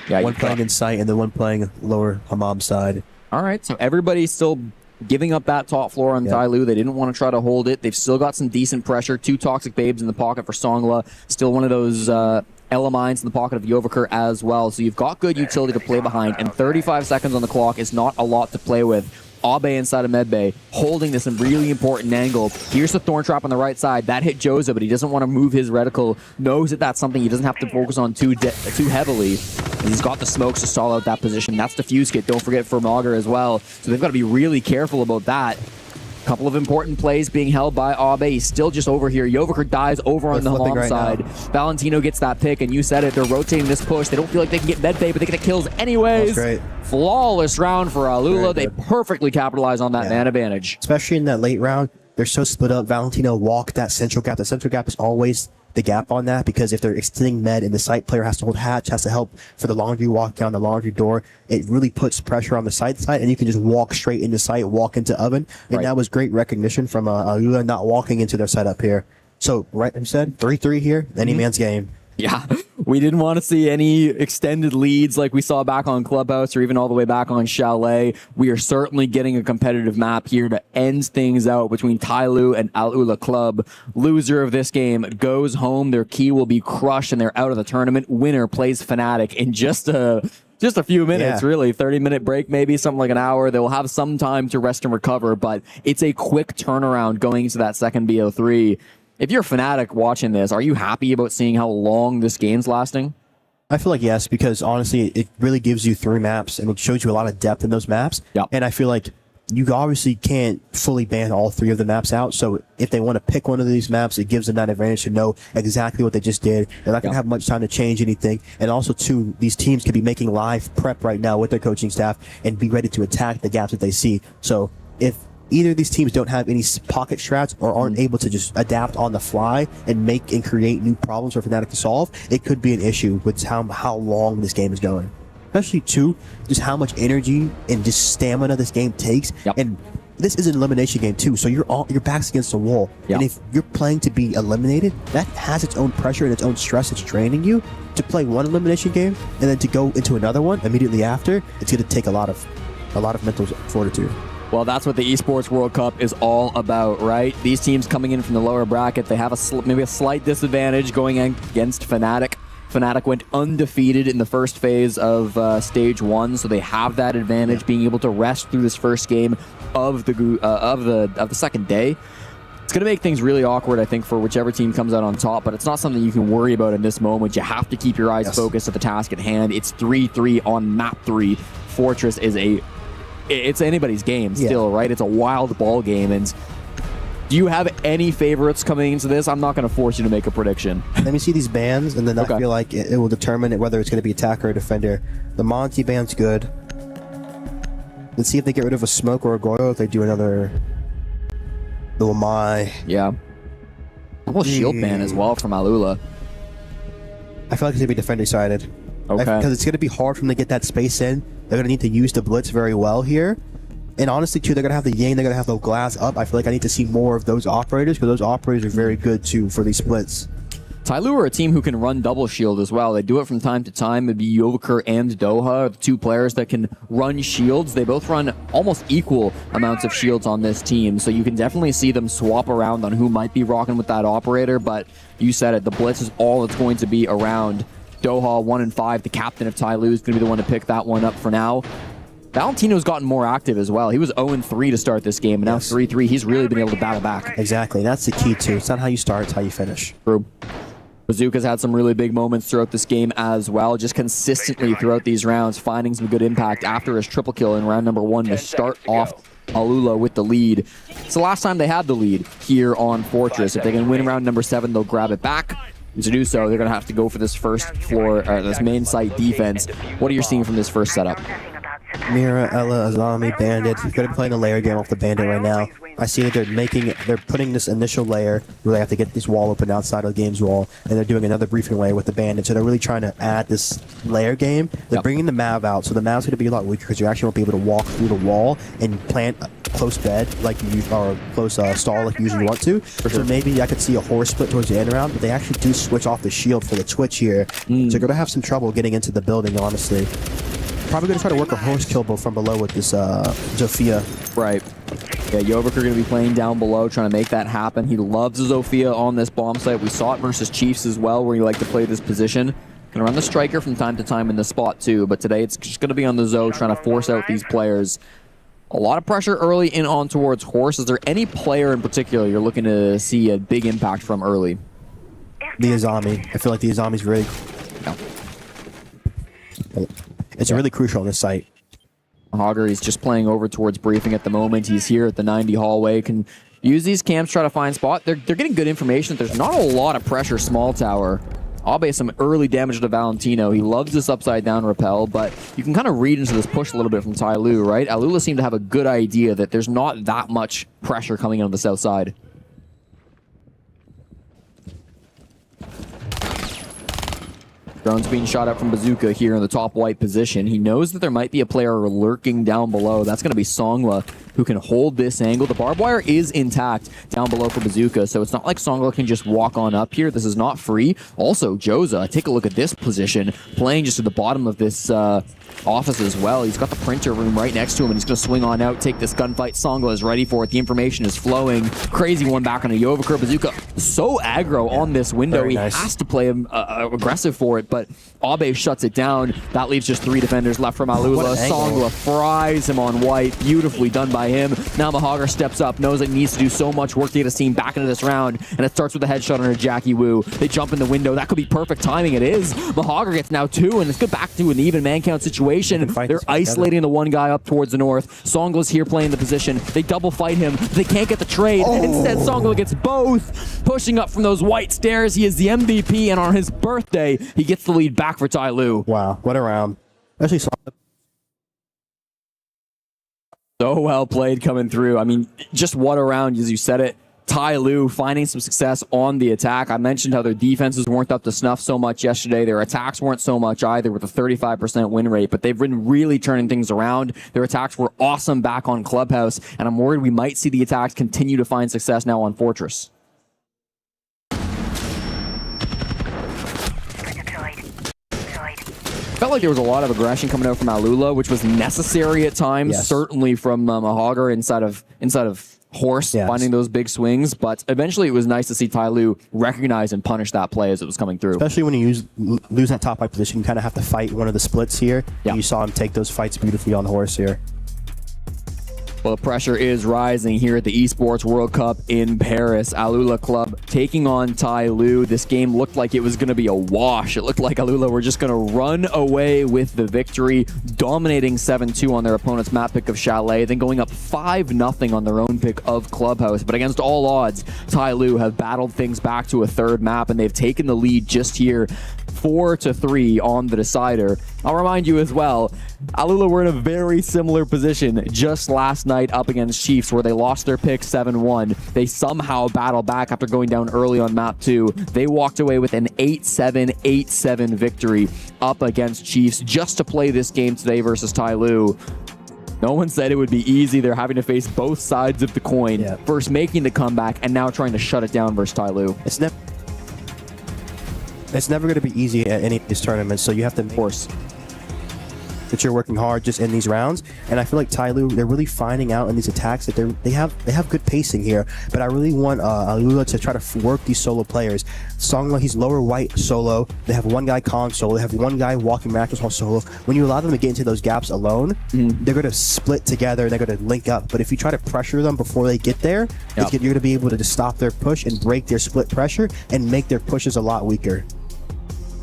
Yeah, one playing in sight and then one playing lower Hammam side. All right, so everybody's still giving up that top floor on Tyloo. They didn't want to try to hold it. They've still got some decent pressure. 2 Toxic Babes in the pocket for Songla. Still one of those Elamines in the pocket of Yovaker as well. So you've got good utility to play behind, and 35 seconds on the clock is not a lot to play with. Abe inside of medbay, holding this really important angle. Here's the Thorn Trap on the right side. That hit Jose, but he doesn't want to move his reticle. Knows that that's something he doesn't have to focus on too heavily. And he's got the smokes to stall out that position. That's the fuse kit. Don't forget for Auger as well. So they've got to be really careful about that. Couple of important plays being held by Abe. He's still just over here. Yovaker dies over on the Hammam side. Valentino gets that pick, and you said it. They're rotating this push. They don't feel like they can get medbay, but they get the kills anyways. That's great. Flawless round for Alula. They perfectly capitalize on that man advantage. Especially in that late round, they're so split up. Valentino walked that central gap. The central gap is always the gap on that, because if they're extending med and the site player has to hold hatch, has to help for the laundry walk down the laundry door, it really puts pressure on the side, and you can just walk straight into site, walk into oven. And that was great recognition from Alula not walking into their setup here. So, right, you said 3-3 here, any man's game. Yeah, we didn't want to see any extended leads like we saw back on Clubhouse or even all the way back on Chalet. We are certainly getting a competitive map here to end things out between Tyloo and Alula Club. Loser of this game goes home. Their key will be crushed and they're out of the tournament. Winner plays Fnatic in just a few minutes, really. 30-minute break, maybe something like an hour. They will have some time to rest and recover, but it's a quick turnaround going into that second BO3. If you're a Fnatic watching this, are you happy about seeing how long this game's lasting? I feel like yes, because honestly, it really gives you 3 maps, and it shows you a lot of depth in those maps. Yep. And I feel like you obviously can't fully ban all 3 of the maps out, so if they want to pick one of these maps, it gives them that advantage to know exactly what they just did. They're not going to have much time to change anything. And also, too, these teams could be making live prep right now with their coaching staff and be ready to attack the gaps that they see. So if either of these teams don't have any pocket strats or aren't able to just adapt on the fly and make and create new problems for Fnatic to solve, it could be an issue with how long this game is going. Especially, too, just how much energy and just stamina this game takes. Yep. And this is an elimination game, too, so your back's against the wall. Yep. And if you're playing to be eliminated, that has its own pressure and its own stress. It's draining you to play one elimination game and then to go into another one immediately after. It's going to take a lot of mental fortitude. Well, that's what the Esports World Cup is all about, right? These teams coming in from the lower bracket, they have maybe a slight disadvantage going against Fnatic. Fnatic went undefeated in the first phase of Stage 1, so they have that advantage, being able to rest through this first game of the second day. It's going to make things really awkward, I think, for whichever team comes out on top, but it's not something you can worry about in this moment. You have to keep your eyes focused at the task at hand. It's 3-3 on map 3. Fortress is it's anybody's game still, right? It's a wild ball game. And do you have any favorites coming into this? I'm not going to force you to make a prediction. Let me see these bans, and then I feel like it will determine whether it's going to be attacker or defender. The Monty ban's good. Let's see if they get rid of a Smoke or a Goyle, if they do another the Lamai. Yeah. Double shield ban as well from Alula. I feel like it's going to be defender-sided. Okay. Because it's going to be hard for them to get that space in. They're going to need to use the Blitz very well here. And honestly, too, they're going to have the Yang, they're going to have the Glass up. I feel like I need to see more of those operators, because those operators are very good, too, for these splits. Tyloo are a team who can run double shield as well. They do it from time to time. It'd be Yovaker and Doha, the 2 players that can run shields. They both run almost equal amounts of shields on this team, so you can definitely see them swap around on who might be rocking with that operator, but you said it, the Blitz is all that's going to be around. Doha, 1-5, the captain of Tyloo, is going to be the one to pick that one up for now. Valentino's gotten more active as well. He was 0-3 to start this game, and now 3-3. He's really been able to battle back. Exactly. That's the key, too. It's not how you start, it's how you finish. True. Bazooka's had some really big moments throughout this game as well, just consistently throughout these rounds, finding some good impact after his triple kill in round number 1 to start off Alula with the lead. It's the last time they had the lead here on Fortress. If they can win round number 7, they'll grab it back. And to do so, they're going to have to go for this first floor, this main site defense. What are you seeing from this first setup? Mira, Ella, Azami, Bandit. You're going to be playing a layer game off the Bandit right now. I see that they're putting this initial layer where they have to get this wall open outside of the game's wall, and they're doing another briefing layer with the Bandit. So they're really trying to add this layer game. They're bringing the Mav out, so the Mav's going to be a lot weaker because you actually won't be able to walk through the wall and plant a close bed like you or close stall like you usually want to. So maybe I could see a horse split towards the end round, but they actually do switch off the shield for the Twitch here. So you're going to have some trouble getting into the building, honestly. Probably going to try to work a horse kill from below with this Zofia. Right. Yeah, Yovaker going to be playing down below, trying to make that happen. He loves Zofia on this bomb site. We saw it versus Chiefs as well, where he liked to play this position. Going to run the Striker from time to time in the spot too, but today it's just going to be on the Zo, trying to force out these players. A lot of pressure early in on towards Horse. Is there any player in particular you're looking to see a big impact from early? The Azami. I feel like the Azami's really... It's really crucial on this site. Hogger, he's just playing over towards briefing at the moment. He's here at the 90 hallway. Can use these camps, try to find spot. They're getting good information that there's not a lot of pressure small tower. Abe some early damage to Valentino. He loves this upside down rappel, but you can kind of read into this push a little bit from Tyloo, right? Alula seemed to have a good idea that there's not that much pressure coming in on the south side. Drone's being shot up from Bazooka here in the top white position. He knows that there might be a player lurking down below. That's going to be Songla, who can hold this angle. The barbed wire is intact down below for Bazooka, so it's not like Songla can just walk on up here. This is not free. Also, Joza, take a look at this position, playing just at the bottom of this office as well. He's got the printer room right next to him, and he's going to swing on out, take this gunfight. Songla is ready for it. The information is flowing. Crazy one back on a Yovaker. Bazooka so aggro on this window. Very he nice. has to play him aggressive for it, but Abe shuts it down. That leaves just 3 defenders left from Alula. Songla fries him on white. Beautifully done by by him. Now Mahogger steps up, knows it needs to do so much work to get his team back into this round, and it starts with a headshot on Jackie Wu. They jump in the window. That could be perfect timing. It is. Mahogger gets now 2, and it's good back to an even man count situation. They're isolating the one guy up towards the north. Songla's here playing the position. They double fight him. They can't get the trade. Instead, Songla gets both. Pushing up from those white stairs. He is the MVP, and on his birthday, he gets the lead back for Tai Lu. Wow, what a round. Actually, so well played coming through. I mean, just what a round, as you said it. Tai Lu finding some success on the attack. I mentioned how their defenses weren't up to snuff so much yesterday. Their attacks weren't so much either with a 35% win rate, but they've been really turning things around. Their attacks were awesome back on Clubhouse, and I'm worried we might see the attacks continue to find success now on Fortress. Felt like there was a lot of aggression coming out from Alula, which was necessary at times, certainly from Mahogger inside of Horse, finding those big swings, but eventually it was nice to see Tai Lu recognize and punish that play as it was coming through. Especially when you lose that top right position, you kind of have to fight one of the splits here. You saw him take those fights beautifully on Horse here. Well, the pressure is rising here at the Esports World Cup in Paris. Alula Club taking on Tai Lu. This game looked like it was going to be a wash. It looked like Alula were just going to run away with the victory, dominating 7-2 on their opponent's map pick of Chalet, then going up 5-0 on their own pick of Clubhouse. But against all odds, Tai Lu have battled things back to a third map, and they've taken the lead just here, 4-3 on the decider. I'll remind you as well, Alula were in a very similar position just last night up against Chiefs, where they lost their pick 7-1. They somehow battled back after going down early on map 2. They walked away with an 8-7, 8-7 victory up against Chiefs just to play this game today versus Tai Lu. No one said it would be easy. They're having to face both sides of the coin. First making the comeback and now trying to shut it down versus Tai Lu. It's never going to be easy at any of these tournaments, so you have to, of course, that you're working hard just in these rounds. And I feel like Tai Lu, they're really finding out in these attacks that they have good pacing here. But I really want Alula to try to work these solo players. Songla, he's lower white solo. They have one guy con solo. They have one guy walking miraculous on solo. When you allow them to get into those gaps alone, they're going to split together and they're going to link up. But if you try to pressure them before they get there, you're going to be able to just stop their push and break their split pressure and make their pushes a lot weaker.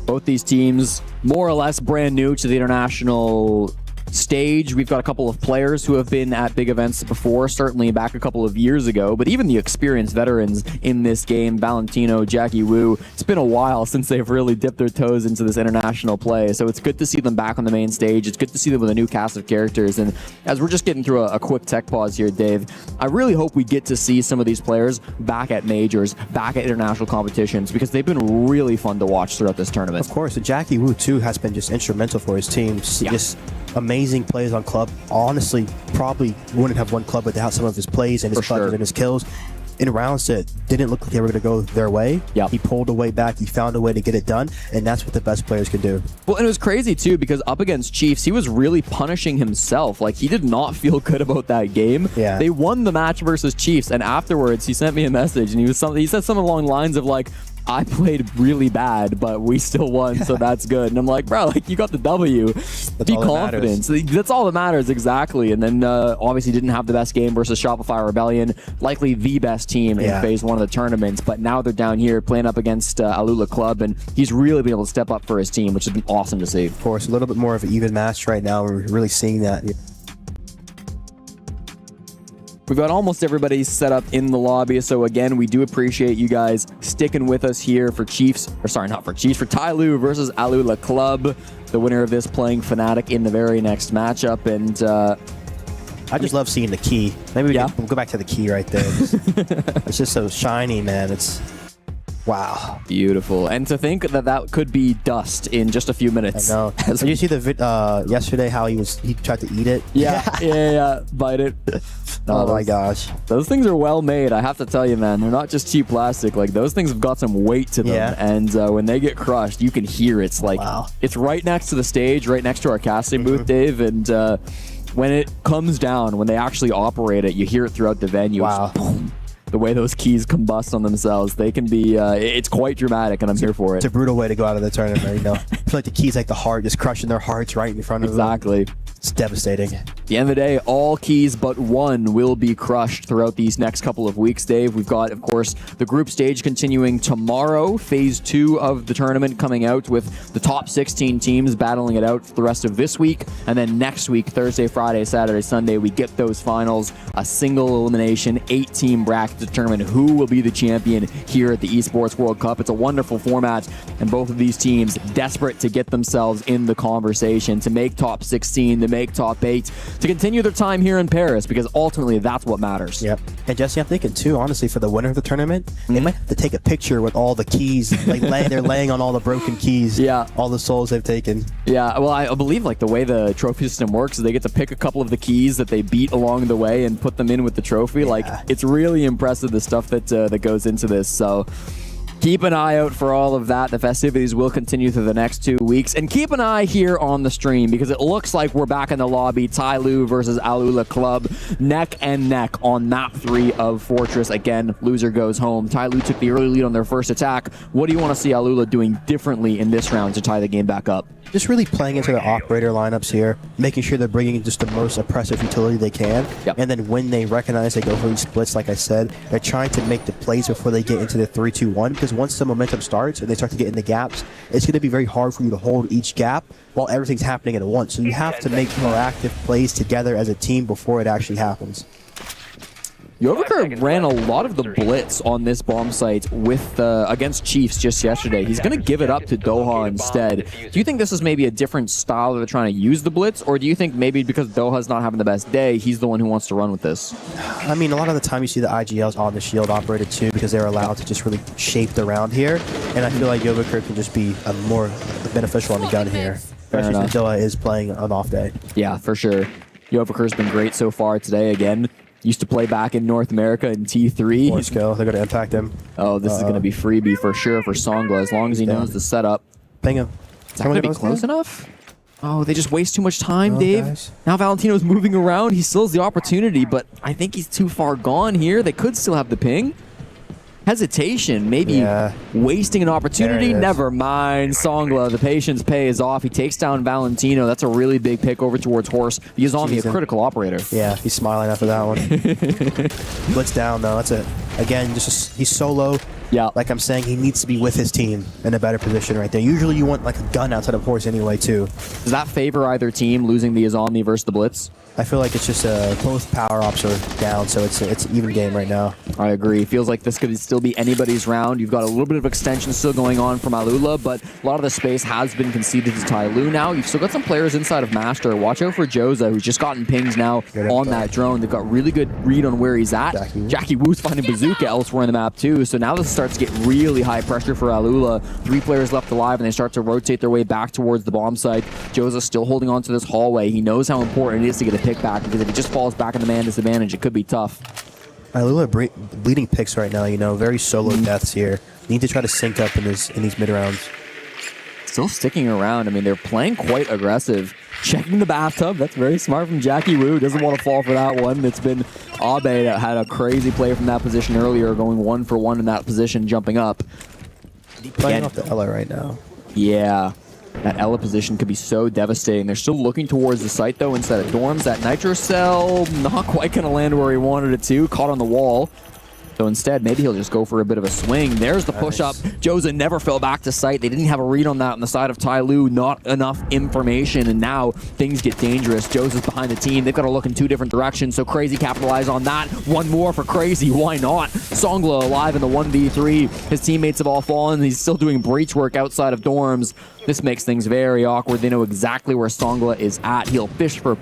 Both these teams more or less brand new to the international stage. We've got a couple of players who have been at big events before, certainly back a couple of years ago, but even the experienced veterans in this game, Valentino, Jackie Wu, it's been a while since they've really dipped their toes into this international play, so it's good to see them back on the main stage. It's good to see them with a new cast of characters, and as we're just getting through a quick tech pause here, Dave, I really hope we get to see some of these players back at majors, back at international competitions, because they've been really fun to watch throughout this tournament. Of course, and Jackie Wu, too, has been just instrumental for his team. Just amazing plays on club. Honestly, probably wouldn't have won club without some of his plays and his clutches and his kills. In rounds that didn't look like they were going to go their way, he pulled away back, he found a way to get it done, and that's what the best players can do. Well, and it was crazy too, because up against Chiefs, he was really punishing himself. Like, he did not feel good about that game. They won the match versus Chiefs, and afterwards he sent me a message, and he said something along the lines of like, I played really bad, but we still won, so that's good. And I'm like, bro, like, you got the W. Be confident. So that's all that matters, exactly. And then obviously didn't have the best game versus Shopify Rebellion, likely the best team in phase 1 of the tournaments. But now they're down here playing up against Alula Club, and he's really been able to step up for his team, which has been awesome to see. Of course, a little bit more of an even match right now. We're really seeing that. We've got almost everybody set up in the lobby, so again, we do appreciate you guys sticking with us here for for Tai Lu versus Alula Club. The winner of this playing Fnatic in the very next matchup, and I just love seeing the key. Maybe we can go back to the key right there. It's just so shiny, man. It's wow. Beautiful. And to think that that could be dust in just a few minutes. I know. Did you see the yesterday how he tried to eat it? Yeah, bite it. Oh my gosh. Those things are well made, I have to tell you, man. They're not just cheap plastic. Like, those things have got some weight to them. And when they get crushed, you can hear it's like, it's right next to the stage, right next to our casting booth, Dave. And when it comes down, when they actually operate it, you hear it throughout the venue. Wow. Boom. The way those keys combust on themselves, they can be, it's quite dramatic, and I'm here for it. It's a brutal way to go out of the tournament, you know. I feel like the key's like the heart, just crushing their hearts right in front of them. Exactly. It's devastating. At the end of the day, all keys but one will be crushed throughout these next couple of weeks, Dave. We've got, of course, the group stage continuing tomorrow. Phase 2 of the tournament coming out with the top 16 teams battling it out for the rest of this week. And then next week, Thursday, Friday, Saturday, Sunday, we get those finals. A single elimination, 8-team bracket to determine who will be the champion here at the Esports World Cup. It's a wonderful format, and both of these teams desperate to get themselves in the conversation, to make top 16, to make top 8, to continue their time here in Paris, because ultimately that's what matters. Yep. And Jesse, I'm thinking too, honestly, for the winner of the tournament, they might have to take a picture with all the keys, like they're laying on all the broken keys, all the souls they've taken. Yeah, well, I believe like the way the trophy system works is they get to pick a couple of the keys that they beat along the way and put them in with the trophy. Like, it's really impressive, the stuff that that goes into this. So keep an eye out for all of that. The festivities will continue through the next 2 weeks. And keep an eye here on the stream, because it looks like we're back in the lobby. Tai Lu versus Alula Club, neck and neck on map 3 of Fortress. Again, loser goes home. Tai Lu took the early lead on their first attack. What do you want to see Alula doing differently in this round to tie the game back up? Just really playing into the operator lineups here, making sure they're bringing in just the most oppressive utility they can. And then when they recognize they go for these splits, like I said, they're trying to make the plays before they get into the 3-2-1, because once the momentum starts and they start to get in the gaps, it's going to be very hard for you to hold each gap while everything's happening at once. So you have to make proactive plays together as a team before it actually happens. Joviker ran a lot of the blitz on this bomb site with against Chiefs just yesterday. He's going to give it up to Doha instead. Do you think this is maybe a different style that they're trying to use the blitz, or do you think maybe because Doha's not having the best day, he's the one who wants to run with this? I mean, a lot of the time you see the IGLs on the shield operated too, because they're allowed to just really shape the round here, and I feel like Joviker can just be more beneficial on the gun here, especially if Doha is playing an off day. Yeah, for sure. Joviker's been great so far today again. Used to play back in North America in T3. Let's go. They're going to impact him. Oh, this is going to be freebie for sure for Songla, as long as he knows the setup. Ping him. Is that going to be close enough? Oh, they just waste too much time, Dave. Guys. Now Valentino's moving around. He still has the opportunity, but I think he's too far gone here. They could still have the ping. Hesitation, maybe wasting an opportunity. Never mind. Songla, the patience pays off. He takes down Valentino. That's a really big pick over towards Horse. He is on me a critical operator. Yeah, he's smiling after that one. Blitz down though. That's it. Again, he's solo. Yeah. Like I'm saying, he needs to be with his team in a better position right there. Usually you want like a gun outside of Horse anyway too. Does that favor either team, losing the Azami versus the Blitz? I feel like it's just both power ops are down, so it's an even game right now. I agree. Feels like this could still be anybody's round. You've got a little bit of extension still going on from Alula, but a lot of the space has been conceded to Tai Lu now. You've still got some players inside of Master. Watch out for Joza, who's just gotten pings now on that drone. They've got really good read on where he's at. Jackie Wu's finding Bazooka elsewhere in the map too, so now this starts to get really high pressure for Alula. 3 players left alive, and they start to rotate their way back towards the bomb site. Joza's still holding on to this hallway. He knows how important it is to get a pick back, because if he just falls back in the man disadvantage, it could be tough. Alula bleeding picks right now, you know, very solo deaths here. Need to try to sync up in these mid rounds. Still sticking around. I mean, they're playing quite aggressive. Checking the bathtub. That's very smart from Jackie Wu. Doesn't want to fall for that one. It's been Abe that had a crazy play from that position earlier, going 1 for 1 in that position, jumping up. Playing off the Ella right now. Yeah. That Ella position could be so devastating. They're still looking towards the site, though, instead of dorms. That Nitro Cell, not quite going to land where he wanted it to. Caught on the wall. So instead, maybe he'll just go for a bit of a swing. There's the push-up. Joza never fell back to site. They didn't have a read on that on the side of Tai Lu. Not enough information, and now things get dangerous. Joza's behind the team. They've got to look in 2 different directions, so Crazy capitalize on that. One more for Crazy. Why not? Songla alive in the 1v3. His teammates have all fallen. He's still doing breach work outside of dorms. This makes things very awkward. They know exactly where Songla is at. He'll fish for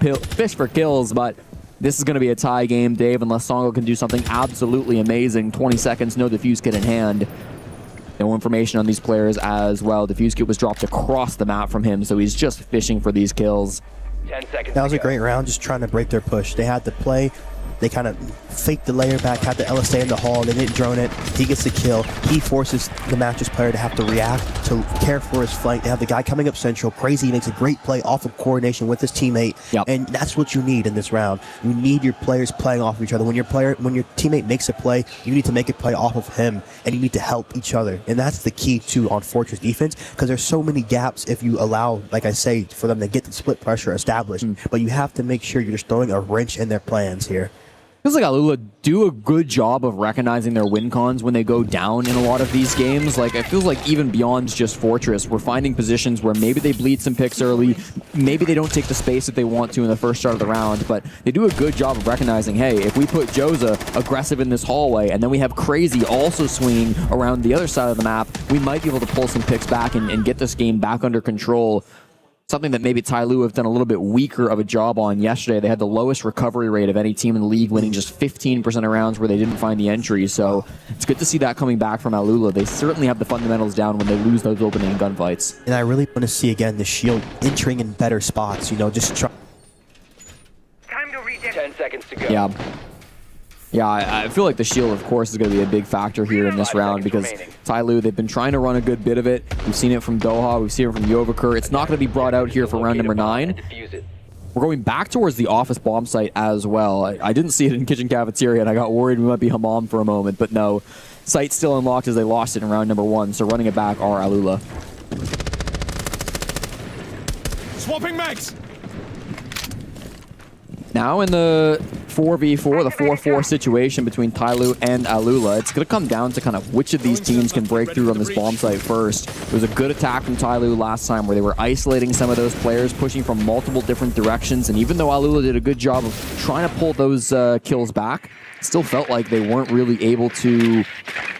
kills, but this is going to be a tie game, Dave, unless Songla can do something absolutely amazing. 20 seconds, no defuse kit in hand. No information on these players as well. Defuse kit was dropped across the map from him, so he's just fishing for these kills. 10 seconds. That was a great round, just trying to break their push. They had to play They kind of faked the layer back, had the LSA in the hall, they didn't drone it. He gets the kill. He forces the Mattress player to have to react, to care for his flank. They have the guy coming up central. Crazy makes a great play off of coordination with his teammate. And that's what you need in this round. You need your players playing off of each other. When your teammate makes a play, you need to make a play off of him, and you need to help each other. And that's the key too on Fortress defense, because there's so many gaps if you allow, like I say, for them to get the split pressure established. But you have to make sure you're just throwing a wrench in their plans here. Feels like Alula do a good job of recognizing their win cons when they go down in a lot of these games. Like, it feels like even beyond just Fortress, we're finding positions where maybe they bleed some picks early, maybe they don't take the space that they want to in the first start of the round, but they do a good job of recognizing, hey, if we put Joza aggressive in this hallway, and then we have Crazy also swinging around the other side of the map, we might be able to pull some picks back and get this game back under control. Something that maybe Tyloo have done a little bit weaker of a job on yesterday. They had the lowest recovery rate of any team in the league, winning just 15% of rounds where they didn't find the entry. So it's good to see that coming back from Alula. They certainly have the fundamentals down when they lose those opening gunfights. And I really want to see, again, the Shield entering in better spots, just try. Time to reset. 10 seconds to go. Yeah. Yeah, I feel like the shield, of course, is going to be a big factor here in this round because Tyloo, they've been trying to run a good bit of it. We've seen it from Doha. We've seen it from Yovakur. It's not going to be brought out here for round number 9. We're going back towards the office bomb site as well. I didn't see it in kitchen cafeteria, and I got worried we might be Hammam for a moment, but no. Site's still unlocked as they lost it in round number 1, so running it back are Alula. Swapping mags! Now in the 4v4, the 4-4 situation between Tyloo and Alula, it's going to come down to kind of which of these teams can break through on this bomb site first. It was a good attack from Tyloo last time where they were isolating some of those players, pushing from multiple different directions, and even though Alula did a good job of trying to pull those kills back, it still felt like they weren't really able to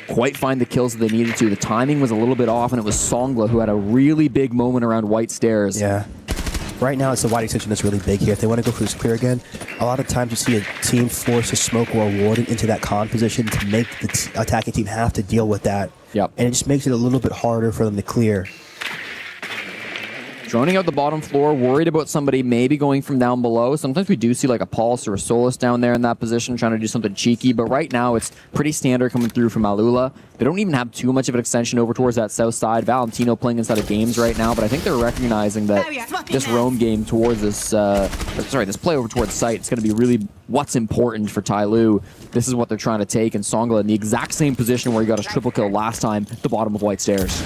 quite find the kills that they needed to. The timing was a little bit off, and it was Songla who had a really big moment around White Stairs. Yeah. Right now, it's the wide extension that's really big here. If they want to go for this clear again, a lot of times you see a team force a smoke or a warden into that con position to make the attacking team have to deal with that. Yep. And it just makes it a little bit harder for them to clear. Droning out the bottom floor, worried about somebody maybe going from down below. Sometimes we do see like a Pulse or a Solus down there in that position trying to do something cheeky, but right now it's pretty standard coming through from Alula. They don't even have too much of an extension over towards that south side. Valentino playing inside of games right now, but I think they're recognizing that this roam game towards this, this play over towards site, it's going to be really what's important for Tyloo. This is what they're trying to take, and Songla in the exact same position where he got his triple kill last time, the bottom of White Stairs.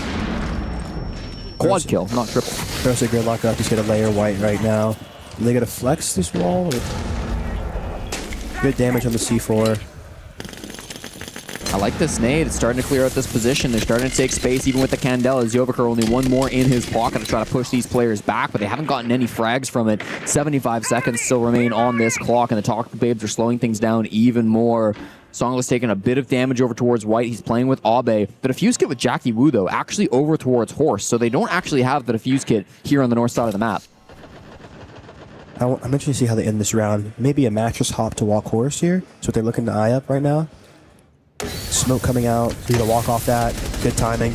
Quad kill, not triple. There's a gridlock up. He's going to layer White right now. Are they going to flex this wall? Good damage on the C4. I like this nade. It's starting to clear out this position. They're starting to take space even with the Candelas. Yovakur only one more in his pocket to try to push these players back, but they haven't gotten any frags from it. 75 seconds still remain on this clock, and the Talk Babes are slowing things down even more. Songla's taking a bit of damage over towards White. He's playing with Abe. The defuse kit with Jackie Wu, though, actually over towards Horse, so they don't actually have the defuse kit here on the north side of the map. I'm interested to see how they end this round. Maybe a mattress hop to walk Horse here. That's what they're looking to eye up right now. Smoke coming out. You're going to walk off that. Good timing.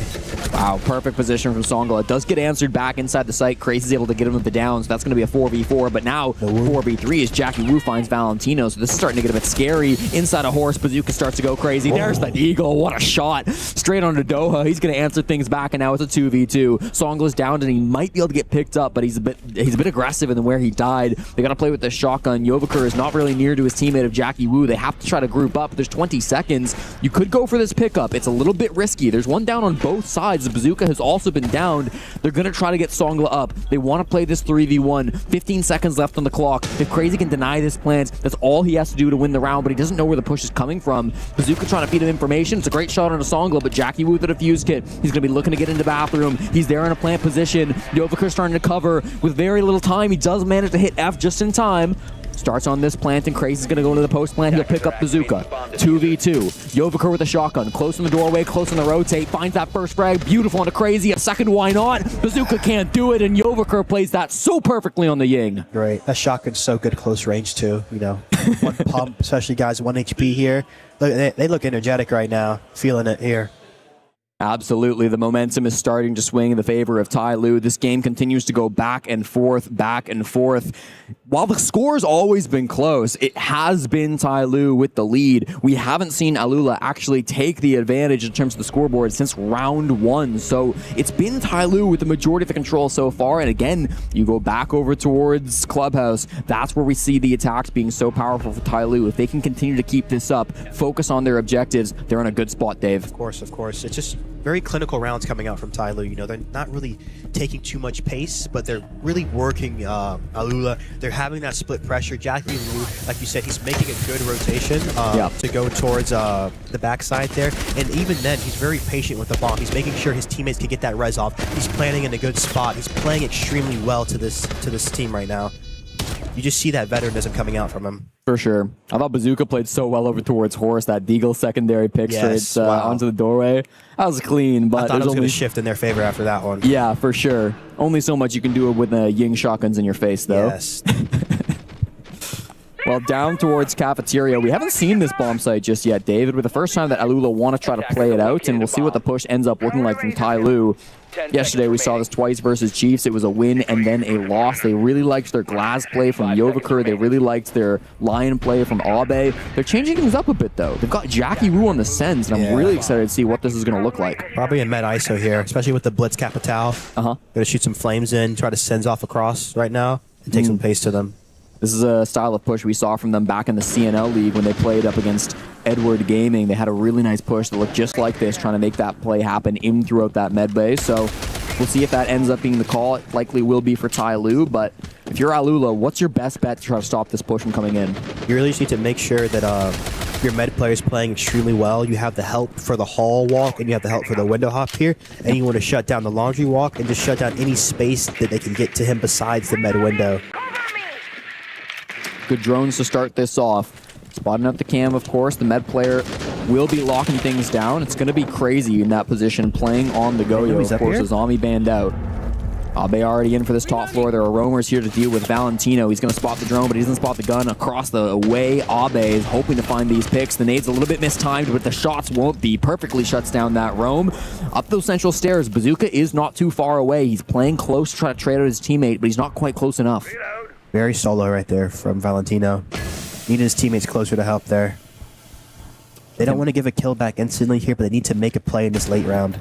Wow, perfect position from Songla. It does get answered back inside the site. Crazy's able to get him with the down, so that's going to be a 4v4. But now 4v3 as Jackie Wu finds Valentino, so this is starting to get a bit scary. Inside a Horse, Bazooka starts to go crazy. There's the Eagle. What a shot. Straight onto Doha. He's going to answer things back, and now it's a 2v2. Songla's down, and he might be able to get picked up, but he's a bit aggressive in where he died. They got to play with this shotgun. Yovakur is not really near to his teammate of Jackie Wu. They have to try to group up. There's 20 seconds. You could go for this pickup. It's a little bit risky. There's one down on both sides. The Bazooka has also been downed. They're going to try to get Songla up. They want to play this 3v1. 15 seconds left on the clock. If Crazy can deny this plant, that's all he has to do to win the round, but he doesn't know where the push is coming from. Bazooka trying to feed him information. It's a great shot on a Songla, but Jackie Wu with the defuse kit. He's going to be looking to get into bathroom. He's there in a plant position. Yovakur starting to cover with very little time. He does manage to hit F just in time. Starts on this plant, and Crazy's going to go into the post plant. He'll pick up Bazooka. 2v2. Yovakur with a shotgun. Close in the doorway, close in the rotate. Finds that first frag. Beautiful on a Crazy. A second, why not? Bazooka can't do it, and Yovakur plays that so perfectly on the Ying. Great. That shotgun's so good close range, too. One pump, especially guys 1 HP here. Look, they look energetic right now. Feeling it here. Absolutely. The momentum is starting to swing in the favor of Tai Lu. This game continues to go back and forth, back and forth. While the score's always been close, it has been Tai Lu with the lead. We haven't seen Alula actually take the advantage in terms of the scoreboard since round 1. So it's been Tai Lu with the majority of the control so far. And again, you go back over towards Clubhouse. That's where we see the attacks being so powerful for Tai Lu. If they can continue to keep this up, focus on their objectives, they're in a good spot, Dave. Of course. It's just very clinical rounds coming out from Tai Lu. You know, they're not really taking too much pace, but they're really working Alula. They're having that split pressure. Jackie Wu, like you said, he's making a good rotation to go towards the backside there. And even then, he's very patient with the bomb. He's making sure his teammates can get that res off. He's planning in a good spot. He's playing extremely well to this team right now. You just see that veteranism coming out from him. For sure. I thought Bazooka played so well over towards Horse. That Deagle secondary pick straight onto the doorway. That was clean, but I thought it was going to shift in their favor after that one. Yeah, for sure. Only so much you can do it with Ying shotguns in your face, though. Yes. Well, down towards Cafeteria, we haven't seen this bomb site just yet, David. With the first time that Alula want to try to play it out, and we'll see what the push ends up looking like from Tai Lu. Yesterday, we saw this twice versus Chiefs. It was a win and then a loss. They really liked their glass play from Yovakur. They really liked their lion play from Abe. They're changing things up a bit, though. They've got Jackie Wu on the sends, and I'm really excited to see what this is going to look like. Probably a med ISO here, especially with the Blitz Capital. Going to shoot some flames in, try to sends off across right now, and take some pace to them. This is a style of push we saw from them back in the CNL League when they played up against Edward Gaming. They had a really nice push that looked just like this, trying to make that play happen in throughout that med bay. So we'll see if that ends up being the call. It likely will be for Tai Lu, but if you're Alula, what's your best bet to try to stop this push from coming in? You really just need to make sure that your med player is playing extremely well. You have the help for the hall walk, and you have the help for the window hop here, and you want to shut down the laundry walk and just shut down any space that they can get to him besides the med window. Good drones to start this off. Spotting up the cam, of course. The med player will be locking things down. It's going to be crazy in that position, playing on the go-yo. Of course, a zombie banned out. Abe already in for this top floor. There are roamers here to deal with Valentino. He's going to spot the drone, but he doesn't spot the gun across the way. Abe is hoping to find these picks. The nade's a little bit mistimed, but the shots won't be. Perfectly shuts down that roam. Up those central stairs, Bazooka is not too far away. He's playing close to try to trade out his teammate, but he's not quite close enough. Very solo right there from Valentino. Needed his teammates closer to help there. They don't want to give a kill back instantly here, but they need to make a play in this late round.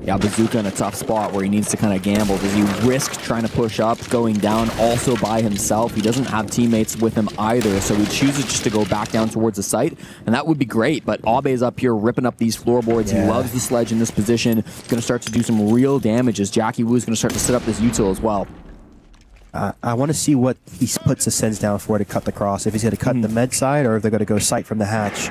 Yeah, Bazooka in a tough spot where he needs to kind of gamble. Does he risk trying to push up, going down also by himself? He doesn't have teammates with him either, so he chooses just to go back down towards the site, and that would be great, but Abe's up here ripping up these floorboards. He loves the sledge in this position. He's going to start to do some real damage as Jackie Wu is going to start to set up this util as well. I want to see what he puts the sends down for to cut the cross. If he's going to cut the med side or if they're going to go sight from the hatch.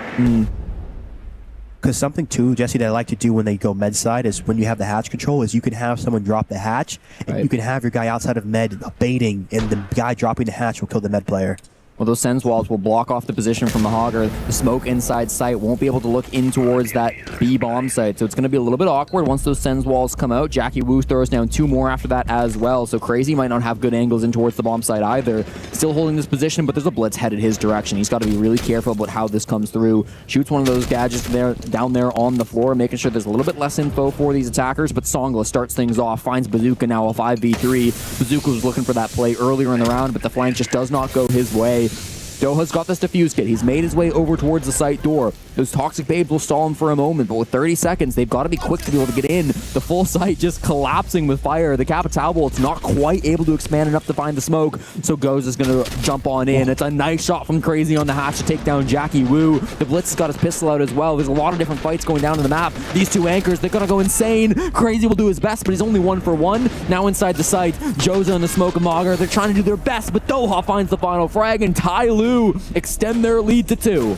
Because something too, Jesse, that I like to do when they go med side is when you have the hatch control is you can have someone drop the hatch and you can have your guy outside of med baiting, and the guy dropping the hatch will kill the med player. Well, those sends walls will block off the position from the Hogger. The smoke inside sight won't be able to look in towards that B bomb site, so it's going to be a little bit awkward once those sends walls come out. Jackie Wu throws down 2 more after that as well, so Crazy might not have good angles in towards the bomb site either. Still holding this position, but there's a blitz headed his direction. He's got to be really careful about how this comes through. Shoots one of those gadgets down there on the floor, making sure there's a little bit less info for these attackers, but Songla starts things off, finds Bazooka now a 5v3. Bazooka was looking for that play earlier in the round, but the flank just does not go his way. Doha's got this defuse kit. He's made his way over towards the site door. Those toxic babes will stall him for a moment, but with 30 seconds, they've got to be quick to be able to get in. The full site just collapsing with fire. The Capital Bolt's not quite able to expand enough to find the smoke, so Goz is going to jump on in. It's a nice shot from Crazy on the hatch to take down Jackie Wu. The Blitz has got his pistol out as well. There's a lot of different fights going down on the map. These 2 anchors, they're going to go insane. Crazy will do his best, but he's only 1 for 1. Now inside the site, Joza and the Smoke and Mager, they're trying to do their best, but Doha finds the final frag, and Tai Lu extend their lead to 2.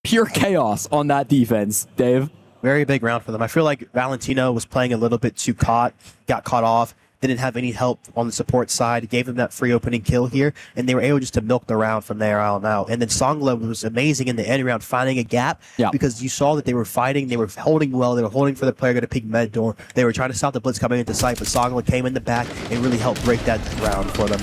Pure chaos on that defense, Dave. Very big round for them. I feel like Valentino was playing a little bit too got caught off, didn't have any help on the support side, gave them that free opening kill here, and they were able just to milk the round from there on out. And then Songla was amazing in the end round, finding a gap, because you saw that they were fighting, they were holding well, they were holding for the player to peek med door, they were trying to stop the blitz coming into sight, but Songla came in the back and really helped break that round for them.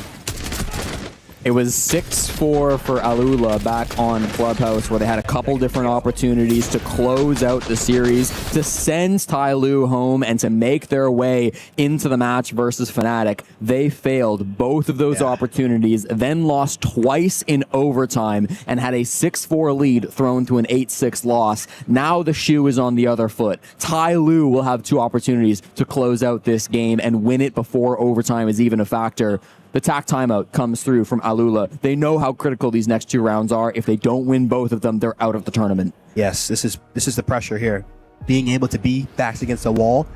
It was 6-4 for Alula back on Clubhouse, where they had a couple different opportunities to close out the series, to send Tai Lu home, and to make their way into the match versus Fnatic. They failed both of those opportunities, then lost twice in overtime, and had a 6-4 lead thrown to an 8-6 loss. Now the shoe is on the other foot. Tai Lu will have 2 opportunities to close out this game and win it before overtime is even a factor. The TAC timeout comes through from Alula. They know how critical these next 2 rounds are. If they don't win both of them, they're out of the tournament. Yes, this is the pressure here. Being able to be backs against the wall,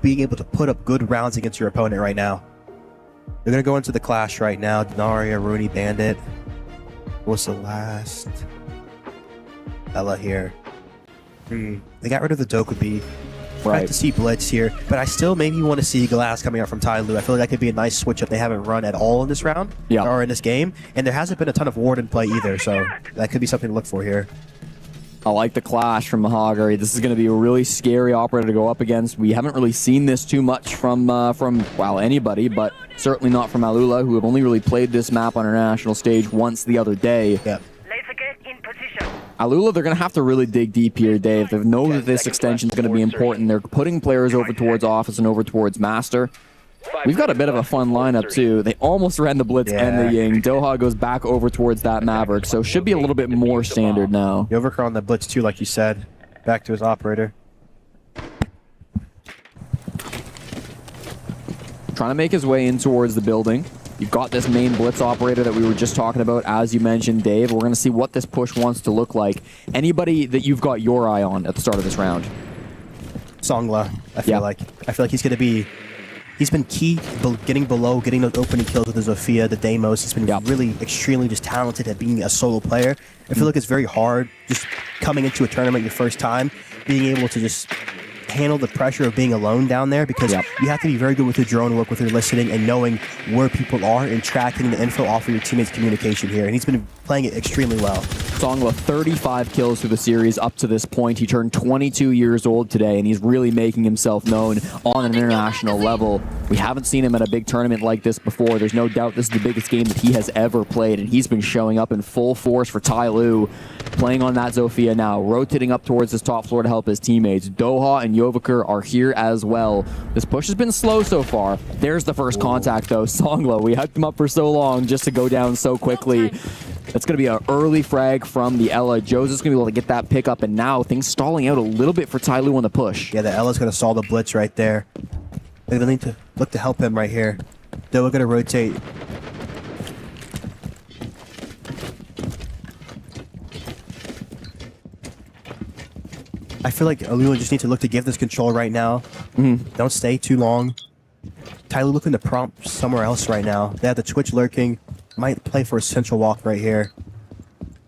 being able to put up good rounds against your opponent right now. They're going to go into the clash right now. Denaria, Rooney, Bandit. What's the last? Ella here. They got rid of the Dokubi. Right. Like to see Blitz here, but I still maybe want to see Glass coming out from Tai Lu. I feel like that could be a nice switch up they haven't run at all in this round or in this game, and there hasn't been a ton of Warden play either, so that could be something to look for here. I like the clash from Mahagari. This is going to be a really scary operator to go up against. We haven't really seen this too much from anybody, but certainly not from Alula, who have only really played this map on our national stage once the other day. Alula, they're going to have to really dig deep here, Dave. They know that this extension is going to be important. They're putting players over towards Office and over towards Master. We've got a bit of a fun lineup, too. They almost ran the Blitz and the Ying. Doha goes back over towards that Maverick, so should be a little bit more standard now. Yovaker on the Blitz, too, like you said. Back to his operator. Trying to make his way in towards the building. You've got this main Blitz operator that we were just talking about, as you mentioned, Dave. We're going to see what this push wants to look like. Anybody that you've got your eye on at the start of this round? Songla, I feel like he's going to be... He's been key getting below, getting those opening kills with the Zofia, the Deimos. He's been really extremely just talented at being a solo player. I feel like it's very hard just coming into a tournament your first time, being able to just handle the pressure of being alone down there, because you have to be very good with your drone work, with your listening, and knowing where people are and tracking the info off of your teammates' communication here. And he's been playing it extremely well. Songla, 35 kills through the series up to this point. He turned 22 years old today, and he's really making himself known on an international level. We haven't seen him at a big tournament like this before. There's no doubt this is the biggest game that he has ever played, and he's been showing up in full force for Tai Lu, playing on that Zofia now, rotating up towards his top floor to help his teammates. Doha and Yovaker are here as well. This push has been slow so far. There's the first contact, though. Songla, we hyped him up for so long just to go down so quickly. That's going to be an early frag from the Ella. Joseph's going to be able to get that pick up, and now things stalling out a little bit for Tai Lu on the push. Yeah, the Ella's going to stall the Blitz right there. They're going to look to help him right here. Then we're going to rotate. I feel like Alula just needs to look to give this control right now. Don't stay too long. Tai Lu looking to prompt somewhere else right now. They have the Twitch lurking. Might play for a central walk right here.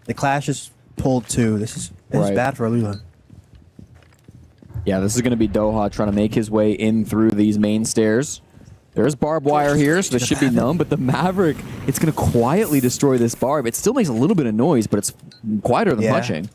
The clash is pulled too. This is bad for Alula. Yeah, this is going to be Doha trying to make his way in through these main stairs. There's barbed wire here, so this should be known, but the Maverick, it's going to quietly destroy this barb. It still makes a little bit of noise, but it's quieter than punching.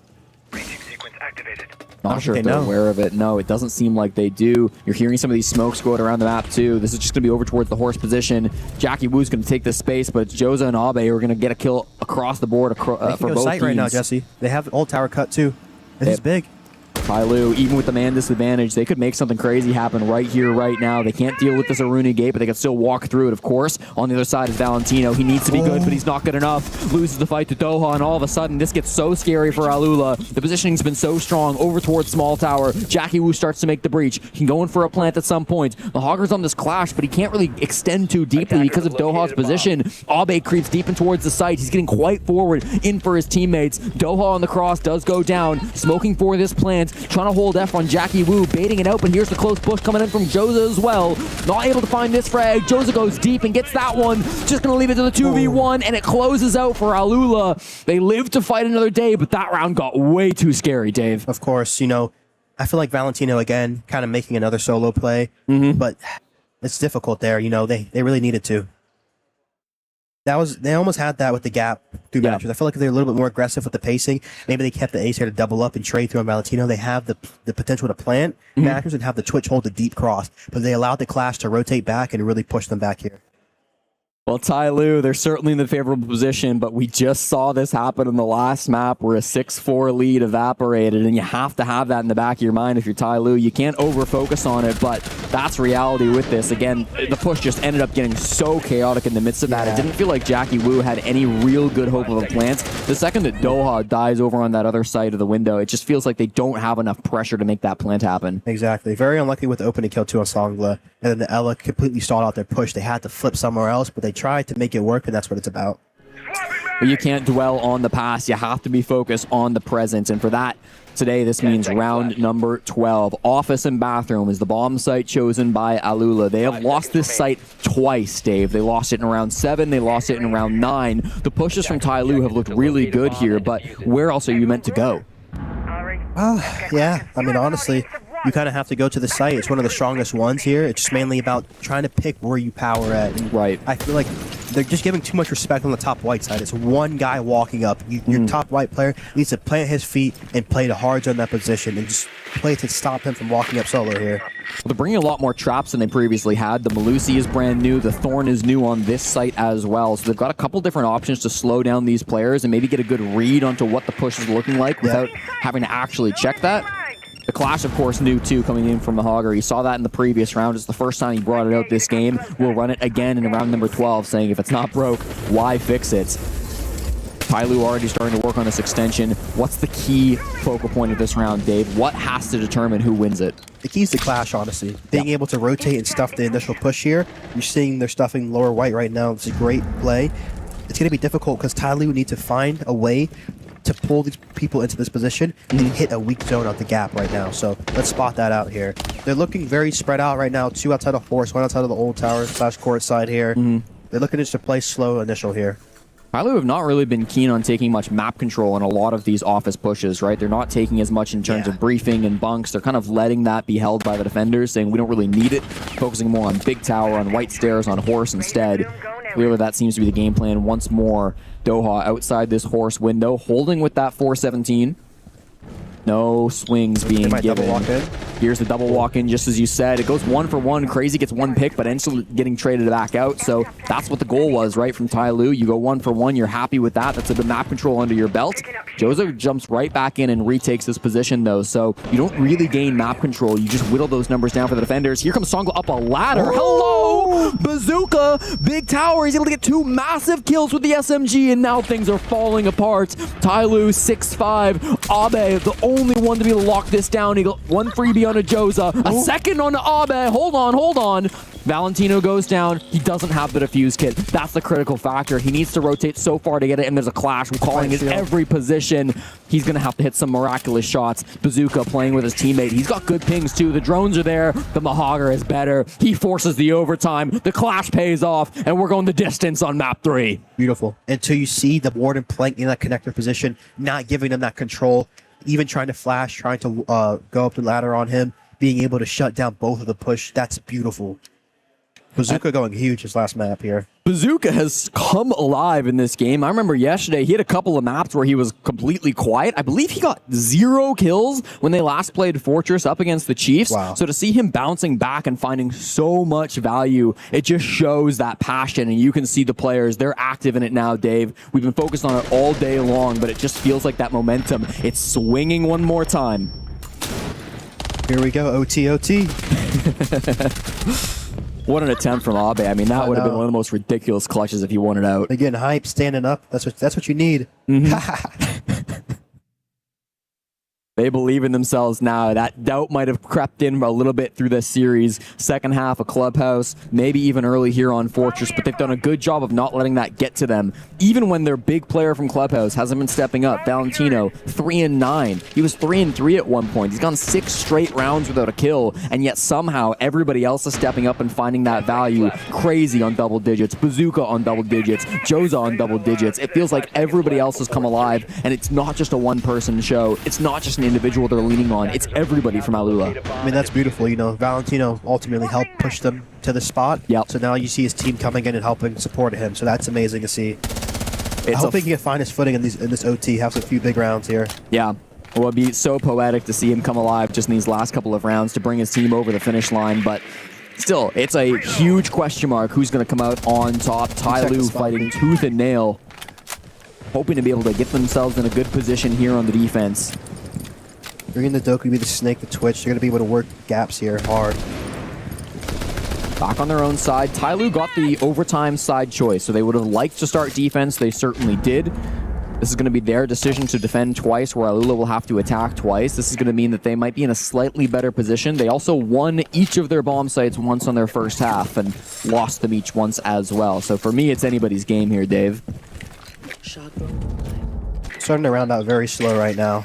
Not sure if they're aware of it. No, it doesn't seem like they do. You're hearing some of these smokes going around the map, too. This is just going to be over towards the horse position. Jackie Wu's going to take this space, but it's Joza and Abe who are going to get a kill across the board for both teams. Right now, Jesse. They have old tower cut, too. This is big. Tai Lu, even with the man disadvantage, they could make something crazy happen right here, right now. They can't deal with this Aruni gate, but they can still walk through it, of course. On the other side is Valentino. He needs to be good, but he's not good enough. Loses the fight to Doha, and all of a sudden, this gets so scary for Alula. The positioning's been so strong over towards small tower. Jackie Wu starts to make the breach. He can go in for a plant at some point. The Hogger's on this clash, but he can't really extend too deeply because of Doha's position. Abe creeps deep in towards the site. He's getting quite forward in for his teammates. Doha on the cross does go down, smoking for this plant, trying to hold F on Jackie Wu, baiting it out, but here's the close push coming in from Joza as well. Not able to find this frag. Joza goes deep and gets that one. Just going to leave it to the 2v1, and it closes out for Alula. They live to fight another day, but that round got way too scary, Dave. Of course, you know, I feel like Valentino, again, kind of making another solo play, but it's difficult there. You know, they really needed to. They almost had that with the gap through matches. I feel like if they're a little bit more aggressive with the pacing, maybe they kept the ace here to double up and trade through on Valentino. They have the potential to plant matches and have the Twitch hold the deep cross, but they allowed the clash to rotate back and really push them back here. Well, Ty Lue, they're certainly in the favorable position, but we just saw this happen in the last map where a 6-4 lead evaporated, and you have to have that in the back of your mind if you're Ty Lue. You can't over-focus on it, but that's reality with this. Again, the push just ended up getting so chaotic in the midst of that. It didn't feel like Jackie Wu had any real good hope of a plant. The second that Doha dies over on that other side of the window, it just feels like they don't have enough pressure to make that plant happen. Exactly. Very unlucky with the opening kill too on Songla, and then the Ella completely stalled out their push. They had to flip somewhere else, but they tried to make it work, and that's what it's about. But you can't dwell on the past. You have to be focused on the present. And for that, today, this means round number 12. Office and Bathroom is the bomb site chosen by Alula. They have lost this site twice, Dave. They lost it in round 7. They lost it in round 9. The pushes from Ty Lue have looked really good here, but where else are you meant to go? Well, yeah. I mean, honestly, you kind of have to go to the site. It's one of the strongest ones here. It's just mainly about trying to pick where you power at. And right. I feel like they're just giving too much respect on the top white side. It's one guy walking up. Your top white player needs to plant his feet and play the hard zone in that position and just play to stop him from walking up solo here. Well, they're bringing a lot more traps than they previously had. The Malusi is brand new. The Thorn is new on this site as well. So they've got a couple different options to slow down these players and maybe get a good read onto what the push is looking like without having to actually check that. The Clash, of course, new too, coming in from Mahogger. You saw that in the previous round. It's the first time he brought it out this game. We'll run it again in round number 12, saying if it's not broke, why fix it? Ty Lue already starting to work on this extension. What's the key focal point of this round, Dave? What has to determine who wins it? The key is the Clash, honestly. Being able to rotate and stuff the initial push here. You're seeing they're stuffing lower white right now. It's a great play. It's going to be difficult because Ty Lue needs to find a way to pull these people into this position and hit a weak zone out the gap right now. So let's spot that out here. They're looking very spread out right now. 2 outside of Horse, 1 outside of the old tower / court side here. They're looking just to play slow initial here. Ty Lue have not really been keen on taking much map control on a lot of these office pushes, right? They're not taking as much in terms of briefing and bunks. They're kind of letting that be held by the defenders, saying we don't really need it, focusing more on big tower, on white stairs, on Horse instead. Clearly that seems to be the game plan once more. Doha outside this Horse window, holding with that 417. No swings being given. Here's the double walk in, just as you said. It goes 1 for 1. Crazy gets 1 pick, but instantly getting traded back out. So that's what the goal was, right, from Ty Lue. You go 1 for 1. You're happy with that. That's a good map control under your belt. Jozo jumps right back in and retakes this position, though. So you don't really gain map control. You just whittle those numbers down for the defenders. Here comes Songla up a ladder. Hello! Bazooka! Big tower. He's able to get 2 massive kills with the SMG, and now things are falling apart. Ty Lue 6-5. Abe, the only one to be able to lock this down. He got 1 freebie on a Joza, a second on Abe. Hold on. Valentino goes down. He doesn't have the defuse kit. That's the critical factor. He needs to rotate so far to get it, and there's a Clash. We're calling it every position. He's going to have to hit some miraculous shots. Bazooka playing with his teammate. He's got good pings, too. The drones are there. The Mahogger is better. He forces the overtime. The Clash pays off, and we're going the distance on map 3. Beautiful. Until you see the Warden playing in that connector position, not giving them that control, even trying to flash, trying to go up the ladder on him, being able to shut down both of the push. That's beautiful. Bazooka going huge his last map here. Bazooka has come alive in this game. I remember yesterday he had a couple of maps where he was completely quiet. I believe he got 0 kills when they last played Fortress up against the Chiefs. Wow. So to see him bouncing back and finding so much value, it just shows that passion, and you can see the players, they're active in it now, Dave. We've been focused on it all day long, but it just feels like that momentum. It's swinging one more time. Here we go, OT. What an attempt from Abe. I mean, that would have been one of the most ridiculous clutches if he won it out. Again, hype, standing up. That's what you need. They believe in themselves now. That doubt might have crept in a little bit through this series. Second half of Clubhouse, maybe even early here on Fortress, but they've done a good job of not letting that get to them. Even when their big player from Clubhouse hasn't been stepping up. Valentino, 3-9. He was 3-3 at one point. He's gone 6 straight rounds without a kill, and yet somehow everybody else is stepping up and finding that value. Crazy on double digits. Bazooka on double digits. Joza on double digits. It feels like everybody else has come alive, and it's not just a one-person show. It's not just an individual they're leaning on. It's everybody from Alula. I mean, that's beautiful. You know, Valentino ultimately helped push them to the spot. Yep. So now you see his team coming in and helping support him. So that's amazing to see. I hope he can find his footing in this OT, have a few big rounds here. Yeah. Well, it'd be so poetic to see him come alive just in these last couple of rounds to bring his team over the finish line, but Still, it's a huge question mark. Who's going to come out on top? Tyloo fighting tooth and nail, hoping to be able to get themselves in a good position here on the defense. Bringing the Doku to be the snake, the twitch. They're going to be able to work gaps here hard. Back on their own side. Tyloo got the overtime side choice, so they would have liked to start defense. They certainly did. This is going to be their decision to defend twice, where Alula will have to attack twice. This is going to mean that they might be in a slightly better position. They also won each of their bomb sites once on their first half and lost them each once as well. So for me, it's anybody's game here, Dave. Starting to round out very slow right now.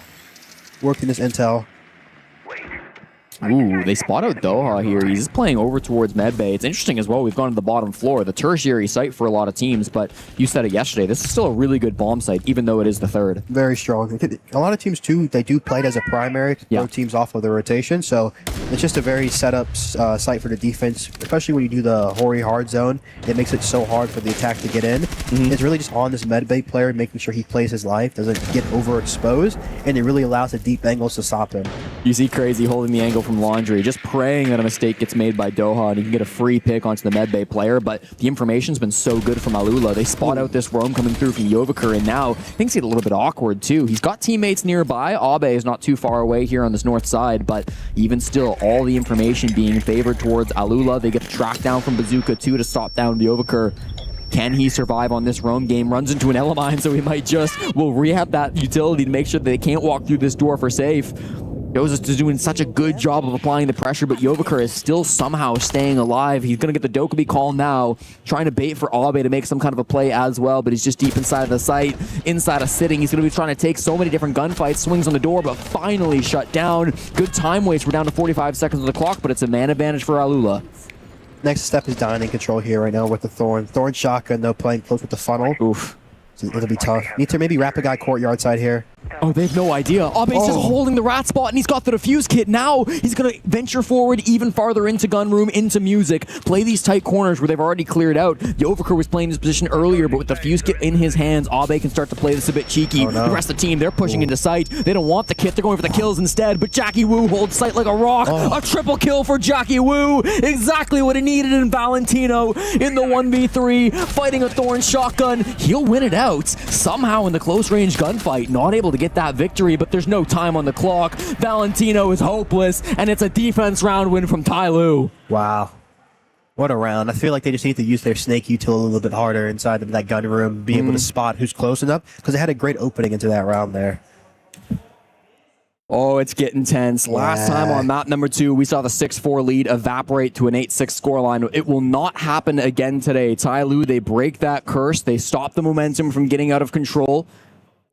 Working this intel. Ooh, they spot out Doha here. He's just playing over towards medbay. It's interesting as well. We've gone to the bottom floor, the tertiary site for a lot of teams, but you said it yesterday. This is still a really good bomb site, even though it is the third. Very strong. A lot of teams, too, they do play it as a primary, throw teams off of the rotation, so it's just a very set-up site for the defense, especially when you do the Hori hard zone. It makes it so hard for the attack to get in. It's really just on this medbay player, making sure he plays his life, doesn't get overexposed, and it really allows the deep angles to stop him. You see Crazy holding the angle from Laundry, just praying that a mistake gets made by Doha and he can get a free pick onto the medbay player, but the information's been so good from Alula. They spot out this roam coming through from Yovaker, and now things get a little bit awkward too. He's got teammates nearby. Abe is not too far away here on this north side, but even still, all the information being favored towards Alula. They get the track down from Bazooka too to stop down Yovaker. Can he survive on this roam game? Runs into an Elamine, so he might will rehab that utility to make sure that they can't walk through this door for safe. Joseph is doing such a good job of applying the pressure, but Yovaker is still somehow staying alive. He's going to get the Dokkaebi call now, trying to bait for Abe to make some kind of a play as well, but he's just deep inside of the site, inside of sitting. He's going to be trying to take so many different gunfights, swings on the door, but finally shut down. Good time waste. We're down to 45 seconds on the clock, but it's a man advantage for Alula. Next step is Dining control here right now with the Thorn. Thorn shotgun, though, playing close with the funnel. Oof. So it'll be tough. Need to maybe wrap a guy courtyard side here. Oh, they have no idea. Abe's just holding the rat spot, and he's got the defuse kit. Now he's going to venture forward even farther into gun room, into music, play these tight corners where they've already cleared out. Yovaker was playing this position earlier, but with the fuse kit in his hands, Abe can start to play this a bit cheeky. The rest of the team, they're pushing into sight. They don't want the kit. They're going for the kills instead, but Jackie Wu holds sight like a rock. A triple kill for Jackie Wu. Exactly what he needed in Valentino in the 1v3, fighting a Thorn shotgun. He'll win it out somehow in the close range gunfight. Not able to get that victory, but there's no time on the clock. Valentino is hopeless, and it's a defense round win from Tyloo. Wow. What a round. I feel like they just need to use their snake util a little bit harder inside of that gun room, be able to spot who's close enough, because they had a great opening into that round there. Oh, it's getting tense. Last time on map number 2, we saw the 6-4 lead evaporate to an 8-6 scoreline. It will not happen again today. Tyloo, they break that curse. They stop the momentum from getting out of control.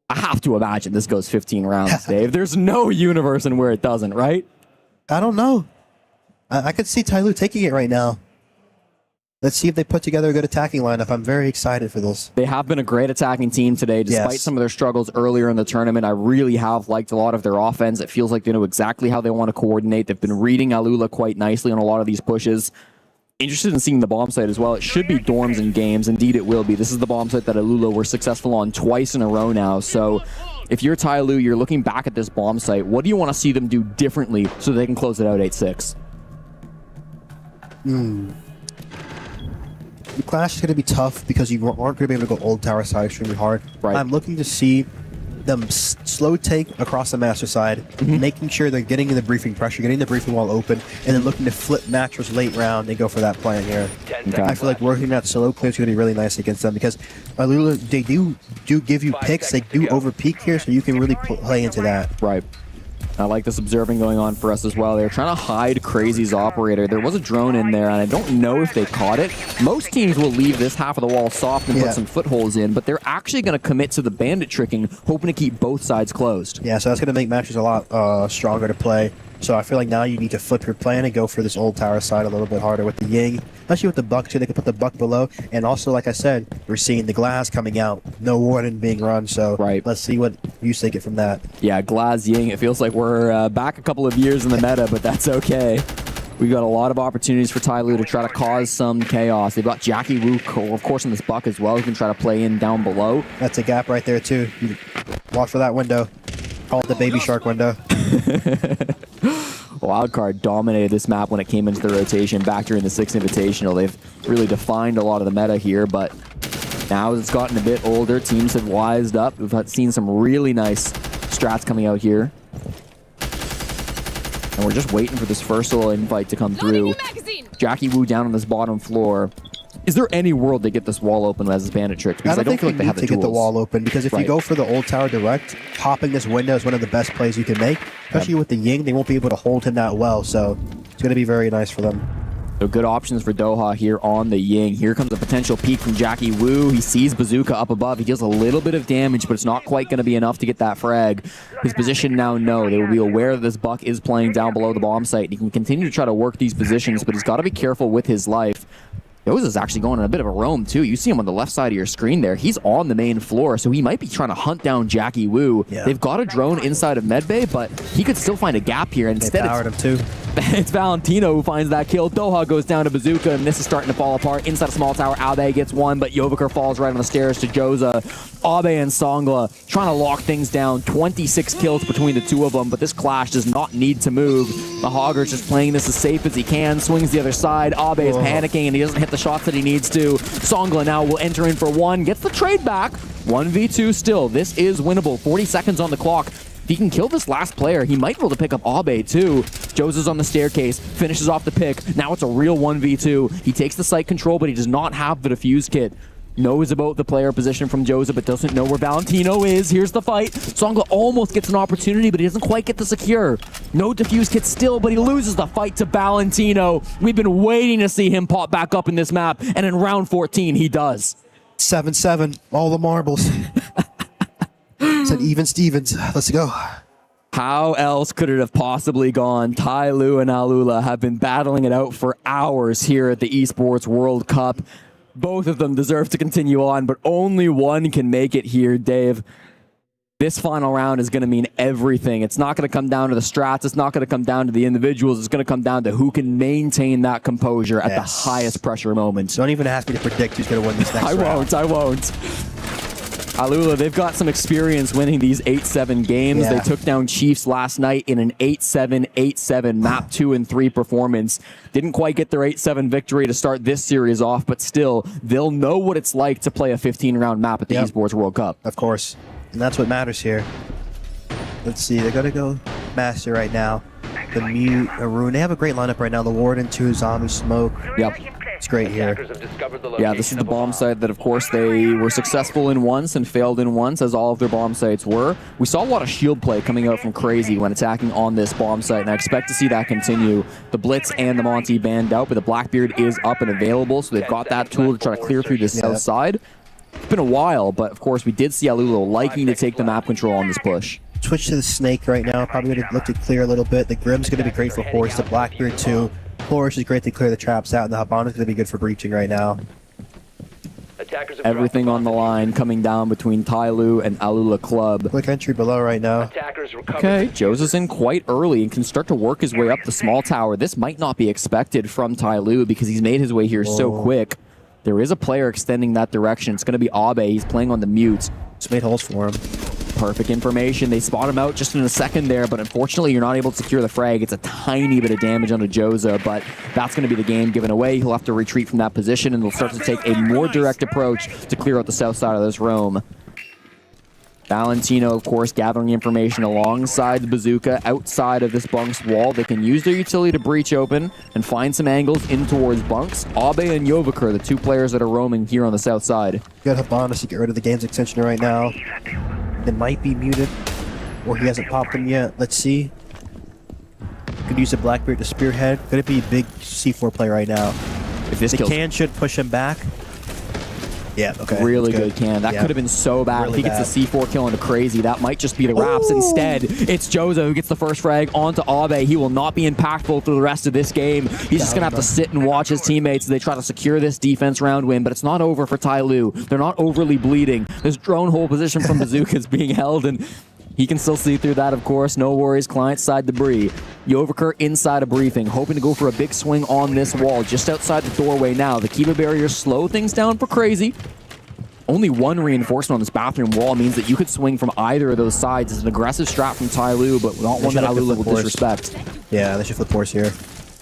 I have to imagine this goes 15 rounds, Dave. There's no universe in where it doesn't, right? I don't know. I could see Tyloo taking it right now. Let's see if they put together a good attacking lineup. I'm very excited for this. They have been a great attacking team today, despite some of their struggles earlier in the tournament. I really have liked a lot of their offense. It feels like they know exactly how they want to coordinate. They've been reading Alula quite nicely on a lot of these pushes. Interested in seeing the bomb site as well. It should be dorms and games. Indeed, it will be. This is the bomb site that Alula were successful on twice in a row now. So if you're Tyloo, you're looking back at this bomb site. What do you want to see them do differently so they can close it out 8-6? The clash is going to be tough because you aren't going to be able to go old tower side extremely hard. Right. I'm looking to see them slow take across the master side, making sure they're getting in the briefing pressure, getting the briefing wall open, and then looking to flip matches late round and go for that plan here. I feel like working that slow clear is going to be really nice against them because Alula, they do give you picks, they do over peak here, so you can really play into that. Right. I like this observing going on for us as well. They're trying to hide Crazy's operator. There was a drone in there, and I don't know if they caught it. Most teams will leave this half of the wall soft and put some footholds in, but they're actually going to commit to the bandit tricking, hoping to keep both sides closed. Yeah, so that's going to make matches a lot stronger to play. So I feel like now you need to flip your plan and go for this old tower side a little bit harder with the Ying. Especially with the Buck, too. They can put the Buck below. And also, like I said, we're seeing the Glass coming out. No warning being run. So let's see what use they get from that. Yeah, Glass Ying. It feels like we're back a couple of years in the meta, but that's okay. We've got a lot of opportunities for Tyloo to try to cause some chaos. They've got Jackie Wu, of course, on this Buck as well. He can try to play in down below. That's a gap right there, too. Watch for that window. Call it the baby shark window. Wildcard dominated this map when it came into the rotation back during the 6th Invitational. They've really defined a lot of the meta here, but now as it's gotten a bit older, teams have wised up. We've seen some really nice strats coming out here. And we're just waiting for this first little invite to come through. Jackie Wu down on this bottom floor. Is there any world they get this wall open as this bandit trick? Because I don't feel think like they have to get the wall open, because if you go for the old tower direct, popping this window is one of the best plays you can make. Especially with the Ying, they won't be able to hold him that well, so it's going to be very nice for them. So good options for Doha here on the Ying. Here comes a potential peek from Jackie Wu. He sees Bazooka up above. He deals a little bit of damage, but it's not quite going to be enough to get that frag. His position now, no. They will be aware that this Buck is playing down below the bomb site. He can continue to try to work these positions, but he's got to be careful with his life. Yoza's actually going on a bit of a roam, too. You see him on the left side of your screen there. He's on the main floor, so he might be trying to hunt down Jackie Wu. Yeah. They've got a drone inside of medbay, but he could still find a gap here. And instead, powered him, too. It's Valentino who finds that kill. Doha goes down to Bazooka, and this is starting to fall apart. Inside a small tower, Abe gets one, but Yovaker falls right on the stairs to Joza. Abe and Songla trying to lock things down. 26 kills between the two of them, but this clash does not need to move. Mahogger's just playing this as safe as he can. Swings the other side. Abe is panicking, and he doesn't hit the shots that he needs to. Songla now will enter in for one. Gets the trade back. 1v2 still. This is winnable. 40 seconds on the clock. If he can kill this last player, he might be able to pick up Abe too. Jose's on the staircase, finishes off the pick. Now it's a real 1v2. He takes the site control, but he does not have the defuse kit. Knows about the player position from Jose, but doesn't know where Valentino is. Here's the fight. Songla almost gets an opportunity, but he doesn't quite get the secure. No defuse kit still, but he loses the fight to Valentino. We've been waiting to see him pop back up in this map, and in round 14, he does. 7-7, all the marbles. Said even Stevens. Let's go. How else could it have possibly gone? Tai Lu and Alula have been battling it out for hours here at the Esports World Cup. Both of them deserve to continue on, but only one can make it here, Dave. This final round is going to mean everything. It's not going to come down to the strats. It's not going to come down to the individuals. It's going to come down to who can maintain that composure at the highest pressure moments. Don't even ask me to predict who's going to win this next round. I won't. Alula, they've got some experience winning these 8-7 games. They took down Chiefs last night in an 8-7, 8-7 map 2 and 3 performance. Didn't quite get their 8-7 victory to start this series off, but still, they'll know what it's like to play a 15-round map at the Esports World Cup. Of course. And that's what matters here. Let's see, they're going to go Master right now. The Mute, Arun. They have a great lineup right now. The Warden, 2, Zombie, Smoke. Yep. It's great here. Yeah, this is the bomb site that, of course, they were successful in once and failed in once, as all of their bomb sites were. We saw a lot of shield play coming out from Crazy when attacking on this bomb site, and I expect to see that continue. The Blitz and the Monty banned out, but the Blackbeard is up and available, so they've got that tool to try to clear through the south side. It's been a while, but, of course, we did see Alula liking to take the map control on this push. Switch to the Snake right now. Probably going to look to clear a little bit. The Grim's going to be great for Horse. The Blackbeard, too. Flourish is great to clear the traps out, and the Habana is going to be good for breaching right now. Everything on the line coming down between Tai Lu and Alula Club. Quick entry below right now. Okay, Jose's in quite early and can start to work his way up the small tower. This might not be expected from Tai Lu because he's made his way here so quick. There is a player extending that direction. It's going to be Abe. He's playing on the mute. Just made holes for him. Perfect information. They spot him out just in a second there, but unfortunately, you're not able to secure the frag. It's a tiny bit of damage onto Joza, but that's going to be the game given away. He'll have to retreat from that position, and they'll start to take a more direct approach to clear out the south side of this roam. Valentino, of course, gathering information alongside the Bazooka outside of this Bunk's wall. They can use their utility to breach open and find some angles in towards Bunks. Abe and Yovaker, the two players that are roaming here on the south side. You got Habanas to get rid of the game's extension right now. It might be muted, or he hasn't popped them yet. Let's see. Could use a Blackbeard to spearhead. Could it be a big C4 play right now? If this the can should push him back. Yeah, okay. Really good can. That could have been so bad. Really if he gets the C4 kill into Crazy, that might just be the wraps. Instead, it's Joza who gets the first frag onto Abe. He will not be impactful through the rest of this game. He's just going to have to sit and watch his teammates as they try to secure this defense round win, but it's not over for Tai Lu. They're not overly bleeding. This drone hole position from Bazooka is being held, and he can still see through that, of course. No worries, client-side debris. Yovaker inside a briefing, hoping to go for a big swing on this wall, just outside the doorway now. The Kiva barriers slow things down for Crazy. only one reinforcement on this bathroom wall means that you could swing from either of those sides. It's an aggressive strat from Ty Lue, but not one that Alula will disrespect. Yeah, they should flip horse here.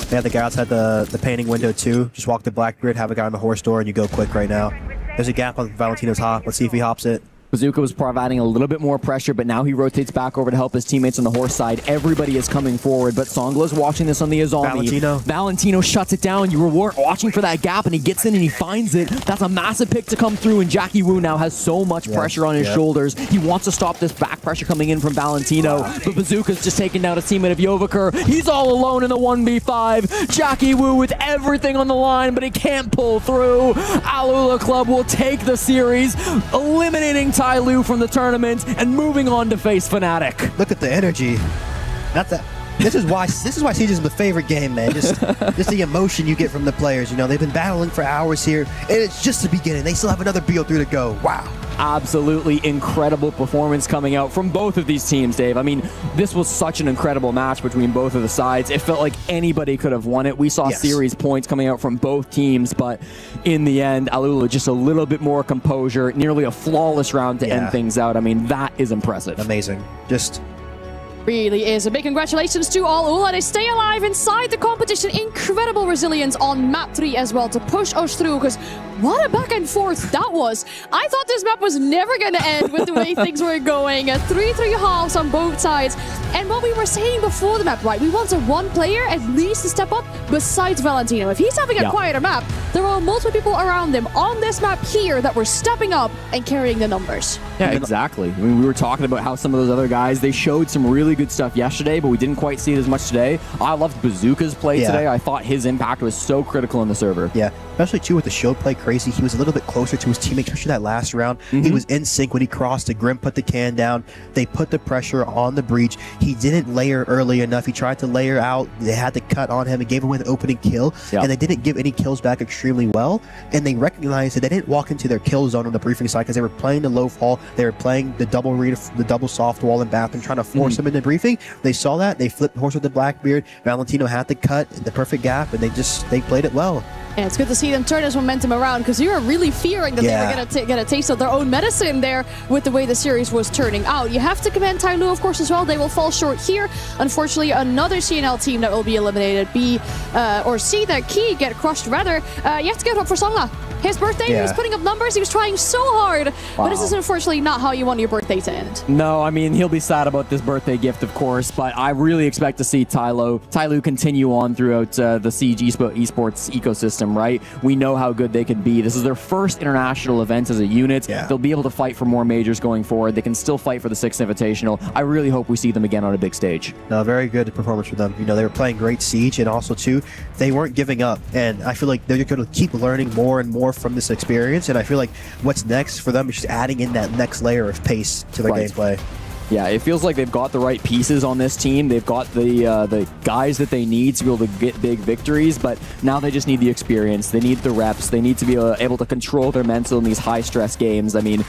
They have the guy outside the painting window too. Just walk the Blackbeard, have a guy on the horse door, and you go quick right now. There's a gap on Valentino's hop. Let's see if he hops it. Bazooka was providing a little bit more pressure, but now he rotates back over to help his teammates on the horse side. Everybody is coming forward, but Songla's watching this on the Azami. Valentino shuts it down. You were watching for that gap, and he gets in and he finds it. That's a massive pick to come through, and Jackie Wu now has so much pressure on his shoulders. He wants to stop this back pressure coming in from Valentino, but Bazooka's just taking down a teammate of Yovaker. He's all alone in the 1v5. Jackie Wu with everything on the line, but he can't pull through. Alula Club will take the series, eliminating Ty Lue from the tournament and moving on to face Fnatic. Look at the energy. This is why Siege is my favorite game, man. Just the emotion you get from the players. You know, they've been battling for hours here, and it's just the beginning. They still have another BO3 to go. Wow. Absolutely incredible performance coming out from both of these teams, Dave. I mean, this was such an incredible match between both of the sides. It felt like anybody could have won it. We saw series points coming out from both teams, but in the end, Alula just a little bit more composure, nearly a flawless round to end things out. I mean, that is impressive. Amazing. Really is. A big congratulations to all Ula. They stay alive inside the competition. Incredible resilience on map 3 as well to push us through, because what a back and forth that was. I thought this map was never going to end with the way things were going. 3-3 halves on both sides. And what we were saying before the map, right? We wanted one player at least to step up besides Valentino. If he's having a quieter map, there are multiple people around him on this map here that were stepping up and carrying the numbers. Yeah, exactly. I mean, we were talking about how some of those other guys, they showed some really good stuff yesterday, but we didn't quite see it as much today. I loved Bazooka's play today. I thought his impact was so critical in the server. Yeah, especially too with the shield play, crazy. He was a little bit closer to his teammates, especially that last round. He was in sync when he crossed the Grim, put the can down. They put the pressure on the breach. He didn't layer early enough. He tried to layer out. They had to cut on him and gave away the opening kill. And they didn't give any kills back extremely well. And they recognized that they didn't walk into their kill zone on the briefing side because they were playing the low fall. They were playing the double read, the double soft wall and bathroom, trying to force them into briefing. They saw that. They flipped horse with the Blackbeard. Valentino had to cut the perfect gap, and they played it well. And it's good to see them turn this momentum around, because you were really fearing that they were going to get a taste of their own medicine there with the way the series was turning out. You have to commend Ty Lue, of course, as well. They will fall short here. Unfortunately, another CNL team that will be eliminated, B or C, that Key get crushed rather. You have to give it up for Songla. His birthday, he was putting up numbers. He was trying so hard. But this is unfortunately not how you want your birthday to end. No, I mean, he'll be sad about this birthday gift, of course, but I really expect to see Ty Lue continue on throughout the Siege esports ecosystem, right? We know how good they could be. This is their first international event as a unit. They'll be able to fight for more majors going forward. They can still fight for the 6th Invitational. I really hope we see them again on a big stage. No, very good performance for them. You know, they were playing great Siege, and also, too, they weren't giving up. And I feel like they're going to keep learning more and more from this experience, and I feel like what's next for them is just adding in that next layer of pace to their gameplay. Yeah, it feels like they've got the right pieces on this team. They've got the guys that they need to be able to get big victories, but now they just need the experience. They need the reps. They need to be able to control their mental in these high-stress games. I mean,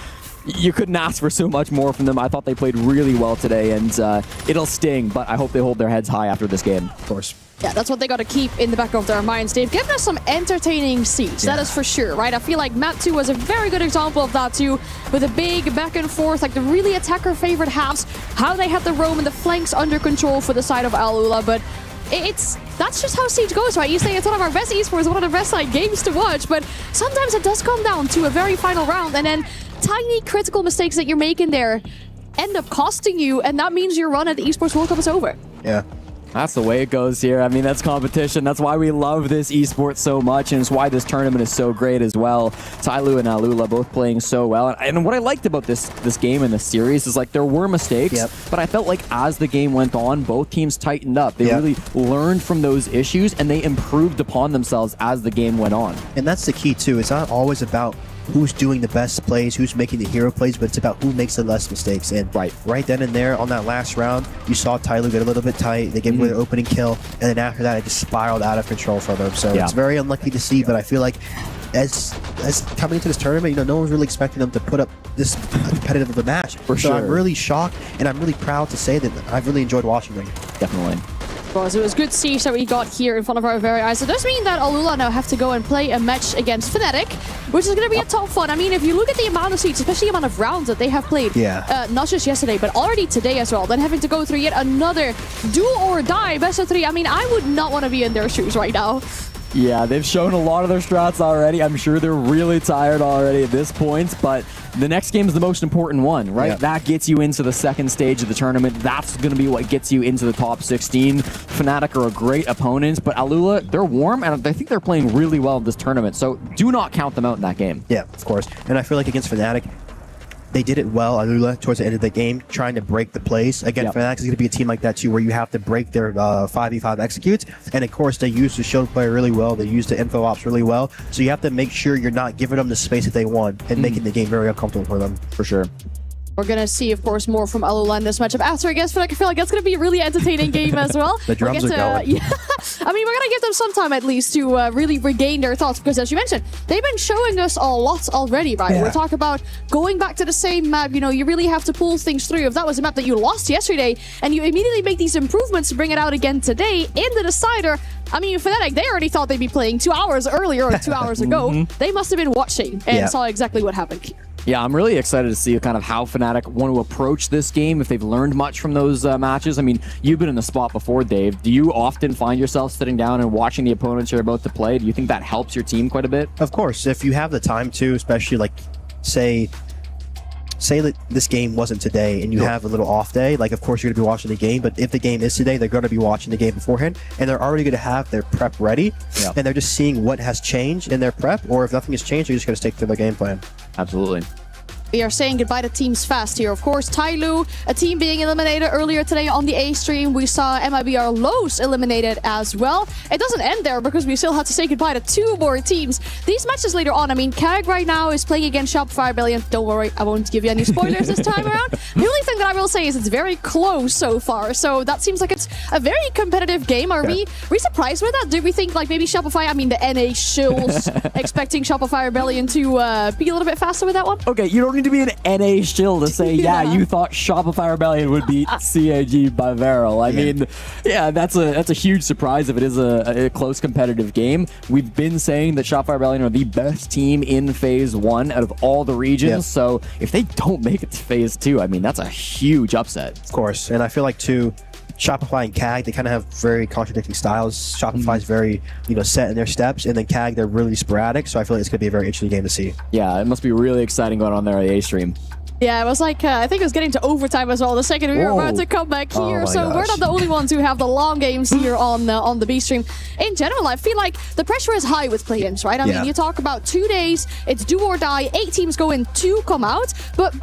you couldn't ask for so much more from them. I thought they played really well today, and it'll sting, but I hope they hold their heads high after this game. Of course. Yeah, that's what they got to keep in the back of their minds. They've given us some entertaining Siege, that is for sure, right? I feel like map 2 was a very good example of that too, with a big back and forth, like the really attacker-favorite halves, how they had the roam and the flanks under control for the side of Alula, but that's just how Siege goes, right? You say it's one of our best esports, one of the best games to watch, but sometimes it does come down to a very final round, and then tiny critical mistakes that you're making there end up costing you, and that means your run at the Esports World Cup is over. Yeah. That's the way it goes here. I mean, that's competition. That's why we love this esport so much, and it's why this tournament is so great as well. Ty Lue and Alula both playing so well. And what I liked about this game and this series is, like, there were mistakes, but I felt like as the game went on, both teams tightened up. They really learned from those issues, and they improved upon themselves as the game went on. And that's the key, too. It's not always about who's doing the best plays, who's making the hero plays, but it's about who makes the less mistakes. And right then and there on that last round, you saw Ty Lue get a little bit tight. They gave away their opening kill, and then after that, it just spiraled out of control for them. So it's very unlucky to see, but I feel like as coming into this tournament, you know, no one's really expecting them to put up this competitive of a match. For sure. I'm really shocked, and I'm really proud to say that I've really enjoyed watching them. Definitely. It was good siege that we got here in front of our very eyes. It does mean that Alula now have to go and play a match against Fnatic, which is going to be a tough one. I mean, if you look at the amount of siege, especially the amount of rounds that they have played, not just yesterday, but already today as well, then having to go through yet another do or die best of 3. I mean, I would not want to be in their shoes right now. Yeah, they've shown a lot of their strats already. I'm sure they're really tired already at this point, but the next game is the most important one, right? That gets you into the second stage of the tournament. That's going to be what gets you into the top 16. Fnatic are a great opponent, but Alula, they're warm, and I think they're playing really well in this tournament, so do not count them out in that game. Yeah, of course. And I feel like against Fnatic, they did it well, Alula, towards the end of the game, trying to break the plays. Again, Fnatic is going to be a team like that too, where you have to break their 5v5 executes. And of course, they used the show player really well. They used the info ops really well. So you have to make sure you're not giving them the space that they want and making the game very uncomfortable for them. For sure. We're going to see, of course, more from Alula in this matchup after, I guess, but I feel like that's going to be a really entertaining game as well. The drums are going. Yeah. I mean, we're going to give them some time at least to really regain their thoughts, because as you mentioned, they've been showing us a lot already, right? We're talking about going back to the same map. You know, you really have to pull things through. If that was a map that you lost yesterday and you immediately make these improvements to bring it out again today in the decider, I mean, Fnatic, they already thought they'd be playing 2 hours earlier or 2 hours ago. They must have been watching and saw exactly what happened here. Yeah, I'm really excited to see kind of how Fnatic want to approach this game, if they've learned much from those matches. I mean, you've been in the spot before, Dave. Do you often find yourself sitting down and watching the opponents you're about to play? Do you think that helps your team quite a bit? Of course, if you have the time to, especially like, say that this game wasn't today and you have a little off day, like of course you're going to be watching the game, but if the game is today, they're going to be watching the game beforehand and they're already going to have their prep ready and they're just seeing what has changed in their prep, or if nothing has changed, they're just going to stick to their game plan. Absolutely. We are saying goodbye to teams fast here. Of course, Tyloo, a team being eliminated earlier today on the A stream. We saw MIBR Lowe's eliminated as well. It doesn't end there because we still have to say goodbye to 2 more teams. These matches later on, I mean, KAG right now is playing against Shopify Rebellion. Don't worry, I won't give you any spoilers this time around. The only thing that I will say is it's very close so far. So that seems like it's a very competitive game. Are we surprised with that? Do we think like maybe Shopify, I mean the NA shills, expecting Shopify Rebellion to be a little bit faster with that one? Okay, you don't need to be an NA shill to say, you thought Shopify Rebellion would beat CAG by Varel. I mean, that's a huge surprise if it is a close competitive game. We've been saying that Shopify Rebellion are the best team in Phase 1 out of all the regions, so if they don't make it to Phase 2, I mean, that's a huge upset. Of course, and I feel like too, Shopify and KAG, they kind of have very contradicting styles. Shopify's very, set in their steps, and then KAG, they're really sporadic. So I feel like it's going to be a very interesting game to see. Yeah, it must be really exciting going on there at the A stream. Yeah, it was like, I think it was getting to overtime as well the second we were about to come back here. So we're not the only ones who have the long games here on the B stream. In general, I feel like the pressure is high with play-ins, right? I mean, you talk about 2 days, it's do or die, 8 teams go in, 2 come out. But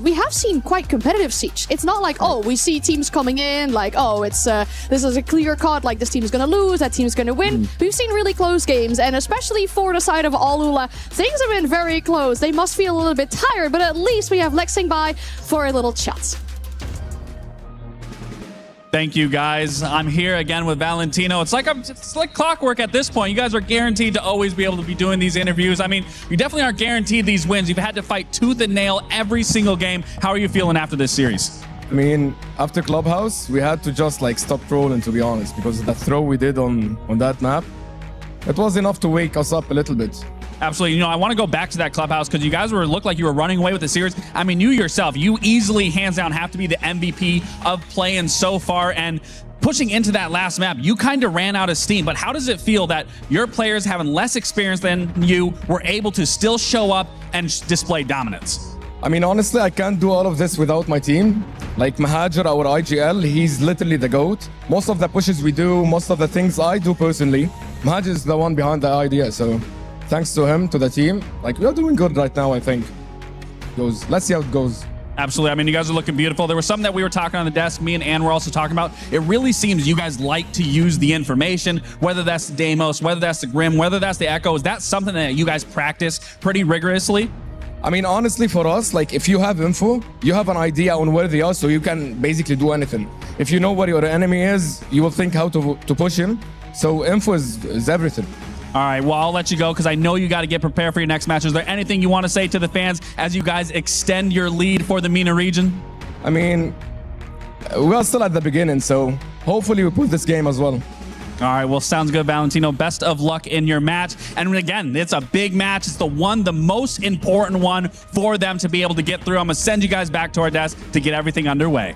we have seen quite competitive siege. It's not like, we see teams coming in, like, it's this is a clear cut, like this team is going to lose, that team is going to win. We've seen really close games, and especially for the side of Alula, things have been very close. They must feel a little bit tired, but at least we have Lexing by for a little chat. Thank you, guys. I'm here again with Valentino. It's like clockwork at this point. You guys are guaranteed to always be able to be doing these interviews. I mean, you definitely aren't guaranteed these wins. You've had to fight tooth and nail every single game. How are you feeling after this series? I mean, after Clubhouse, we had to just stop trolling, to be honest, because the throw we did on that map, it was enough to wake us up a little bit. Absolutely. I want to go back to that Clubhouse because you guys looked like you were running away with the series. I mean, you yourself, you easily, hands down, have to be the MVP of playing so far. And pushing into that last map, you kind of ran out of steam. But how does it feel that your players, having less experience than you, were able to still show up and display dominance? I mean, honestly, I can't do all of this without my team. Like Mahajer, our IGL, he's literally the GOAT. Most of the pushes we do, most of the things I do personally, Mahajer is the one behind the idea. So thanks to him, to the team, we are doing good right now, I think. Let's see how it goes. Absolutely. I mean, you guys are looking beautiful. There was something that we were talking on the desk, me and Ann were also talking about. It really seems you guys like to use the information, whether that's the Deimos, whether that's the Grim, whether that's the Echo. Is that something that you guys practice pretty rigorously? I mean, honestly, for us, if you have info, you have an idea on where they are, so you can basically do anything. If you know where your enemy is, you will think how to push him. So info is everything. All right, well, I'll let you go because I know you got to get prepared for your next match. Is there anything you want to say to the fans as you guys extend your lead for the MENA region? I mean, we are still at the beginning, so hopefully we pull this game as well. All right, well, sounds good, Valentino. Best of luck in your match. And again, it's a big match. It's the most important one for them to be able to get through. I'm going to send you guys back to our desk to get everything underway.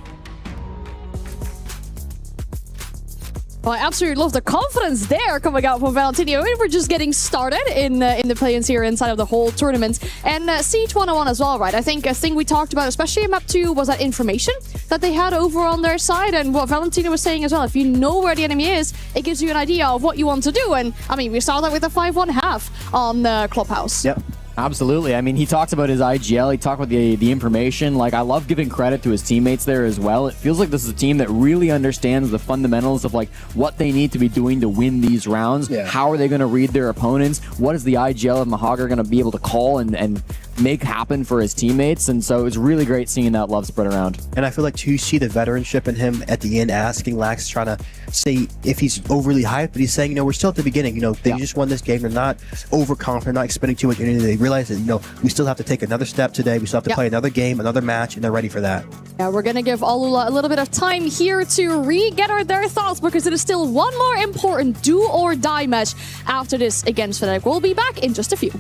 Well, I absolutely love the confidence there coming out from Valentino. I mean, we're just getting started in the play-ins here inside of the whole tournament. And Siege 101 as well, right? I think a thing we talked about, especially in map 2, was that information that they had over on their side. And what Valentino was saying as well, if you know where the enemy is, it gives you an idea of what you want to do. And, I mean, we saw that with the 5-1 half on Clubhouse. Yep. Absolutely. I mean, he talks about his IGL. He talked about the information. Like, I love giving credit to his teammates there as well. It feels like this is a team that really understands the fundamentals of, like, what they need to be doing to win these rounds. Yeah. How are they going to read their opponents? What is the IGL of Mahagar going to be able to call and make happen for his teammates? And so it's really great seeing that love spread around. And I feel like, too, you see the veteranship in him at the end, asking Lax, trying to say if he's overly hyped, but he's saying, you know, we're still at the beginning. You know, they just won this game. They're not overconfident, not expending too much energy. They realize that, you know, we still have to take another step today. We still have to play another game, another match, and they're ready for that. Yeah, we're going to give Alula a little bit of time here to re-gather their thoughts, because it is still one more important do-or-die match after this against Fnatic. We'll be back in just a few.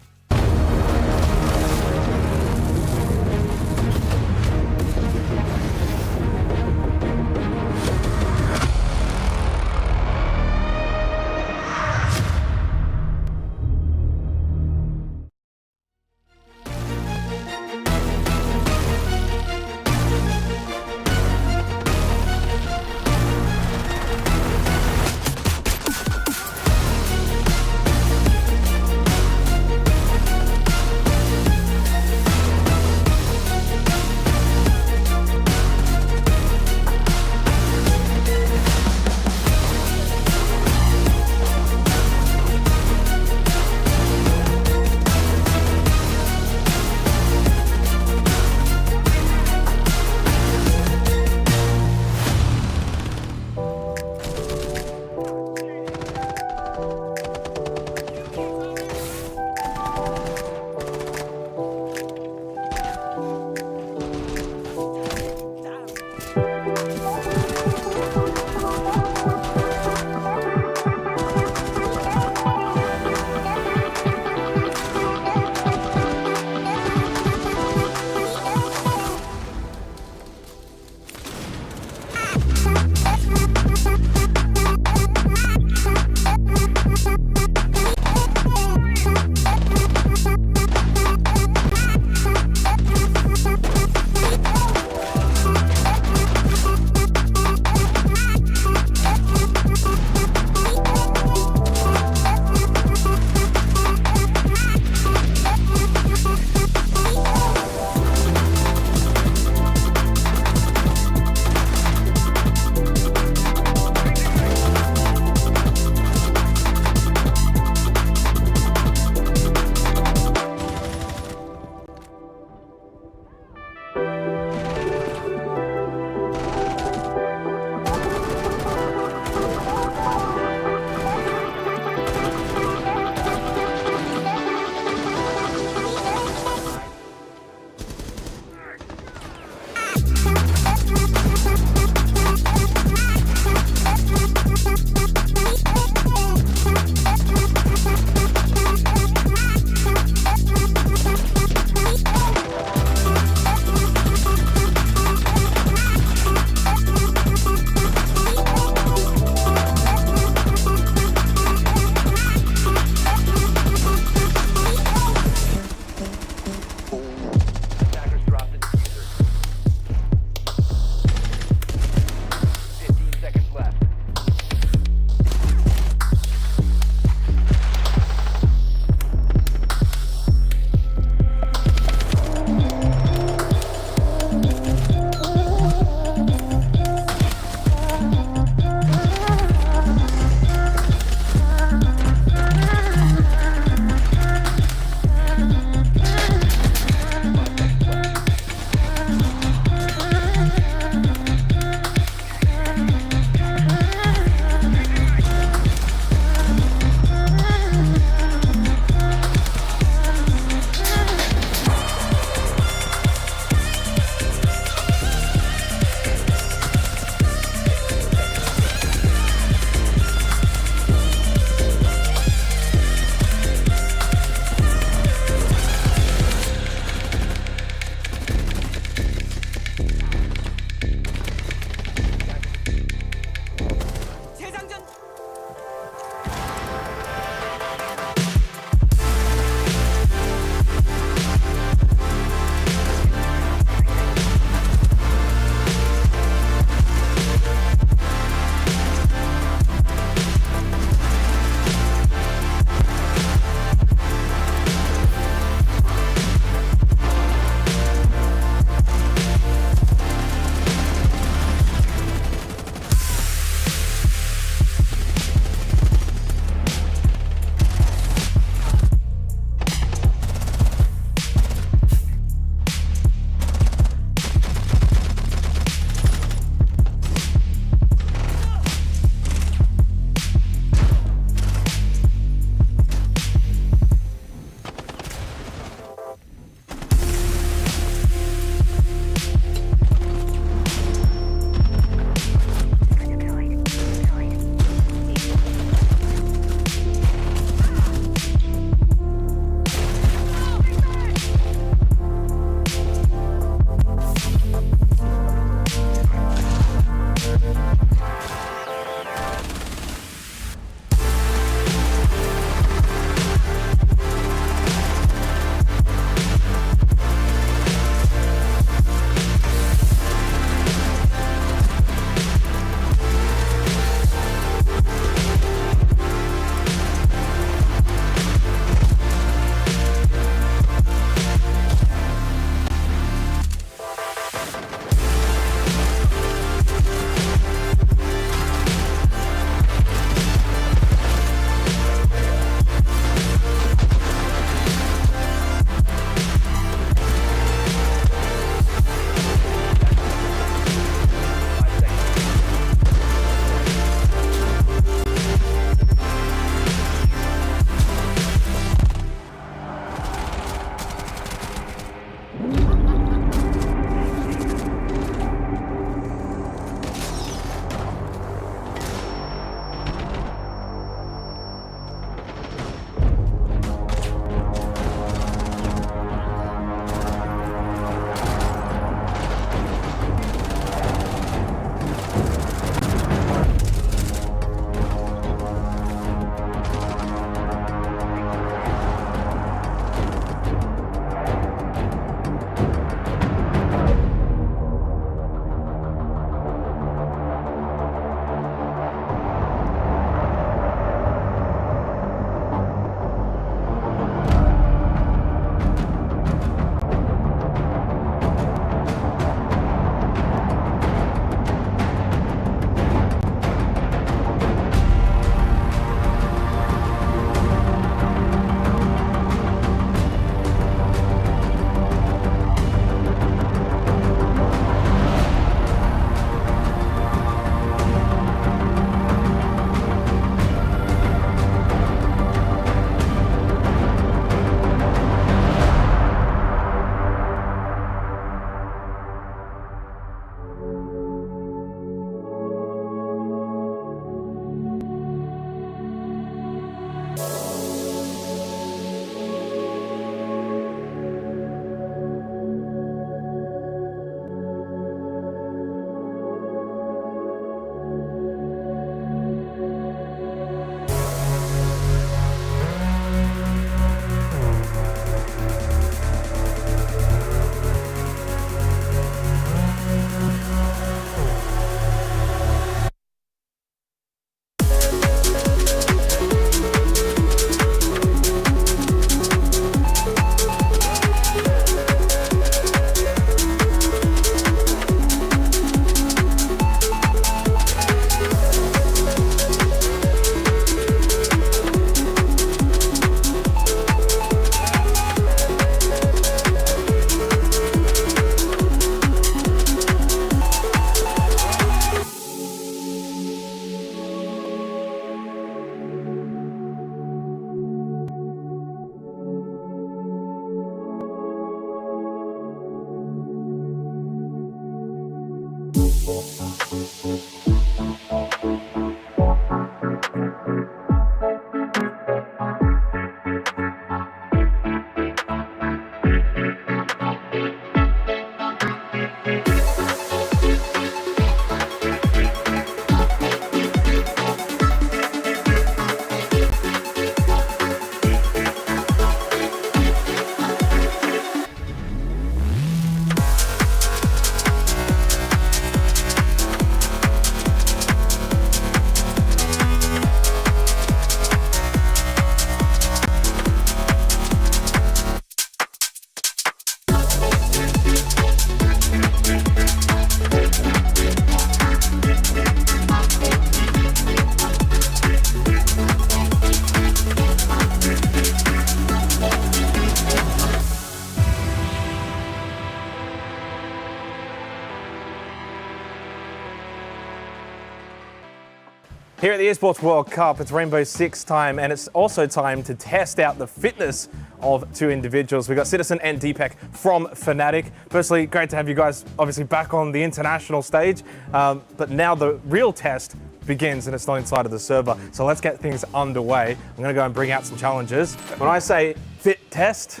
Here at the Esports World Cup, it's Rainbow Six time, and it's also time to test out the fitness of two individuals. We've got Citizen and Deepak from Fnatic. Firstly, great to have you guys obviously back on the international stage, but now the real test begins, and it's not inside of the server. So let's get things underway. I'm going to go and bring out some challenges. When I say fit test,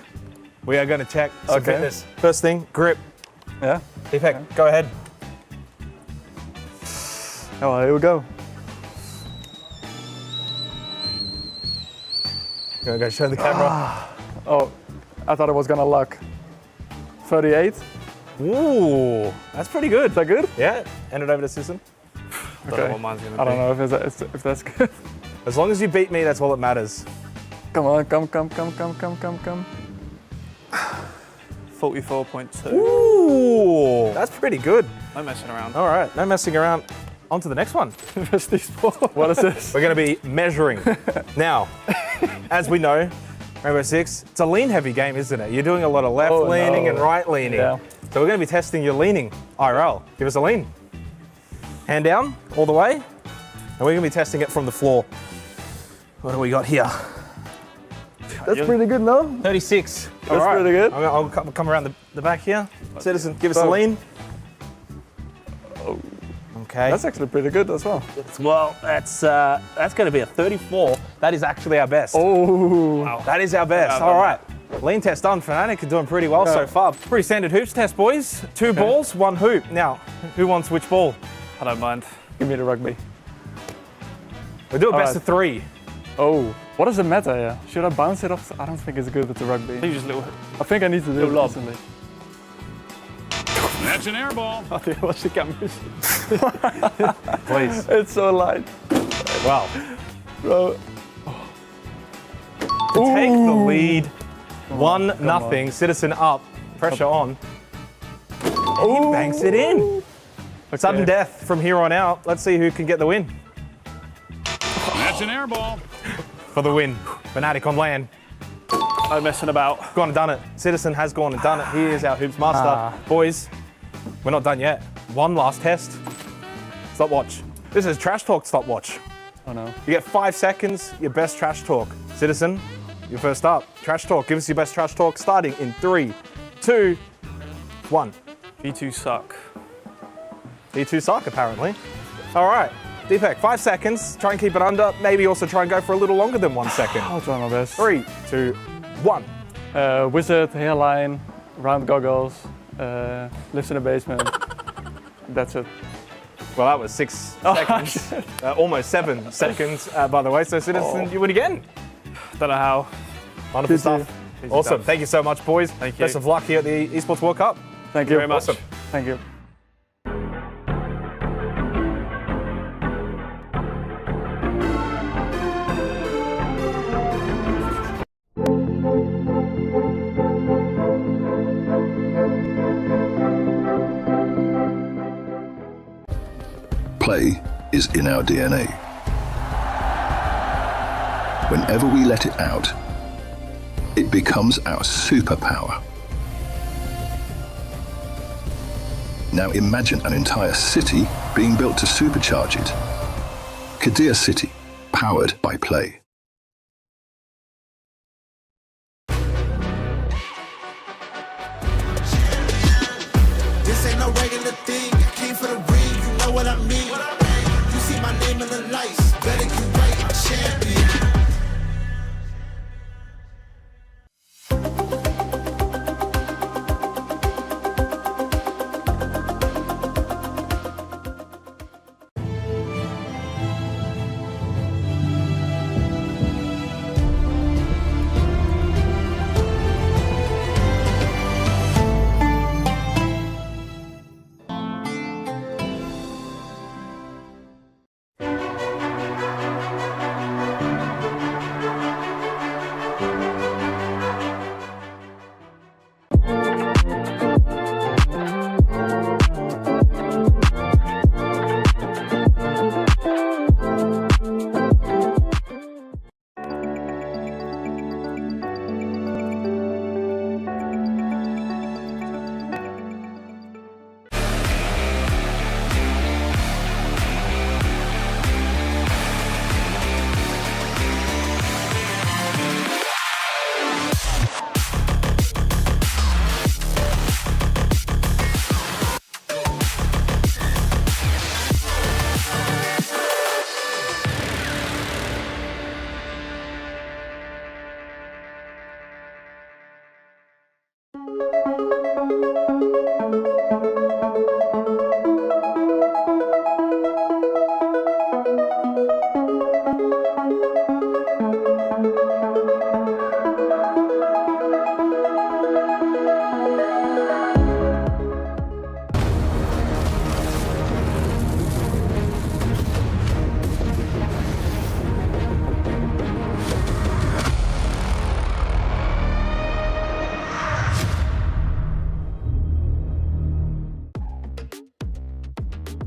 we are going to check some fitness. First thing, grip. Yeah. Deepak, go ahead. Oh, here we go. Gonna go show the camera. Oh, I thought it was gonna luck. 38. Ooh, that's pretty good. Is that good? Yeah. Hand it over to Citizen. Okay. Don't know what mine's gonna be. I don't know if that's good. As long as you beat me, that's all that matters. Come on, come. 44.2. Ooh, that's pretty good. No messing around. All right, no messing around. On to the next one. What is this? We're going to be measuring. Now, as we know, Rainbow Six, it's a lean heavy game, isn't it? You're doing a lot of left leaning and right leaning. Yeah. So we're going to be testing your leaning IRL. Give us a lean. Hand down, all the way. And we're going to be testing it from the floor. What do we got here? That's pretty good, no? 36. That's pretty good. I'll come around the back here. Citizen, give us a lean. Okay. That's actually pretty good as well. Well, that's going to be a 34. That is actually our best. Oh. Wow. That is our best. All right. Lean test done. Fnatic are doing pretty well so far. Pretty standard hoops test, boys. 2 balls, 1 hoop. Now, who wants which ball? I don't mind. Give me the rugby. We'll do a best of 3. Oh. What is the meta here? Should I bounce it off? I don't think it's good with the rugby. I think I need to do it recently. That's an air ball. I think watch the cameras. Please. It's so light. Wow. Bro. To take the lead, 1-0. Citizen up. Pressure on. And he banks it in. Okay. Sudden death from here on out. Let's see who can get the win. That's an air ball. For the win. Fnatic on land. No messing about. Gone and done it. Citizen has gone and done it. He is our hoops master. Boys, we're not done yet. One last test. Stopwatch. This is trash talk stopwatch. Oh no. You get 5 seconds, your best trash talk. Citizen, you're first up. Trash talk. Give us your best trash talk starting in 3, 2, 1. V2 suck. V2 suck, apparently. All right. Deepak, 5 seconds. Try and keep it under. Maybe also try and go for a little longer than 1 second. I'll try my best. 3, 2, 1. Wizard, hairline, round goggles, lives in the basement. That's it. Well, that was 6 seconds. Almost 7 seconds, by the way. So, Citizen, you win again. Don't know how. Wonderful stuff. Awesome. Thank you so much, boys. Thank you. Best of luck here at the Esports World Cup. Thank you very much. Awesome. Thank you. Play is in our DNA. Whenever we let it out, it becomes our superpower. Now imagine an entire city being built to supercharge it. Kadir City, powered by play. This ain't no regular thing. I came for the ring, you know what I mean. You see my name in the lights, better get right, I'm champion.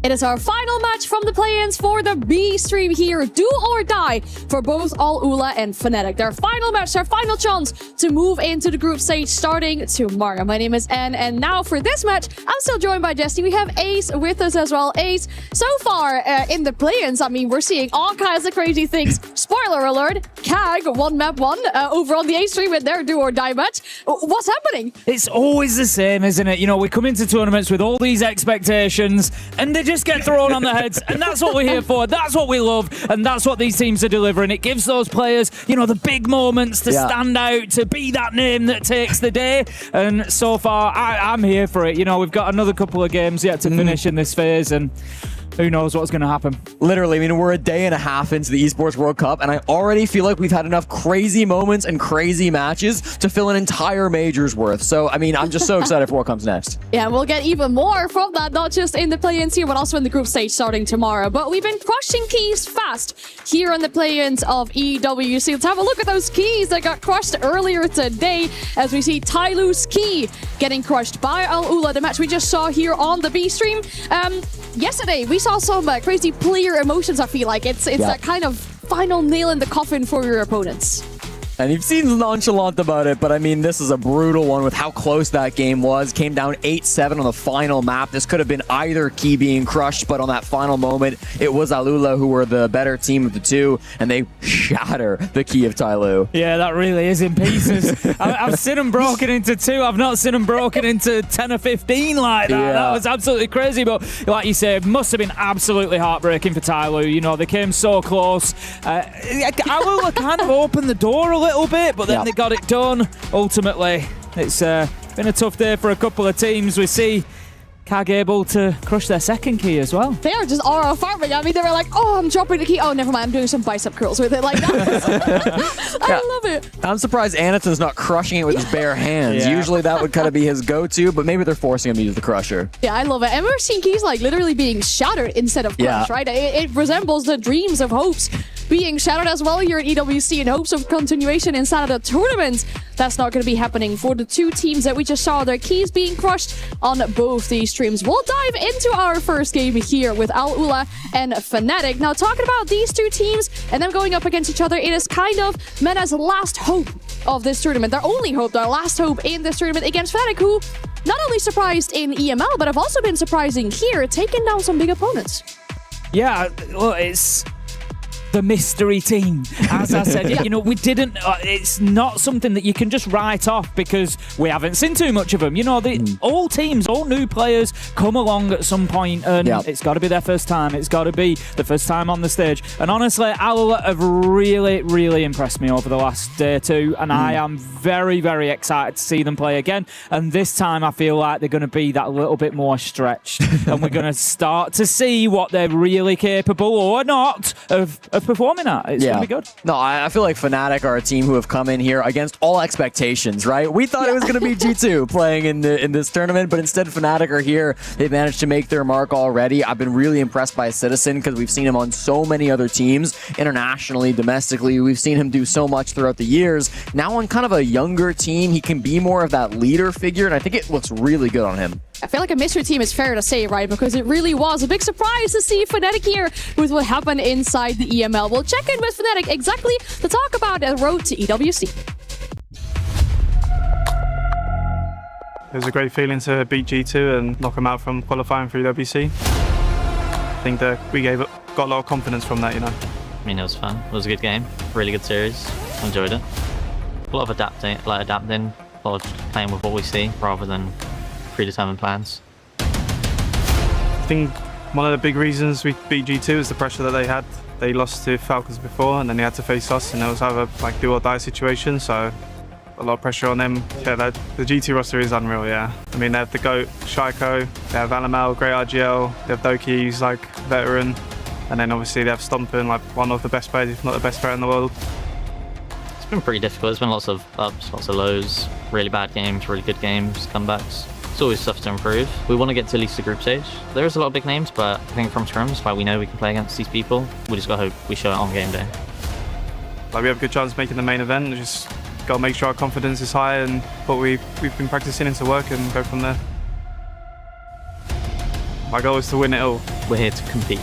It is our final match from the play-ins for the B stream here. Do or die for both Al-Ula and Fnatic. Their final match, their final chance to move into the group stage starting tomorrow. My name is Anne, and now for this match, I'm still joined by Jesse. We have Ace with us as well. Ace, so far in the play-ins, I mean, we're seeing all kinds of crazy things. Spoiler alert, CAG won map 1 over on the A stream with their do or die match. What's happening? It's always the same, isn't it? You know, we come into tournaments with all these expectations and they just get thrown on their heads, and that's what we're here for. That's what we love, and that's what these teams are delivering. It gives those players, you know, the big moments to stand out, to be that name that takes the day. And so far, I'm here for it. You know, we've got another couple of games yet to finish in this phase, and who knows what's going to happen. Literally, I mean, we're a day and a half into the Esports World Cup, and I already feel like we've had enough crazy moments and crazy matches to fill an entire major's worth. So, I mean, I'm just so excited for what comes next. Yeah, we'll get even more from that, not just in the play-ins here, but also in the group stage starting tomorrow. But we've been crushing keys fast here on the play-ins of EWC. Let's have a look at those keys that got crushed earlier today, as we see Tyloo's key getting crushed by Al-Ula, the match we just saw here on the B stream. Yesterday, we saw some crazy player emotions, I feel like. It's that kind of final nail in the coffin for your opponents. And you've seen nonchalant about it, but I mean, this is a brutal one with how close that game was. Came down 8-7 on the final map. This could have been either key being crushed, but on that final moment, it was Al-Ula who were the better team of the two, and they shatter the key of Tyloo. Yeah, that really is in pieces. I've seen them broken into 2. I've not seen them broken into 10 or 15 like that. That was absolutely crazy, but like you say, it must have been absolutely heartbreaking for Tyloo. You know, they came so close. Al-Ula kind of opened the door a little bit, but then they got it done. Ultimately, it's been a tough day for a couple of teams. We see CAG able to crush their second key as well. They are just aura farming. I mean, they were like, oh, I'm dropping the key. Oh, never mind. I'm doing some bicep curls with it. Like that. I love it. I'm surprised Anaton's not crushing it with his bare hands. Usually that would kind of be his go-to, but maybe they're forcing him to use the crusher. Yeah, I love it. And we're seeing keys like literally being shattered instead of crushed, right? It resembles the dreams of hopes being shattered as well here at EWC in hopes of continuation inside of the tournament. That's not going to be happening for the two teams that we just saw their keys being crushed on both these streams. We'll dive into our first game here with Al-Ula and Fnatic. Now, talking about these two teams and them going up against each other, it is kind of Mena's last hope of this tournament. Their only hope, their last hope in this tournament against Fnatic, who not only surprised in EML, but have also been surprising here, taking down some big opponents. Yeah, well, it's the mystery team. As I said, you know, we didn't, it's not something that you can just write off because we haven't seen too much of them. You know, all teams, all new players come along at some point, and it's got to be their first time. It's got to be the first time on the stage. And honestly, Al-Ula have really, really impressed me over the last day or two, and I am very, very excited to see them play again. And this time I feel like they're going to be that little bit more stretched, and we're going to start to see what they're really capable or not of performing at. It's going to be good. No, I feel like Fnatic are a team who have come in here against all expectations, right? We thought it was going to be G2 playing in this tournament, but instead Fnatic are here. They've managed to make their mark already. I've been really impressed by Citizen because we've seen him on so many other teams, internationally, domestically. We've seen him do so much throughout the years. Now on kind of a younger team, he can be more of that leader figure, and I think it looks really good on him. I feel like a mystery team is fair to say, right? Because it really was a big surprise to see Fnatic here with what happened inside the EML. We'll check in with Fnatic exactly to talk about the road to EWC. It was a great feeling to beat G2 and knock them out from qualifying for EWC. I think that we got a lot of confidence from that, you know. I mean, it was fun. It was a good game. Really good series. Enjoyed it. A lot of adapting, a lot of playing with what we see rather than predetermined plans. I think one of the big reasons we beat G2 is the pressure that they had. They lost to Falcons before, and then they had to face us, and it was either like do or die situation. So a lot of pressure on them. Yeah, the GT roster is unreal. Yeah, I mean they have the GOAT Shaiko, they have Alamal, great RGL, they have Doki, who's like veteran, and then obviously they have Stompen, like one of the best players, if not the best player in the world. It's been pretty difficult. There's been lots of ups, lots of lows, really bad games, really good games, comebacks. It's always stuff to improve. We want to get to at least the group stage. There is a lot of big names, but I think from scrims, like we know we can play against these people. We just got to hope we show it on game day. Like we have a good chance of making the main event. Just got to make sure our confidence is high and what we've been practicing into work and go from there. My goal is to win it all. We're here to compete.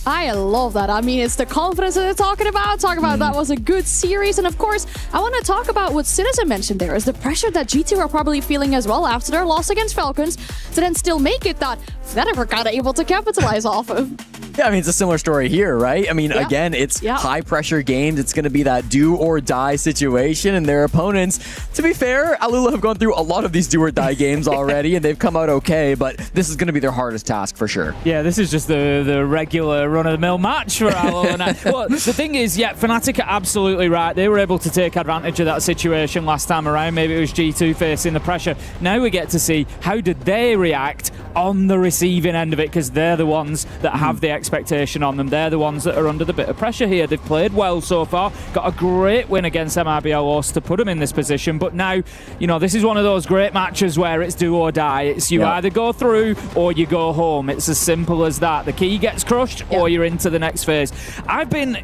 I love that. I mean, it's the confidence that they're talking about. That was a good series. And of course, I want to talk about what Citizen mentioned there is the pressure that G2 are probably feeling as well after their loss against Falcons to then still make it that Fnatic were kind of able to capitalize off of. Yeah, I mean, it's a similar story here, right? I mean, again, it's high pressure games. It's going to be that do or die situation. And their opponents, to be fair, Alula have gone through a lot of these do or die games already, and they've come out okay. But this is going to be their hardest task for sure. Yeah, this is just the regular run-of-the-mill match for Alula. Well, the thing is, Fnatic are absolutely right. They were able to take advantage of that situation last time around. Maybe it was G2 facing the pressure. Now we get to see how did they react on the receiving end of it, because they're the ones that have the expectation on them. They're the ones that are under the bit of pressure here. They've played well so far. Got a great win against MRBLOS to put them in this position. But now, this is one of those great matches where it's do or die. It's you either go through or you go home. It's as simple as that. The key gets crushed or you're into the next phase. I've been,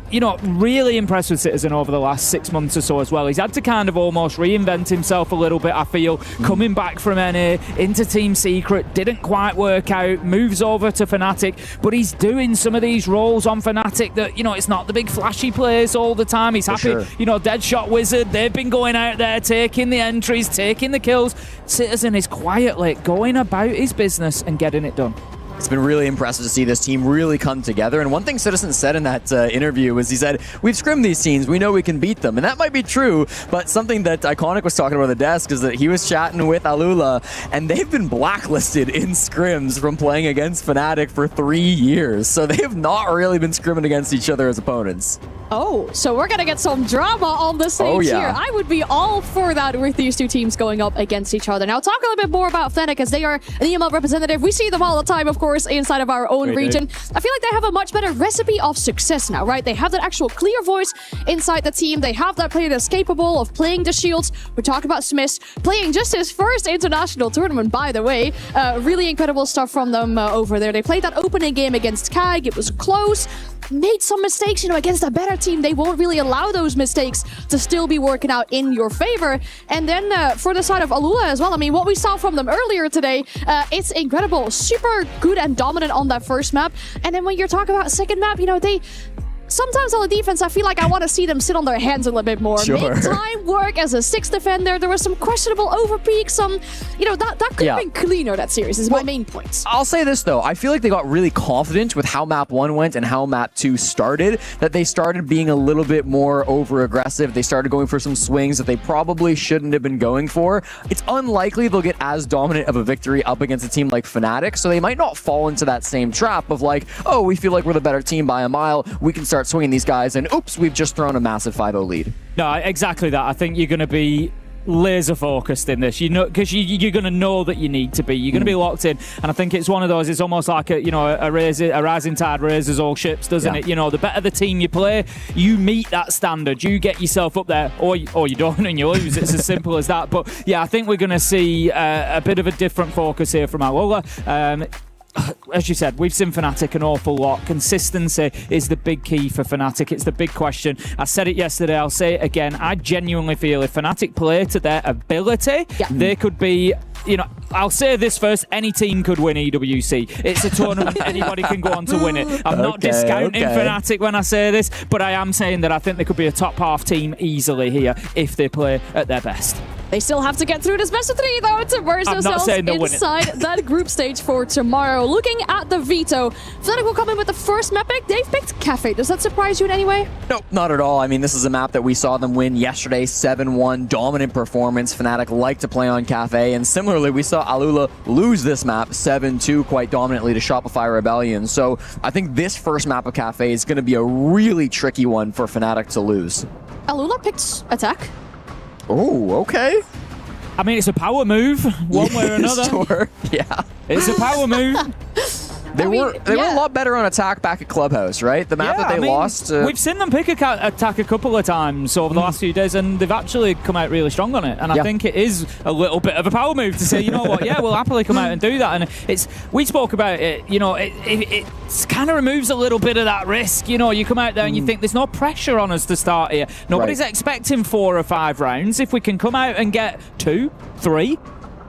really impressed with Citizen over the last 6 months or so as well. He's had to kind of almost reinvent himself a little bit, I feel. Coming back from NA into Team Secret, didn't quite work out, moves over to Fnatic, but he's doing some of these roles on Fnatic that, it's not the big flashy plays all the time. He's happy, Deadshot Wizard, they've been going out there, taking the entries, taking the kills. Citizen is quietly going about his business and getting it done. It's been really impressive to see this team really come together. And one thing Citizen said in that interview was he said, we've scrimmed these teams, we know we can beat them. And that might be true, but something that Iconic was talking about on the desk is that he was chatting with Alula, and they've been blacklisted in scrims from playing against Fnatic for 3 years. So they have not really been scrimming against each other as opponents. Oh, so we're going to get some drama on the stage here. I would be all for that with these two teams going up against each other. Now, talk a little bit more about Fnatic, as they are an EML representative. We see them all the time, of course, inside of our own region. I feel like they have a much better recipe of success now, right? They have that actual clear voice inside the team. They have that player that's capable of playing the shields. We're talking about Smith playing just his first international tournament, by the way. Really incredible stuff from them over there. They played that opening game against Kag. It was close. Made some mistakes, against a better team. They won't really allow those mistakes to still be working out in your favor. And then for the side of Alula as well, I mean, what we saw from them earlier today, it's incredible. Super good and dominant on that first map. And then when you're talking about second map, they... Sometimes on the defense, I feel like I want to see them sit on their hands a little bit more. Make time work as a sixth defender. There was some questionable overpeak, that could have been cleaner, that series, is my main point. I'll say this, though. I feel like they got really confident with how map 1 went and how map 2 started, that they started being a little bit more over-aggressive. They started going for some swings that they probably shouldn't have been going for. It's unlikely they'll get as dominant of a victory up against a team like Fnatic, so they might not fall into that same trap of like, oh, we feel like we're the better team by a mile. We can start swinging these guys, and oops, we've just thrown a massive 5-0 lead. No, exactly that. I think you're going to be laser focused in this, because you're going to know that you need to be. You're going to be locked in, and I think it's one of those. It's almost like a rising tide raises all ships, doesn't it? The better the team you play, you meet that standard. You get yourself up there, or you don't, and you lose. It's as simple as that. But yeah, I think we're going to see a bit of a different focus here from Alula. As you said, we've seen Fnatic an awful lot. Consistency is the big key for Fnatic. It's the big question. I said it yesterday, I'll say it again. I genuinely feel if Fnatic play to their ability, they could be, I'll say this first, any team could win EWC. It's a tournament, anybody can go on to win it. I'm not discounting Fnatic when I say this, but I am saying that I think they could be a top half team easily here if they play at their best. They still have to get through this best of 3, though, to immerse themselves inside that group stage for tomorrow. Looking at the veto, Fnatic will come in with the first map pick. They've picked Cafe. Does that surprise you in any way? Nope, not at all. I mean, this is a map that we saw them win yesterday, 7-1, dominant performance. Fnatic like to play on Cafe, and similarly, we saw Alula lose this map 7-2 quite dominantly to Shopify Rebellion. So I think this first map of Cafe is going to be a really tricky one for Fnatic to lose. Alula picked attack. Oh, okay. I mean, it's a power move, one way or another. Sure, yeah. It's a power move. They were a lot better on attack back at Clubhouse, right? The map that they lost. We've seen them pick attack a couple of times over the last few days, and they've actually come out really strong on it. And I think it is a little bit of a power move to say, you know what, we'll happily come out and do that. And we spoke about it, it kind of removes a little bit of that risk. You come out there and you think there's no pressure on us to start here. Nobody's expecting 4 or 5 rounds. If we can come out and get 2, 3,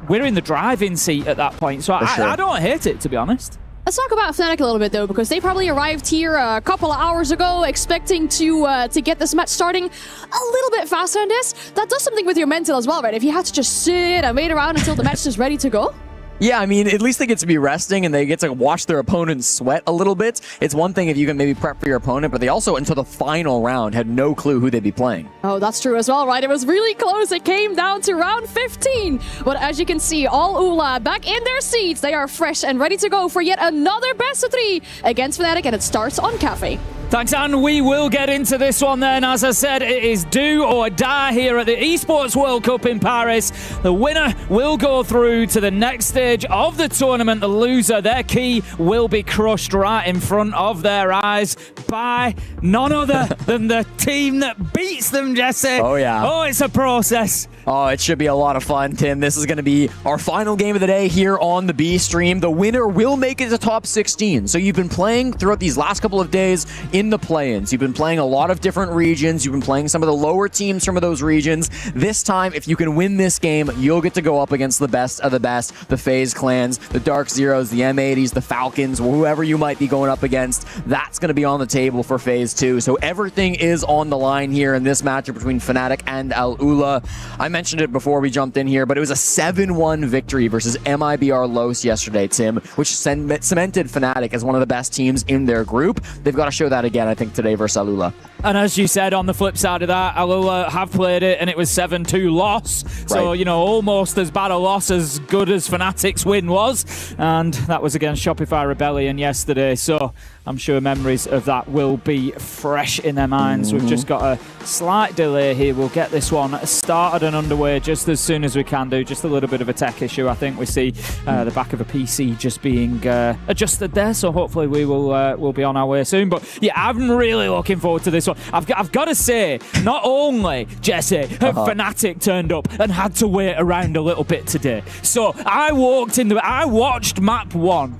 we're in the driving seat at that point. So I don't hate it, to be honest. Let's talk about Fnatic a little bit, though, because they probably arrived here a couple of hours ago expecting to get this match starting a little bit faster than this. That does something with your mental as well, right? If you had to just sit and wait around until the match is ready to go. Yeah, I mean, at least they get to be resting and they get to watch their opponent sweat a little bit. It's one thing if you can maybe prep for your opponent, but they also, until the final round, had no clue who they'd be playing. Oh, that's true as well, right? It was really close. It came down to round 15. But as you can see, all ULA back in their seats. They are fresh and ready to go for yet another best of 3 against Fnatic, and it starts on Cafe. Thanks, and we will get into this one then. As I said, it is do or die here at the Esports World Cup in Paris. The winner will go through to the next stage of the tournament. The loser, their key, will be crushed right in front of their eyes by none other than the team that beats them, Jesse. Oh, yeah. Oh, it's a process. Oh, it should be a lot of fun, Tim. This is going to be our final game of the day here on the B stream. The winner will make it to top 16. So you've been playing throughout these last couple of days in the play-ins. You've been playing a lot of different regions. You've been playing some of the lower teams from those regions. This time, if you can win this game, you'll get to go up against the best of the best, the FaZe clans, the Dark Zeros, the M80s, the Falcons, whoever you might be going up against. That's going to be on the table for FaZe 2. So everything is on the line here in this matchup between Fnatic and Al-Ula. I mentioned it before we jumped in here, but it was a 7-1 victory versus MIBR Los yesterday, Tim, which cemented Fnatic as one of the best teams in their group. They've got to show that again, I think, today versus Al-Ula. And as you said, on the flip side of that, Al-Ula have played it, and it was 7-2 loss. So, almost as bad a loss as good as Fnatic's win was. And that was against Shopify Rebellion yesterday. So I'm sure memories of that will be fresh in their minds. We've just got a slight delay here. We'll get this one started and underway just as soon as we can do. Just a little bit of a tech issue. I think we see the back of a PC just being adjusted there. So hopefully we will we'll be on our way soon. But yeah, I'm really looking forward to this one. I've got to say, not only, Jesse, have Fnatic turned up and had to wait around a little bit today. So I watched map 1.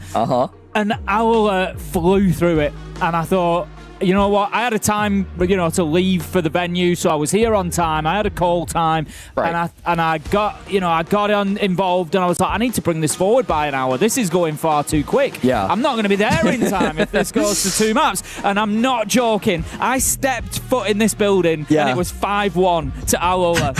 And Al-Ula flew through it, and I thought, you know what, I had a time, to leave for the venue, so I was here on time. I had a call time, and I got involved, and I was like, I need to bring this forward by an hour. This is going far too quick. Yeah. I'm not going to be there in time if this goes to 2 maps, and I'm not joking. I stepped foot in this building, and it was 5-1 to Al-Ula.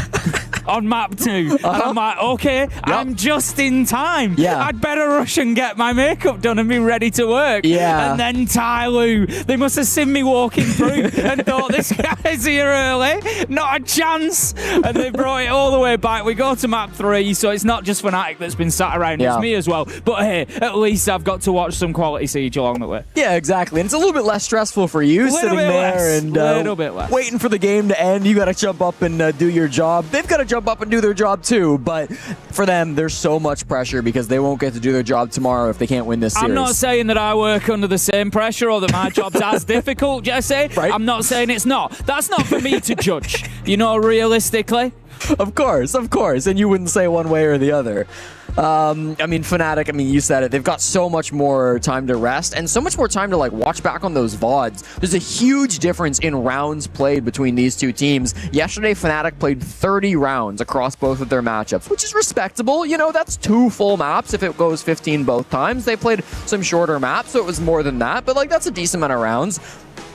On map 2. And I'm like, okay, I'm just in time. I'd better rush and get my makeup done and be ready to work. And then Tyloo, they must have seen me walking through and thought, this guy's here early. Not a chance. And they brought it all the way back. We go to map 3, so it's not just Fnatic that's been sat around. It's me as well. But hey, at least I've got to watch some quality Siege along the way. Yeah, exactly. And it's a little bit less stressful for you sitting there and waiting for the game to end. You got to jump up and do your job. They've got to jump up and do their job too, but for them, there's so much pressure because they won't get to do their job tomorrow if they can't win this series. I'm not saying that I work under the same pressure or that my job's as difficult, Jesse. I'm not saying it's not. That's not for me to judge, realistically. Of course, and you wouldn't say one way or the other. Fnatic, you said it. They've got so much more time to rest and so much more time to watch back on those VODs. There's a huge difference in rounds played between these two teams. Yesterday, Fnatic played 30 rounds across both of their matchups, which is respectable. That's 2 full maps if it goes 15 both times. They played some shorter maps, so it was more than that, but that's a decent amount of rounds.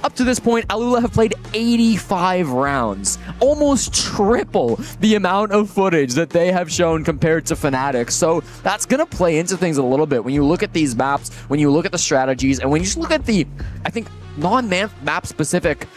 Up to this point, Al-Ula have played 85 rounds, almost triple the amount of footage that they have shown compared to Fnatic. So that's going to play into things a little bit when you look at these maps, when you look at the strategies, and when you just look at the, I think, non-map specific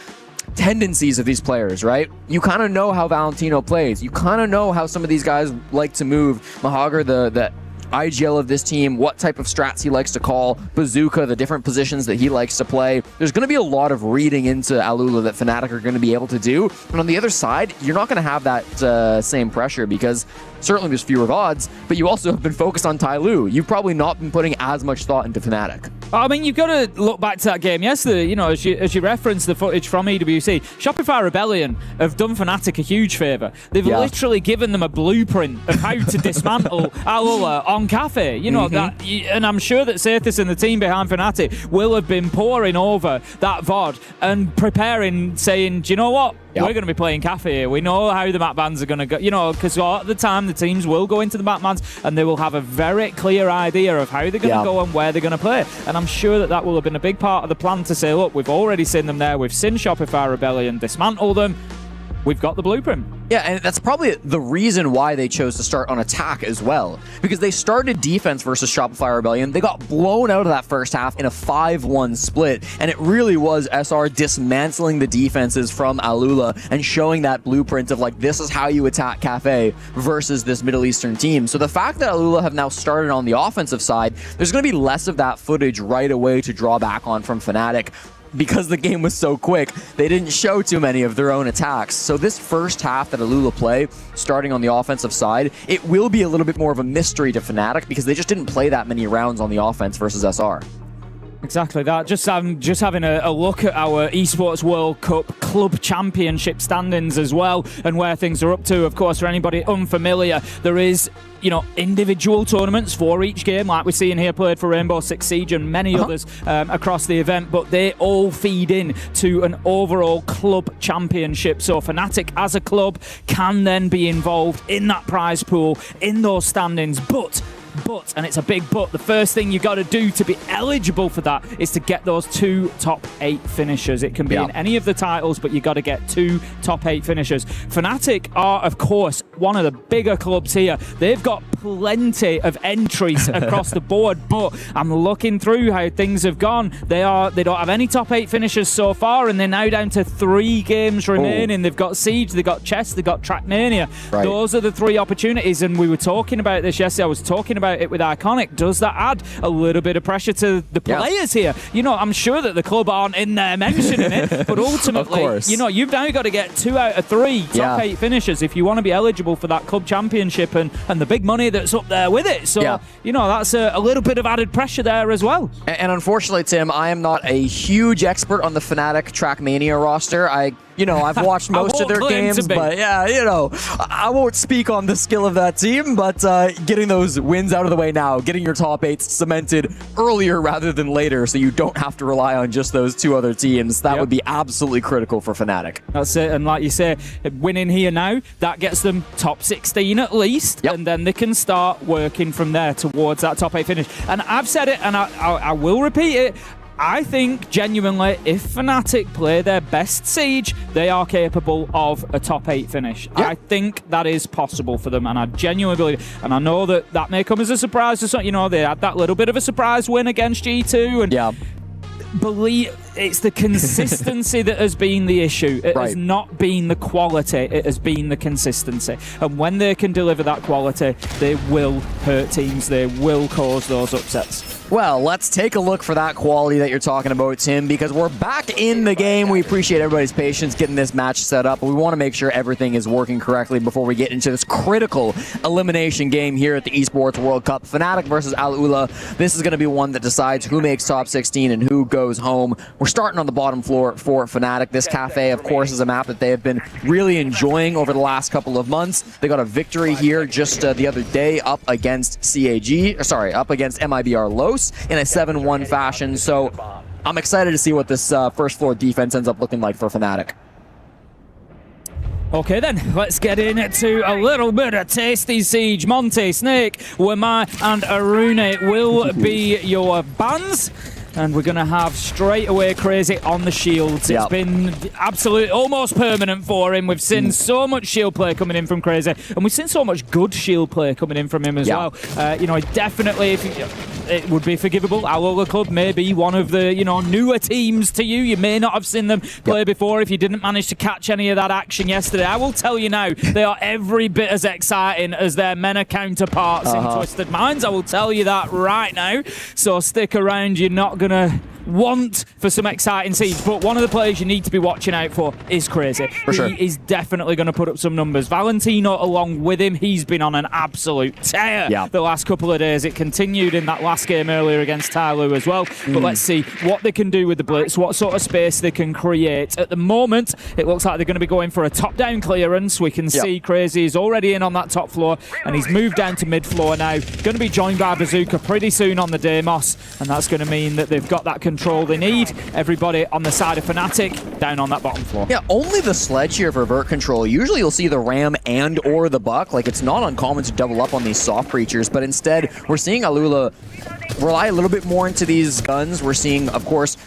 tendencies of these players, right? You kind of know how Valentino plays. You kind of know how some of these guys like to move. Mahagar, the IGL of this team, what type of strats he likes to call, Bazooka, the different positions that he likes to play. There's going to be a lot of reading into Al-Ula that Fnatic are going to be able to do. And on the other side, you're not going to have that same pressure because certainly there's fewer VODs, but you also have been focused on Tyloo. You've probably not been putting as much thought into Fnatic. I mean, you've got to look back to that game yesterday. You know, as you referenced the footage from EWC, Shopify Rebellion have done Fnatic a huge favour. They've literally given them a blueprint of how to dismantle Alula on Cafe. You know, that, and I'm sure that Sathis and the team behind Fnatic will have been poring over that VOD and preparing, saying, do you know what? We're going to be playing Cafe here. We know how the map bans are going to go. You know, because at the time, the teams will go into the map bans and they will have a very clear idea of how they're going to go and where they're going to play. And I'm sure that will have been a big part of the plan to say, look, we've already seen them there. We've seen Shopify Rebellion dismantle them. We've got the blueprint. Yeah, and that's probably the reason why they chose to start on attack as well. Because they started defense versus Shopify Rebellion. They got blown out of that first half in a 5-1 split. And it really was SR dismantling the defenses from Alula and showing that blueprint of, like, this is how you attack Cafe versus this Middle Eastern team. So the fact that Alula have now started on the offensive side, there's going to be less of that footage right away to draw back on from Fnatic. Because the game was so quick, they didn't show too many of their own attacks. So this first half that Alula play, starting on the offensive side, it will be a little bit more of a mystery to Fnatic because they just didn't play that many rounds on the offense versus SR. Exactly that. Just having a look at our Esports World Cup Club Championship standings as well and where things are up to. Of course, for anybody unfamiliar, there is, you know, individual tournaments for each game, like we're seeing here played for Rainbow Six Siege and many others across the event, but they all feed in to an overall club championship. So Fnatic as a club can then be involved in that prize pool, in those standings, but, and it's a big but, the first thing you got to do to be eligible for that is to get those 2 top 8 finishers. It can be in any of the titles, but you got to get 2 top 8 finishers. Fnatic are, of course, one of the bigger clubs here. They've got plenty of entries across the board, but I'm looking through how things have gone. They don't have any top 8 finishers so far, and they're now down to 3 games remaining. They've got Siege, they've got Chess, they've got Trackmania. Those are the 3 opportunities, and we were talking about this yesterday. I was talking about it with Iconic. Does that add a little bit of pressure to the players here? You know, I'm sure that the club aren't in there mentioning it, but ultimately, you know, you've now got to get 2 out of 3 top 8 finishers if you want to be eligible for that club championship and the big money that's up there with it. So, you know, that's a little bit of added pressure there as well. And unfortunately, Tim, I am not a huge expert on the Fnatic Trackmania roster. I've watched most of their games, but I won't speak on the skill of that team, but getting those wins out of the way now, getting your top 8 cemented earlier rather than later so you don't have to rely on just those 2 other teams, that would be absolutely critical for Fnatic. That's it, and like you say, winning here now, that gets them top 16 at least, and then they can start working from there towards that top 8 finish. And I've said it, and I will repeat it, I think, genuinely, if Fnatic play their best Siege, they are capable of a top 8 finish. I think that is possible for them, and I genuinely believe. And I know that may come as a surprise to some. You know, they had that little bit of a surprise win against G2, and believe it's the consistency that has been the issue. It has not been the quality, it has been the consistency. And when they can deliver that quality, they will hurt teams, they will cause those upsets. Well, let's take a look for that quality that you're talking about, Tim, because we're back in the game. We appreciate everybody's patience getting this match set up, but we want to make sure everything is working correctly before we get into this critical elimination game here at the Esports World Cup. Fnatic versus Alula. This is going to be one that decides who makes top 16 and who goes home. We're starting on the bottom floor for Fnatic. This Cafe, of course, is a map that they have been really enjoying over the last couple of months. They got a victory here just the other day up against up against MIBR Los in a 7-1 fashion. So I'm excited to see what this first floor defense ends up looking like for Fnatic. Okay then, let's get into a little bit of tasty Siege. Monty, Snake, Wamai and Arune will be your bans. And we're going to have straight away Crazy on the shields. It's been absolutely almost permanent for him. We've seen so much shield play coming in from Crazy, and we've seen so much good shield play coming in from him as well. Definitely, it would be forgivable. Alula Club may be one of the newer teams to you. You may not have seen them play before if you didn't manage to catch any of that action yesterday. I will tell you now, they are every bit as exciting as their MENA counterparts in Twisted Minds. I will tell you that right now. So stick around. You're not going to want for some exciting scenes, but one of the players you need to be watching out for is Crazy. For sure. He is definitely going to put up some numbers. Valentino along with him, he's been on an absolute tear the last couple of days. It continued in that last game earlier against Tyloo as well. But let's see what they can do with the blitz, what sort of space they can create. At the moment, it looks like they're going to be going for a top-down clearance. We can see Crazy is already in on that top floor, and he's moved down to mid-floor now. Going to be joined by Bazooka pretty soon on the Deimos, and that's going to mean that they've got that control they need. Everybody on the side of Fnatic down on that bottom floor. Yeah, only the Sledge here for vert control. Usually you'll see the Ram and or the Buck. Like, it's not uncommon to double up on these soft creatures, but instead we're seeing Alula rely a little bit more into these guns. We're seeing, of course,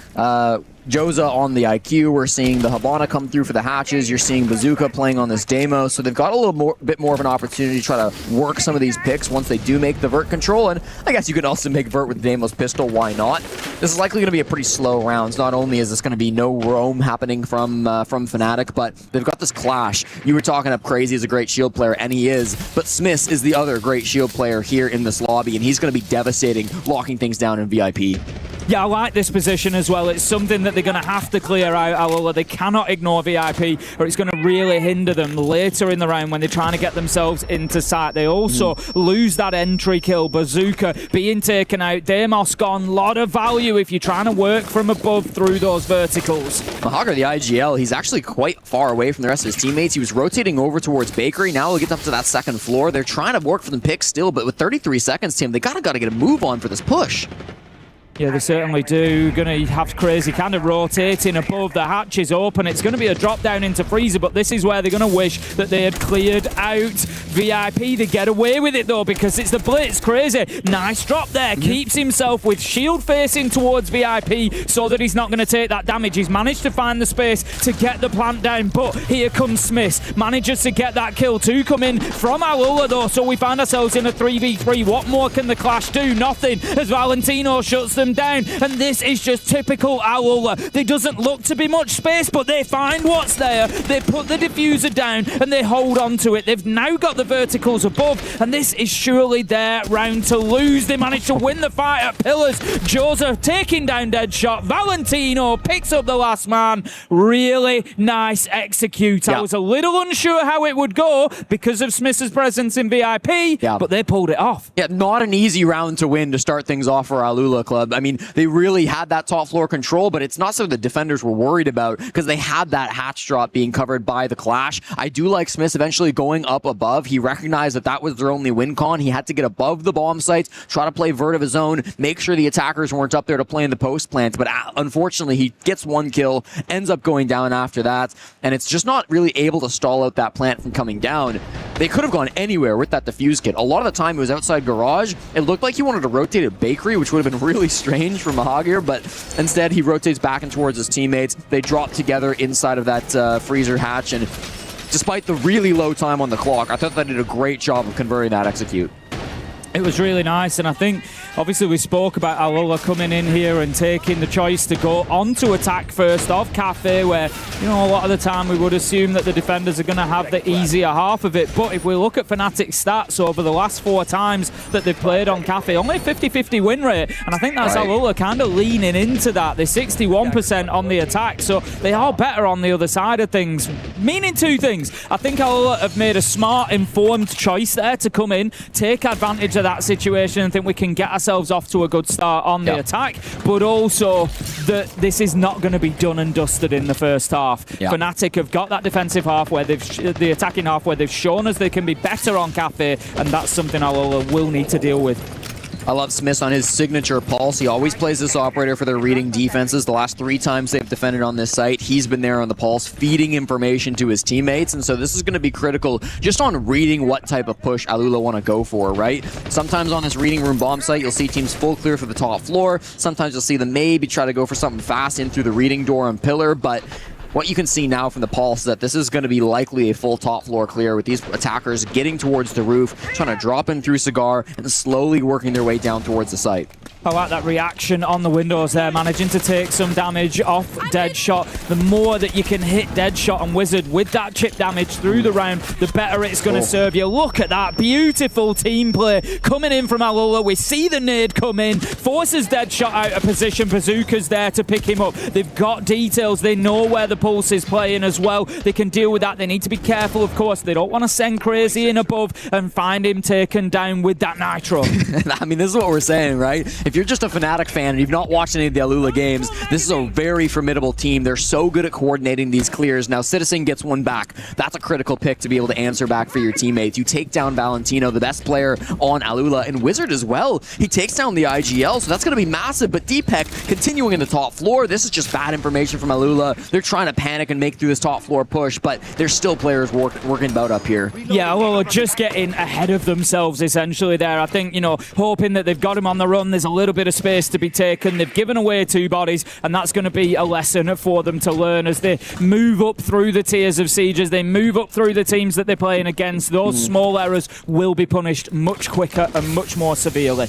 Joza on the IQ. We're seeing the Habana come through for the hatches. You're seeing Bazooka playing on this Demo. So they've got a little bit more of an opportunity to try to work some of these picks once they do make the vert control. And I guess you could also make vert with Demo's pistol. Why not? This is likely going to be a pretty slow rounds. Not only is this going to be no roam happening from Fnatic, but they've got this clash. You were talking up Crazy as a great shield player, and he is. But Smith is the other great shield player here in this lobby, and he's going to be devastating, locking things down in VIP. Yeah, I like this position as well. It's something that they're going to have to clear out, Alula. They cannot ignore VIP, or it's going to really hinder them later in the round when they're trying to get themselves into sight. They also lose that entry kill. Bazooka being taken out. Deimos gone. Lot of value if you're trying to work from above through those verticals. Mahagar, the IGL, he's actually quite far away from the rest of his teammates. He was rotating over towards Bakery. Now he'll get up to that second floor. They're trying to work for the pick still, but with 33 seconds, Tim, they got to get a move on for this push. Yeah, they certainly do. Going to have Crazy kind of rotating above. The hatch is open. It's going to be a drop down into Freezer, but this is where they're going to wish that they had cleared out VIP. They get away with it, though, because it's the Blitz. Crazy. Nice drop there. Keeps himself with shield facing towards VIP so that he's not going to take that damage. He's managed to find the space to get the plant down, but here comes Smith. Manages to get that kill. Two come in from Alula, though, so we find ourselves in a 3v3. What more can the Clash do? Nothing, as Valentino shuts them down, and this is just typical Alula. There doesn't look to be much space, but they find what's there. They put the diffuser down and they hold on to it. They've now got the verticals above, and this is surely their round to lose. They managed to win the fight at Pillars. Joza taking down Deadshot. Valentino picks up the last man. Really nice execute. I was a little unsure how it would go because of Smith's presence in VIP, but they pulled it off. Yeah, not an easy round to win to start things off for Alula Club. I mean, they really had that top floor control, but it's not something the defenders were worried about because they had that hatch drop being covered by the Clash. I do like Smith eventually going up above. He recognized that that was their only win con. He had to get above the bomb sites, try to play vert of his own, make sure the attackers weren't up there to play in the post plant. But unfortunately, he gets one kill, ends up going down after that, and it's just not really able to stall out that plant from coming down. They could have gone anywhere with that defuse kit. A lot of the time it was outside garage. It looked like he wanted to rotate a Bakery, which would have been really strange for Mahagar, but instead he rotates back and towards his teammates. They drop together inside of that freezer hatch, and despite the really low time on the clock, I thought they did a great job of converting that execute. It was really nice, and I think obviously we spoke about Alula coming in here and taking the choice to go on to attack first off Cafe, where, you know, a lot of the time we would assume that the defenders are going to have the easier half of it. But if we look at Fnatic's stats over the last 4 times that they've played on Cafe, only 50-50 win rate, and I think that's Alula kind of leaning into that. They're 61% on the attack, so they are better on the other side of things. Meaning two things. I think Alula have made a smart, informed choice there to come in, take advantage of that situation, and think we can get ourselves off to a good start on the attack, but also that this is not going to be done and dusted in the first half. Fnatic have got that defensive half where they've the attacking half where they've shown us they can be better on Cafe, and that's something Alula will need to deal with. I love Smith on his signature pulse. He always plays this operator for their reading defenses. The last 3 times they've defended on this site, he's been there on the pulse, feeding information to his teammates. And so this is going to be critical just on reading what type of push Alula want to go for, right? Sometimes on this reading room bomb site, you'll see teams full clear for the top floor. Sometimes you'll see them maybe try to go for something fast in through the reading door and pillar, but what you can see now from the pulse is that this is going to be likely a full top floor clear with these attackers getting towards the roof, trying to drop in through Cigar and slowly working their way down towards the site. I like that reaction on the windows there, managing to take some damage off Deadshot. The more that you can hit Deadshot and Wizard with that chip damage through the round, the better it's going to serve you. Look at that beautiful team play coming in from Alula. We see the nade come in, forces Deadshot out of position. Bazooka's there to pick him up. They've got details. They know where the Pulse is playing as well. They can deal with that. They need to be careful, of course. They don't want to send Crazy in above and find him taken down with that Nitro. I mean, this is what we're saying, right? If you're just a Fnatic fan and you've not watched any of the Alula games, this is a very formidable team. They're so good at coordinating these clears. Now, Citizen gets one back. That's a critical pick to be able to answer back for your teammates. You take down Valentino, the best player on Alula, and Wizard as well. He takes down the IGL, so that's going to be massive. But Deepek continuing in the top floor. This is just bad information from Alula. They're trying to panic and make through this top floor push, but there's still players working about up here. Yeah, well, just getting ahead of themselves essentially there. I think, hoping that they've got him on the run. There's a little bit of space to be taken. They've given away 2 bodies, and that's going to be a lesson for them to learn as they move up through the tiers of sieges. They move up through the teams that they're playing against. Those small errors will be punished much quicker and much more severely.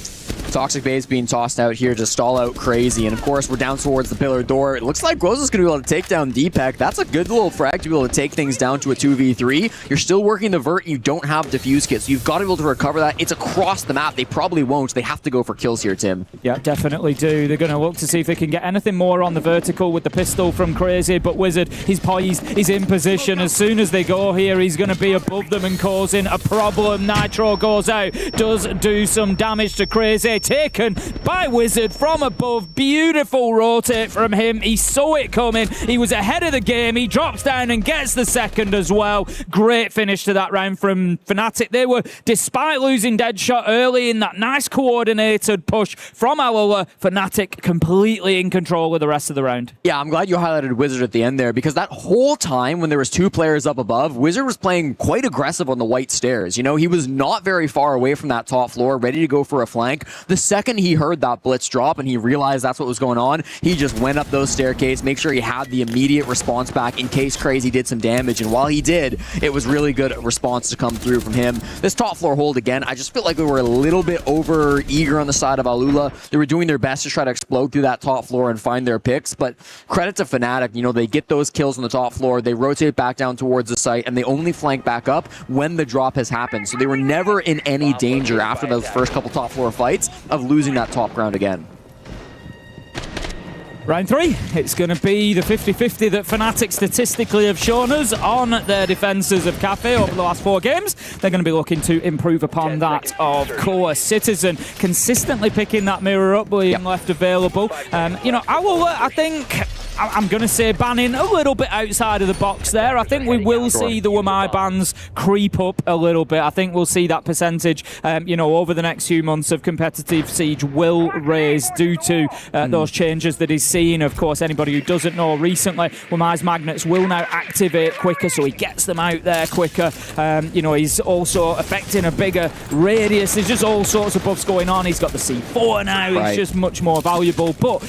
Toxic Base being tossed out here to stall out Crazy, and of course we're down towards the pillar door. It looks like Groza's going to be able to take down Deepek. That's a good little frag to be able to take things down to a 2v3. You're still working the vert, you don't have defuse kits, so you've got to be able to recover that. It's across the map. They probably won't. They have to go for kills here, Tim. Yeah, definitely do. They're going to look to see if they can get anything more on the vertical with the pistol from Crazy, but Wizard, he's poised, he's in position. As soon as they go here, he's going to be above them and causing a problem. Nitro goes out, does do some damage to Crazy, taken by Wizard from above. Beautiful rotate from him. He saw it coming. He was ahead of the game. He drops down and gets the second as well. Great finish to that round from Fnatic. They were, despite losing Deadshot early in that nice coordinated push from Alula, Fnatic completely in control of the rest of the round. Yeah, I'm glad you highlighted Wizard at the end there, because that whole time when there was 2 players up above, Wizard was playing quite aggressive on the white stairs. He was not very far away from that top floor, ready to go for a flank. The second he heard that blitz drop and he realized that's what was going on, he just went up those staircase, make sure he had the immediate response back in case Crazy did some damage. And while he did, it was really good response to come through from him. This top floor hold again, I just feel like we were a little bit over eager on the side of Alula. They were doing their best to try to explode through that top floor and find their picks, but credit to Fnatic, they get those kills on the top floor, they rotate back down towards the site, and they only flank back up when the drop has happened. So they were never in any danger after those first couple top floor fights of losing that top ground again. Round 3, it's going to be the 50-50 that Fnatic statistically have shown us on their defences of Cafe over the last 4 games. They're going to be looking to improve upon that, of course. Citizen consistently picking that mirror up, being left available. I think I'm going to say banning a little bit outside of the box there. I think we will see the Wamai bans creep up a little bit. I think we'll see that percentage, over the next few months of competitive Siege will raise due to those changes that he's seen. Of course, anybody who doesn't know, recently, Wamai's magnets will now activate quicker, so he gets them out there quicker. He's also affecting a bigger radius. There's just all sorts of buffs going on. He's got the C4 now. Right. It's just much more valuable. But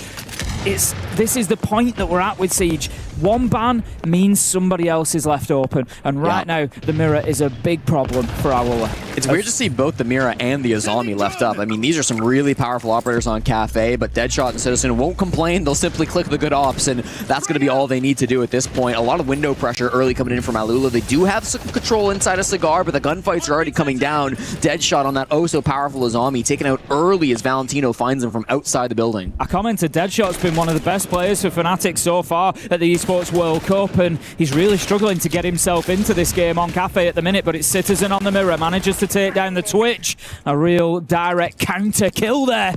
this is the point that we're at with Siege. One ban means somebody else is left open, and right now the mirror is a big problem for Alula. It's weird to see both the Mira and the Azami left up. I mean, these are some really powerful operators on Cafe, but Deadshot and Citizen won't complain. They'll simply click the good ops, and that's going to be all they need to do at this point. A lot of window pressure early coming in from Alula. They do have some control inside of Cigar, but the gunfights are already coming down. Deadshot on that so-powerful Azami, taken out early as Valentino finds him from outside the building. I commented Deadshot's been one of the best players for Fnatic so far at the Esports World Cup, and he's really struggling to get himself into this game on Cafe at the minute, but it's Citizen on the mirror, manages to take down the Twitch. A real direct counter kill there.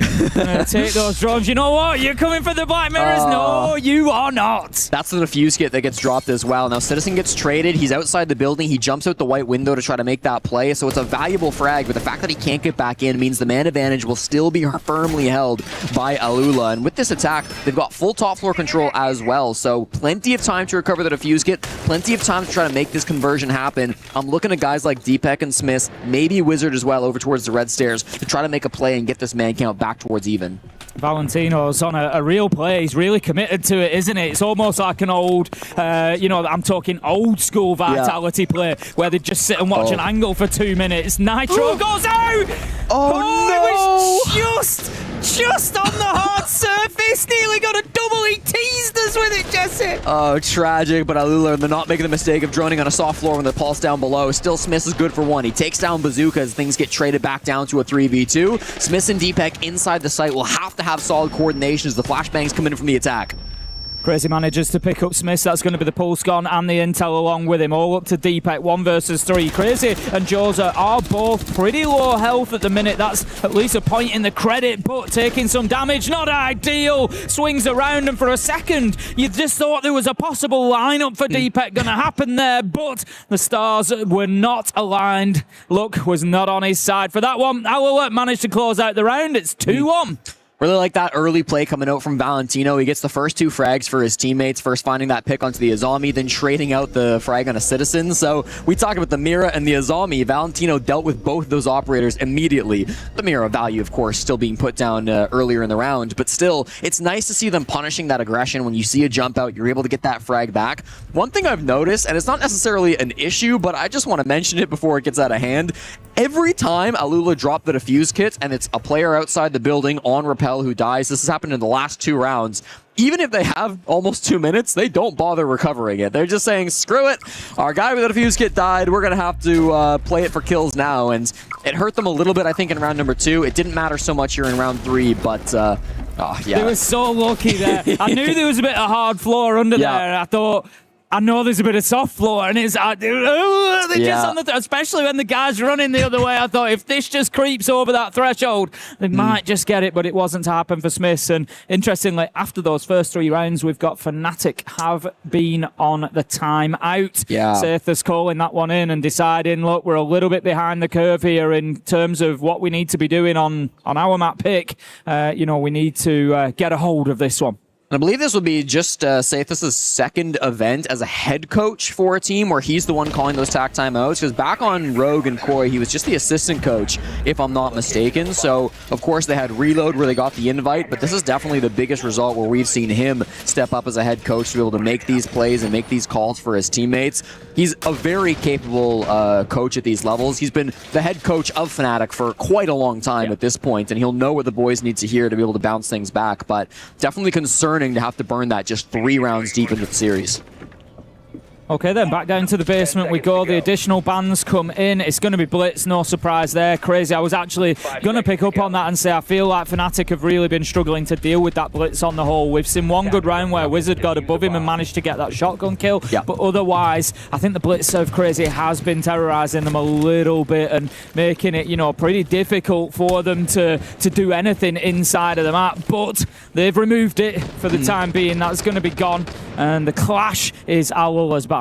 Take those drones. You know what? You're coming for the Black Mirrors? No, you are not. That's the defuse kit that gets dropped as well. Now Citizen gets traded. He's outside the building. He jumps out the white window to try to make that play, so it's a valuable frag, but the fact that he can't get back in means the man advantage will still be firmly held by Alula. And with this attack, they've got full top floor control as well, so plenty of time to recover the defuse kit, plenty of time to try to make this conversion happen. I'm looking at guys like Deepek and Smith, maybe Wizard as well, over towards the red stairs to try to make a play and get this man count back towards even. Valentino's on a real play. He's really committed to it, isn't it? It's almost like an old, I'm talking old school Vitality play where they just sit and watch an angle for 2 minutes. Nitro goes out! Oh, no! It was just on the hard surface. Nearly got a double. He teased us with it, Jesse. Oh, tragic, but Alula, they're not making the mistake of droning on a soft floor when the pulse down below. Still, Smith is good for one. He takes down Bazooka as things get traded back down to a 3v2. Smith and Deepak inside the site will have to have solid coordination as the flashbangs come in from the attack. Crazy manages to pick up Smith. That's going to be the pulse gun and the intel along with him. All up to Deepak, 1 versus 3. Crazy and Joza are both pretty low health at the minute. That's at least a point in the credit, but taking some damage. Not ideal. Swings around, and for a second, you just thought there was a possible lineup for Deepak going to happen there, but the stars were not aligned. Luck was not on his side for that one. Alula managed to close out the round. It's 2-1. Really like that early play coming out from Valentino. He gets the first 2 frags for his teammates, first finding that pick onto the Azami, then trading out the frag on a Citizen. So we talked about the Mira and the Azami. Valentino dealt with both of those operators immediately. The Mira value, of course, still being put down earlier in the round, but still, it's nice to see them punishing that aggression. When you see a jump out, you're able to get that frag back. One thing I've noticed, and it's not necessarily an issue, but I just want to mention it before it gets out of hand. Every time Alula dropped the defuse kit and it's a player outside the building on rappel who dies, this has happened in the last 2 rounds, even if they have almost 2 minutes, they don't bother recovering it. They're just saying, screw it, our guy with the defuse kit died, we're going to have to play it for kills now. And it hurt them a little bit, I think, in round number 2. It didn't matter so much here in round 3, but yeah. They were so lucky there. I knew there was a bit of hard floor under there. I thought, I know there's a bit of soft floor, and it's just on the especially when the guy's running the other way. I thought if this just creeps over that threshold, they might just get it, but it wasn't to happen for Smiths. And interestingly, after those first 3 rounds, we've got Fnatic have been on the timeout. Sathas calling that one in and deciding, look, we're a little bit behind the curve here in terms of what we need to be doing on our map pick. We need to get a hold of this one. And I believe this will be just Sathas' second event as a head coach for a team where he's the one calling those tack timeouts. Because back on Rogue and Koi, he was just the assistant coach, if I'm not mistaken. So, of course, they had Reload where they got the invite, but this is definitely the biggest result where we've seen him step up as a head coach to be able to make these plays and make these calls for his teammates. He's a very capable coach at these levels. He's been the head coach of Fnatic for quite a long time at this point, and he'll know what the boys need to hear to be able to bounce things back, but definitely concerning to have to burn that just 3 rounds deep into the series. Okay, then back down to the basement we go. The additional bans come in. It's going to be Blitz, no surprise there. Crazy. I was actually going to pick up on that and say I feel like Fnatic have really been struggling to deal with that Blitz on the whole. We've seen one good round where Wizard got above him and managed to get that shotgun kill, but otherwise, I think the Blitz of Crazy has been terrorizing them a little bit and making it, pretty difficult for them to do anything inside of the map, but they've removed it for the time being. That's going to be gone, and the clash is Alula's ban.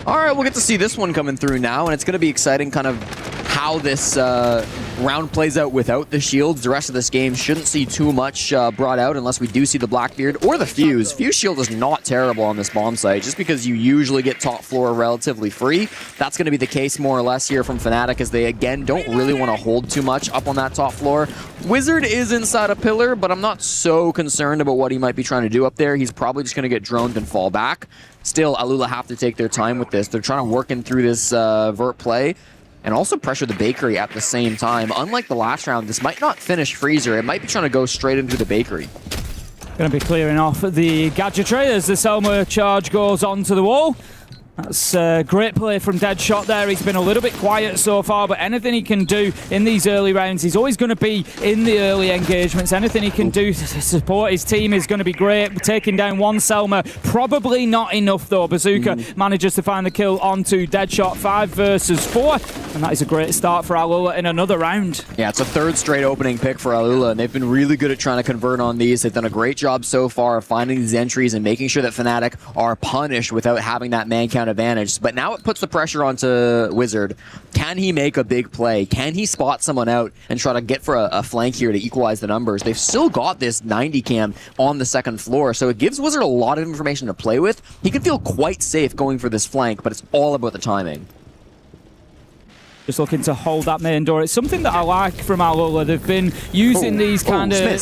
All right, we'll get to see this one coming through now, and it's going to be exciting kind of how this round plays out without the shields. The rest of this game shouldn't see too much brought out unless we do see the Blackbeard or the Fuse. Fuse shield is not terrible on this bomb site, just because you usually get top floor relatively free. That's going to be the case more or less here from Fnatic, as they, again, don't really want to hold too much up on that top floor. Wizard is inside a pillar, but I'm not so concerned about what he might be trying to do up there. He's probably just going to get droned and fall back. Still, Alula have to take their time with this. They're trying to work in through this vert play and also pressure the bakery at the same time. Unlike the last round, this might not finish Freezer. It might be trying to go straight into the bakery. Going to be clearing off the gadgetry as the Selma charge goes onto the wall. That's a great play from Deadshot there. He's been a little bit quiet so far, but anything he can do in these early rounds, he's always going to be in the early engagements. Anything he can do to support his team is going to be great. Taking down one Selma, probably not enough though. Bazooka manages to find the kill onto Deadshot, 5 versus 4, and that is a great start for Alula in another round. Yeah, it's a 3rd straight opening pick for Alula, and they've been really good at trying to convert on these. They've done a great job so far of finding these entries and making sure that Fnatic are punished without having that man count advantage. But now it puts the pressure onto Wizard. Can he make a big play? Can he spot someone out and try to get for a flank here to equalize the numbers? They've still got this 90 cam on the 2nd floor, so it gives Wizard a lot of information to play with. He can feel quite safe going for this flank, but it's all about the timing. Just looking to hold that main door. It's something that I like from Alula. They've been using these kind of...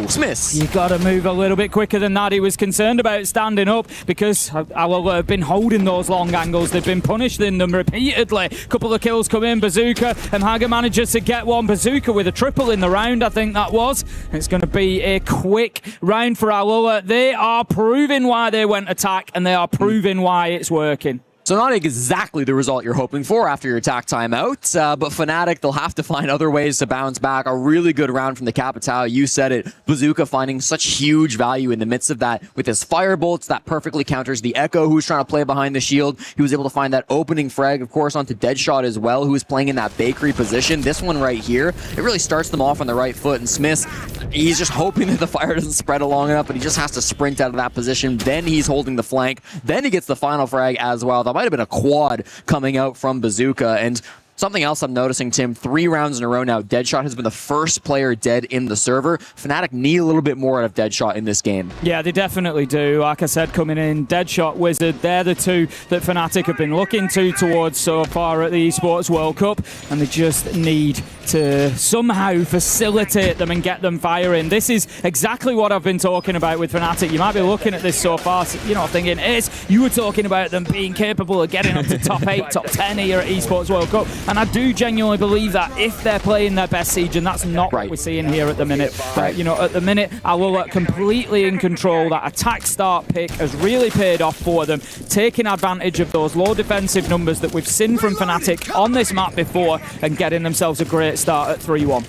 Smiths. You got to move a little bit quicker than that. He was concerned about standing up because Alula have been holding those long angles. They've been punishing them repeatedly. Couple of kills come in. Bazooka and Haga manages to get one. Bazooka with a triple in the round, I think that was. It's going to be a quick round for Alula. They are proving why they went attack, and they are proving why it's working. So not exactly the result you're hoping for after your attack timeout, but Fnatic, they'll have to find other ways to bounce back. A really good round from the Capitao. You said it. Bazooka finding such huge value in the midst of that with his firebolts. That perfectly counters the Echo, who's trying to play behind the shield. He was able to find that opening frag, of course, onto Deadshot as well, who was playing in that bakery position. This one right here, it really starts them off on the right foot. And Smith, he's just hoping that the fire doesn't spread along enough, but he just has to sprint out of that position. Then he's holding the flank. Then he gets the final frag as well. That might have been a quad coming out from Bazooka. And something else I'm noticing, Tim, 3 rounds in a row now, Deadshot has been the first player dead in the server. Fnatic need a little bit more out of Deadshot in this game. Yeah, they definitely do. Like I said, coming in, Deadshot, Wizard, they're the two that Fnatic have been looking towards so far at the Esports World Cup, and they just need to somehow facilitate them and get them firing. This is exactly what I've been talking about with Fnatic. You might be looking at this so far, you know, thinking, you were talking about them being capable of getting up to top 8, top 10 here at Esports World Cup. And I do genuinely believe that if they're playing their best Siege, and that's not what we're seeing here at the minute. You know, at the minute, Alula completely in control. That attack start pick has really paid off for them, taking advantage of those low defensive numbers that we've seen from Fnatic on this map before and getting themselves a great start at 3-1.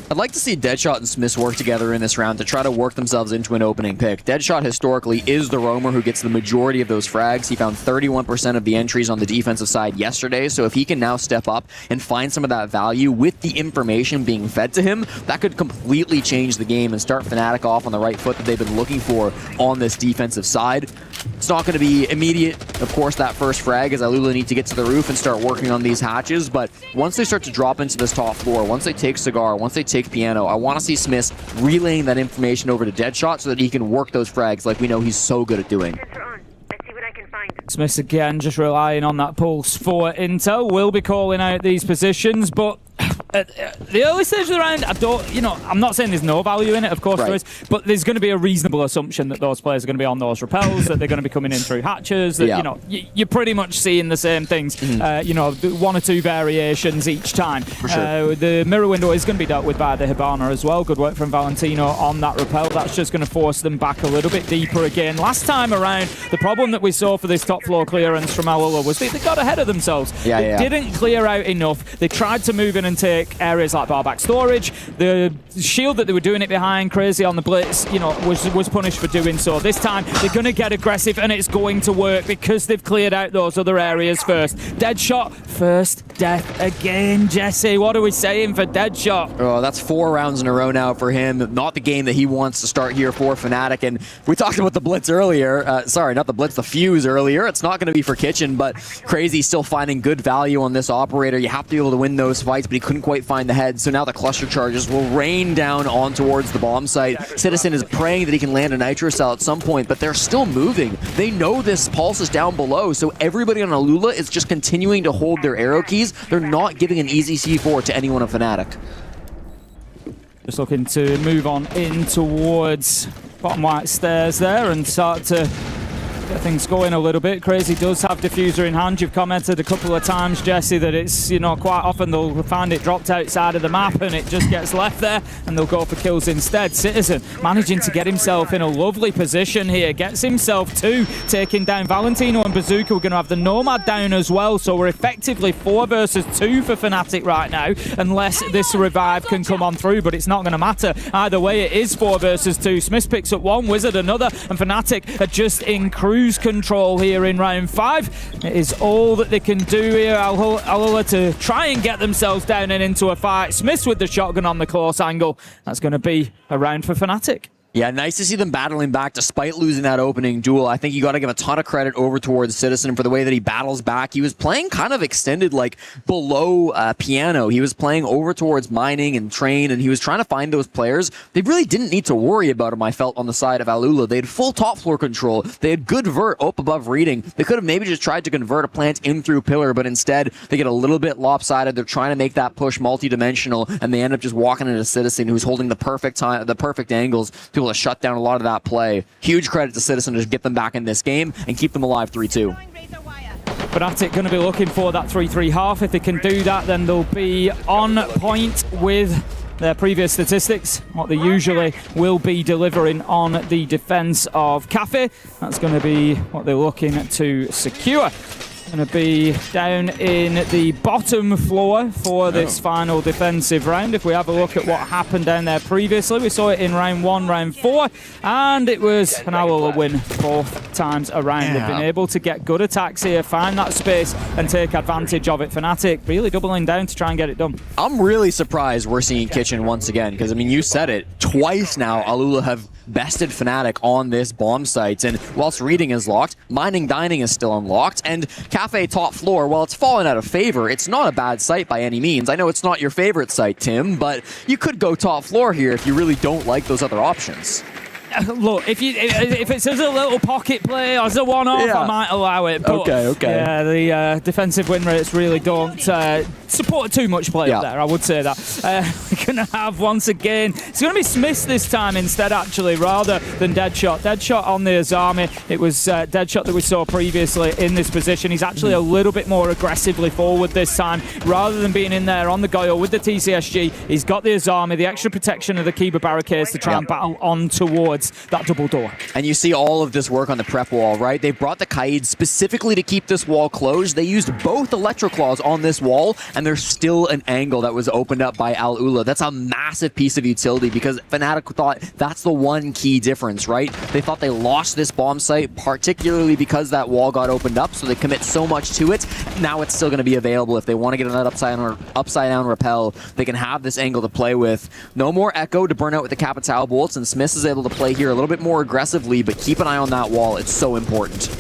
I'd like to see Deadshot and Smiths work together in this round to try to work themselves into an opening pick. Deadshot historically is the roamer who gets the majority of those frags. He found 31% of the entries on the defensive side yesterday, so if he can now step up and find some of that value with the information being fed to him, that could completely change the game and start Fnatic off on the right foot that they've been looking for on this defensive side. It's not going to be immediate, of course, that first frag, as Alula need to get to the roof and start working on these hatches, but once they start to drop into this top floor, once they take Cigar, once they take Piano, I want to see Smith relaying that information over to Deadshot so that he can work those frags like we know he's so good at doing. Smith again just relying on that pulse for intel. Will be calling out these positions, but at the early stage of the round, I'm not saying there's no value in it, of course there is, but there's going to be a reasonable assumption that those players are going to be on those rappels, that they're going to be coming in through hatches, that, you're pretty much seeing the same things, 1 or 2 variations each time. For sure. The mirror window is going to be dealt with by the Hibana as well. Good work from Valentino on that rappel. That's just going to force them back a little bit deeper again. Last time around, the problem that we saw for this top floor clearance from Alula was they got ahead of themselves. They didn't clear out enough. They tried to move in and take areas like barback storage. The shield that they were doing it behind, Crazy on the blitz, was punished for doing so. This time they're going to get aggressive and it's going to work because they've cleared out those other areas first. Deadshot, first death again. Jesse, what are we saying for Deadshot? Oh, that's 4 rounds in a row now for him. Not the game that he wants to start here for Fnatic. And we talked about the blitz earlier. Sorry, not the blitz, the fuse earlier. It's not going to be for Kitchen, but Crazy still finding good value on this operator. You have to be able to win those fights, but he couldn't quite find the head. So now the cluster charges will rain down on towards the bomb site. Citizen is praying that he can land a nitro cell at some point, but they're still moving. They know this pulse is down below, so everybody on Alula is just continuing to hold their arrow keys. They're not giving an easy C4 to anyone of Fnatic. Just looking to move on in towards bottom white stairs there and start to get things going a little bit. Crazy does have diffuser in hand. You've commented a couple of times, Jesse, that it's, quite often they'll find it dropped outside of the map and it just gets left there and they'll go for kills instead. Citizen managing to get himself in a lovely position here. Gets himself 2, taking down Valentino and Bazooka. We're going to have the Nomad down as well, so we're effectively 4 versus 2 for Fnatic right now, unless this revive can come on through, but it's not going to matter. Either way, it is 4 versus 2. Smith picks up 1, Wizard another, and Fnatic are just in cruise control here in round 5. It is all that they can do here, Alula, to try and get themselves down and into a fight. Smiths with the shotgun on the close angle. That's going to be a round for Fnatic. Yeah, nice to see them battling back despite losing that opening duel. I think you got to give a ton of credit over towards Citizen for the way that he battles back. He was playing kind of extended, like below piano. He was playing over towards mining and train, and he was trying to find those players. They really didn't need to worry about him, I felt, on the side of Alula. They had full top floor control. They had good vert up above reading. They could have maybe just tried to convert a plant in through pillar, but instead they get a little bit lopsided. They're trying to make that push multi-dimensional, and they end up just walking into Citizen, who's holding the perfect time, the perfect angles to shut down a lot of that play. Huge credit to Citizen to get them back in this game and keep them alive 3-2. Fnatic going to be looking for that 3-3 half. If they can do that, then they'll be on point with their previous statistics, what they usually will be delivering on the defense of Cafe. That's going to be what they're looking to secure. Going to be down in the bottom floor for this final defensive round. If we have a look at what happened down there previously, we saw it in round 1, round 4, and it was an Alula win 4 times around. They've been able to get good attacks here, find that space, and take advantage of it. Fnatic really doubling down to try and get it done. I'm really surprised we're seeing Kitchen once again, because, I mean, you said it, twice now Alula have bested Fnatic on this bomb site, and whilst reading is locked, mining dining is still unlocked, and Cafe top floor, while it's fallen out of favor, it's not a bad site by any means. I know it's not your favorite site, Tim, but you could go top floor here if you really don't like those other options. Look, if it's as a little pocket play or as a one-off, I might allow it. But okay. Yeah, the defensive win rates really don't support too much play up there. I would say that. We're going to have, once again, it's going to be Smiths this time instead, actually, rather than Deadshot. Deadshot on the Azami. It was Deadshot that we saw previously in this position. He's actually a little bit more aggressively forward this time. Rather than being in there on the Goyle with the TCSG, he's got the Azami, the extra protection of the Kiba barricades to try and battle on towards that double door. And you see all of this work on the prep wall, right? They brought the Kaid specifically to keep this wall closed. They used both Electroclaws on this wall, and there's still an angle that was opened up by Alula. That's a massive piece of utility, because Fnatic thought that's the one key difference, right? They thought they lost this bomb site, particularly because that wall got opened up, so they commit so much to it. Now it's still going to be available. If they want to get an upside down repel, they can have this angle to play with. No more Echo to burn out with the Capitao bolts, and Smiths is able to play here a little bit more aggressively, but keep an eye on that wall. It's so important.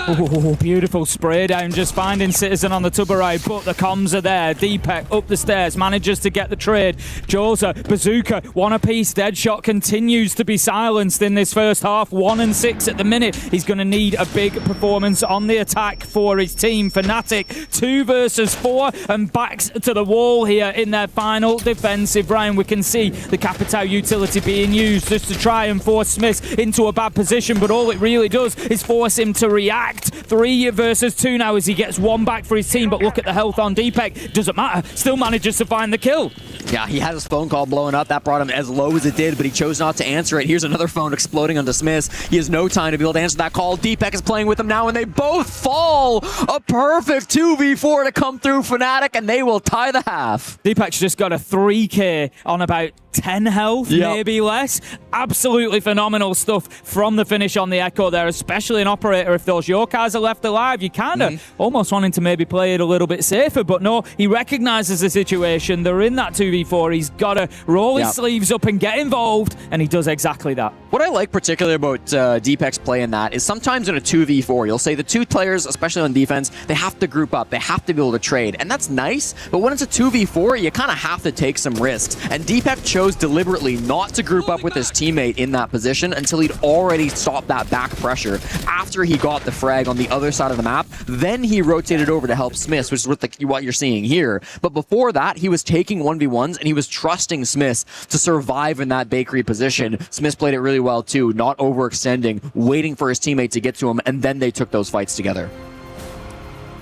Oh, beautiful spray down, just finding Citizen on the Tuberai, but the comms are there. Deepek up the stairs, manages to get the trade. Joza, Bazooka, one apiece. Deadshot continues to be silenced in this first half. 1-6 at the minute. He's going to need a big performance on the attack for his team. Fnatic 2 versus 4 and backs to the wall here in their final defensive round. We can see the Capitao utility being used just to try and force Smiths into a bad position, but all it really does is force him to react. 3 versus 2 now as he gets 1 back for his team, but look at the health on Deepek. Doesn't matter. Still manages to find the kill. Yeah, he had his phone call blowing up. That brought him as low as it did, but he chose not to answer it. Here's another phone exploding onto Smiths. He has no time to be able to answer that call. Deepek is playing with him now, and they both fall. A perfect 2v4 to come through Fnatic, and they will tie the half. Deepek's just got a 3k on about 10 health, maybe less. Absolutely phenomenal stuff from the finish on the Echo there, especially an operator. If those Yokais are left alive, you kind of almost wanting to maybe play it a little bit safer, but no, he recognizes the situation. They're in that 2v4. He's got to roll his sleeves up and get involved, and he does exactly that. What I like particularly about Deepek's play in that is sometimes in a 2v4, you'll say the 2 players, especially on defense, they have to group up. They have to be able to trade, and that's nice, but when it's a 2v4, you kind of have to take some risks, and Deepek chose deliberately not to group up with his teammate in that position until he'd already stopped that back pressure. After he got the frag on the other side of the map, then he rotated over to help Smiths, which is what you're seeing here. But before that, he was taking 1v1s, and he was trusting Smiths to survive in that bakery position. Smiths played it really well too, not overextending, waiting for his teammate to get to him, and then they took those fights together.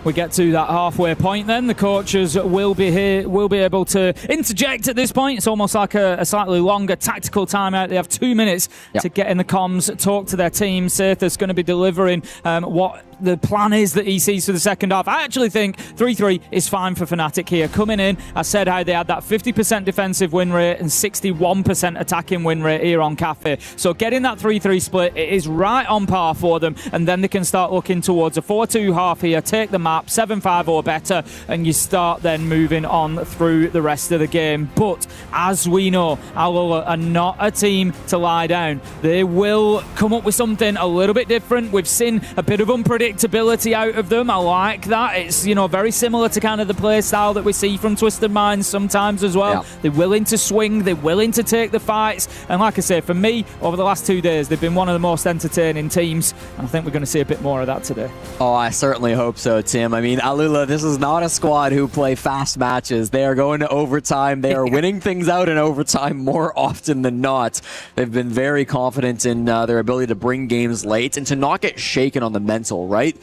We get to that halfway point then. The coaches will be here, will be able to interject at this point. It's almost like a slightly longer tactical timeout. They have 2 minutes to get in the comms, talk to their team. Setha's going to be delivering what the plan is that he sees for the second half. I actually think 3-3 is fine for Fnatic here. Coming in, I said how they had that 50% defensive win rate and 61% attacking win rate here on Cafe. So getting that 3-3 split, it is right on par for them, and then they can start looking towards a 4-2 half here, take the map, 7-5 or better, and you start then moving on through the rest of the game. But as we know, Alula are not a team to lie down. They will come up with something a little bit different. We've seen a bit of unpredictability out of them. I like that. It's, you know, very similar to kind of the play style that we see from Twisted Minds sometimes as well. Yeah. They're willing to swing, they're willing to take the fights, and like I say, for me, over the last 2 days, they've been one of the most entertaining teams, and I think we're going to see a bit more of that today. Oh, I certainly hope so, Tim. I mean, Alula, this is not a squad who play fast matches. They are going to overtime. They are winning things out in overtime more often than not. They've been very confident in their ability to bring games late and to not get shaken on the mental, right?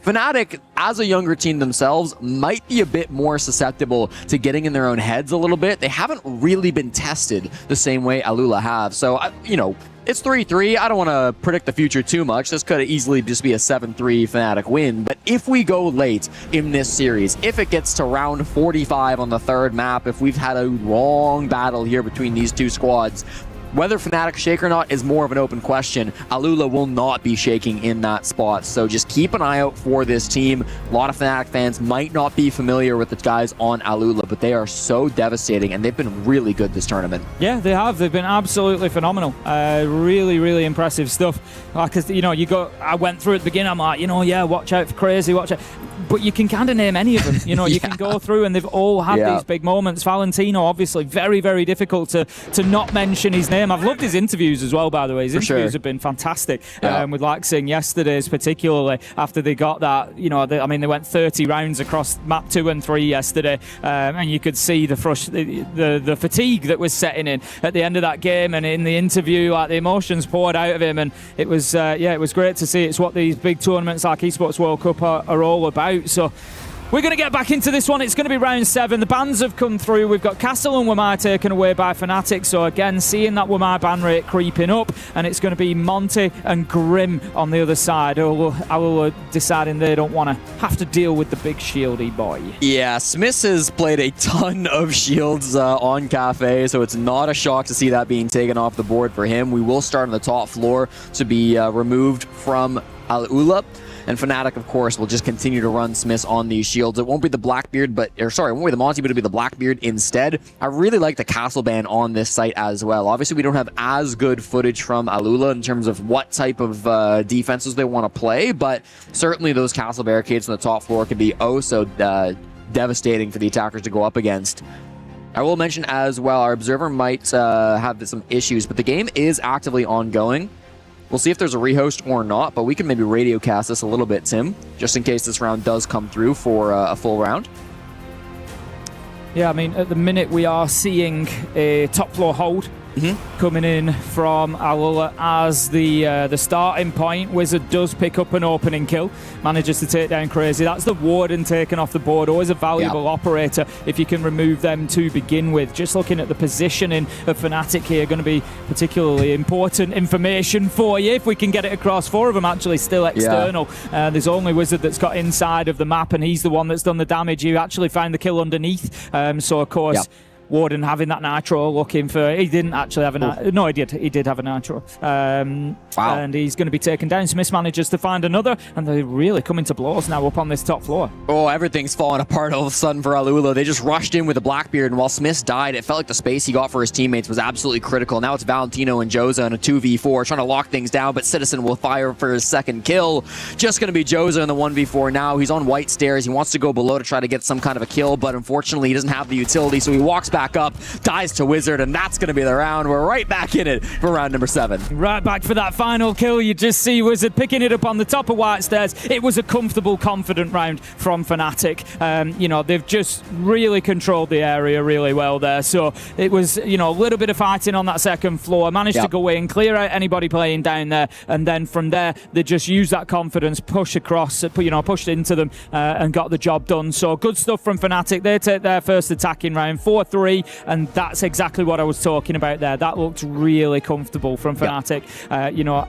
Fnatic, as a younger team themselves, might be a bit more susceptible to getting in their own heads a little bit. They haven't really been tested the same way Alula have. So, you know, it's 3-3. I don't want to predict the future too much. This could easily just be a 7-3 Fnatic win. But if we go late in this series, if it gets to round 45 on the third map, if we've had a long battle here between these two squads, whether Fnatic shake or not is more of an open question. Alula will not be shaking in that spot, so just keep an eye out for this team. A lot of Fnatic fans might not be familiar with the guys on Alula, but they are so devastating, and they've been really good this tournament. Yeah, they have. They've been absolutely phenomenal. Really, really impressive stuff. Because, you know, I went through at the beginning, I'm like, you know, yeah, watch out for Crazy, watch out. But you can kind of name any of them. You know, you can go through, and they've all had these big moments. Valentino, obviously, very, very difficult to not mention his name. I've loved his interviews as well, by the way. His interviews have been fantastic. With Laxing yesterday's, particularly after they got that, you know, they went 30 rounds across map 2 and 3 yesterday, and you could see the fatigue that was setting in at the end of that game. And in the interview, like, the emotions poured out of him, and it was it was great to see. It's what these big tournaments like Esports World Cup are all about. So we're going to get back into this one. It's going to be round 7. The bans have come through. We've got Castle and Wamai taken away by Fnatic. So again, seeing that Wamai ban rate creeping up, and it's going to be Monty and Grim on the other side. Alula deciding they don't want to have to deal with the big shieldy boy. Yeah, Smiths has played a ton of shields on Cafe, so it's not a shock to see that being taken off the board for him. We will start on the top floor to be removed from Alula. And Fnatic, of course, will just continue to run Smiths on these shields. It won't be the Blackbeard, it won't be the Monty, but it'll be the Blackbeard instead. I really like the castle ban on this site as well. Obviously, we don't have as good footage from Alula in terms of what type of defenses they want to play, but certainly those castle barricades on the top floor can be so devastating for the attackers to go up against. I will mention as well, our observer might have some issues, but the game is actively ongoing. We'll see if there's a rehost or not, but we can maybe radio cast this a little bit, Tim, just in case this round does come through for a full round. Yeah, I mean, at the minute we are seeing a top floor hold coming in from Alula as the starting point. Wizard does pick up an opening kill, manages to take down Crazy. That's the Warden taken off the board. Always a valuable operator if you can remove them to begin with. Just looking at the positioning of Fnatic here, going to be particularly important information for you if we can get it across. 4 of them actually still external. There's only Wizard that's got inside of the map, and he's the one that's done the damage. You actually find the kill underneath. So, of course... Warden having that nitro, looking for... He didn't actually have a nitro. No, he did. He did have a nitro. And he's going to be taken down. Smith manages to find another, and they're really coming to blows now up on this top floor. Oh, everything's falling apart all of a sudden for Alula. They just rushed in with a Blackbeard, and while Smith died, it felt like the space he got for his teammates was absolutely critical. Now it's Valentino and Joza in a 2v4, trying to lock things down, but Citizen will fire for his second kill. Just going to be Joza in the 1v4 now. He's on white stairs. He wants to go below to try to get some kind of a kill, but unfortunately he doesn't have the utility, so he walks back up, dies to Wizard, and that's going to be the round. We're right back in it for round number 7. Right back for that final kill. You just see Wizard picking it up on the top of white stairs. It was a comfortable, confident round from Fnatic. You know, they've just really controlled the area really well there. So it was, you know, a little bit of fighting on that second floor. Managed to go in, clear out anybody playing down there, and then from there, they just used that confidence, push across, pushed into them, and got the job done. So good stuff from Fnatic. They take their first attacking round, 4-3, and that's exactly what I was talking about there. That looked really comfortable from Fnatic. You know,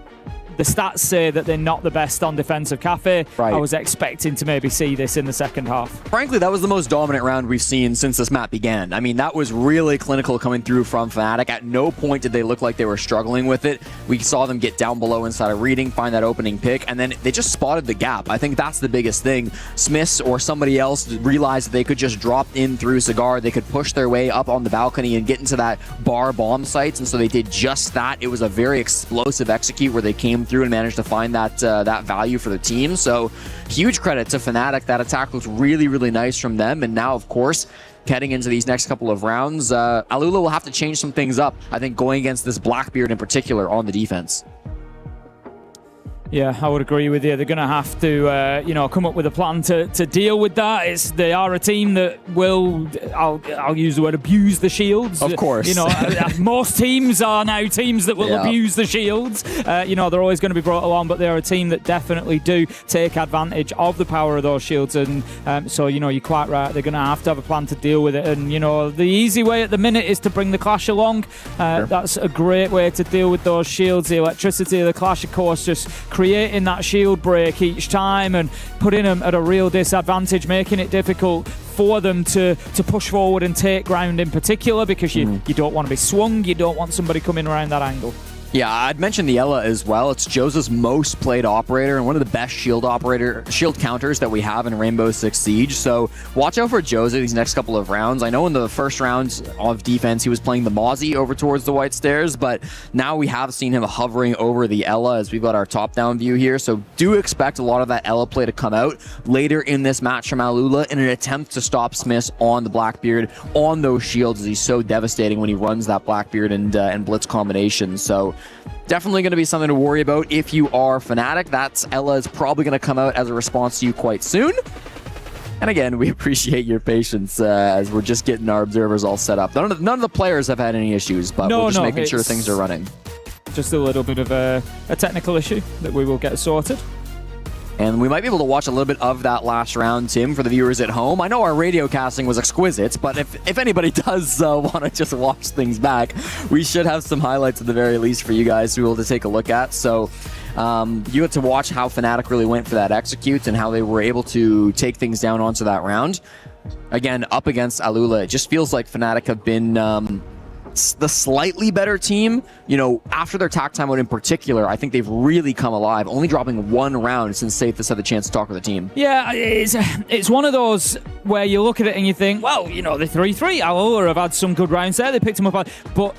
the stats say that they're not the best on defensive cafe. Right. I was expecting to maybe see this in the second half. Frankly, that was the most dominant round we've seen since this map began. I mean, that was really clinical coming through from Fnatic. At no point did they look like they were struggling with it. We saw them get down below inside of reading, find that opening pick, and then they just spotted the gap. I think that's the biggest thing. Smiths or somebody else realized that they could just drop in through Cigar. They could push their way up on the balcony and get into that bar bomb sites, and so they did just that. It was a very explosive execute where they came through and managed to find that that value for the team. So huge credit to Fnatic. That attack looks really, really nice from them. And now, of course, heading into these next couple of rounds, alula will have to change some things up, I think, going against this Blackbeard in particular on the defense. Yeah, I would agree with you. They're going to have to, come up with a plan to deal with that. They are a team that will, I'll use the word, abuse the shields. Of course. Most teams are now teams that will abuse the shields. They're always going to be brought along, but they're a team that definitely do take advantage of the power of those shields. And so, you're quite right. They're going to have a plan to deal with it. And, the easy way at the minute is to bring the Clash along. Sure. That's a great way to deal with those shields. The electricity of the Clash, of course, just creating that shield break each time and putting them at a real disadvantage, making it difficult for them to push forward and take ground in particular, because you don't want to be swung, you don't want somebody coming around that angle. Yeah, I'd mention the Ela as well. It's Jose's most played operator and one of the best shield counters that we have in Rainbow Six Siege. So watch out for Jose these next couple of rounds. I know in the first rounds of defense he was playing the Mozzie over towards the white stairs, but now we have seen him hovering over the Ela as we've got our top-down view here. So do expect a lot of that Ela play to come out later in this match from alula in an attempt to stop Smiths on the Blackbeard, on those shields, as he's so devastating when he runs that Blackbeard and Blitz combination. So definitely going to be something to worry about if you are Fnatic. That's Ela is probably going to come out as a response to you quite soon. And again, we appreciate your patience as we're just getting our observers all set up. None of the players have had any issues, but we're just making sure things are running. Just a little bit of a technical issue that we will get sorted. And we might be able to watch a little bit of that last round, Tim, for the viewers at home. I know our radio casting was exquisite, but if anybody does want to just watch things back, we should have some highlights at the very least for you guys to be able to take a look at. So you had to watch how Fnatic really went for that execute and how they were able to take things down onto that round. Again, up against alula, it just feels like Fnatic have been the slightly better team. After their TAC timeout in particular, I think they've really come alive, only dropping one round since Safis had the chance to talk with the team. Yeah, it's one of those where you look at it and you think, well, the 3-3, alula have had some good rounds there, they picked them up, but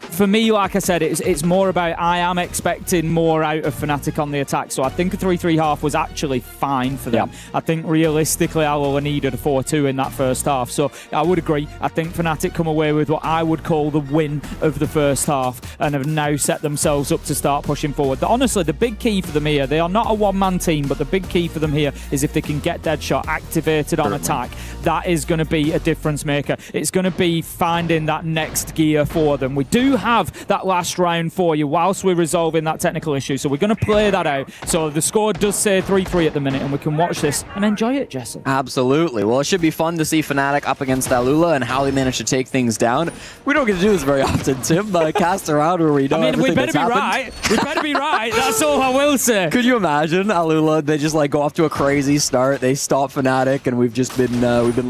for me, like I said, it's more about I am expecting more out of Fnatic on the attack. So I think a 3-3 half was actually fine for them. Yeah. I think realistically, alula needed a 4-2 in that first half. So I would agree. I think Fnatic come away with what I would call the win of the first half and have now set themselves up to start pushing forward. Honestly, the big key for them here, they are not a one-man team, but the big key for them here is if they can get Deadshot activated on attack, that is going to be a difference maker. It's going to be finding that next gear for them. We do have that last round for you whilst we're resolving that technical issue, so we're going to play that out. So the score does say 3-3 at the minute, and we can watch this and enjoy it, Jesse. Absolutely. Well, it should be fun to see Fnatic up against alula and how they manage to take things down. We don't get to do this very often, Tim. Cast around where we know everything we better that's be happened. right. We better be right. That's all I will say. Could you imagine alula? They just go off to a crazy start. They stop Fnatic, and we've just been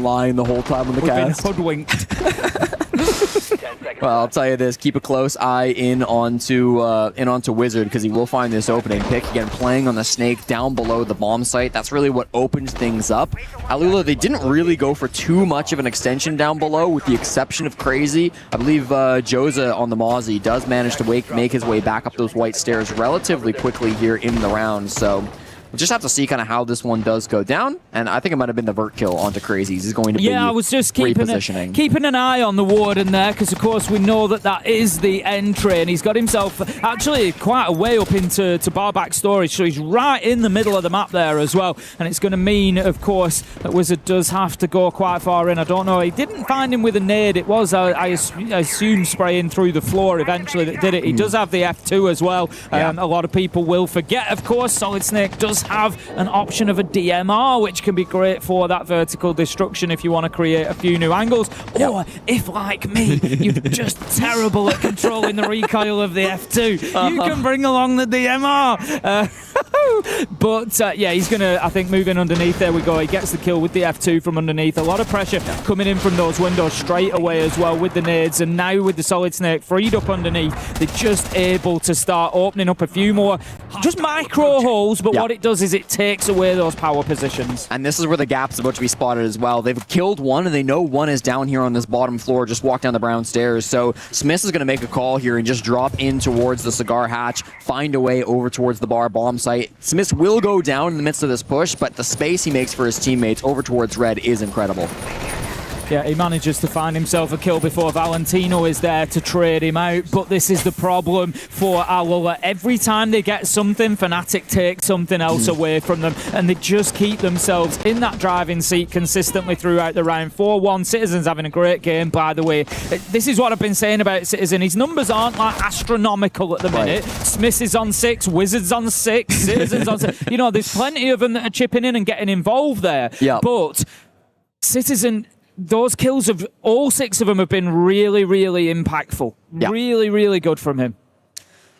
lying the whole time on the cast. We've been hoodwinked. Well, I'll tell you this, keep a close eye in onto Wizard, because he will find this opening pick. Again, playing on the snake down below the bomb site. That's really what opens things up. alula, they didn't really go for too much of an extension down below, with the exception of Crazy. I believe Josa on the Mozzie does manage to make his way back up those white stairs relatively quickly here in the round, so we'll just have to see kind of how this one does go down, and I think it might have been the vert kill onto Crazy. He's going to be I was just keeping an eye on the warden there, because of course we know that is the entry, and he's got himself actually quite a way up into Barback storage, so he's right in the middle of the map there as well, and it's going to mean, of course, that Wizard does have to go quite far in. I don't know, he didn't find him with a nade. It was, I assume, spraying through the floor eventually that did it. He does have the F2 as well. A lot of people will forget, of course, Solid Snake does have an option of a DMR, which can be great for that vertical destruction if you want to create a few new angles. Or if, like me, you're just terrible at controlling the recoil of the F2, you can bring along the DMR. But yeah, he's going to, I think, move in underneath. There we go. He gets the kill with the F2 from underneath. A lot of pressure coming in from those windows straight away as well with the nades. And now with the Solid Snake freed up underneath, they're just able to start opening up a few more just micro holes. But what it does is it takes away those power positions. And this is where the gap's about to be spotted as well. They've killed one, and they know one is down here on this bottom floor, just walk down the brown stairs. So Smith is going to make a call here and just drop in towards the cigar hatch, find a way over towards the bar bomb site. Smith will go down in the midst of this push, but the space he makes for his teammates over towards red is incredible. Yeah, he manages to find himself a kill before Valentino is there to trade him out, but this is the problem for Alula. Every time they get something, Fnatic takes something else away from them, and they just keep themselves in that driving seat consistently throughout the round. 4-1, Citizen's having a great game, by the way. This is what I've been saying about Citizen. His numbers aren't like astronomical at the minute. Smith is on 6, Wizards on 6, Citizen's on 6. You know, there's plenty of them that are chipping in and getting involved there. But Citizen... those kills, of all 6 of them, have been really, really impactful. Really, really good from him.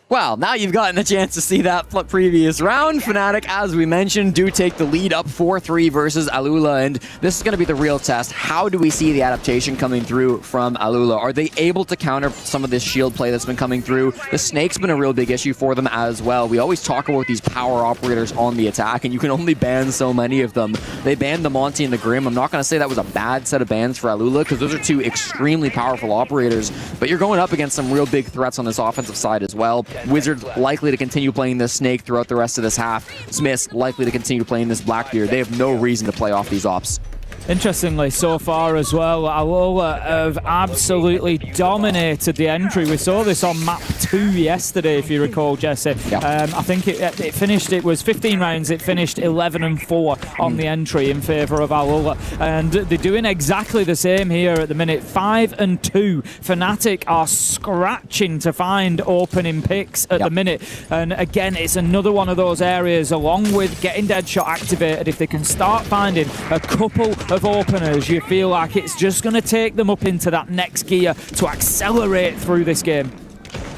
Well, now you've gotten the chance to see that previous round. Fnatic, as we mentioned, do take the lead up 4-3 versus Alula, and this is going to be the real test. How do we see the adaptation coming through from Alula? Are they able to counter some of this shield play that's been coming through? The Snake's been a real big issue for them as well. We always talk about these power operators on the attack, and you can only ban so many of them. They banned the Monty and the Grim. I'm not going to say that was a bad set of bans for Alula, because those are 2 extremely powerful operators, but you're going up against some real big threats on this offensive side as well. Wizards likely to continue playing this Snake throughout the rest of this half. Smith's likely to continue playing this Blackbeard. They have no reason to play off these ops. Interestingly, so far as well, Alula have absolutely dominated the entry. We saw this on map 2 yesterday, if you recall, Jesse. I think it finished, it was 15 rounds, it finished 11-4 on the entry in favour of Alula. And they're doing exactly the same here at the minute. 5-2. Fnatic are scratching to find opening picks at the minute. And again, it's another one of those areas, along with getting Deadshot activated, if they can start finding a couple of openers, you feel like it's just going to take them up into that next gear to accelerate through this game.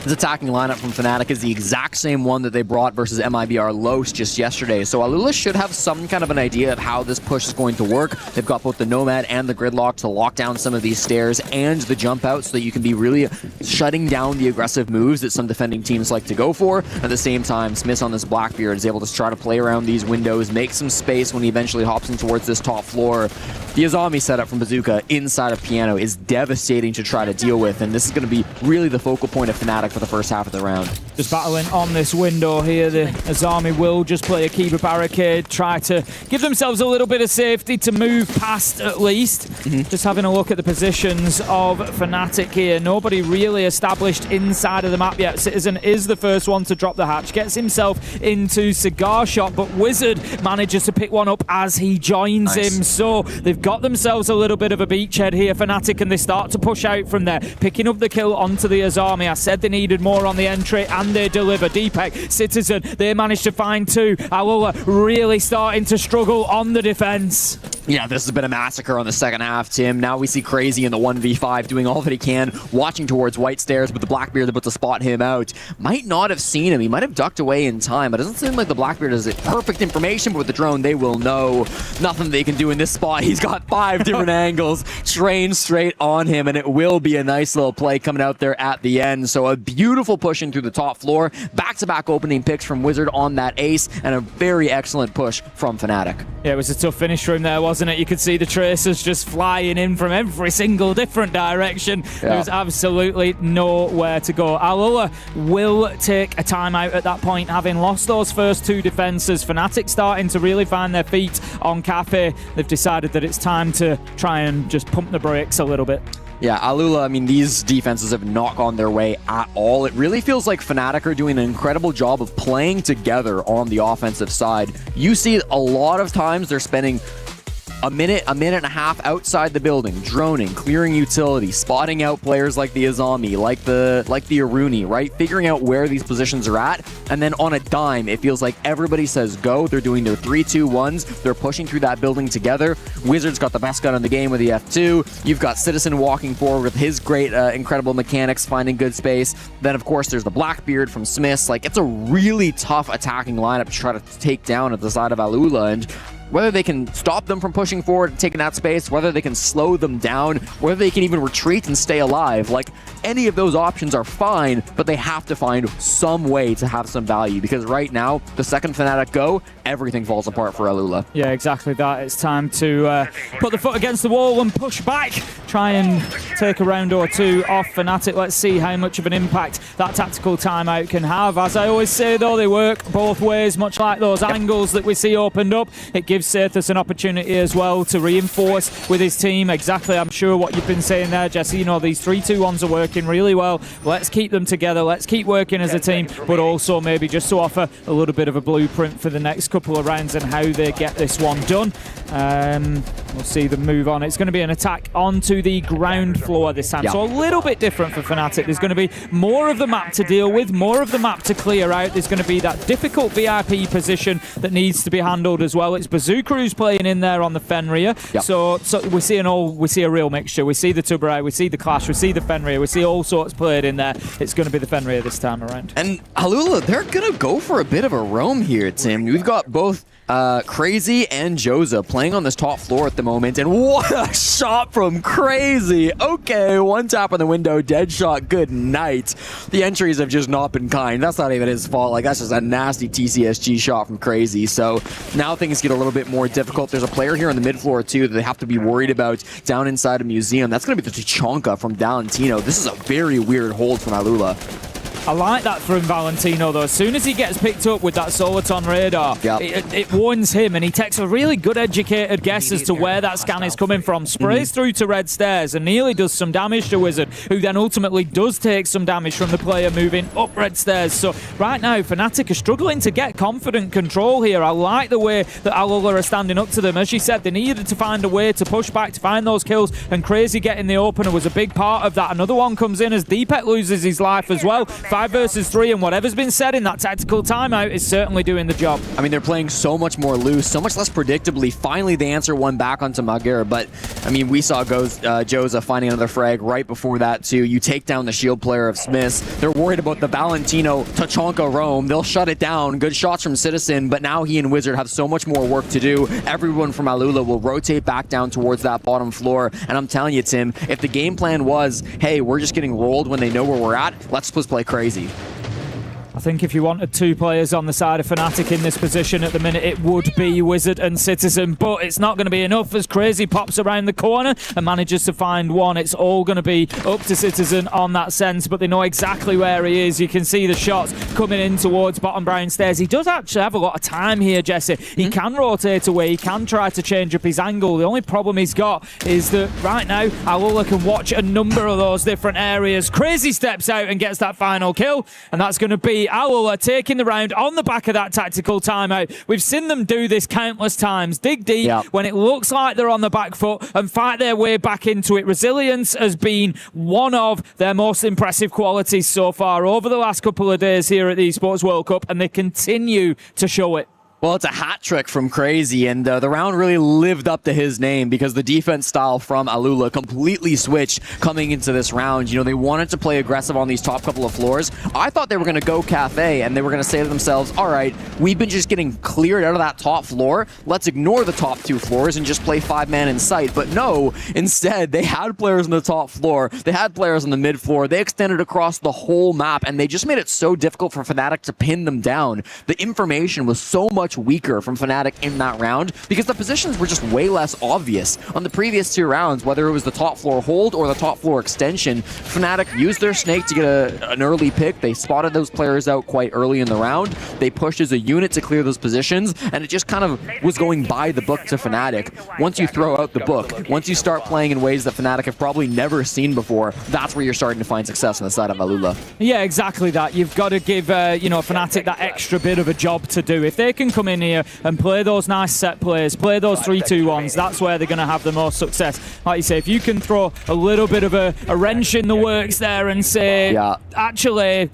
His attacking lineup from Fnatic is the exact same one that they brought versus MIBR Los just yesterday. So Alula should have some kind of an idea of how this push is going to work. They've got both the Nomad and the Gridlock to lock down some of these stairs and the jump out so that you can be really shutting down the aggressive moves that some defending teams like to go for. At the same time, Smith on this Blackbeard is able to try to play around these windows, make some space when he eventually hops in towards this top floor. The Azami setup from Bazooka inside of Piano is devastating to try to deal with, and this is going to be really the focal point of Fnatic for the first half of the round. Just battling on this window here. The Azami will just play a keeper barricade, try to give themselves a little bit of safety to move past at least. Just having a look at the positions of Fnatic here. Nobody really established inside of the map yet. Citizen is the first one to drop the hatch, gets himself into cigar shot, but Wizard manages to pick one up as he joins him. So they've got themselves a little bit of a beachhead here, Fnatic, and they start to push out from there, picking up the kill onto the Azami. I said they needed more on the entry, and they deliver. Deepak, Citizen, they managed to find 2. Alula really starting to struggle on the defense. Yeah, this has been a massacre on the second half, Tim. Now we see Crazy in the 1v5 doing all that he can, watching towards White Stairs, but the Blackbeard about to spot him out. Might not have seen him. He might have ducked away in time, but it doesn't seem like the Blackbeard has perfect information, but with the drone, they will know. Nothing they can do in this spot. He's got 5 different angles trained straight on him, and it will be a nice little play coming out there at the end. So a beautiful push in through the top floor. Back-to-back opening picks from Wizard on that ace, and a very excellent push from Fnatic. Yeah, it was a tough finish for him there, wasn't it? You could see the tracers just flying in from every single different direction. There was absolutely nowhere to go. Alula will take a timeout at that point, having lost those first 2 defenses. Fnatic starting to really find their feet on Cafe. They've decided that it's time to try and just pump the brakes a little bit. Yeah, Alula, I mean, these defenses have not gone their way at all. It really feels like Fnatic are doing an incredible job of playing together on the offensive side. You see a lot of times they're spending a minute and a half outside the building, droning, clearing utility, spotting out players like the Azami, like the Aruni, right? Figuring out where these positions are at, and then on a dime, it feels like everybody says go. They're doing their 3-2-1s. They're pushing through that building together. Wizards got the best gun in the game with the F2. You've got Citizen walking forward with his great, incredible mechanics, finding good space. Then, of course, there's the Blackbeard from Smiths. Like, it's a really tough attacking lineup to try to take down at the side of Alula, and whether they can stop them from pushing forward and taking that space, whether they can slow them down, whether they can even retreat and stay alive, like, any of those options are fine, but they have to find some way to have some value, because right now, the second Fnatic go, everything falls apart for Alula. Yeah, exactly that. It's time to put the foot against the wall and push back. Try and take a round or two off Fnatic. Let's see how much of an impact that tactical timeout can have. As I always say, though, they work both ways, much like those angles that we see opened up. It gives Sethus an opportunity as well to reinforce with his team. Exactly, I'm sure what you've been saying there, Jesse. You know, these 3-2-1s are working really well. Let's keep them together. Let's keep working as a team, but also maybe just to offer a little bit of a blueprint for the next couple of rounds and how they get this one done. We'll see them move on. It's going to be an attack onto the ground floor this time. So a little bit different for Fnatic. There's going to be more of the map to deal with, more of the map to clear out. There's going to be that difficult VIP position that needs to be handled as well. It's Bazooka who's playing in there on the Fenrir. So we see a real mixture. We see the Tuberai, we see the Clash, we see the Fenrir, we see all sorts played in there. It's going to be the Fenrir this time around. And Alula, they're going to go for a bit of a roam here, Tim. We've got both Crazy and Joza playing on this top floor at the moment, and what a shot from Crazy. Okay, one tap on the window, dead shot, good night. The entries have just not been kind. That's not even his fault. Like, that's just a nasty TCSG shot from Crazy. So now things get a little bit more difficult. There's a player here on the mid floor too that they have to be worried about down inside a museum. That's going to be the Tachanka from Valentino. This is a very weird hold from Alula. I like that from Valentino, though. As soon as he gets picked up with that Soliton radar, it warns him, and he takes a really good educated guess as to where that scan is coming from. Sprays through to red stairs and nearly does some damage to Wizard, who then ultimately does take some damage from the player moving up red stairs. So right now, Fnatic are struggling to get confident control here. I like the way that Alula are standing up to them. As you said, they needed to find a way to push back, to find those kills, and Crazy getting the opener was a big part of that. Another one comes in as Deepek loses his life as well. 5 versus 3, and whatever's been said in that tactical timeout is certainly doing the job. I mean, they're playing so much more loose, so much less predictably. Finally, they answer one back onto Magir, but I mean, we saw Joza finding another frag right before that too. You take down the shield player of Smiths. They're worried about the Valentino Tachanka roam. They'll shut it down. Good shots from Citizen, but now he and Wizard have so much more work to do. Everyone from Alula will rotate back down towards that bottom floor, and I'm telling you, Tim, if the game plan was, hey, we're just getting rolled when they know where we're at, let's just play Crazy. I think if you wanted two players on the side of Fnatic in this position at the minute, it would be Wizard and Citizen, but it's not going to be enough as Crazy pops around the corner and manages to find one. It's all going to be up to Citizen on that sense, but they know exactly where he is. You can see the shots coming in towards bottom brown stairs. He does actually have a lot of time here, Jesse. He can rotate away. He can try to change up his angle. The only problem he's got is that right now, Alula can watch a number of those different areas. Crazy steps out and gets that final kill, and that's going to be Alula taking the round on the back of that tactical timeout. We've seen them do this countless times. Dig deep when it looks like they're on the back foot and fight their way back into it. Resilience has been one of their most impressive qualities so far over the last couple of days here at the Esports World Cup, and they continue to show it. Well, it's a hat trick from Crazy, and the round really lived up to his name because the defense style from Alula completely switched coming into this round. You know, they wanted to play aggressive on these top couple of floors. I thought they were going to go cafe, and they were going to say to themselves, all right, we've been just getting cleared out of that top floor. Let's ignore the top two floors and just play 5-man in sight. But no, instead, they had players on the top floor. They had players on the mid floor. They extended across the whole map, and they just made it so difficult for Fnatic to pin them down. The information was so much weaker from Fnatic in that round because the positions were just way less obvious. On the previous two rounds, whether it was the top floor hold or the top floor extension, Fnatic used their snake to get an early pick. They spotted those players out quite early in the round. They pushed as a unit to clear those positions, and it just kind of was going by the book to Fnatic. Once you throw out the book, once you start playing in ways that Fnatic have probably never seen before, that's where you're starting to find success on the side of Alula. Yeah, exactly that. You've got to give Fnatic that extra bit of a job to do. If they can come in here and play those nice set plays, play those 3-2-1s, that's where they're going to have the most success. Like you say, if you can throw a little bit of a wrench in the works there and say, actually,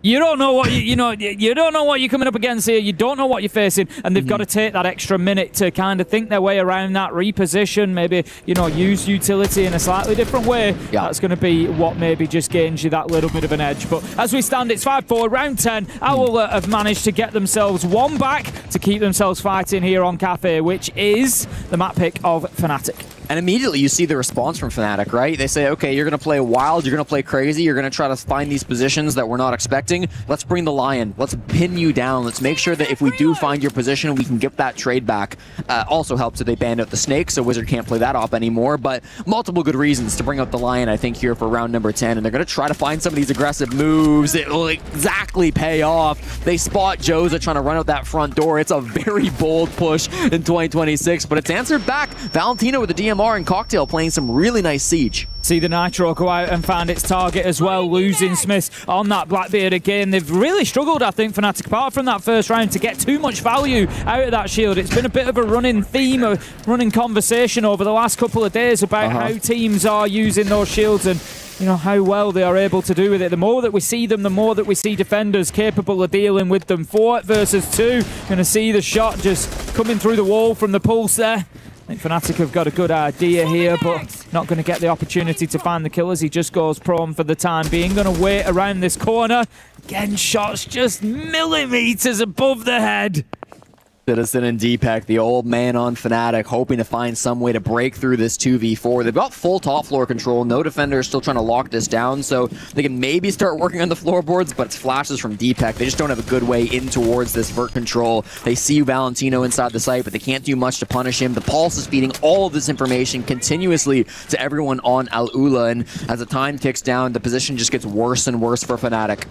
you don't know what you don't know what you're coming up against here. You don't know what you're facing, and they've got to take that extra minute to kind of think their way around that, reposition, maybe use utility in a slightly different way. That's going to be what maybe just gains you that little bit of an edge. But as we stand, it's 5-4, round 10. Owl have managed to get themselves one back to keep themselves fighting here on Cafe, which is the map pick of Fnatic. And immediately you see the response from Fnatic, right? They say, okay, you're going to play wild, you're going to play crazy, you're going to try to find these positions that we're not expecting. Let's bring the Lion. Let's pin you down. Let's make sure that if we do find your position, we can get that trade back. Also helps that they banned out the Snake, so Wizard can't play that op anymore. But multiple good reasons to bring up the Lion, I think, here for round number 10. And they're going to try to find some of these aggressive moves that will exactly pay off. They spot Joza trying to run out that front door. It's a very bold push in 2026, but it's answered back. Valentino with the DMR and Cocktail playing some really nice Siege. See the Nitro go out and find its target as well, losing Smith on that Blackbeard again. They've really struggled, I think, Fnatic, apart from that first round, to get too much value out of that shield. It's been a bit of a running theme, a running conversation over the last couple of days about how teams are using those shields and how well they are able to do with it. The more that we see them, the more that we see defenders capable of dealing with them. 4 versus 2. Going to see the shot just coming through the wall from the Pulse there. I think Fnatic have got a good idea here, but not going to get the opportunity to find the kill as he just goes prone for the time being. Going to wait around this corner. Again, shots just millimeters above the head. Citizen and Deepak, the old man on Fnatic, hoping to find some way to break through this 2v4. They've got full top floor control. No defender is still trying to lock this down, so they can maybe start working on the floorboards, but it's flashes from Deepak. They just don't have a good way in towards this vert control. They see Valentino inside the site, but they can't do much to punish him. The Pulse is feeding all of this information continuously to everyone on Al Ula, and as the time ticks down, the position just gets worse and worse for Fnatic.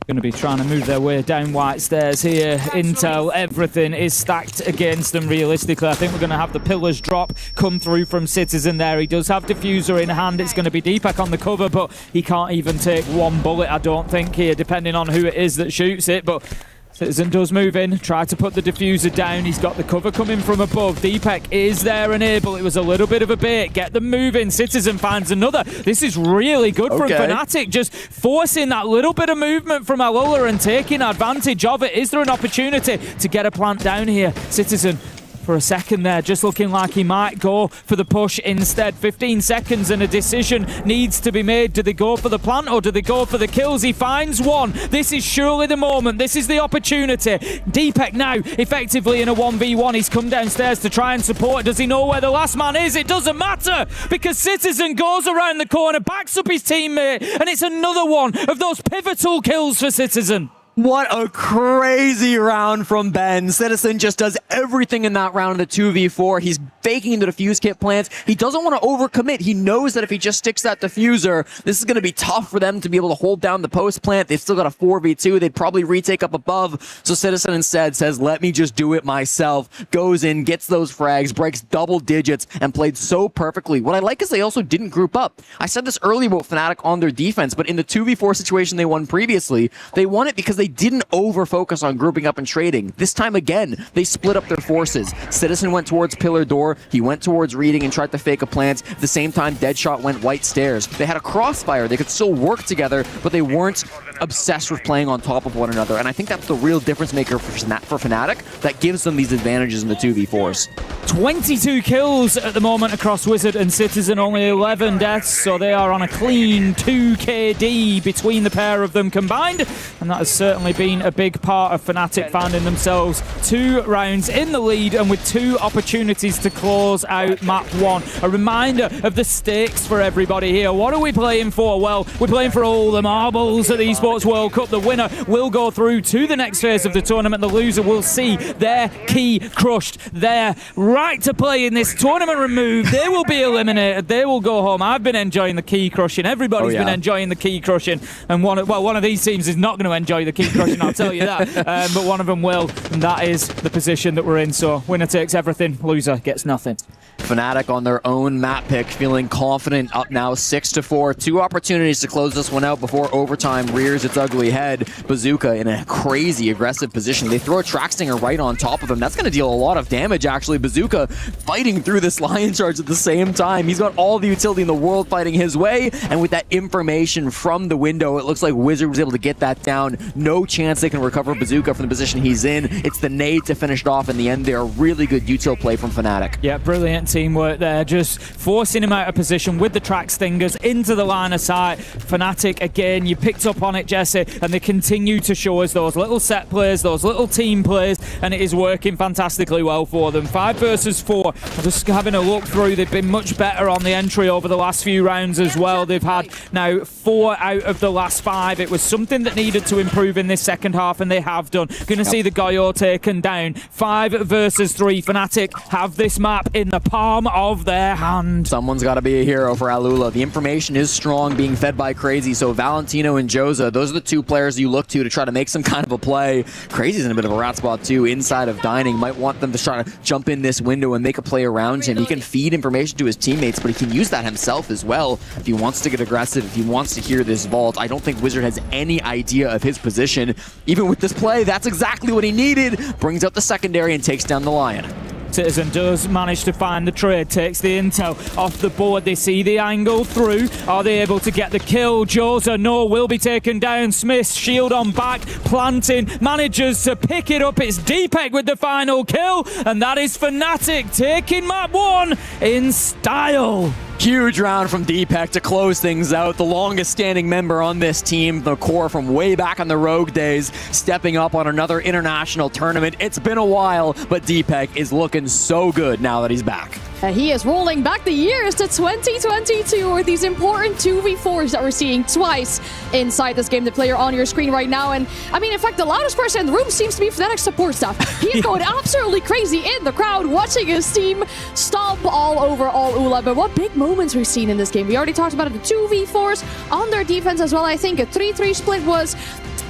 Going to be trying to move their way down white stairs here. Intel, everything is stacked against them realistically. I think we're going to have the pillars drop come through from Citizen there. He does have diffuser in hand. It's going to be Deepak on the cover, but he can't even take one bullet, I don't think, here, depending on who it is that shoots it. But Citizen does move in, try to put the diffuser down. He's got the cover coming from above. Deepak is there and able. It was a little bit of a bait. Get them moving. Citizen finds another. This is really good from Fnatic, just forcing that little bit of movement from Alola and taking advantage of it. Is there an opportunity to get a plant down here? Citizen, for a second there, just looking like he might go for the push instead. 15 seconds and a decision needs to be made. Do they go for the plant or do they go for the kills? He finds one. This is surely the moment. This is the opportunity. Deepak now effectively in a 1v1. He's come downstairs to try and support. Does he know where the last man is? It doesn't matter, because Citizen goes around the corner, backs up his teammate, and it's another one of those pivotal kills for Citizen. What a crazy round from Ben. Citizen just does everything in that round of the 2v4. He's faking the defuse kit plants. He doesn't want to overcommit. He knows that if he just sticks that diffuser, this is going to be tough for them to be able to hold down the post plant. They've still got a 4v2. They'd probably retake up above. So Citizen instead says, let me just do it myself. Goes in, gets those frags, breaks double digits, and played so perfectly. What I like is they also didn't group up. I said this earlier about Fnatic on their defense, but in the 2v4 situation they won previously, they won it because they didn't over-focus on grouping up and trading. This time again, they split up their forces. Citizen went towards Pillar Door, he went towards Reading and tried to fake a plant. At the same time, Deadshot went White Stairs. They had a crossfire, they could still work together, but they weren't obsessed with playing on top of one another. And I think that's the real difference maker for Fnatic that gives them these advantages in the 2v4s. 22 kills at the moment across Wizard and Citizen, only 11 deaths, so they are on a clean 2 KD between the pair of them combined, and that has certainly been a big part of Fnatic finding themselves 2 rounds in the lead and with 2 opportunities to close out map 1. A reminder of the stakes for everybody here. What are we playing for? Well, we're playing for all the marbles at the Esports World Cup. The winner will go through to the next phase of the tournament. The loser will see their key crushed, their right to play in this tournament removed. They will be eliminated. They will go home. I've been enjoying the key crushing. Everybody's been enjoying the key crushing. And one of these teams is not going to enjoy the key keep crushing, I'll tell you that. But one of them will, and that is the position that we're in. So winner takes everything, loser gets nothing. Fnatic on their own map pick, feeling confident, up now 6-4. 2 opportunities to close this one out before overtime rears its ugly head. Bazooka in a crazy aggressive position. They throw a track stinger right on top of him. That's going to deal a lot of damage, actually. Bazooka fighting through this lion charge at the same time. He's got all the utility in the world fighting his way, and with that information from the window, it looks like Wizard was able to get that down. No chance they can recover Bazooka from the position he's in. It's the nade to finish it off in the end there. Really good util play from Fnatic. Yeah, brilliant teamwork there, just forcing him out of position with the track stingers into the line of sight. Fnatic, again, you picked up on it, Jesse, and they continue to show us those little set plays, those little team plays, and it is working fantastically well for them. 5 versus 4. Just having a look through, they've been much better on the entry over the last few rounds as well. They've had now 4 out of the last 5. It was something that needed to improve in this second half, and they have done. Gonna see the Goyo taken down. 5 versus 3. Fnatic have this map in the palm of their hand. Someone's got to be a hero for Alula. The information is strong, being fed by Crazy, so Valentino and Joza, those are the 2 players you look to try to make some kind of a play. Crazy's in a bit of a rat spot too, inside of Dining. Might want them to try to jump in this window and make a play around him. He can feed information to his teammates, but he can use that himself as well if he wants to get aggressive, if he wants to hear this vault. I don't think Wizard has any idea of his position. Even with this play, that's exactly what he needed. Brings out the secondary and takes down the Lion. Citizen does manage to find the trade, takes the intel off the board. They see the angle through. Are they able to get the kill? Joza, no, will be taken down. Smith's shield on back, planting, manages to pick it up. It's Deepek with the final kill, and that is Fnatic taking map 1 in style. Huge round from Deepek to close things out. The longest standing member on this team, the core from way back in the Rogue days, stepping up on another international tournament. It's been a while, but Deepek is looking so good now that he's back. He is rolling back the years to 2022 with these important 2v4s that we're seeing twice inside this game. The player on your screen right now. And I mean, in fact, the loudest person in the room seems to be Fnatic support staff. He's going absolutely crazy in the crowd, watching his team stomp all over all Ula. But what big moments we've seen in this game. We already talked about it, the 2v4s on their defense as well. I think a 3-3 split was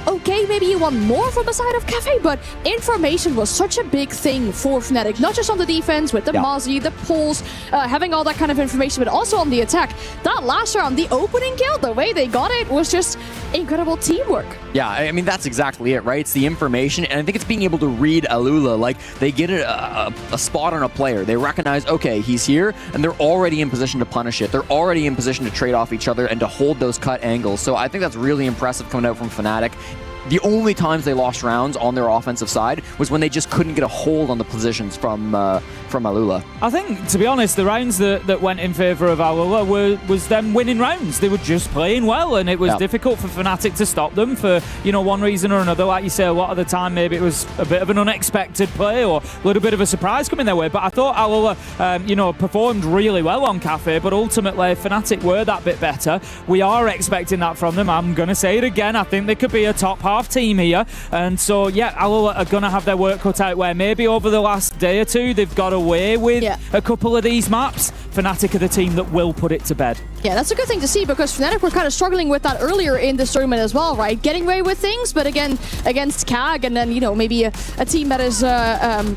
okay, maybe you want more from the side of Cafe, but information was such a big thing for Fnatic, not just on the defense with the Mozzie, the pulls, having all that kind of information, but also on the attack. That last round, the opening kill, the way they got it was just incredible teamwork. Yeah, I mean, that's exactly it, right? It's the information, and I think it's being able to read Alula. Like, they get a spot on a player. They recognize, okay, he's here, and they're already in position to punish it. They're already in position to trade off each other and to hold those cut angles. So I think that's really impressive coming out from Fnatic. The only times they lost rounds on their offensive side was when they just couldn't get a hold on the positions from Alula. I think, to be honest, the rounds that went in favour of Alula was them winning rounds. They were just playing well, and it was difficult for Fnatic to stop them for, you know, one reason or another. Like you say, a lot of the time maybe it was a bit of an unexpected play or a little bit of a surprise coming their way. But I thought Alula, you know, performed really well on Cafe, but ultimately Fnatic were that bit better. We are expecting that from them. I'm going to say it again. I think they could be a top half team here, and so yeah, Alula are gonna have their work cut out where maybe over the last day or two they've got away with a couple of these maps. Fnatic are the team that will put it to bed. Yeah, that's a good thing to see, because Fnatic were kind of struggling with that earlier in this tournament as well, right? Getting away with things, but again, against KAG, and then, you know, maybe a team that is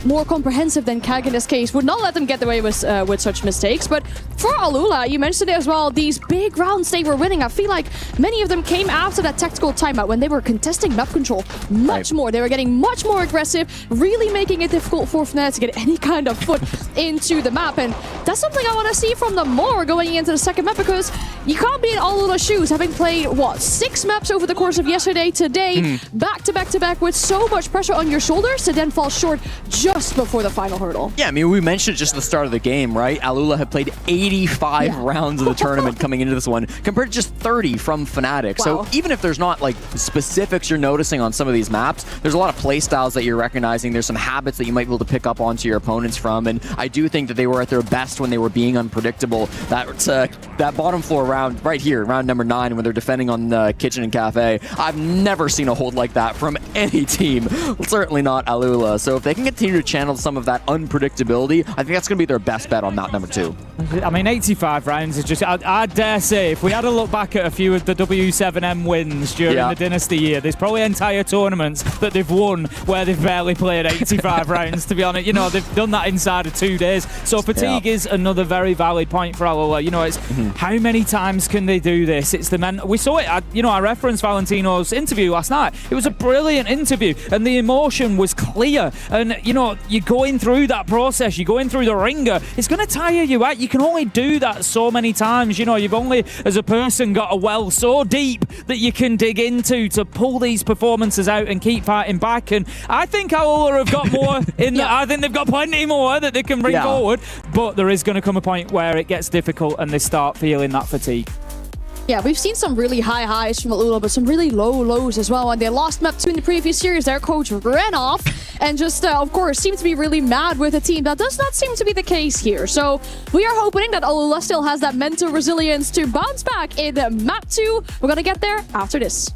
more comprehensive than KAG in this case would not let them get away with such mistakes. But for Alula, you mentioned it as well, these big rounds they were winning, I feel like many of them came after that tactical timeout when they were contesting map control much more. They were getting much more aggressive, really making it difficult for Fnatic to get any kind of foot into the map. And that's something I want to see from them more going into the second map, because you can't be in Alula's shoes, having played, what, 6 maps over the course of yesterday, today, back to back to back, with so much pressure on your shoulders to then fall short just before the final hurdle. Yeah, I mean, we mentioned just at the start of the game, right? Alula had played 85 rounds of the tournament coming into this one, compared to just 30 from Fnatic. Wow. So even if there's not like specifics you're noticing on some of these maps, there's a lot of play styles that you're recognizing. There's some habits that you might be able to pick up onto your opponents from, and I do think that they were at their best when they were being being unpredictable. That bottom floor round right here, round number 9, when they're defending on the Kitchen and Cafe, I've never seen a hold like that from any team. Certainly not Alula. So if they can continue to channel some of that unpredictability, I think that's going to be their best bet on map number 2. I mean, 85 rounds is just, I dare say, if we had a look back at a few of the W7M wins during the Dynasty year, there's probably entire tournaments that they've won where they've barely played 85 rounds, to be honest. You know, they've done that inside of 2 days. So fatigue is another very valid point for Alula. You know, it's how many times can they do this? It's the men. We saw it, I referenced Valentino's interview last night. It was a brilliant interview, and the emotion was clear. And, you know, you're going through that process, you're going through the ringer. It's going to tire you out. You can only do that so many times. You know, you've only, as a person, got a well so deep that you can dig into to pull these performances out and keep fighting back. And I think Alula have got more in that. I think they've got plenty more that they can bring forward. But there is going to come a point where it gets difficult and they start feeling that fatigue. Yeah, we've seen some really high highs from Alula, but some really low lows as well. And they lost map 2 in the previous series. Their coach ran off and just, of course, seemed to be really mad with a team. That does not seem to be the case here. So we are hoping that Alula still has that mental resilience to bounce back in map 2. We're going to get there after this.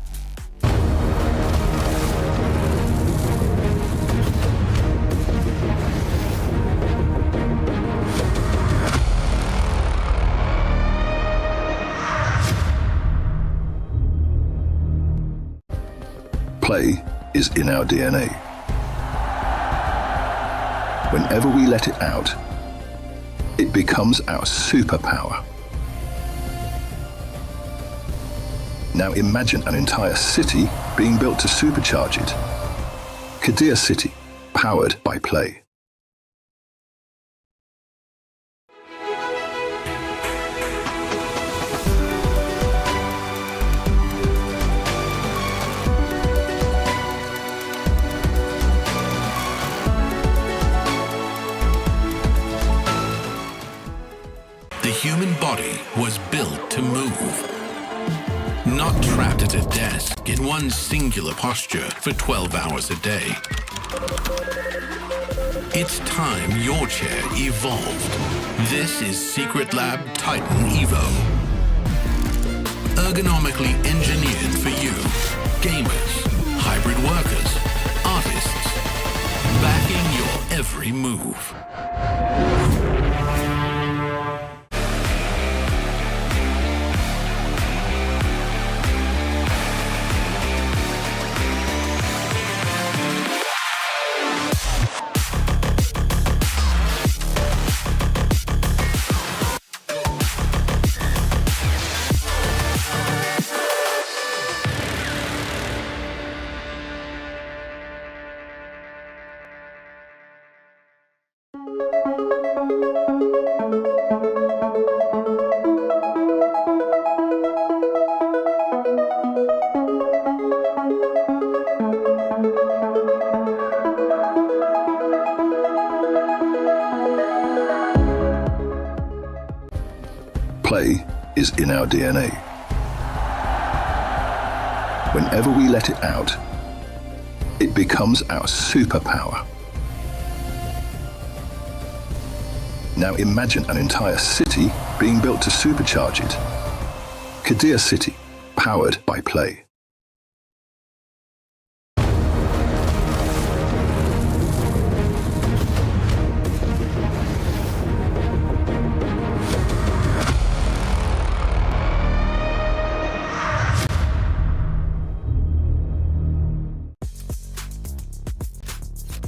Play is in our DNA. Whenever we let it out, it becomes our superpower. Now imagine an entire city being built to supercharge it. Kadir City, powered by Play. The human body was built to move. Not trapped at a desk in one singular posture for 12 hours a day. It's time your chair evolved. This is Secret Lab Titan Evo. Ergonomically engineered for you, gamers, hybrid workers, artists, backing your every move. Play is in our DNA. Whenever we let it out, it becomes our superpower. Now imagine an entire city being built to supercharge it. Kadir City, powered by Play.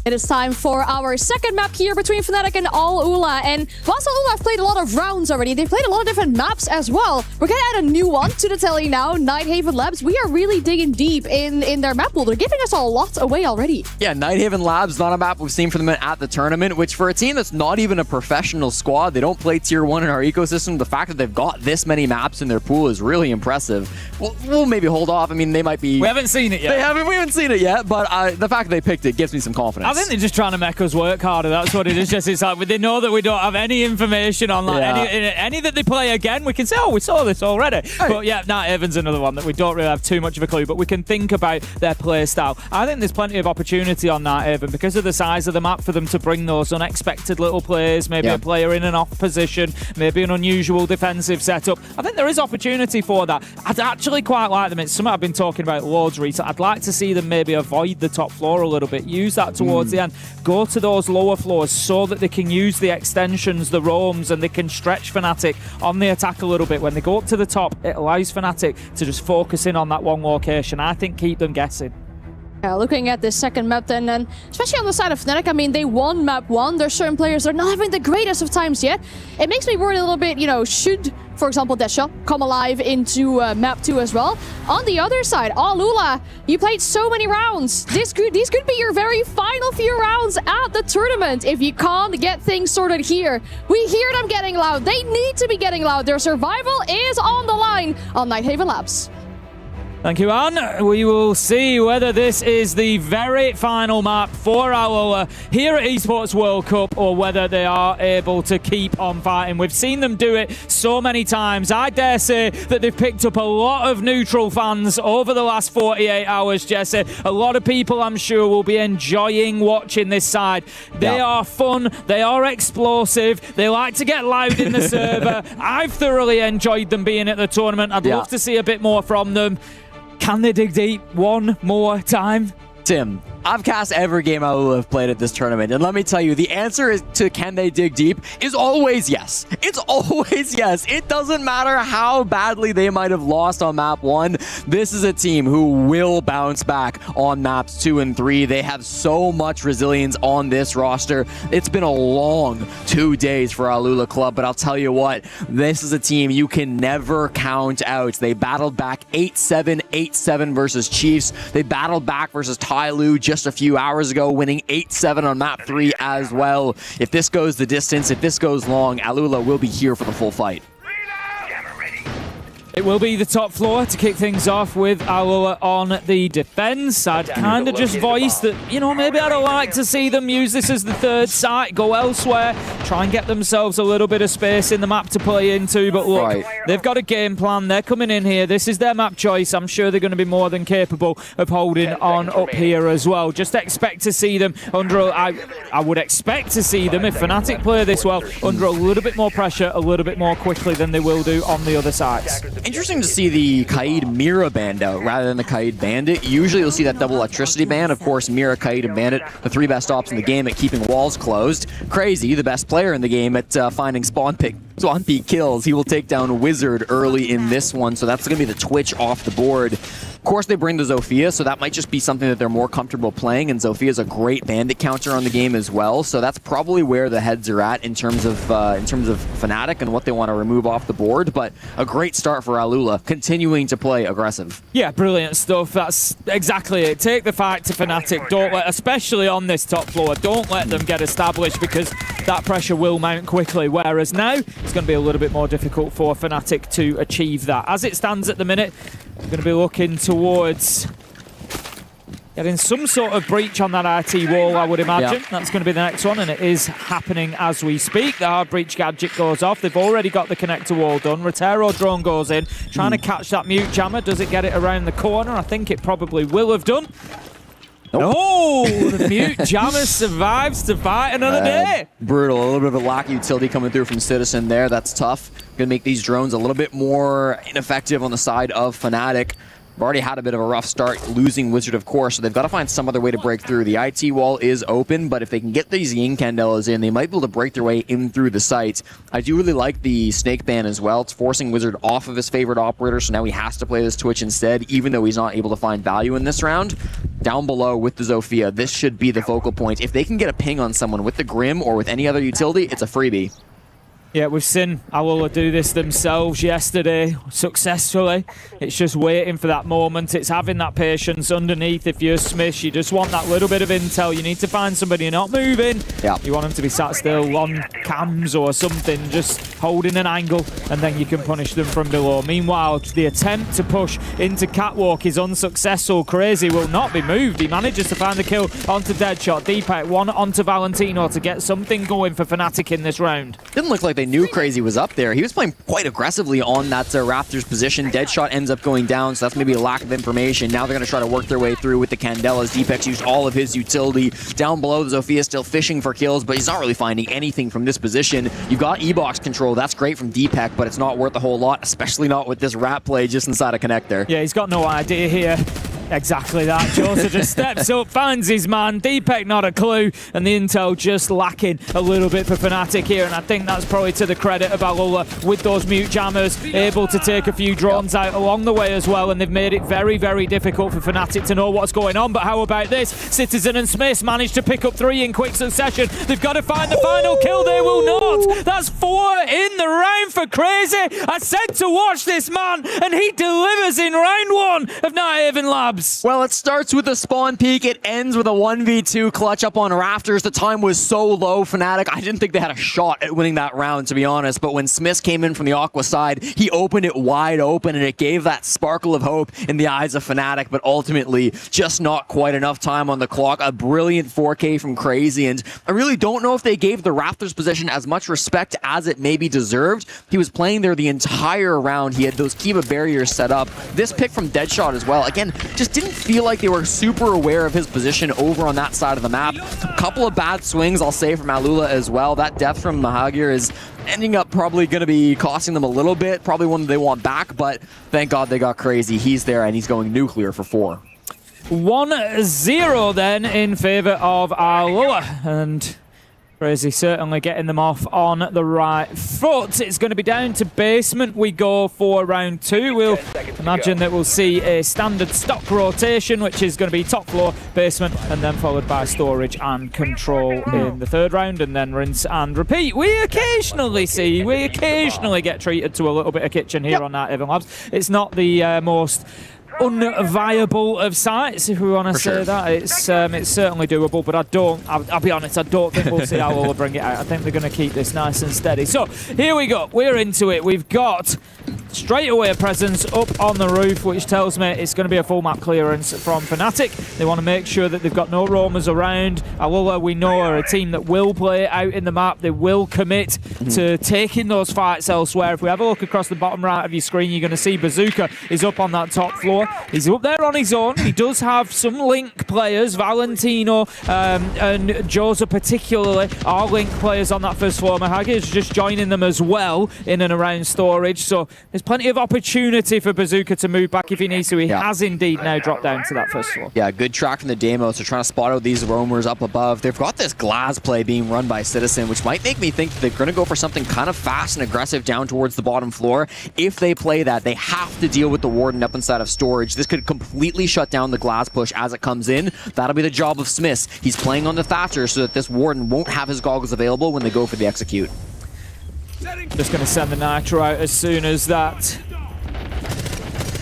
It is time for our second map here between Fnatic and Alula. And whilst Alula have played a lot of rounds already, they've played a lot of different maps as well. We're going to add a new one to the tally now, Nighthaven Labs. We are really digging deep in their map pool. They're giving us a lot away already. Yeah, Nighthaven Labs, not a map we've seen from them at the tournament, which for a team that's not even a professional squad, they don't play tier 1 in our ecosystem, the fact that they've got this many maps in their pool is really impressive. We'll maybe hold off. I mean, they might be... We haven't seen it yet. We haven't seen it yet, but the fact that they picked it gives me some confidence. I think they're just trying to make us work harder. That's what it is. Just it's like they know that we don't have any information on like any that they play again. We can say, oh, we saw this already. But yeah, Nat Haven's another one that we don't really have too much of a clue, but we can think about their play style. I think there's plenty of opportunity on Nat Haven because of the size of the map for them to bring those unexpected little plays, maybe a player in an off position, maybe an unusual defensive setup. I think there is opportunity for that. I'd actually quite like them. It's something I've been talking about loads recently. I'd like to see them maybe avoid the top floor a little bit, use that towards the end, go to those lower floors so that they can use the extensions, the roams, and they can stretch Fnatic on the attack a little bit. When they go up to the top, it allows Fnatic to just focus in on that one location. I think keep them guessing. Looking at this second map then, and especially on the side of Fnatic, I mean, they won map 1. There's certain players that are not having the greatest of times yet. It makes me worry a little bit, you know, should, for example, Desha come alive into map 2 as well. On the other side, Alula, you played so many rounds. These could be your very final few rounds at the tournament. If you can't get things sorted here, we hear them getting loud. They need to be getting loud. Their survival is on the line on Nighthaven Labs. Thank you, Anne. We will see whether this is the very final map for Alula here at Esports World Cup or whether they are able to keep on fighting. We've seen them do it so many times. I dare say that they've picked up a lot of neutral fans over the last 48 hours, Jesse. A lot of people, I'm sure, will be enjoying watching this side. They are fun. They are explosive. They like to get loud in the server. I've thoroughly enjoyed them being at the tournament. I'd love to see a bit more from them. Can they dig deep one more time? Tim, I've cast every game I will have played at this tournament, and let me tell you, the answer is to can they dig deep is always yes. It's always yes. It doesn't matter how badly they might have lost on map 1. This is a team who will bounce back on maps 2 and 3. They have so much resilience on this roster. It's been a long 2 days for Alula Club, but I'll tell you what, this is a team you can never count out. They battled back 8-7, 8-7 versus Chiefs. They battled back versus Tyloo just a few hours ago, winning 8-7 on map 3 as well. If this goes the distance, if this goes long, Alula will be here for the full fight. It will be the top floor to kick things off with Alula on the defense. I'd kind of just voice that, you know, maybe I'd like to see them use this as the third site, go elsewhere, try and get themselves a little bit of space in the map to play into. But look, they've got a game plan. They're coming in here. This is their map choice. I'm sure they're going to be more than capable of holding on up here as well. Just expect to see them under, I would expect to see them, if Fnatic play this well, under a little bit more pressure, a little bit more quickly than they will do on the other sides. Interesting to see the Kaid Mira band out rather than the Kaid Bandit. Usually you'll see that double electricity band. Of course, Mira, Kaid, and Bandit, the 3 best ops in the game at keeping walls closed. Crazy, the best player in the game at finding spawn peak kills. He will take down Wizard early in this one, so that's going to be the Twitch off the board. Of course, they bring the Zofia, so that might just be something that they're more comfortable playing, and Zofia's a great bandit counter on the game as well, so that's probably where the heads are at in terms of Fnatic and what they want to remove off the board, but a great start for Alula, continuing to play aggressive. Yeah, brilliant stuff. That's exactly it. Take the fight to Fnatic. Don't let, especially on this top floor, don't let them get established because that pressure will mount quickly, whereas now it's going to be a little bit more difficult for Fnatic to achieve that. As it stands at the minute, we're going to be looking towards getting some sort of breach on that RT wall, I would imagine. Yeah. That's going to be the next one, and it is happening as we speak. The hard breach gadget goes off. They've already got the connector wall done. Rotero drone goes in, trying to catch that mute jammer. Does it get it around the corner? I think it probably will have done. Oh, the mute jammer survives to fight another day. Brutal. A little bit of a lack of utility coming through from Citizen there. That's tough. Going to make these drones a little bit more ineffective on the side of Fnatic. We've already had a bit of a rough start losing Wizard, of course, so they've got to find some other way to break through. The IT wall is open, but if they can get these Incandelas in, they might be able to break their way in through the site. I do really like the Snake ban as well. It's forcing Wizard off of his favorite operator, so now he has to play this Twitch instead, even though he's not able to find value in this round. Down below with the Zofia, this should be the focal point. If they can get a ping on someone with the Grim or with any other utility, it's a freebie. Yeah, we've seen Alula do this themselves yesterday successfully. It's just waiting for that moment. It's having that patience underneath. If you're Smith, you just want that little bit of intel. You need to find somebody not moving. Yeah. You want them to be sat still on cams or something, just holding an angle, and then you can punish them from below. Meanwhile, the attempt to push into Catwalk is unsuccessful. Crazy will not be moved. He manages to find the kill onto Deadshot. Deepak, one onto Valentino to get something going for Fnatic in this round. Didn't look like they they knew Crazy was up there. He was playing quite aggressively on that Raptors position. Deadshot ends up going down, so that's maybe a lack of information. Now they're going to try to work their way through with the Candelas. Deepex used all of his utility. Down below, Zofia still fishing for kills, but he's not really finding anything from this position. You've got E-Box control. That's great from Deepex, but it's not worth a whole lot, especially not with this rat play just inside a connector. Yeah, he's got no idea here. Exactly that. Josa just steps up, finds his man. Deepex not a clue, and the intel just lacking a little bit for Fnatic here, and I think that's probably to the credit of Alula with those mute jammers, able to take a few drones out along the way as well, and they've made it very, very difficult for Fnatic to know what's going on. But how about this? Citizen and Smith managed to pick up 3 in quick succession. They've got to find the final kill. They will not. That's 4 in the round for Crazy. I said to watch this man, and he delivers in round 1 of Nighthaven Labs. Well, it starts with a spawn peek. It ends with a 1v2 clutch up on Rafters. The time was so low, Fnatic. I didn't think they had a shot at winning that round, to be honest. But when Smith came in from the Aqua side, he opened it wide open, and it gave that sparkle of hope in the eyes of Fnatic. But ultimately, just not quite enough time on the clock. A brilliant 4K from Crazy. And I really don't know if they gave the Rafters position as much respect as it maybe deserved. He was playing there the entire round. He had those Kiba barriers set up. This pick from Deadshot as well. Again, just didn't feel like they were super aware of his position over on that side of the map. A couple of bad swings, I'll say, from Alula as well. That death from Mahagir is ending up probably going to be costing them a little bit. Probably one that they want back, but thank God they got Crazy. He's there, and he's going nuclear for 4. 1-0 then in favor of Alula, and Crazy certainly getting them off on the right foot. It's going to be down to basement. We go for round 2. We'll imagine that we'll see a standard stock rotation, which is going to be top floor, basement, and then followed by storage and control in the 3rd round, and then rinse and repeat. We occasionally get treated to a little bit of kitchen here on Nighthaven Labs. It's not the most unviable of sites, if we want to say that. It's certainly doable, but I'll be honest, I don't think we'll see Alula bring it out. I think they're going to keep this nice and steady. So here we go, we're into it. We've got straight away a presence up on the roof, which tells me it's going to be a full map clearance from Fnatic. They want to make sure that they've got no roamers around. Alula, we know, are a team that will play out in the map. They will commit to taking those fights elsewhere. If we have a look across the bottom right of your screen, you're going to see Bazooka is up on that top floor. He's up there on his own. He does have some Link players. Valentino and Josa particularly are Link players on that first floor. Mahagir is just joining them as well in and around storage. So there's plenty of opportunity for Bazooka to move back if he needs to. He has indeed now dropped down to that first floor. Yeah, good track from the Demos. They're trying to spot out these roamers up above. They've got this glass play being run by Citizen, which might make me think they're going to go for something kind of fast and aggressive down towards the bottom floor. If they play that, they have to deal with the Warden up inside of storage. This could completely shut down the glass push as it comes in. That'll be the job of Smith. He's playing on the Thatcher so that this Warden won't have his goggles available when they go for the execute. Just going to send the Nitro out as soon as that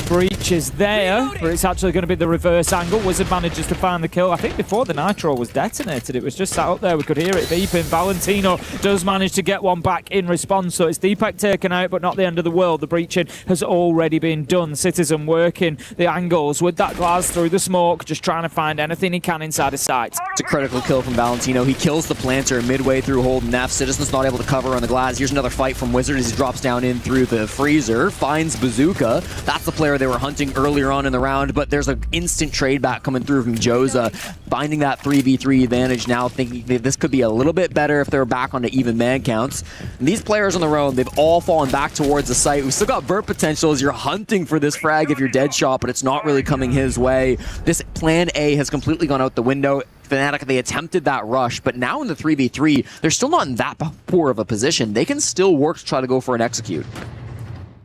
breach is there, but it's actually going to be the reverse angle. Wizard manages to find the kill. I think before the Nitro was detonated, it was just sat up there. We could hear it beeping. Valentino does manage to get one back in response, so it's Deepex taken out, but not the end of the world. The breaching has already been done. Citizen working the angles with that glass through the smoke, just trying to find anything he can inside his sight. It's a critical kill from Valentino. He kills the planter midway through holding F. Citizen's not able to cover on the glass. Here's another fight from Wizard as he drops down in through the freezer, finds Bazooka. That's the player they were hunting earlier on in the round, but there's an instant trade back coming through from Josa, finding that 3v3 advantage now, thinking that this could be a little bit better if they're back onto even man counts. And these players on their own, they've all fallen back towards the site. We've still got Vert potential as you're hunting for this frag if you're Deadshot, but it's not really coming his way. This plan A has completely gone out the window. Fnatic, they attempted that rush, but now in the 3v3, they're still not in that poor of a position. They can still work to try to go for an execute.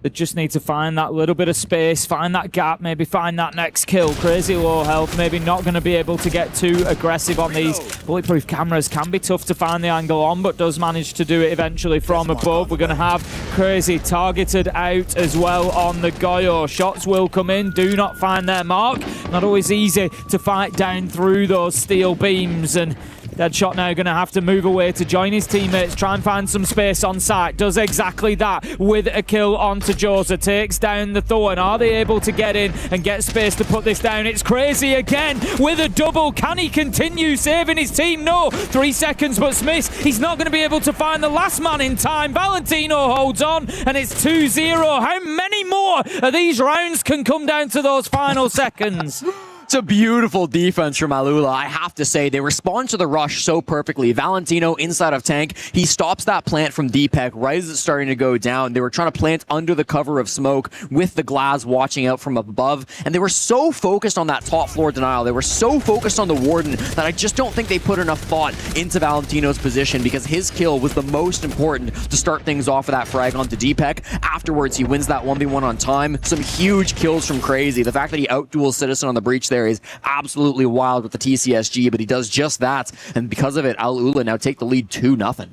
They just need to find that little bit of space, find that gap, maybe find that next kill. Crazy low health, maybe not going to be able to get too aggressive on these. Bulletproof cameras can be tough to find the angle on, but does manage to do it eventually from above. We're going to have Crazy targeted out as well on the Goyo. Shots will come in, do not find their mark. Not always easy to fight down through those steel beams, and Deadshot now going to have to move away to join his teammates, try and find some space on site. Does exactly that with a kill onto Joza. Takes down the Thorn. Are they able to get in and get space to put this down? It's Crazy again with a double. Can he continue saving his team? No. 3 seconds, but Smith, he's not going to be able to find the last man in time. Valentino holds on, and it's 2-0. How many more of these rounds can come down to those final seconds? It's a beautiful defense from Alula. I have to say, they respond to the rush so perfectly. Valentino inside of tank. He stops that plant from Deepak right as it's starting to go down. They were trying to plant under the cover of smoke with the Glaz watching out from above. And they were so focused on that top floor denial. They were so focused on the Warden that I just don't think they put enough thought into Valentino's position, because his kill was the most important to start things off with that frag onto Deepak. Afterwards, he wins that 1v1 on time. Some huge kills from Crazy. The fact that he outduels Citizen on the breach there is absolutely wild with the TCSG, but he does just that, and because of it, Alula now take the lead 2-0.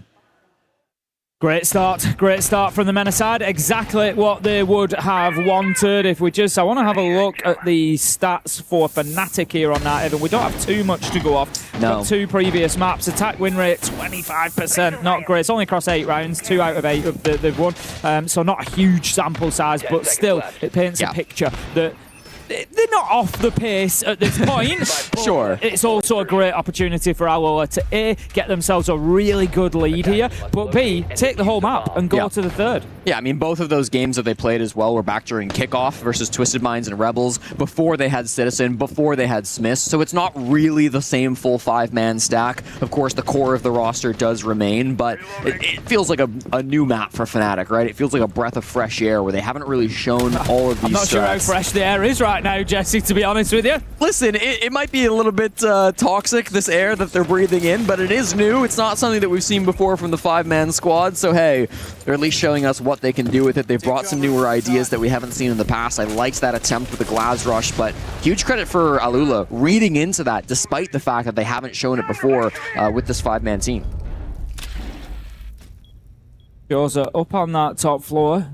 Great start from the MENA side. Exactly what they would have wanted. If we just, I want to have a look at the stats for Fnatic here on that, Evan. We don't have too much to go off. No. Got 2 previous maps. Attack win rate 25%. Not great. It's only across 8 rounds. 2 out of 8 they've won. So not a huge sample size, but still, it paints a picture that they're not off the pace at this point. Sure. It's also a great opportunity for Alula to A, get themselves a really good lead here, but B, take the whole map and go to the third. Yeah, I mean, both of those games that they played as well were back during kickoff versus Twisted Minds and Rebels, before they had Citizen, before they had Smiths, so it's not really the same full 5-man stack. Of course, the core of the roster does remain, but it feels like a new map for Fnatic, right? It feels like a breath of fresh air where they haven't really shown all of these I'm not sure how fresh the air is right now, Jesse, to be honest with you. Listen, it might be a little bit toxic, this air that they're breathing in, but it is new. It's not something that we've seen before from the 5-man squad, so hey, they're at least showing us what they can do with it. They've brought some newer ideas that we haven't seen in the past. I liked that attempt with the Glaz rush, but huge credit for Alula reading into that, despite the fact that they haven't shown it before with this 5-man team. Joza up on that top floor.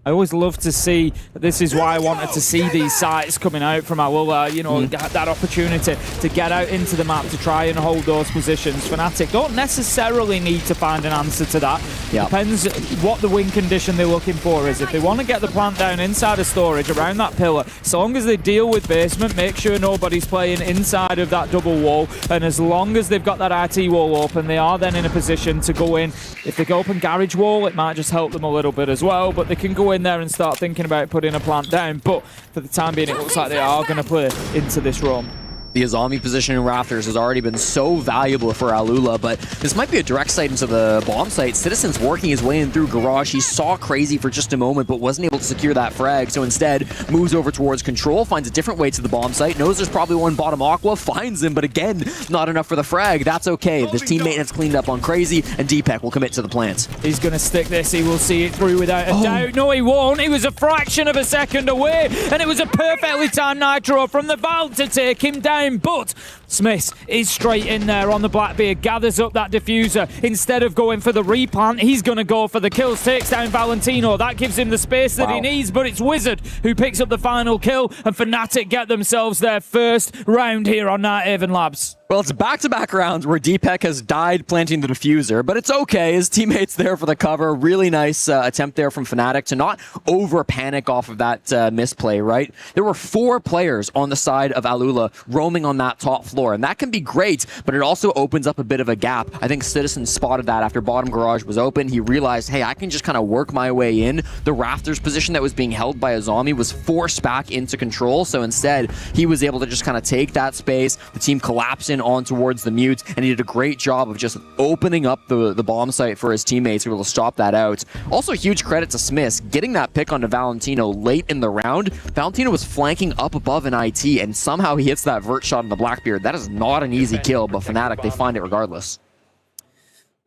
I always love to see, this is why I wanted to see these sites coming out from Alula, you know, that opportunity to get out into the map to try and hold those positions. Fnatic don't necessarily need to find an answer to that. Depends what the win condition they're looking for is. If they want to get the plant down inside of storage around that pillar, so long as they deal with basement, make sure nobody's playing inside of that double wall, and as long as they've got that IT wall open, they are then in a position to go in. If they go open garage wall, it might just help them a little bit as well, but they can go in there and start thinking about putting a plant down. But for the time being, it looks like they are going to play into this roam. The Azami position in Rafters has already been so valuable for Alula, but this might be a direct sight into the bomb site. Citizen's working his way in through Garage. He saw Crazy for just a moment, but wasn't able to secure that frag, so instead moves over towards Control, finds a different way to the bomb site, knows there's probably one bottom Aqua, finds him, but again, not enough for the frag. That's okay. This team maintenance cleaned up on Crazy, and Deepak will commit to the plant. He's going to stick this. He will see it through without a doubt. No, he won't. He was a fraction of a second away, and it was a perfectly timed Nitro from the Val to take him down, but Smith is straight in there on the Blackbeard, gathers up that diffuser. Instead of going for the replant, he's going to go for the kills, takes down Valentino. That gives him the space that he needs, but it's Wizard who picks up the final kill, and Fnatic get themselves their first round here on Nighthaven Labs. Well, it's back-to-back rounds where Deepak has died planting the diffuser, but it's okay. His teammate's there for the cover. Really nice attempt there from Fnatic to not over-panic off of that misplay, right? There were 4 players on the side of Alula roaming on that top floor, and that can be great, but it also opens up a bit of a gap. I think Citizen spotted that after bottom garage was open. He realized, hey, I can just kind of work my way in. The Rafters position that was being held by Azami was forced back into Control, so instead, he was able to just kind of take that space. The team collapsing on towards the mute, and he did a great job of just opening up the bomb site for his teammates who were able to stop that out. Also, huge credit to Smiths getting that pick onto Valentino late in the round. Valentino was flanking up above in IT, and somehow he hits that vert shot on the Blackbeard. That is not an easy kill, but Fnatic, they find it regardless.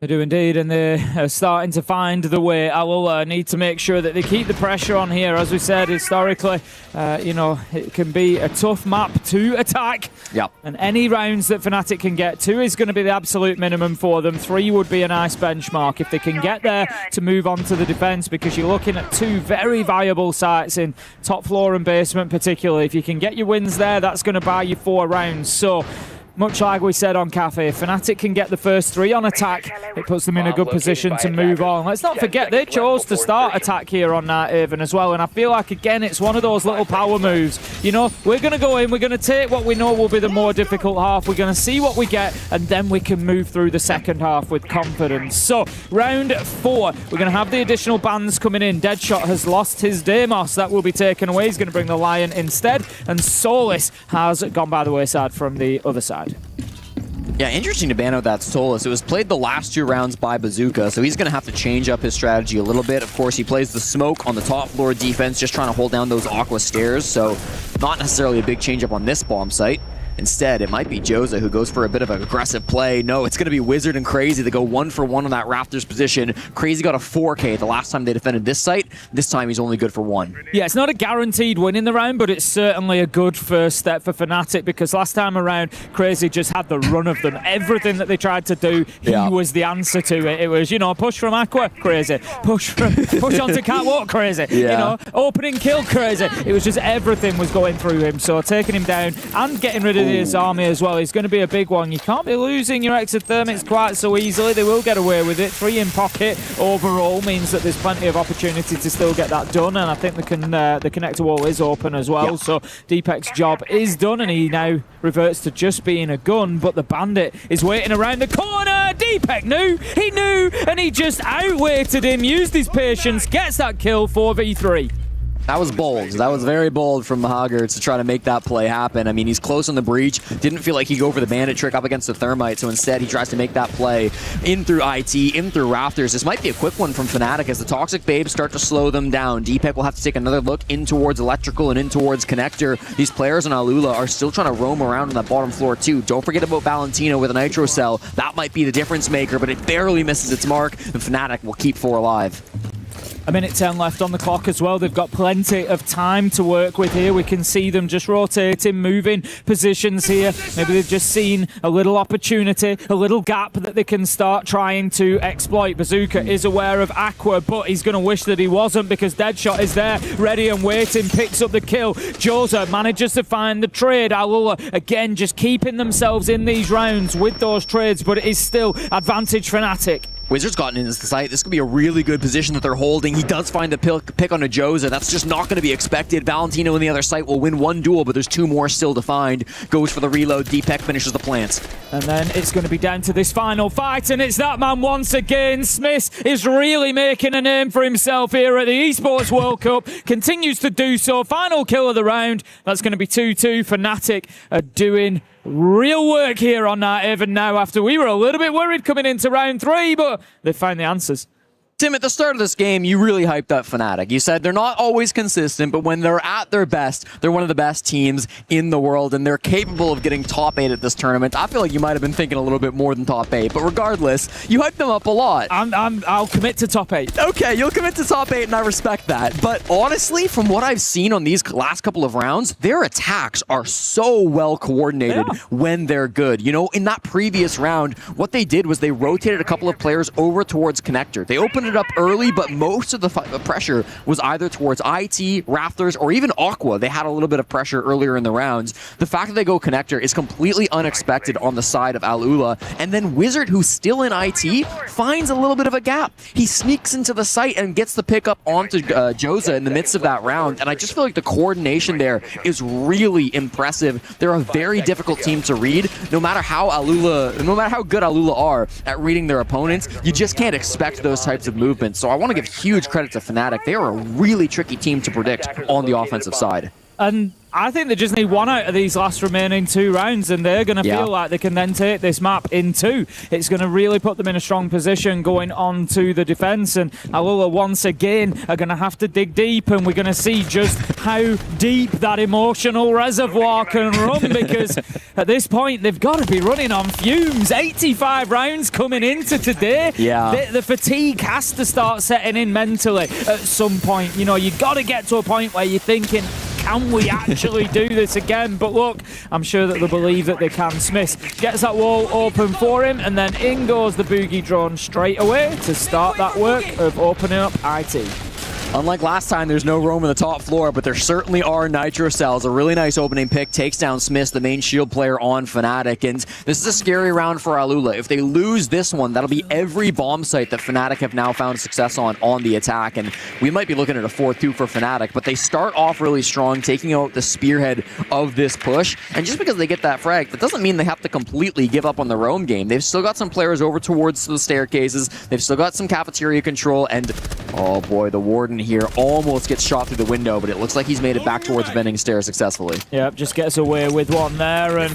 They do indeed, and they're starting to find the way. Alula need to make sure that they keep the pressure on here. As we said, historically, you know, it can be a tough map to attack. Yep. And any rounds that Fnatic can get, 2 is going to be the absolute minimum for them. 3 would be a nice benchmark if they can get there to move on to the defense, because you're looking at 2 very viable sites in top floor and basement particularly. If you can get your wins there, that's going to buy you 4 rounds. So much like we said on Cafe, Fnatic can get the first 3 on attack. It puts them in a good position to move on. Let's not forget, they chose to start attack here on Nighthaven as well, and I feel like, again, it's one of those little power moves. You know, we're going to go in, we're going to take what we know will be the more difficult half, we're going to see what we get, and then we can move through the second half with confidence. So, round 4, we're going to have the additional bans coming in. Deadshot has lost his Deimos. That will be taken away. He's going to bring the Lion instead, and Solus has gone by the wayside from the other side. Yeah, interesting to ban out that Solus. It was played the last 2 rounds by Bazooka, so he's going to have to change up his strategy a little bit. Of course, he plays the smoke on the top floor defense, just trying to hold down those Aqua stairs, so not necessarily a big change up on this bomb site. Instead, it might be Joza who goes for a bit of an aggressive play. No, it's going to be Wizard and Crazy. They go 1-for-1 on that Raptors position. Crazy got a 4K the last time they defended this site. This time he's only good for 1. Yeah, it's not a guaranteed win in the round, but it's certainly a good first step for Fnatic, because last time around, Crazy just had the run of them. Everything that they tried to do, he was the answer to it. It was, you know, push from Aqua, Crazy. Push onto Catwalk, Crazy. You know, opening kill, Crazy. It was just everything was going through him. So taking him down and getting rid of his army as well is going to be a big one. You can't be losing your exothermics quite so easily. They will get away with it. 3 in pocket overall means that there's plenty of opportunity to still get that done, and I think the connector wall is open as well. So Deepek's job is done, and he now reverts to just being a gun, but the Bandit is waiting around the corner. Deepek knew, he knew, and he just outweighted him, used his patience, gets that kill, 4v3. That was bold. That was very bold from Mahager to try to make that play happen. I mean, he's close on the breach. Didn't feel like he'd go for the bandit trick up against the Thermite, so instead he tries to make that play in through IT, in through Rafters. This might be a quick one from Fnatic as the Toxic Babes start to slow them down. Deepek will have to take another look in towards Electrical and in towards Connector. These players on Alula are still trying to roam around on that bottom floor too. Don't forget about Valentino with a Nitro Cell. That might be the difference maker, but it barely misses its mark, and Fnatic will keep 4 alive. A minute 10 left on the clock as well. They've got plenty of time to work with here. We can see them just rotating, moving positions here. Maybe they've just seen a little opportunity, a little gap that they can start trying to exploit. Bazooka is aware of Aqua, but he's going to wish that he wasn't, because Deadshot is there, ready and waiting, picks up the kill. Joza manages to find the trade. Alula, again, just keeping themselves in these rounds with those trades, but it is still advantage Fnatic. Wizards gotten into the site. This could be a really good position that they're holding. He does find the pick on a Joza. That's just not going to be expected. Valentino on the other site will win 1 duel, but there's 2 more still to find. Goes for the reload. Deepek finishes the plants. And then it's going to be down to this final fight, and it's that man once again. Smith is really making a name for himself here at the Esports World Cup. Continues to do so. Final kill of the round. That's going to be 2-2. Fnatic are doing real work here on Nighthaven now, after we were a little bit worried coming into round 3, but they found the answers. Tim, at the start of this game, you really hyped up Fnatic. You said they're not always consistent, but when they're at their best, they're one of the best teams in the world, and they're capable of getting top 8 at this tournament. I feel like you might have been thinking a little bit more than top 8, but regardless, you hyped them up a lot. I'll commit to top 8. Okay, you'll commit to top 8, and I respect that. But honestly, from what I've seen on these last couple of rounds, their attacks are so well coordinated when they're good. You know, in that previous round, what they did was they rotated a couple of players over towards Connector. They opened it up early, but most of the pressure was either towards IT, Rafters, or even Aqua. They had a little bit of pressure earlier in the rounds. The fact that they go Connector is completely unexpected on the side of Alula, and then Wizard, who's still in IT, finds a little bit of a gap. He sneaks into the site and gets the pickup onto Joza in the midst of that round, and I just feel like the coordination there is really impressive. They're a very difficult team to read. No matter how good Alula are at reading their opponents, you just can't expect those types of movements. So I want to give huge credit to Fnatic. They are a really tricky team to predict on the offensive side. And I think they just need 1 out of these last remaining 2 rounds, and they're going to feel like they can then take this map in 2. It's going to really put them in a strong position going on to the defense, and Alula once again are going to have to dig deep, and we're going to see just how deep that emotional reservoir can run, because at this point they've got to be running on fumes. 85 rounds coming into today. The fatigue has to start setting in mentally at some point. You know, you've got to get to a point where you're thinking, can we actually do this again? But look, I'm sure that they believe that they can. Smith gets that wall open for him, and then in goes the Boogie drone straight away to start that work of opening up IT. Unlike last time, there's no roam on the top floor, but there certainly are nitro cells. A really nice opening pick takes down Smith, the main shield player on Fnatic, and this is a scary round for Alula. If they lose this one, that'll be every bomb site that Fnatic have now found success on the attack, and we might be looking at a 4-2 for Fnatic, but they start off really strong, taking out the spearhead of this push, and just because they get that frag, that doesn't mean they have to completely give up on the roam game. They've still got some players over towards the staircases, they've still got some cafeteria control, and oh boy, the Warden here almost gets shot through the window, but it looks like he's made it back towards vending stairs successfully. Yep, just gets away with one there, and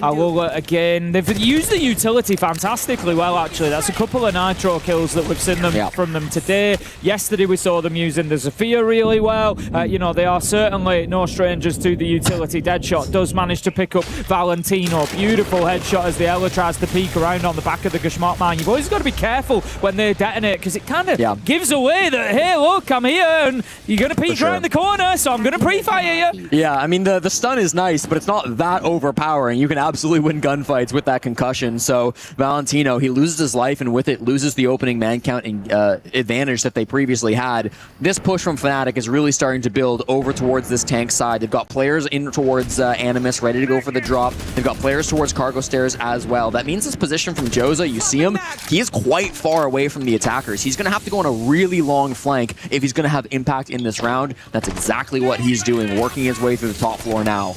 Alula again. They've used the utility fantastically well, actually. That's a couple of nitro kills that we've seen them from them today. Yesterday we saw them using the Zofia really well. You know, they are certainly no strangers to the utility. Deadshot does manage to pick up Valentino. Beautiful headshot as the Ela tries to peek around on the back of the Gashmot man. You've always got to be careful when they detonate, because it kind of gives away that, hey, look, I'm here, and you're going to peek around the corner, so I'm going to pre-fire you. Yeah, I mean, the stun is nice, but it's not that overpowering. You can absolutely win gunfights with that concussion. So Valentino, he loses his life, and with it, loses the opening man count and advantage that they previously had. This push from Fnatic is really starting to build over towards this tank side. They've got players in towards Animus, ready to go for the drop. They've got players towards cargo stairs as well. That means this position from Joza, you see him, he is quite far away from the attackers. He's going to have to go on a really long flank if he's going to have impact in this round. That's exactly what he's doing, working his way through the top floor now.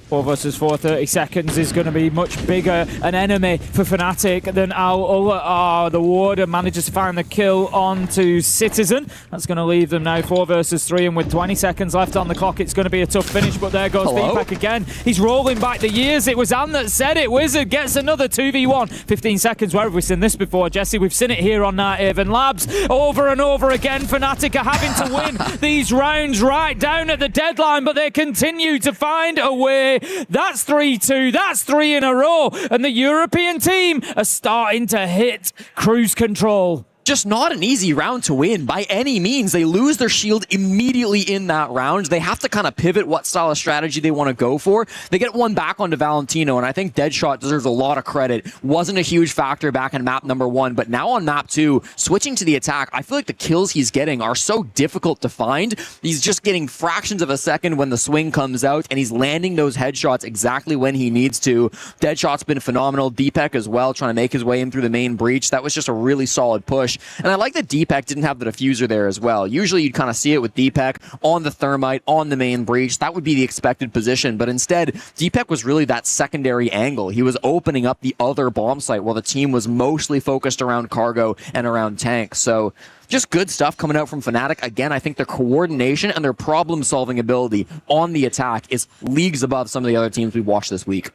4 versus 4, 30 seconds is going to be much bigger an enemy for Fnatic than Alula. Oh, the Warden manages to find the kill onto Citizen. That's going to leave them now 4 versus 3, and with 20 seconds left on the clock, it's going to be a tough finish, but there goes Deepak again. He's rolling back the years. It was Ann that said it. Wizard gets another 2v1. 15 seconds. Where have we seen this before, Jesse? We've seen it here on Nighthaven Labs over and over again. Fnatic are having to win these rounds right down at the deadline, but they continue to find a way. That's 3-2. That's 3 in a row. And the European team are starting to hit cruise control. Just not an easy round to win by any means. They lose their shield immediately in that round. They have to kind of pivot what style of strategy they want to go for. They get one back onto Valentino, and I think Deadshot deserves a lot of credit. Wasn't a huge factor back in map number 1, but now on map 2, switching to the attack, I feel like the kills he's getting are so difficult to find. He's just getting fractions of a second when the swing comes out, and he's landing those headshots exactly when he needs to. Deadshot's been phenomenal. Deepak as well, trying to make his way in through the main breach. That was just a really solid push. And I like that Deepak didn't have the diffuser there as well. Usually you'd kind of see it with Deepak on the thermite, on the main breach. That would be the expected position. But instead, Deepak was really that secondary angle. He was opening up the other bomb site while the team was mostly focused around cargo and around tank. So just good stuff coming out from Fnatic. Again, I think their coordination and their problem-solving ability on the attack is leagues above some of the other teams we've watched this week.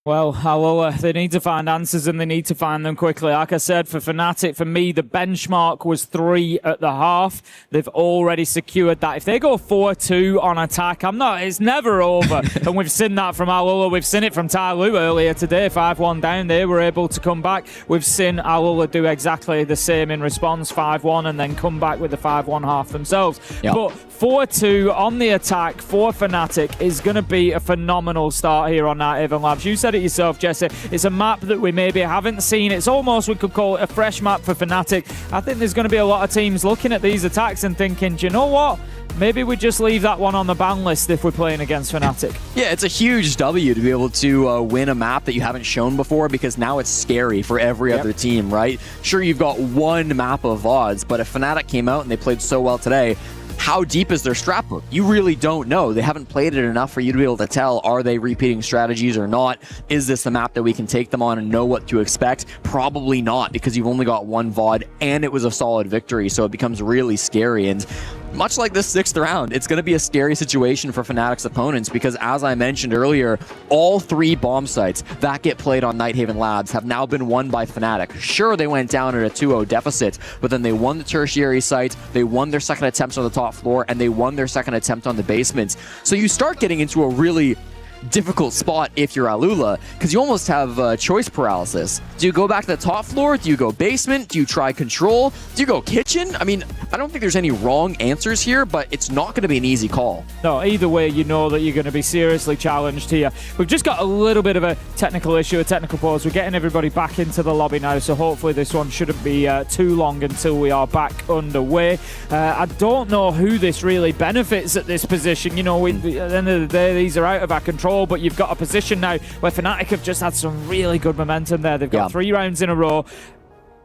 Well, Alula, they need to find answers, and they need to find them quickly. Like I said, for Fnatic, for me, the benchmark was 3 at the half. They've already secured that. If they go 4-2 on attack, it's never over. And we've seen that from Alula. We've seen it from Tyloo earlier today. 5-1 down, they were able to come back. We've seen Alula do exactly the same in response, 5-1, and then come back with the 5-1 half themselves. Yep. But 4-2 on the attack for Fnatic is going to be a phenomenal start here on Nighthaven Labs. You said it yourself, Jesse. It's a map that we maybe haven't seen. It's almost, we could call it a fresh map for Fnatic. I think there's going to be a lot of teams looking at these attacks and thinking, do you know what? Maybe we just leave that one on the ban list if we're playing against Fnatic. Yeah, it's a huge W to be able to win a map that you haven't shown before, because now it's scary for every other team, right? Sure, you've got one map of odds, but if Fnatic came out and they played so well today, how deep is their strat book? You really don't know. They haven't played it enough for you to be able to tell, are they repeating strategies or not? Is this a map that we can take them on and know what to expect? Probably not, because you've only got one VOD and it was a solid victory, so it becomes really scary. And much like this 6th round, it's going to be a scary situation for Fnatic's opponents, because as I mentioned earlier, all 3 bomb sites that get played on Nighthaven Labs have now been won by Fnatic. Sure, they went down at a 2-0 deficit, but then they won the tertiary site, they won their second attempts on the top floor, and they won their second attempt on the basements. So you start getting into a really difficult spot if you're Alula, because you almost have choice paralysis. Do you go back to the top floor? Do you go basement? Do you try control? Do you go kitchen? I mean, I don't think there's any wrong answers here, but it's not going to be an easy call. No, either way, you know that you're going to be seriously challenged here. We've just got a little bit of a technical issue, a technical pause. We're getting everybody back into the lobby now, so hopefully this one shouldn't be too long until we are back underway. I don't know who this really benefits at this position. You know, at the end of the day, these are out of our control, but you've got a position now where Fnatic have just had some really good momentum there. They've got 3 rounds in a row.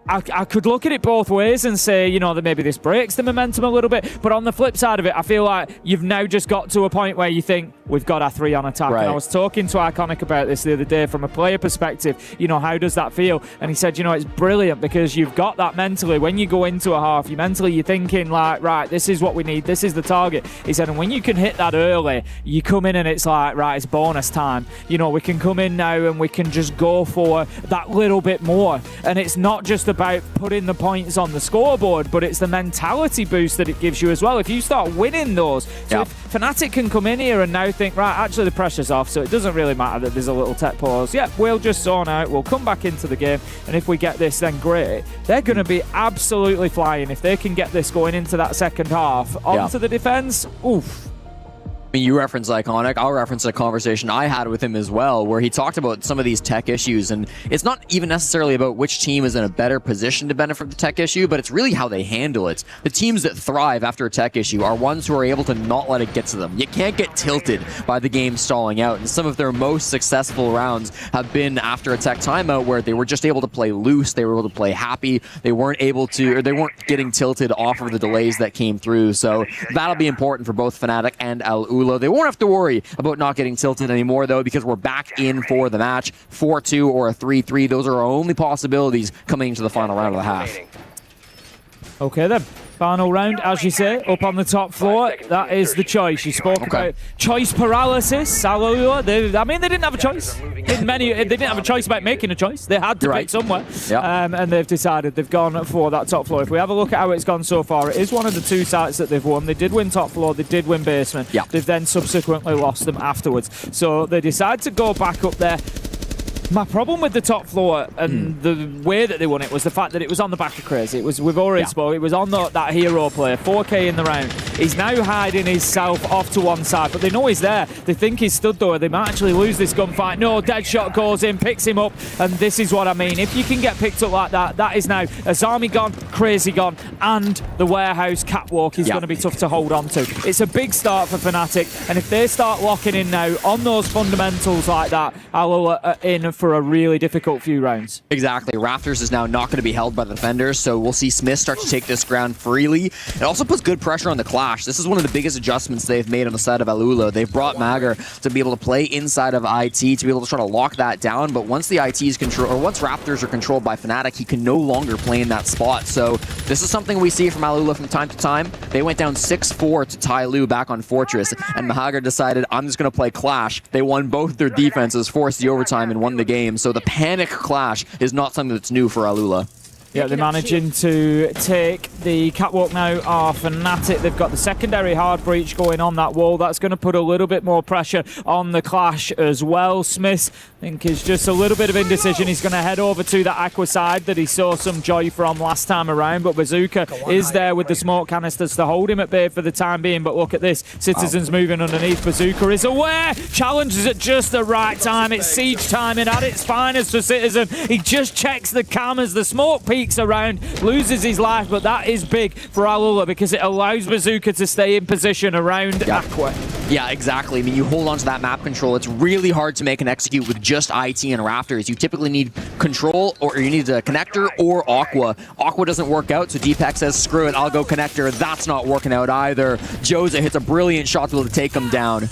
I could look at it both ways and say, you know, that maybe this breaks the momentum a little bit. But on the flip side of it, I feel like you've now just got to a point where you think, we've got our 3 on attack. Right. And I was talking to Iconic about this the other day from a player perspective. You know, how does that feel? And he said, you know, it's brilliant because you've got that mentally. When you go into a half, you're thinking like, right, this is what we need. This is the target. He said, and when you can hit that early, you come in and it's like, right, it's bonus time. You know, we can come in now and we can just go for that little bit more. And it's not just about putting the points on the scoreboard, but it's the mentality boost that it gives you as well. If you start winning those, so if Fnatic can come in here and now think, right, actually the pressure's off, so it doesn't really matter that there's a little tech pause. Yeah, we'll just zone out, we'll come back into the game, and if we get this, then great. They're going to be absolutely flying if they can get this going into that second half. Onto the defense, oof. I mean, you referenced Iconic. I'll reference a conversation I had with him as well, where he talked about some of these tech issues. And it's not even necessarily about which team is in a better position to benefit from the tech issue, but it's really how they handle it. The teams that thrive after a tech issue are ones who are able to not let it get to them. You can't get tilted by the game stalling out. And some of their most successful rounds have been after a tech timeout where they were just able to play loose. They were able to play happy. They weren't able to, or they weren't getting tilted off of the delays that came through. So that'll be important for both Fnatic and Alula. They won't have to worry about not getting tilted anymore, though, because we're back in for the match. 4-2 or a 3-3. Those are our only possibilities coming into the final round of the half. Okay, then. Final round, as you say, up on the top floor. That is the choice. You spoke about choice paralysis. Alula, they didn't have a choice. They didn't have a choice about making a choice. They had to pick somewhere. And they've decided they've gone for that top floor. If we have a look at how it's gone so far, it is one of the 2 sites that they've won. They did win top floor. They did win basement. They've then subsequently lost them afterwards. So they decide to go back up there. My problem with the top floor and the way that they won it was the fact that it was on the back of Crazy. It was, we've already spoke, it was on that hero player, 4K in the round. He's now hiding himself off to one side, but they know he's there. They think he's stood there. They might actually lose this gunfight. No, Deadshot goes in, picks him up, and this is what I mean. If you can get picked up like that, that is now Azami gone, Crazy gone, and the warehouse catwalk is going to be tough to hold on to. It's a big start for Fnatic, and if they start locking in now on those fundamentals like that, Alula are in for a really difficult few rounds. Exactly. Raptors is now not going to be held by the defenders, so we'll see Smith start to take this ground freely. It also puts good pressure on the Clash. This is one of the biggest adjustments they've made on the side of Alula. They've brought Mager to be able to play inside of IT, to be able to try to lock that down, but once the IT is controlled, or once Raptors are controlled by Fnatic, he can no longer play in that spot. So this is something we see from Alula from time to time. They went down 6-4 to Ty Lu back on Fortress, and Mager decided, I'm just going to play Clash. They won both their defenses, forced the overtime, and won the game. So the panic Clash is not something that's new for Alula. Yeah, they're managing to take the catwalk now are Fnatic. They've got the secondary hard breach going on that wall. That's going to put a little bit more pressure on the Clash as well. Smith, I think, is just a little bit of indecision. He's going to head over to that Aqua side that he saw some joy from last time around, but Bazooka is there with the smoke canisters to hold him at bay for the time being. But look at this. Citizens moving underneath. Bazooka is aware. Challenges at just the right time. It's siege timing at its finest for Citizen. He just checks the cam as the smoke peaks around, loses his life, but that is big for Alula because it allows Bazooka to stay in position around Aqua. Yeah, exactly. I mean, you hold on to that map control. It's really hard to make and execute with just IT and Raptors. You typically need control, or you need a connector or Aqua. Aqua doesn't work out, so Deepak says, screw it, I'll go connector. That's not working out either. Joza hits a brilliant shot to be able to take him down.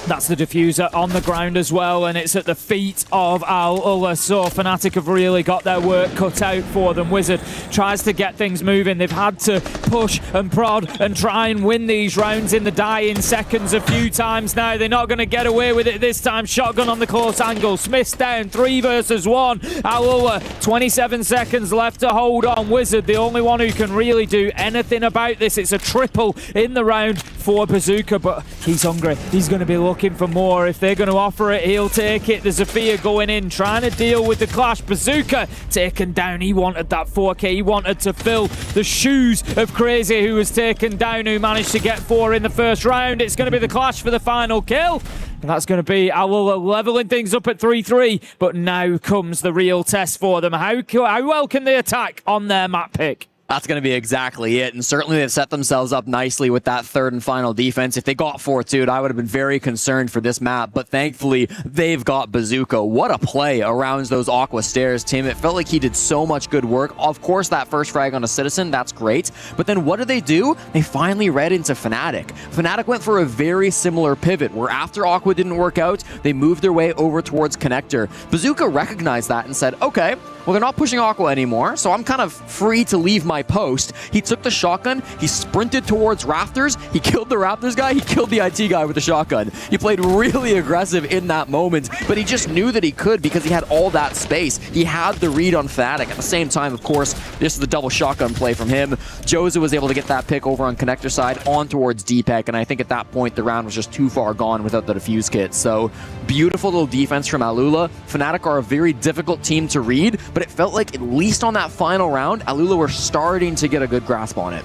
That's the diffuser on the ground as well, and it's at the feet of Alula. So Fnatic have really got their work cut out for them. Wizard tries to get things moving. They've had to push and prod and try and win these rounds in the dying seconds a few times now. They're not going to get away with it this time. Shotgun on the close angle. Smith's down, 3 versus 1. Alula, 27 seconds left to hold on. Wizard, the only one who can really do anything about this. It's a triple in the round for Bazooka, but he's hungry. He's going to be looking for more. If they're going to offer it, he'll take it. The Zofia going in, trying to deal with the clash. Bazooka taken down. He wanted that 4K. He wanted to fill the shoes of Crazy, who was taken down, who managed to get 4 in the first round. It's going to be the clash for the final kill. And that's going to be Alula leveling things up at 3-3. But now comes the real test for them. How well can they attack on their map pick? That's going to be exactly it, and certainly they've set themselves up nicely with that third and final defense. If they got 4-2'd, I would have been very concerned for this map, but thankfully, they've got Bazooka. What a play around those Aqua Stairs, Tim. It felt like he did so much good work. Of course, that first frag on a Citizen, that's great, but then what did? They finally read into Fnatic. Fnatic went for a very similar pivot, where after Aqua didn't work out, they moved their way over towards Connector. Bazooka recognized that and said, okay, well, they're not pushing Aqua anymore, so I'm kind of free to leave my post. He took the shotgun, he sprinted towards Rafters, he killed the Raptors guy, he killed the IT guy with the shotgun. He played really aggressive in that moment, but he just knew that he could because he had all that space. He had the read on Fnatic. At the same time, of course, this is the double shotgun play from him. Joza was able to get that pick over on Connector side on towards DPEC, and I think at that point the round was just too far gone without the defuse kit. So beautiful little defense from Alula. Fnatic are a very difficult team to read, but it felt like at least on that final round, Alula were starting to get a good grasp on it.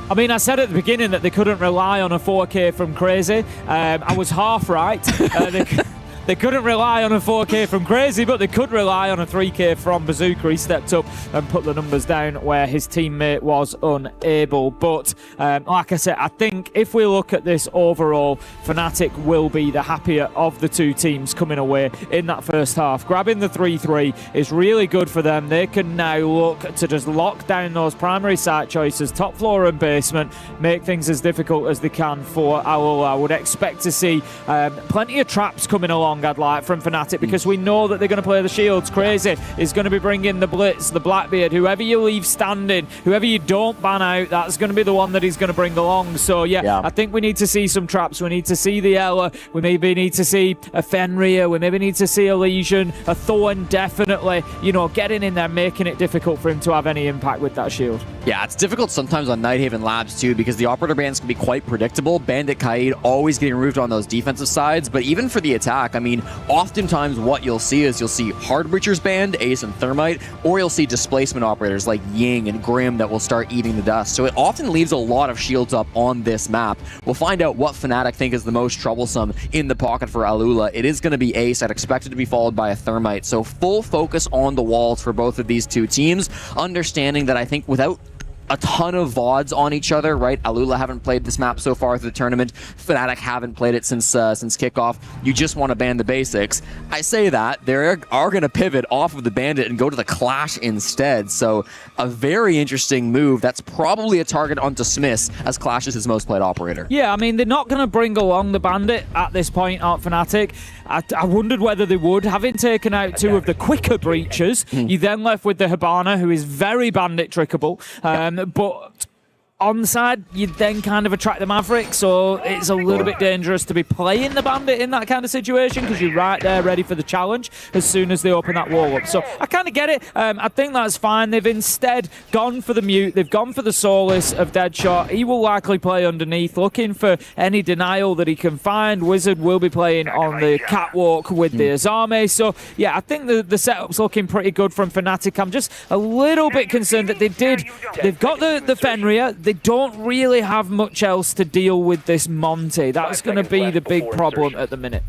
I mean, I said at the beginning that they couldn't rely on a 4K from Crazy. I was half right. They couldn't rely on a 4K from Crazy, but they could rely on a 3K from Bazooka. He stepped up and put the numbers down where his teammate was unable. But like I said, I think if we look at this overall, Fnatic will be the happier of the two teams coming away in that first half. Grabbing the 3-3 is really good for them. They can now look to just lock down those primary site choices, top floor and basement, make things as difficult as they can for Alula. I would expect to see plenty of traps coming along, I'd like, from Fnatic, because we know that they're going to play the shields. Crazy is going to be bringing the Blitz, the Blackbeard, whoever you leave standing, whoever you don't ban out, that's going to be the one that he's going to bring along. So yeah, I think we need to see some traps. We need to see the Ela, we maybe need to see a Fenrir, we maybe need to see a Legion, a Thorn, definitely, you know, getting in there, making it difficult for him to have any impact with that shield. Yeah, it's difficult sometimes on Nighthaven Labs too, because the operator bans can be quite predictable. Bandit Kaid always getting removed on those defensive sides, but even for the attack, I mean, oftentimes what you'll see Hard Breachers banned, Ace and Thermite, or you'll see displacement operators like Ying and Grim that will start eating the dust. So it often leaves a lot of shields up on this map. We'll find out what Fnatic think is the most troublesome in the pocket for Alula. It is going to be Ace. I'd expect it to be followed by a Thermite. So full focus on the walls for both of these two teams, understanding that I think without a ton of VODs on each other, right? Alula haven't played this map so far through the tournament. Fnatic haven't played it since kickoff. You just want to ban the basics. I say that. They are going to pivot off of the Bandit and go to the Clash instead. So a very interesting move. That's probably a target onto Smiths, as Clash is his most played operator. Yeah, I mean, they're not going to bring along the Bandit at this point, aren't Fnatic. I wondered whether they would. Having taken out two of the quicker breachers, you then left with the Hibana, who is very Bandit trickable. But on the side, you then kind of attract the Maverick, so it's a little bit dangerous to be playing the Bandit in that kind of situation, because you're right there ready for the challenge as soon as they open that wall up. So I kind of get it. I think that's fine. They've instead gone for the Mute. They've gone for the Solace of Deadshot. He will likely play underneath, looking for any denial that he can find. Wizard will be playing on the catwalk with the Azame. So yeah, I think the setup's looking pretty good from Fnatic. I'm just a little bit concerned that they've got the Fenrir. They don't really have much else to deal with this Monty. That's going to be the big problem at the minute.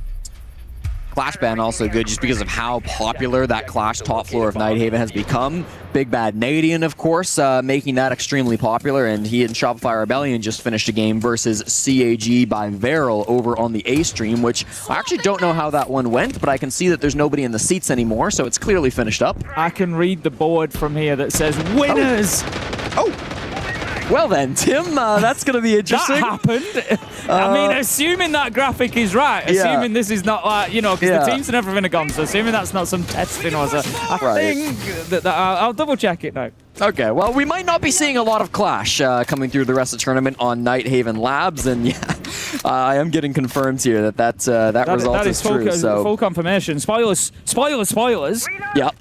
Clash ban also good just because of how popular that Clash top floor of Nighthaven has become. Big Bad Nadian, of course, making that extremely popular, and he and Shopify Rebellion just finished a game versus CAG by Veryl over on the A stream, which I actually don't know how that one went, but I can see that there's nobody in the seats anymore, so it's clearly finished up. I can read the board from here that says winners! Oh! Well then, Tim, that's going to be interesting. That happened. I mean, assuming that graphic is right, assuming this is not like, you know, because the teams and everything are gone, so assuming that's not some testing or so, I think that I'll double check it now. Okay, well, we might not be seeing a lot of Clash coming through the rest of the tournament on Nighthaven Labs, and I am getting confirmed here that result is true. So full confirmation. Spoilers. Yep.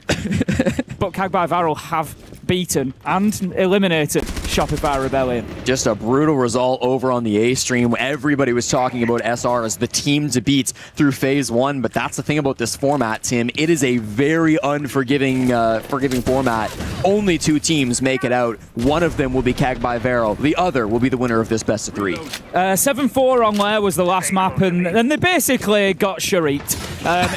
But Kagbai Varel have beaten and eliminated Shopify Rebellion. Just a brutal result over on the A stream. Everybody was talking about SR as the team to beat through phase 1, but that's the thing about this format, Tim. It is a very unforgiving forgiving format. Only 2 teams make it out. One of them will be Kagbai Varel. The other will be the winner of this best of 3. 7-4 on Lair was the last map, and they basically got Sharit.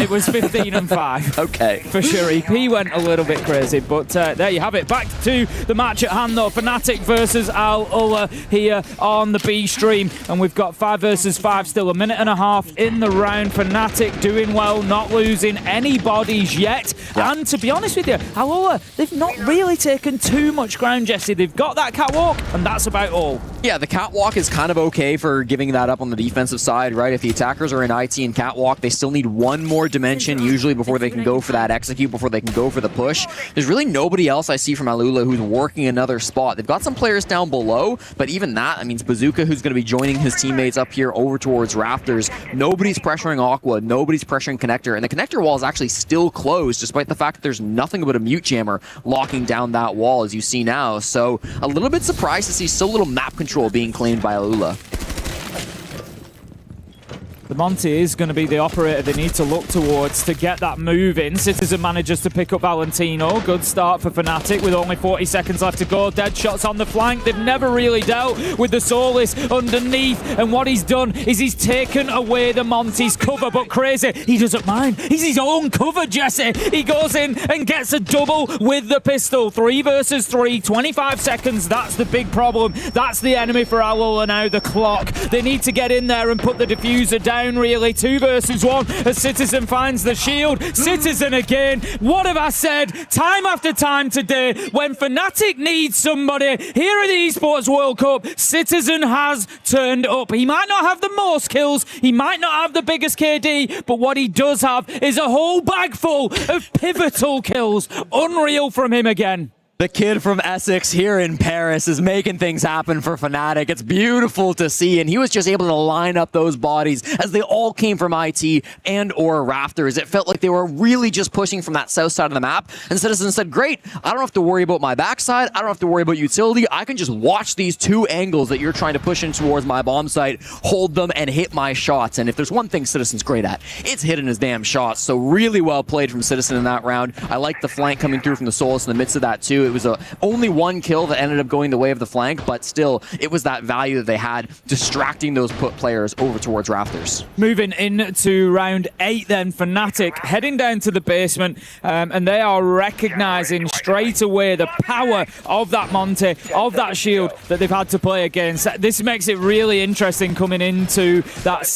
It was 15-5 okay. for Sharit. He went a little bit crazy, but there you have it. Back to the match at hand, though. Fnatic versus Al Ula here on the B stream, and we've got 5 versus 5, still a minute and a half in the round. Fnatic doing well, not losing any bodies yet. And to be honest with you, Al Ula, they've not really taken too much ground, Jesse. They've got that catwalk, and that's about all. Yeah, the catwalk is kind of okay for giving that up on the defensive side, right? If the attackers are in IT and catwalk, they still need one more dimension usually before they can go for that execute, before they can go for the push. There's really nobody else I see from Alula who's working another spot. They've got some players down below, but even that, I mean, Bazooka, who's going to be joining his teammates up here over towards Rafters. Nobody's pressuring Aqua, nobody's pressuring Connector, and the Connector wall is actually still closed, despite the fact that there's nothing but a mute jammer locking down that wall, as you see now. So a little bit surprised to see so little map control being claimed by Alula. The Monty is going to be the operator they need to look towards to get that move in. Citizen manages to pick up Valentino. Good start for Fnatic with only 40 seconds left to go. Dead shots on the flank. They've never really dealt with the Soulless underneath. And what he's done is he's taken away the Monty's cover. But Crazy, he doesn't mind. He's his own cover, Jesse. He goes in and gets a double with the pistol. 3 versus 3, 25 seconds. That's the big problem. That's the enemy for Alula now, the clock. They need to get in there and put the diffuser down. Really, 2 versus 1 as Citizen finds the shield. Citizen again. What have I said time after time today? When Fnatic needs somebody here at the Esports World Cup, Citizen has turned up. He might not have the most kills, he might not have the biggest KD, but what he does have is a whole bag full of pivotal kills. Unreal from him again. The kid from Essex here in Paris is making things happen for Fnatic. It's beautiful to see, and he was just able to line up those bodies as they all came from IT and or Rafters. It felt like they were really just pushing from that south side of the map, and Citizen said, great, I don't have to worry about my backside, I don't have to worry about utility, I can just watch these 2 angles that you're trying to push in towards my bomb site, hold them, and hit my shots. And if there's one thing Citizen's great at, it's hitting his damn shots. So really well played from Citizen in that round. I like the flank coming through from the Soulless in the midst of that too. It was only 1 kill that ended up going the way of the flank, but still, it was that value that they had, distracting those players over towards Rafters. Moving into round 8 then, Fnatic heading down to the basement, and they are recognizing straight away the power of that Monty, of that shield that they've had to play against. This makes it really interesting coming into that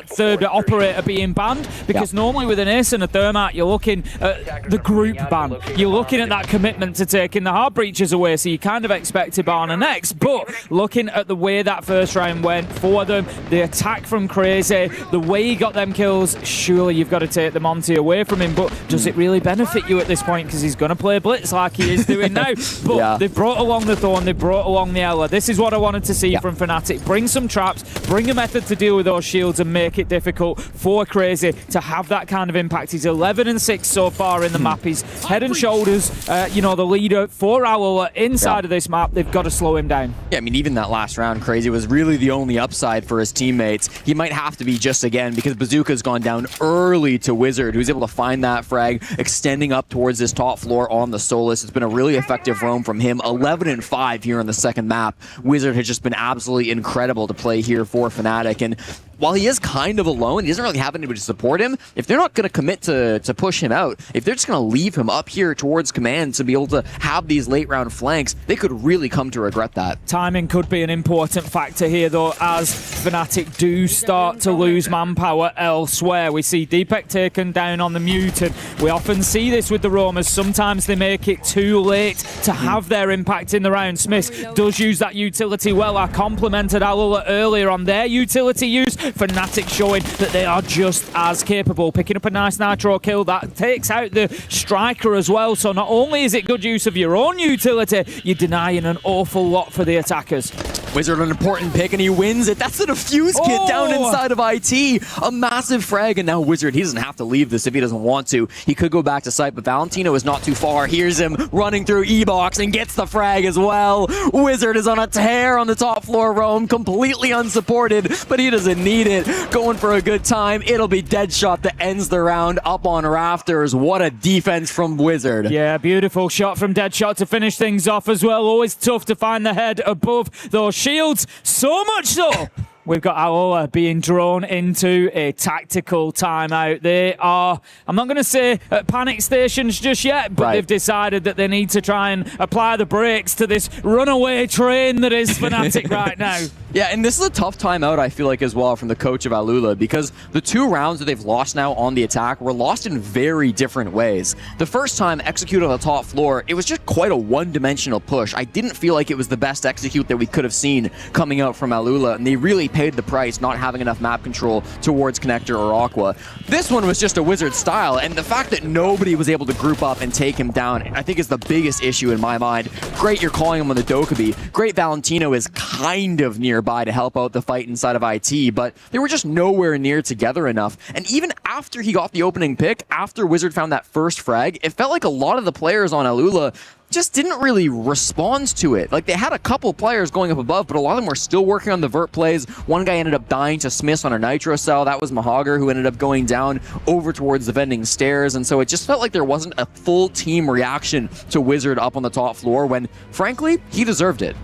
third operator being banned, because normally with an Ace and a Thermat, you're looking at the group ban. You're looking at that commitment to taking the hard breaches away, so you kind of expect Hibana next. But looking at the way that first round went for them, the attack from Crazy, the way he got them kills, surely you've got to take the Monty away from him. But does it really benefit you at this point? Because he's going to play Blitz like he is doing now. But they've brought along the Thorn, they've brought along the Ela. This is what I wanted to see from Fnatic. Bring some traps, bring a method to deal with those shields and make it difficult for Crazy to have that kind of impact. He's 11-6 so far in the map. He's head and shoulders, the leader for Alula inside of this map. They've got to slow him down. Yeah, I mean, even that last round, Crazy was really the only upside for his teammates. He might have to be just again because Bazooka's gone down early to Wizard, who's able to find that frag, extending up towards this top floor on the Soulless. It's been a really effective roam from him. 11-5 here on the second map. Wizard has just been absolutely incredible to play here for Fnatic. And while he is kind of alone, he doesn't really have anybody to support him. If they're not going to commit to push him out, if they're just going to leave him up here towards command to be able to have these late round flanks, they could really come to regret that. Timing could be an important factor here, though, as Fnatic do start to lose manpower elsewhere. We see Deepek taken down on the Mutant. We often see this with the Roamers. Sometimes they make it too late to have their impact in the round. Smith does use that utility well. I complimented Alula earlier on their utility use. Fnatic showing that they are just as capable. Picking up a nice Nitro kill. That takes out the Striker as well. So not only is it good use of your own utility, you're denying an awful lot for the attackers. Wizard an important pick, and he wins it. That's a defuse kit down inside of IT. A massive frag, and now Wizard, he doesn't have to leave this if he doesn't want to. He could go back to site, but Valentino is not too far. Here's him running through E-Box and gets the frag as well. Wizard is on a tear on the top floor roam, completely unsupported, but he doesn't need it. Going for a good time. It'll be Deadshot that ends the round up on rafters. What a defense from Wizard. Yeah, beautiful shot from Deadshot to finish things off as well. Always tough to find the head above those shields. So much so, we've got Aola being drawn into a tactical timeout. They are, I'm not going to say at panic stations just yet, but they've decided that they need to try and apply the brakes to this runaway train that is Fnatic right now. Yeah, and this is a tough timeout, I feel like, as well, from the coach of Alula, because the 2 rounds that they've lost now on the attack were lost in very different ways. The first time executed on the top floor, it was just quite a one-dimensional push. I didn't feel like it was the best execute that we could have seen coming out from Alula, and they really paid the price not having enough map control towards Connector or Aqua. This one was just a Wizard style, and the fact that nobody was able to group up and take him down, I think is the biggest issue in my mind. Great you're calling him on the Dokkaebi. Great Valentino is kind of nearby to help out the fight inside of IT, but they were just nowhere near together enough. And even after he got the opening pick, after Wizard found that first frag, it felt like a lot of the players on Alula just didn't really respond to it. Like, they had a couple players going up above, but a lot of them were still working on the vert plays. One guy ended up dying to Smiths on a Nitro cell. That was Mahagar, who ended up going down over towards the vending stairs. And so it just felt like there wasn't a full team reaction to Wizard up on the top floor when, frankly, he deserved it.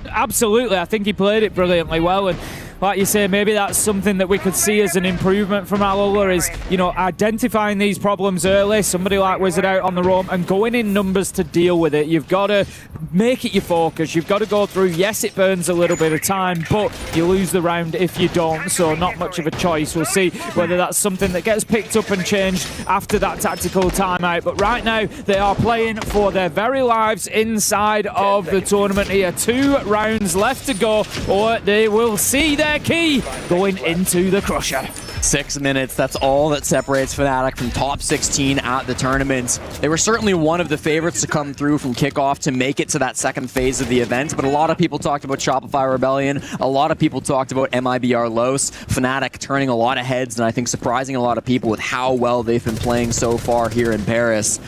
Absolutely, I think he played it brilliantly well, and like you say, maybe that's something that we could see as an improvement from Alola is, you know, identifying these problems early, somebody like Wizard out on the roam, and going in numbers to deal with it. You've got to make it your focus. You've got to go through. Yes, it burns a little bit of time, but you lose the round if you don't, so not much of a choice. We'll see whether that's something that gets picked up and changed after that tactical timeout. But right now, they are playing for their very lives inside of the tournament here. 2 rounds left to go, or they will see their key going into the Crusher. 6 minutes, that's all that separates Fnatic from top 16 at the tournament. They were certainly one of the favorites to come through from kickoff to make it to that second phase of the event, but a lot of people talked about Shopify Rebellion, a lot of people talked about MIBR Los, Fnatic turning a lot of heads, and I think surprising a lot of people with how well they've been playing so far here in Paris.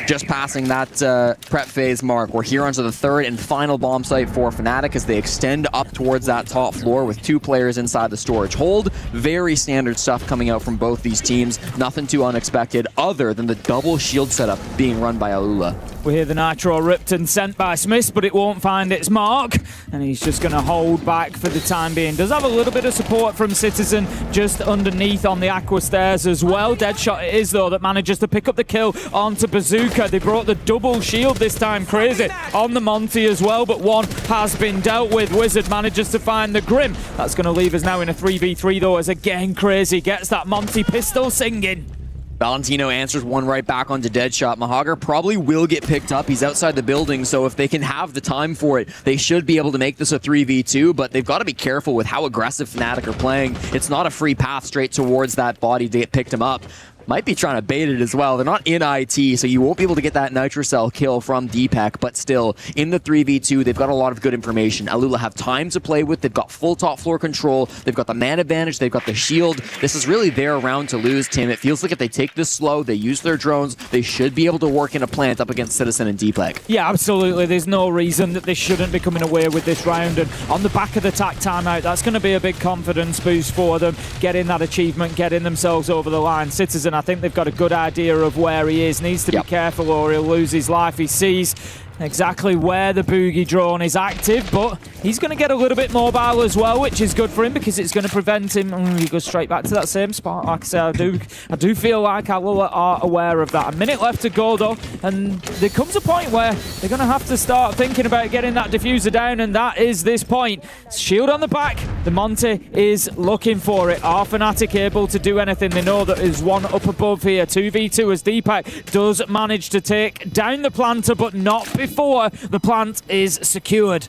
Just passing that prep phase mark, we're here onto the 3rd and final bomb site for Fnatic as they extend up towards that top floor with 2 players inside the storage hold. Very standard stuff coming out from both these teams. Nothing too unexpected other than the double shield setup being run by Alula. We hear the Nitro ripped and sent by Smith, but it won't find its mark, and he's just going to hold back for the time being. Does have a little bit of support from Citizen just underneath on the Aqua stairs as well. Deadshot it is, though, that manages to pick up the kill onto Bazooka. They brought the double shield this time, crazy, on the Monty as well, but one has been dealt with. Wizard manages to find the Grim. That's going to leave us now in a 3v3, though, as again Crazy gets that Monty pistol singing. Valentino answers one right back onto Deadshot. Mahagar probably will get picked up. He's outside the building, so if they can have the time for it, they should be able to make this a 3v2, but they've got to be careful with how aggressive Fnatic are playing. It's not a free path straight towards that body to get picked him up. Might be trying to bait it as well. They're not in IT, so you won't be able to get that Nitrocell kill from Deepek, but still, in the 3v2, they've got a lot of good information. Alula have time to play with. They've got full top floor control. They've got the man advantage. They've got the shield. This is really their round to lose, Tim. It feels like if they take this slow, they use their drones, they should be able to work in a plant up against Citizen and Deepek. Yeah, absolutely. There's no reason that they shouldn't be coming away with this round, and on the back of the TAC timeout, that's going to be a big confidence boost for them, getting that achievement, getting themselves over the line. Citizen, I think they've got a good idea of where he is. Needs to be careful or he'll lose his life. He sees exactly where the boogie drone is active, but he's going to get a little bit mobile as well, which is good for him because it's going to prevent him. He goes straight back to that same spot. Like I say, I do feel like Alula are aware of that. A minute left to go though, and there comes a point where they're going to have to start thinking about getting that diffuser down, and that is this point. Shield on the back. The Monty is looking for it. Are Fnatic able to do anything? They know that there's one up above here. 2v2 as Deepak does manage to take down the planter, but not before the plant is secured.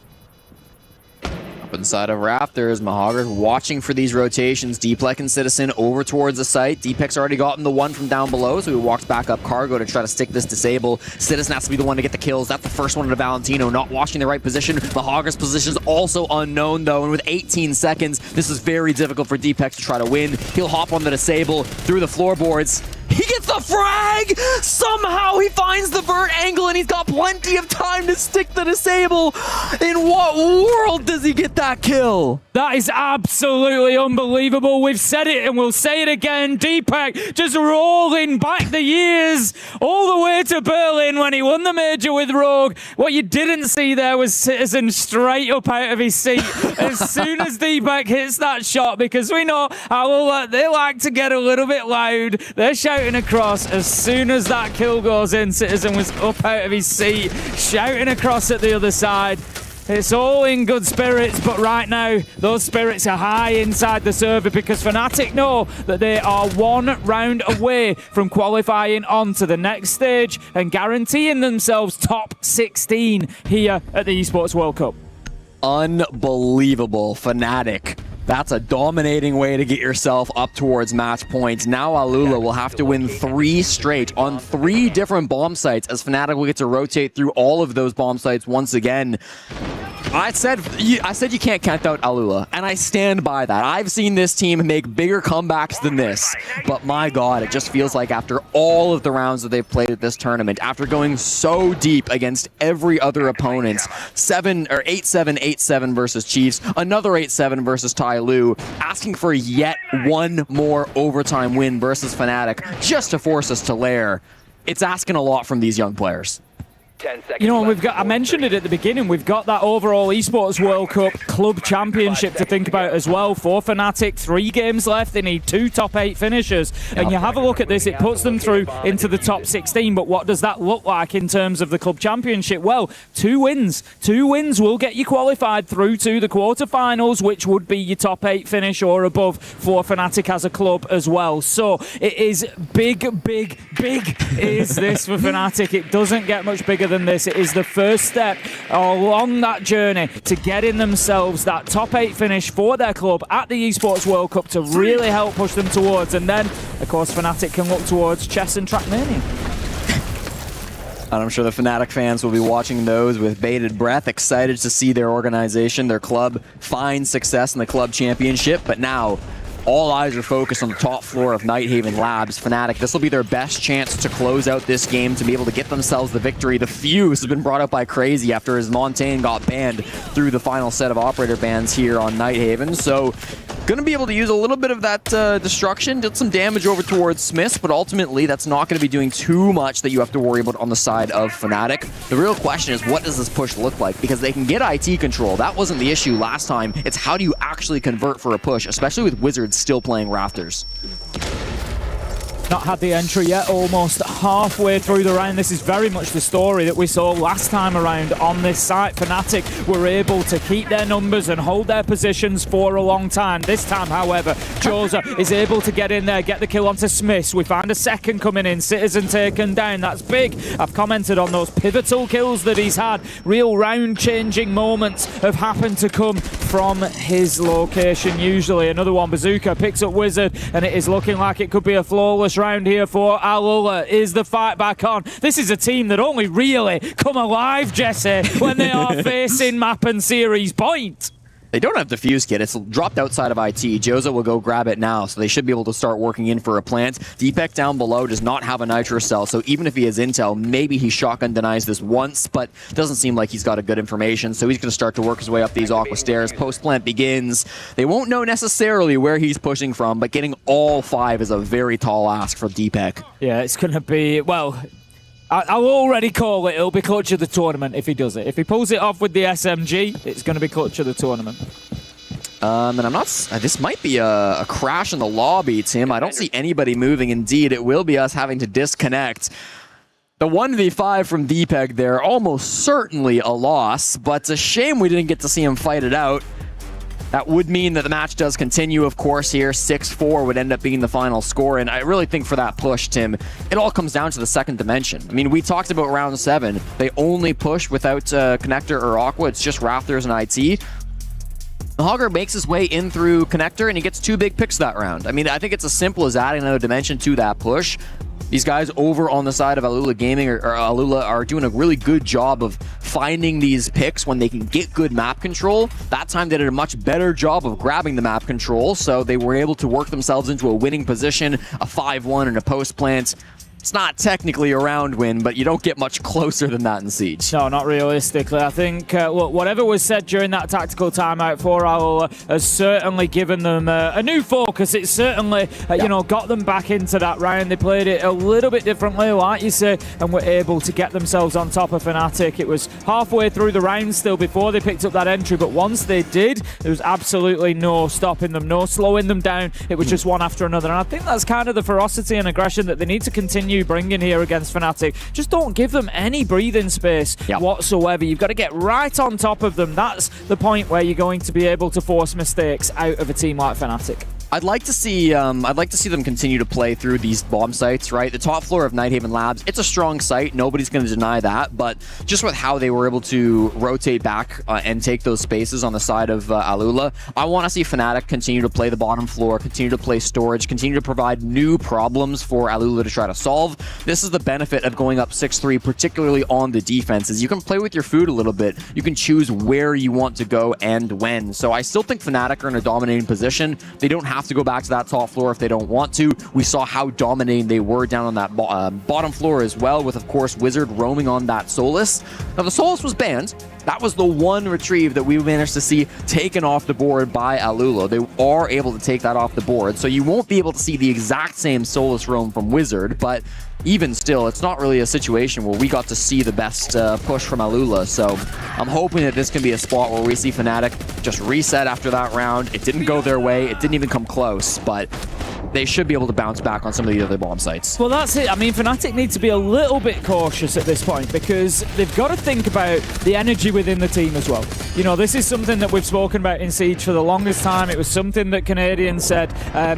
Up inside of Raptors, Mahogger watching for these rotations. Deepak and Citizen over towards the site. Deepak's already gotten the one from down below, so he walks back up Cargo to try to stick this disable. Citizen has to be the one to get the kills. That's the first one to Valentino, not watching the right position. Mahogger's position is also unknown, though, and with 18 seconds, this is very difficult for Deepak to try to win. He'll hop on the disable through the floorboards. He gets the frag! Somehow he finds the vert angle and he's got plenty of time to stick the disable. In what world does he get that kill? That is absolutely unbelievable. We've said it and we'll say it again. Deepak just rolling back the years all the way to Berlin when he won the major with Rogue. What you didn't see there was Citizen straight up out of his seat as soon as Deepak hits that shot, because we know how they like to get a little bit loud. They're shouting across. As soon as that kill goes in, Citizen was up out of his seat, shouting across at the other side. It's all in good spirits, but right now, those spirits are high inside the server because Fnatic know that they are one round away from qualifying on to the next stage and guaranteeing themselves top 16 here at the Esports World Cup. Unbelievable. Fnatic. That's a dominating way to get yourself up towards match points. Now Alula will have to win 3 straight on 3 different bomb sites as Fnatic will get to rotate through all of those bomb sites once again. I said you can't count out Alula, and I stand by that. I've seen this team make bigger comebacks than this, but my God, it just feels like after all of the rounds that they've played at this tournament, after going so deep against every other opponent, 8-7, 8-7 versus Chiefs, another 8-7 versus Tai Lu, asking for yet one more overtime win versus Fnatic just to force us to lair. It's asking a lot from these young players. 10 seconds. You know, I mentioned it at the beginning, we've got that overall Esports World Cup Club Championship to think about as well. For Fnatic, 3 games left, they need 2 top 8 finishers. And you have a look at this, it puts them through into the top 16, but what does that look like in terms of the Club Championship? Well, 2 wins. 2 wins will get you qualified through to the quarterfinals, which would be your top 8 finish or above for Fnatic as a club as well. So it is big is this for Fnatic. It doesn't get much bigger than this. It is the first step along that journey to getting themselves that top 8 finish for their club at the Esports World Cup to really help push them towards, and then of course Fnatic can look towards chess and Trackmania. And I'm sure the Fnatic fans will be watching those with bated breath, excited to see their organization, their club, find success in the club championship. But now all eyes are focused on the top floor of Nighthaven Labs. Fnatic, this will be their best chance to close out this game, to be able to get themselves the victory. The Fuse has been brought up by Crazy after his Montaigne got banned through the final set of operator bans here on Nighthaven. So going to be able to use a little bit of that destruction, did some damage over towards Smiths, but ultimately that's not going to be doing too much that you have to worry about on the side of Fnatic. The real question is, what does this push look like? Because they can get IT control. That wasn't the issue last time. It's how do you actually convert for a push, especially with Wizards still playing Rafters. Not had the entry yet, almost halfway through the round. This is very much the story that we saw last time around on this site. Fnatic were able to keep their numbers and hold their positions for a long time. This time, however, Joza is able to get in there, get the kill onto Smiths. We find a second coming in, Citizen taken down. That's big. I've commented on those pivotal kills that he's had. Real round-changing moments have happened to come from his location usually. Another one, Bazooka picks up Wizard, and it is looking like it could be a flawless round here for Alula. Is the fight back on? This is a team that only really come alive, Jesse, when they are facing map and series point. They don't have the fuse kit. It's dropped outside of IT. Joza will go grab it now, so they should be able to start working in for a plant. Deepak down below does not have a nitro cell, so even if he has intel, maybe he shotgun denies this once, but doesn't seem like he's got a good information, so he's going to start to work his way up these aqua stairs. Post plant begins. They won't know necessarily where he's pushing from, but getting all 5 is a very tall ask for Deepak. Yeah, it's going to be, well, I'll already call it. It'll be clutch of the tournament if he does it. If he pulls it off with the SMG, it's going to be clutch of the tournament. And I'm not... This might be a crash in the lobby, Tim. I don't see anybody moving. Indeed, it will be us having to disconnect. The 1v5 from Deepeg there, almost certainly a loss, but it's a shame we didn't get to see him fight it out. That would mean that the match does continue, of course, here. 6-4 would end up being the final score, and I really think for that push, Tim, it all comes down to the second dimension. I mean, we talked about round 7. They only push without Connector or Aqua. It's just Raptors and IT. The Hogger makes his way in through Connector, and he gets 2 big picks that round. I mean, I think it's as simple as adding another dimension to that push. These guys over on the side of Alula Gaming or Alula are doing a really good job of finding these picks when they can get good map control. That time they did a much better job of grabbing the map control, so they were able to work themselves into a winning position, a 5-1 and a post plant. It's not technically a round win, but you don't get much closer than that in Siege. No, not realistically. I think whatever was said during that tactical timeout for Alula has certainly given them a new focus. It's certainly, you know, got them back into that round. They played it a little bit differently, like you say, and were able to get themselves on top of Fnatic. It was halfway through the round still before they picked up that entry, but once they did, there was absolutely no stopping them, no slowing them down. It was just one after another, and I think that's kind of the ferocity and aggression that they need to continue bringing here against Fnatic. Just don't give them any breathing space whatsoever. You've got to get right on top of them. That's the point where you're going to be able to force mistakes out of a team like Fnatic. I'd like to see them continue to play through these bomb sites, right? The top floor of Nighthaven Labs, it's a strong site. Nobody's going to deny that, but just with how they were able to rotate back and take those spaces on the side of Alula, I want to see Fnatic continue to play the bottom floor, continue to play storage, continue to provide new problems for Alula to try to solve. This is the benefit of going up 6-3, particularly on the defenses. You can play with your food a little bit. You can choose where you want to go and when. So I still think Fnatic are in a dominating position. They don't have to go back to that top floor if they don't want to. We saw how dominating they were down on that bottom floor as well, with, of course, Wizard roaming on that Solus. Now, the Solus was banned. That was the one retrieve that we managed to see taken off the board by Alula. They are able to take that off the board, so you won't be able to see the exact same Solus roam from Wizard, but even still, it's not really a situation where we got to see the best push from Alula, so I'm hoping that this can be a spot where we see Fnatic just reset after that round. It didn't go their way, it didn't even come close, but they should be able to bounce back on some of the other bomb sites. Well, that's it. I mean, Fnatic need to be a little bit cautious at this point because they've got to think about the energy within the team as well. You know, this is something that we've spoken about in Siege for the longest time. It was something that Canadian said,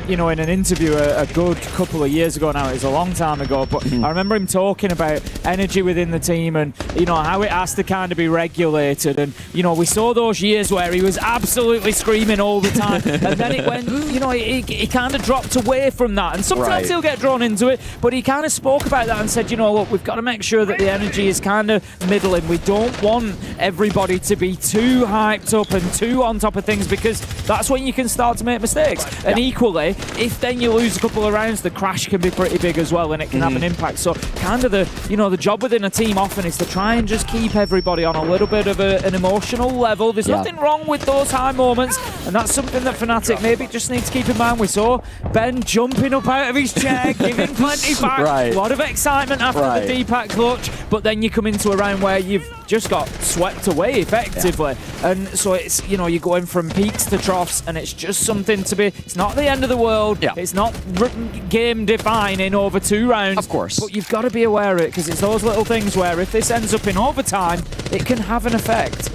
you know, in an interview a good couple of years ago now. It was a long time ago, but I remember him talking about energy within the team and, you know, how it has to kind of be regulated. And, you know, we saw those years where he was absolutely screaming all the time. And then it went, you know, he kind of dropped away from that, and sometimes he'll get drawn into it, but he kind of spoke about that and said, you know, look, we've got to make sure that the energy is kind of middling. We don't want everybody to be too hyped up and too on top of things, because that's when you can start to make mistakes. And equally, if then you lose a couple of rounds, the crash can be pretty big as well, and it can have an impact. So kind of the, you know, the job within a team often is to try and just keep everybody on a little bit of an emotional level. There's nothing wrong with those high moments, and that's something that Fnatic maybe just need to keep in mind. We saw Ben jumping up out of his chair, giving plenty back. A lot of excitement after the Deepak clutch, but then you come into a round where you've just got swept away effectively. And so it's, you know, you're going from peaks to troughs, and it's just something to be, it's not the end of the world. It's not game defining over 2 rounds. Of course. But you've got to be aware of it, because it's those little things where if this ends up in overtime, it can have an effect.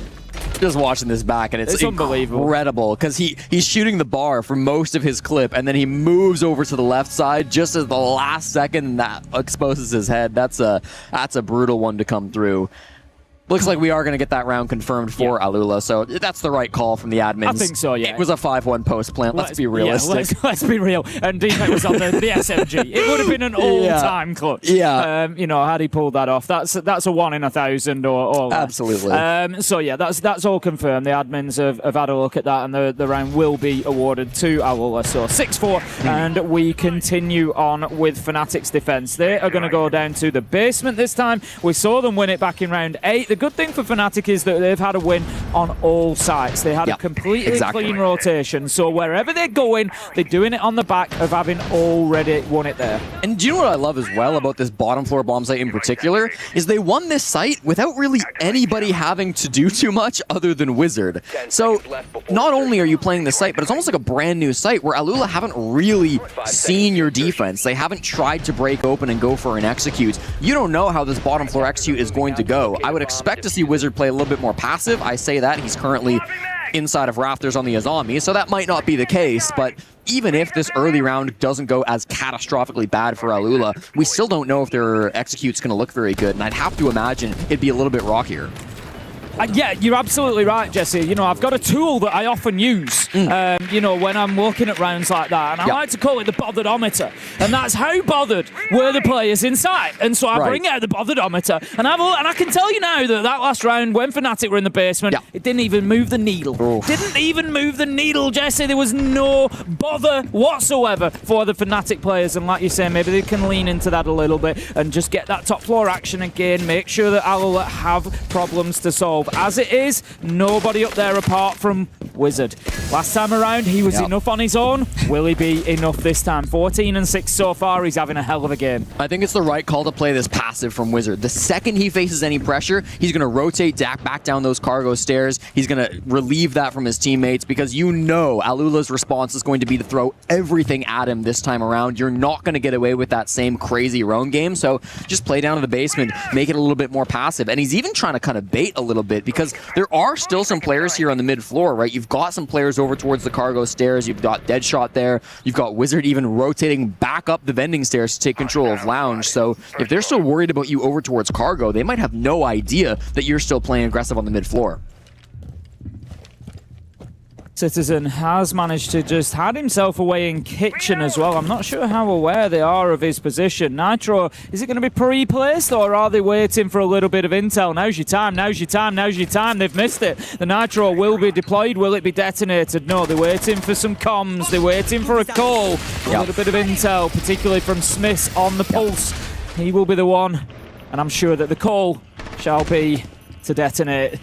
Just watching this back, and it's incredible because he's shooting the bar for most of his clip, and then he moves over to the left side just at the last second, and that exposes his head. That's a brutal one to come through. Looks like we are going to get that round confirmed for Alula, so that's the right call from the admins. I think so, yeah. It was a 5-1 post plant. Let's be realistic. Yeah, let's be real. And Deepak was on the SMG. It would have been an all-time clutch. Yeah. You know, had he pulled that off. That's a 1 in 1,000 or less. Absolutely. So yeah, that's all confirmed. The admins have had a look at that, and the round will be awarded to Alula. So 6-4, and we continue on with Fnatic's defense. They are going to go down to the basement this time. We saw them win it back in round 8. the good thing for Fnatic is that they've had a win on all sides. They had a completely clean rotation. So wherever they're going, they're doing it on the back of having already won it there. And do you know what I love as well about this bottom floor bomb site in particular? Is they won this site without really anybody having to do too much other than Wizard. So not only are you playing this site, but it's almost like a brand new site where Alula haven't really seen your defense. They haven't tried to break open and go for an execute. You don't know how this bottom floor execute is going to go. I would expect to see Wizard play a little bit more passive. I say that. He's currently inside of Rafters on the Azami, so that might not be the case, but even if this early round doesn't go as catastrophically bad for Alula, we still don't know if their execute's going to look very good, and I'd have to imagine it'd be a little bit rockier. Yeah, you're absolutely right, Jesse. You know, I've got a tool that I often use, you know, when I'm looking at rounds like that, and I like to call it the botheredometer, and that's how bothered were the players inside. And so I bring out the botheredometer, and have a look, and I can tell you now that last round, when Fnatic were in the basement, it didn't even move the needle. Didn't even move the needle, Jesse. There was no bother whatsoever for the Fnatic players, and like you say, maybe they can lean into that a little bit and just get that top floor action again, make sure that Alula have problems to solve. As it is, nobody up there apart from Wizard. Last time around, he was enough on his own. Will he be enough this time? 14-6 so far. He's having a hell of a game. I think it's the right call to play this passive from Wizard. The second he faces any pressure, he's going to rotate Dak back down those cargo stairs. He's going to relieve that from his teammates because you know Alula's response is going to be to throw everything at him this time around. You're not going to get away with that same crazy roam game, so just play down to the basement, make it a little bit more passive. And he's even trying to kind of bait a little bit because there are still some players here on the mid floor, right? You've got some players over towards the cargo stairs. You've got Deadshot there. You've got Wizard even rotating back up the vending stairs to take control of Lounge. So if they're still worried about you over towards cargo, they might have no idea that you're still playing aggressive on the mid floor. Citizen has managed to just had himself away in kitchen as well. I'm not sure how aware they are of his position. Nitro, is it going to be pre-placed or are they waiting for a little bit of intel? Now's your time, now's your time, now's your time. They've missed it. The Nitro will be deployed. Will it be detonated? No, they're waiting for some comms. They're waiting for a call. A little bit of intel, particularly from Smith on the pulse. He will be the one, and I'm sure that the call shall be to detonate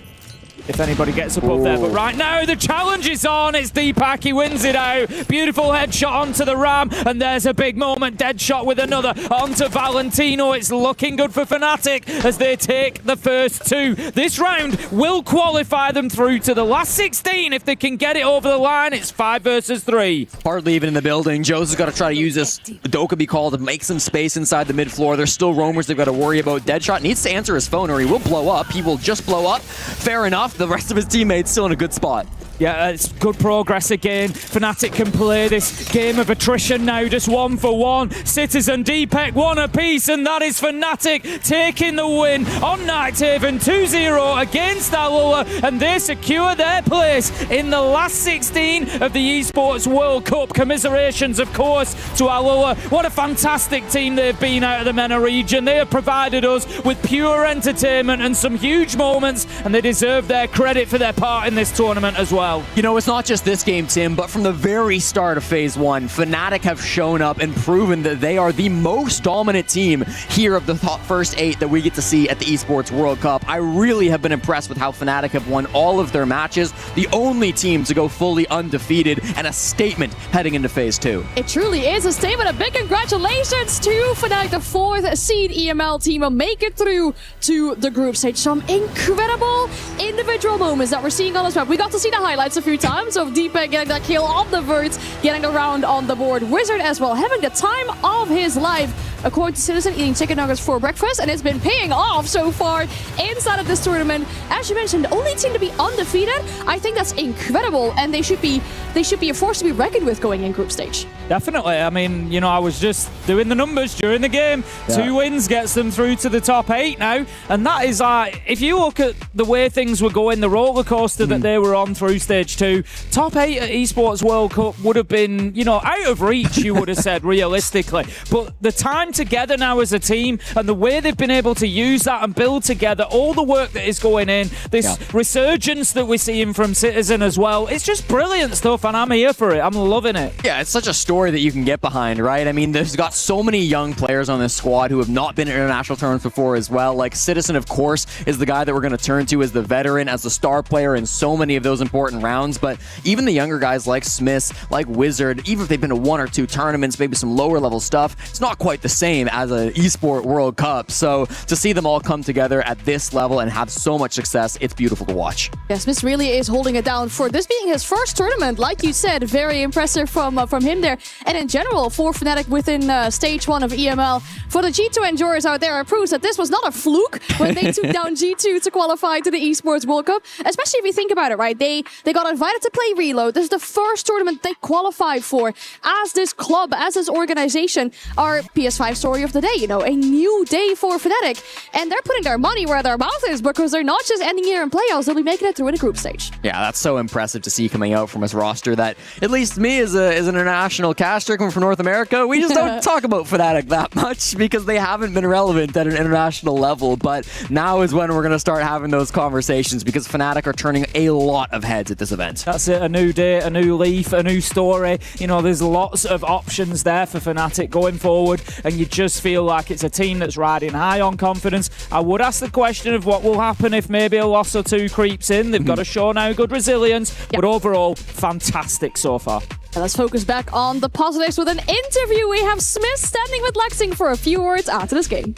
if anybody gets above there. But right now, the challenge is on. It's Deepak. He wins it out. Beautiful headshot onto the Ram. And there's a big moment. Deadshot with another onto Valentino. It's looking good for Fnatic as they take the first two. This round will qualify them through to the last 16. If they can get it over the line, it's 5 versus 3. Hardly even in the building. Joe's has got to try to use this Dokkaebi call to make some space inside the mid floor. There's still roamers they've got to worry about. Deadshot needs to answer his phone or he will blow up. He will just blow up. Fair enough. The rest of his teammates still in a good spot. Yeah, it's good progress again. Fnatic can play this game of attrition now, just 1 for 1. Citizen, Deepak, 1 apiece, and that is Fnatic taking the win on Nighthaven 2-0 against Alula, and they secure their place in the last 16 of the Esports World Cup. Commiserations, of course, to Alula. What a fantastic team they've been out of the MENA region. They have provided us with pure entertainment and some huge moments, and they deserve their credit for their part in this tournament as well. You know, it's not just this game, Tim, but from the very start of Phase 1, Fnatic have shown up and proven that they are the most dominant team here of the first 8 that we get to see at the Esports World Cup. I really have been impressed with how Fnatic have won all of their matches, the only team to go fully undefeated, and a statement heading into Phase 2. It truly is a statement. A big congratulations to Fnatic, the 4th seed EML team, and make it through to the group stage. Some incredible individual moments that we're seeing on this map. We got to see the highlights a few times of Deepak getting that kill on the vert, getting around on the board. Wizard as well, having the time of his life. According to Citizen, eating chicken nuggets for breakfast, and it's been paying off so far inside of this tournament. As you mentioned, the only team to be undefeated. I think that's incredible, and they should be a force to be reckoned with going in group stage. Definitely. I mean, you know, I was just doing the numbers during the game. 2 wins gets them through to the top 8 now, and that is if you look at the way things were going, the roller coaster that they were on through stage 2, top 8 at Esports World Cup would have been, you know, out of reach, you would have said, realistically. But the time time together now as a team, and the way they've been able to use that and build together, all the work that is going in, this resurgence that we're seeing from Citizen as well, it's just brilliant stuff, and I'm here for it. I'm loving it. Yeah, it's such a story that you can get behind, right? I mean, there's got so many young players on this squad who have not been in international tournaments before as well. Like, Citizen, of course, is the guy that we're going to turn to as the veteran, as the star player in so many of those important rounds. But even the younger guys like Smiths, like Wizard, even if they've been to 1 or 2 tournaments, maybe some lower level stuff, it's not quite the same as an Esport World Cup. So to see them all come together at this level and have so much success, it's beautiful to watch. Yes, Smith really is holding it down for this being his first tournament. Like you said, very impressive from him there. And in general, for Fnatic within stage 1 of EML, for the G2 enjoyers out there, it proves that this was not a fluke when they took down G2 to qualify to the Esports World Cup. Especially if you think about it, right? They got invited to play Reload. This is the first tournament they qualified for as this club, as this organization. Our PS5 story of the day, you know, a new day for Fnatic. And they're putting their money where their mouth is, because they're not just ending here in playoffs, they'll be making it through in a group stage. Yeah, that's so impressive to see coming out from his roster that, at least me as an international caster coming from North America, we just don't talk about Fnatic that much because they haven't been relevant at an international level. But now is when we're going to start having those conversations, because Fnatic are turning a lot of heads at this event. That's it, a new day, a new leaf, a new story. You know, there's lots of options there for Fnatic going forward, and you just feel like it's a team that's riding high on confidence. I would ask the question of what will happen if maybe a loss or 2 creeps in. They've got to show now good resilience, but overall, fantastic so far. And let's focus back on the positives with an interview. We have Smith standing with Lexing for a few words after this game.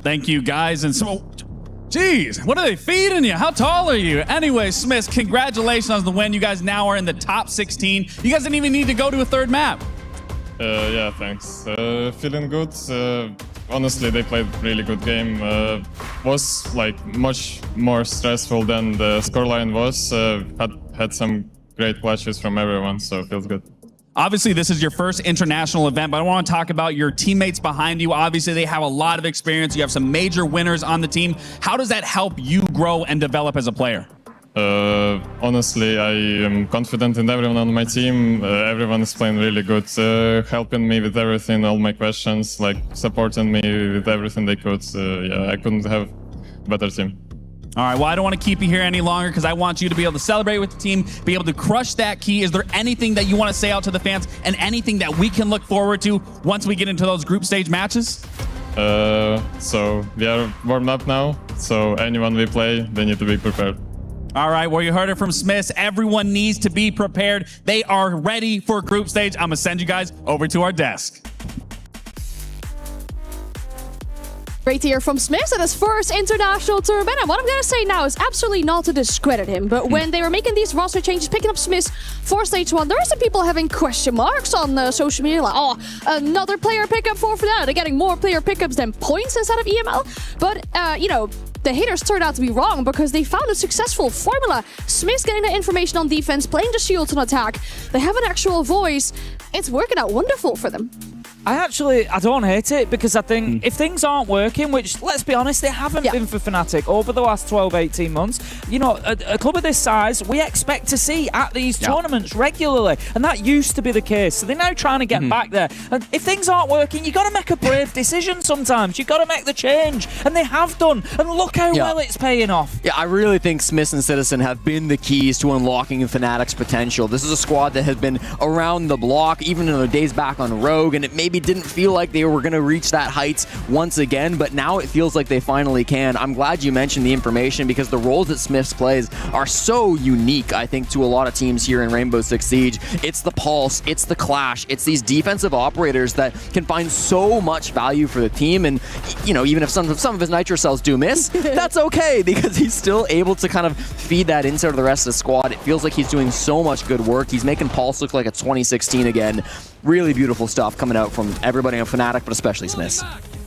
Thank you, guys. And so, geez, what are they feeding you? How tall are you? Anyway, Smith, congratulations on the win. You guys now are in the top 16. You guys didn't even need to go to a 3rd map. Yeah, thanks. Feeling good. Honestly, they played really good game. Was like much more stressful than the scoreline was. Had some great flashes from everyone, so it feels good. Obviously, this is your first international event, but I want to talk about your teammates behind you. Obviously, they have a lot of experience. You have some major winners on the team. How does that help you grow and develop as a player? Honestly, I am confident in everyone on my team. Everyone is playing really good, helping me with everything, all my questions, like supporting me with everything they could. Yeah, I couldn't have a better team. All right, well, I don't want to keep you here any longer because I want you to be able to celebrate with the team, be able to crush that key. Is there anything that you want to say out to the fans and anything that we can look forward to once we get into those group stage matches? So we are warmed up now, so anyone we play, they need to be prepared. All right, well, you heard it from Smiths. Everyone needs to be prepared. They are ready for group stage. I'm going to send you guys over to our desk. Great to hear from Smith at his first international tournament. And what I'm going to say now is absolutely not to discredit him, but when they were making these roster changes, picking up Smith for stage 1, there were some people having question marks on social media, like, oh, another player pickup for Fnatic. They're getting more player pickups than points inside of EML. But, you know, the haters turned out to be wrong because they found a successful formula. Smith's getting the information on defense, playing the shields on attack. They have an actual voice. It's working out wonderful for them. I don't hate it, because I think if things aren't working, which, let's be honest, they haven't been for Fnatic over the last 12, 18 months, you know, a club of this size, we expect to see at these tournaments regularly, and that used to be the case. So they're now trying to get back there. And if things aren't working, you got to make a brave decision sometimes. You got to make the change, and they have done. And look how well it's paying off. Yeah, I really think Smith and Citizen have been the keys to unlocking Fnatic's potential. This is a squad that has been around the block, even in their days back on Rogue, and it maybe didn't feel like they were going to reach that heights once again, but now it feels like they finally can. I'm glad you mentioned the information, because the roles that Smiths plays are so unique, I think, to a lot of teams here in Rainbow Six Siege. It's the pulse, it's the clash, it's these defensive operators that can find so much value for the team, and, you know, even if some of his nitro cells do miss, that's okay, because he's still able to kind of feed that into the rest of the squad. It feels like he's doing so much good work. He's making Pulse look like a 2016 again. Really beautiful stuff coming out from everybody on Fnatic, but especially Smiths.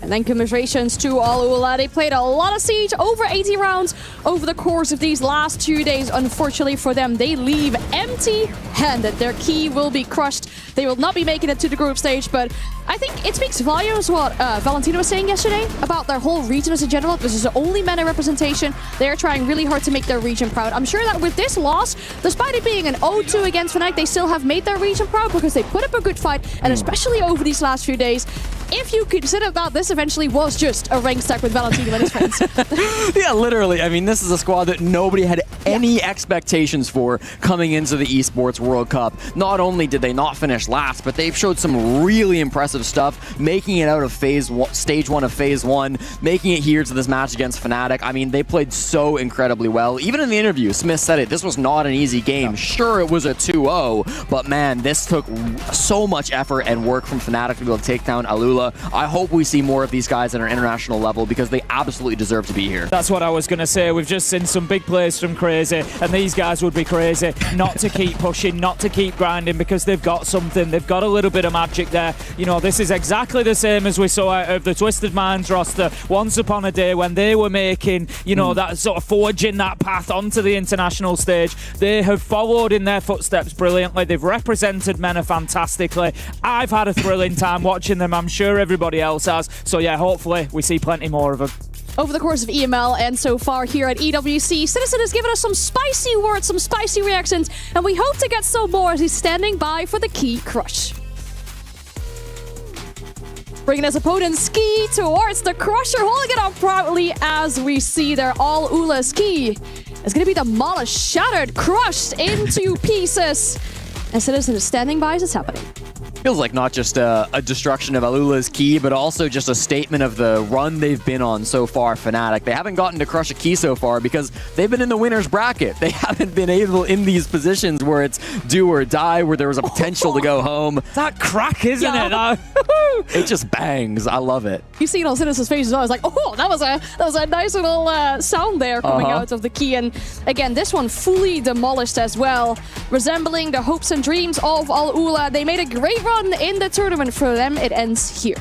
And then commiserations to Alula. They played a lot of Siege, over 80 rounds over the course of these last 2 days. Unfortunately for them, they leave empty-handed. Their key will be crushed. They will not be making it to the group stage, but I think it speaks volumes what Valentino was saying yesterday about their whole region as a general. This is the only MENA representation. They're trying really hard to make their region proud. I'm sure that with this loss, despite it being an 0-2 against Fnatic, they still have made their region proud because they put up a good fight, and especially over these last few days, if you consider that this eventually was just a rank stack with Valentino and his friends. Yeah, literally. I mean, this is a squad that nobody had any expectations for coming into the Esports World Cup. Not only did they not finish last, but they've showed some really impressive stuff, making it out of stage 1 of phase 1, making it here to this match against Fnatic. I mean, they played so incredibly well. Even in the interview, Smith said it, this was not an easy game. Sure, it was a 2-0, but man, this took so much effort and work from Fnatic to be able to take down Alula. I hope we see more of these guys at an international level because they absolutely deserve to be here. That's what I was going to say. We've just seen some big plays from Crazy, and these guys would be crazy not to keep pushing, not to keep grinding, because they've got something. They've got a little bit of magic there. You know, this is exactly the same as we saw out of the Twisted Minds roster once upon a day when they were making, you know, that sort of forging that path onto the international stage. They have followed in their footsteps brilliantly. They've represented MENA fantastically. I've had a thrilling time watching them. I'm sure everybody else has. So yeah, hopefully we see plenty more of them. Over the course of EML and so far here at EWC, Citizen has given us some spicy words, some spicy reactions, and we hope to get some more as he's standing by for the key crush. Bringing his opponent's ski towards the crusher, holding it up proudly as we see there. All Ula's key is going to be demolished, shattered, crushed into pieces. And Citizen is standing by as it's happening. Feels like not just a destruction of Alula's key, but also just a statement of the run they've been on so far, Fnatic. They haven't gotten to crush a key so far because they've been in the winner's bracket. They haven't been able in these positions where it's do or die, where there was a potential to go home. That crack, isn't it? It just bangs. I love it. You see it on Citizen's face as well. I was like, oh, that was a nice little sound there coming out of the key. And again, this one fully demolished as well, resembling the hopes and dreams of Al Ula. They made a great run in the tournament. For them, it ends here.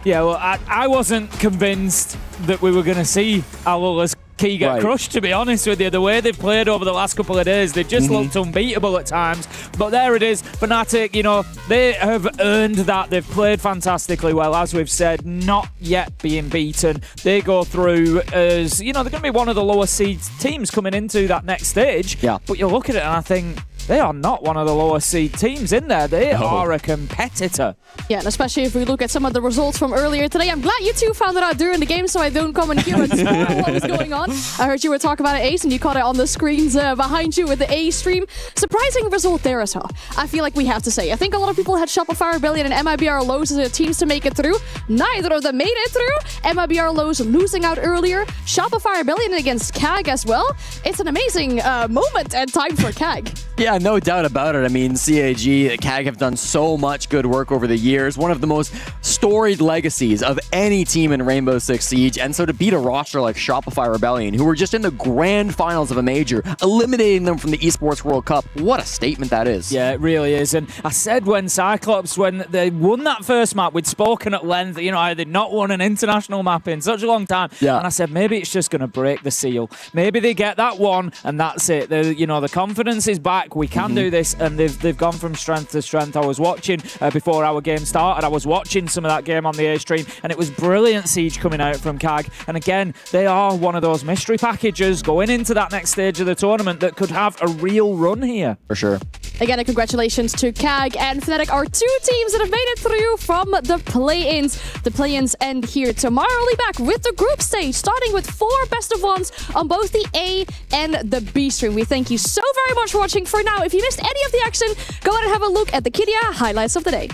Yeah, well, I wasn't convinced that we were going to see Al Ula's key get crushed, to be honest with you. The way they've played over the last couple of days, they've just looked unbeatable at times. But there it is. Fnatic, you know, they have earned that. They've played fantastically well, as we've said, not yet being beaten. They go through as, you know, they're going to be one of the lower seed teams coming into that next stage. Yeah. But you look at it and I think, they are not one of the lower seed teams in there. They are a competitor. Yeah, and especially if we look at some of the results from earlier today. I'm glad you two found it out during the game so I don't come in here and spoil what was going on. I heard you were talking about Ace and you caught it on the screens behind you with the A stream. Surprising result there as well, I feel like we have to say. I think a lot of people had Shopify Rebellion and MIBR Lowe's as their teams to make it through. Neither of them made it through. MIBR Lowe's losing out earlier. Shopify Rebellion against CAG as well. It's an amazing moment and time for CAG. Yeah, no doubt about it. I mean, CAG, CAG have done so much good work over the years. One of the most storied legacies of any team in Rainbow Six Siege. And so to beat a roster like Shopify Rebellion, who were just in the grand finals of a major, eliminating them from the Esports World Cup, what a statement that is. Yeah, it really is. And I said when Cyclops, when they won that first map, we'd spoken at length, you know, they'd not won an international map in such a long time. Yeah. And I said, maybe it's just going to break the seal. Maybe they get that one and that's it. You know, the confidence is back. We can do this, and they've gone from strength to strength. I was watching before our game started. I was watching some of that game on the A stream, and it was brilliant siege coming out from CAG. And again, they are one of those mystery packages going into that next stage of the tournament that could have a real run here. For sure. Again, a congratulations to CAG and Fnatic, our two teams that have made it through from the play-ins. The play-ins end here tomorrow. We'll be back with the group stage, starting with 4 best of ones on both the A and the B stream. We thank you so very much for watching. For now, if you missed any of the action, go ahead and have a look at the Kidia highlights of the day.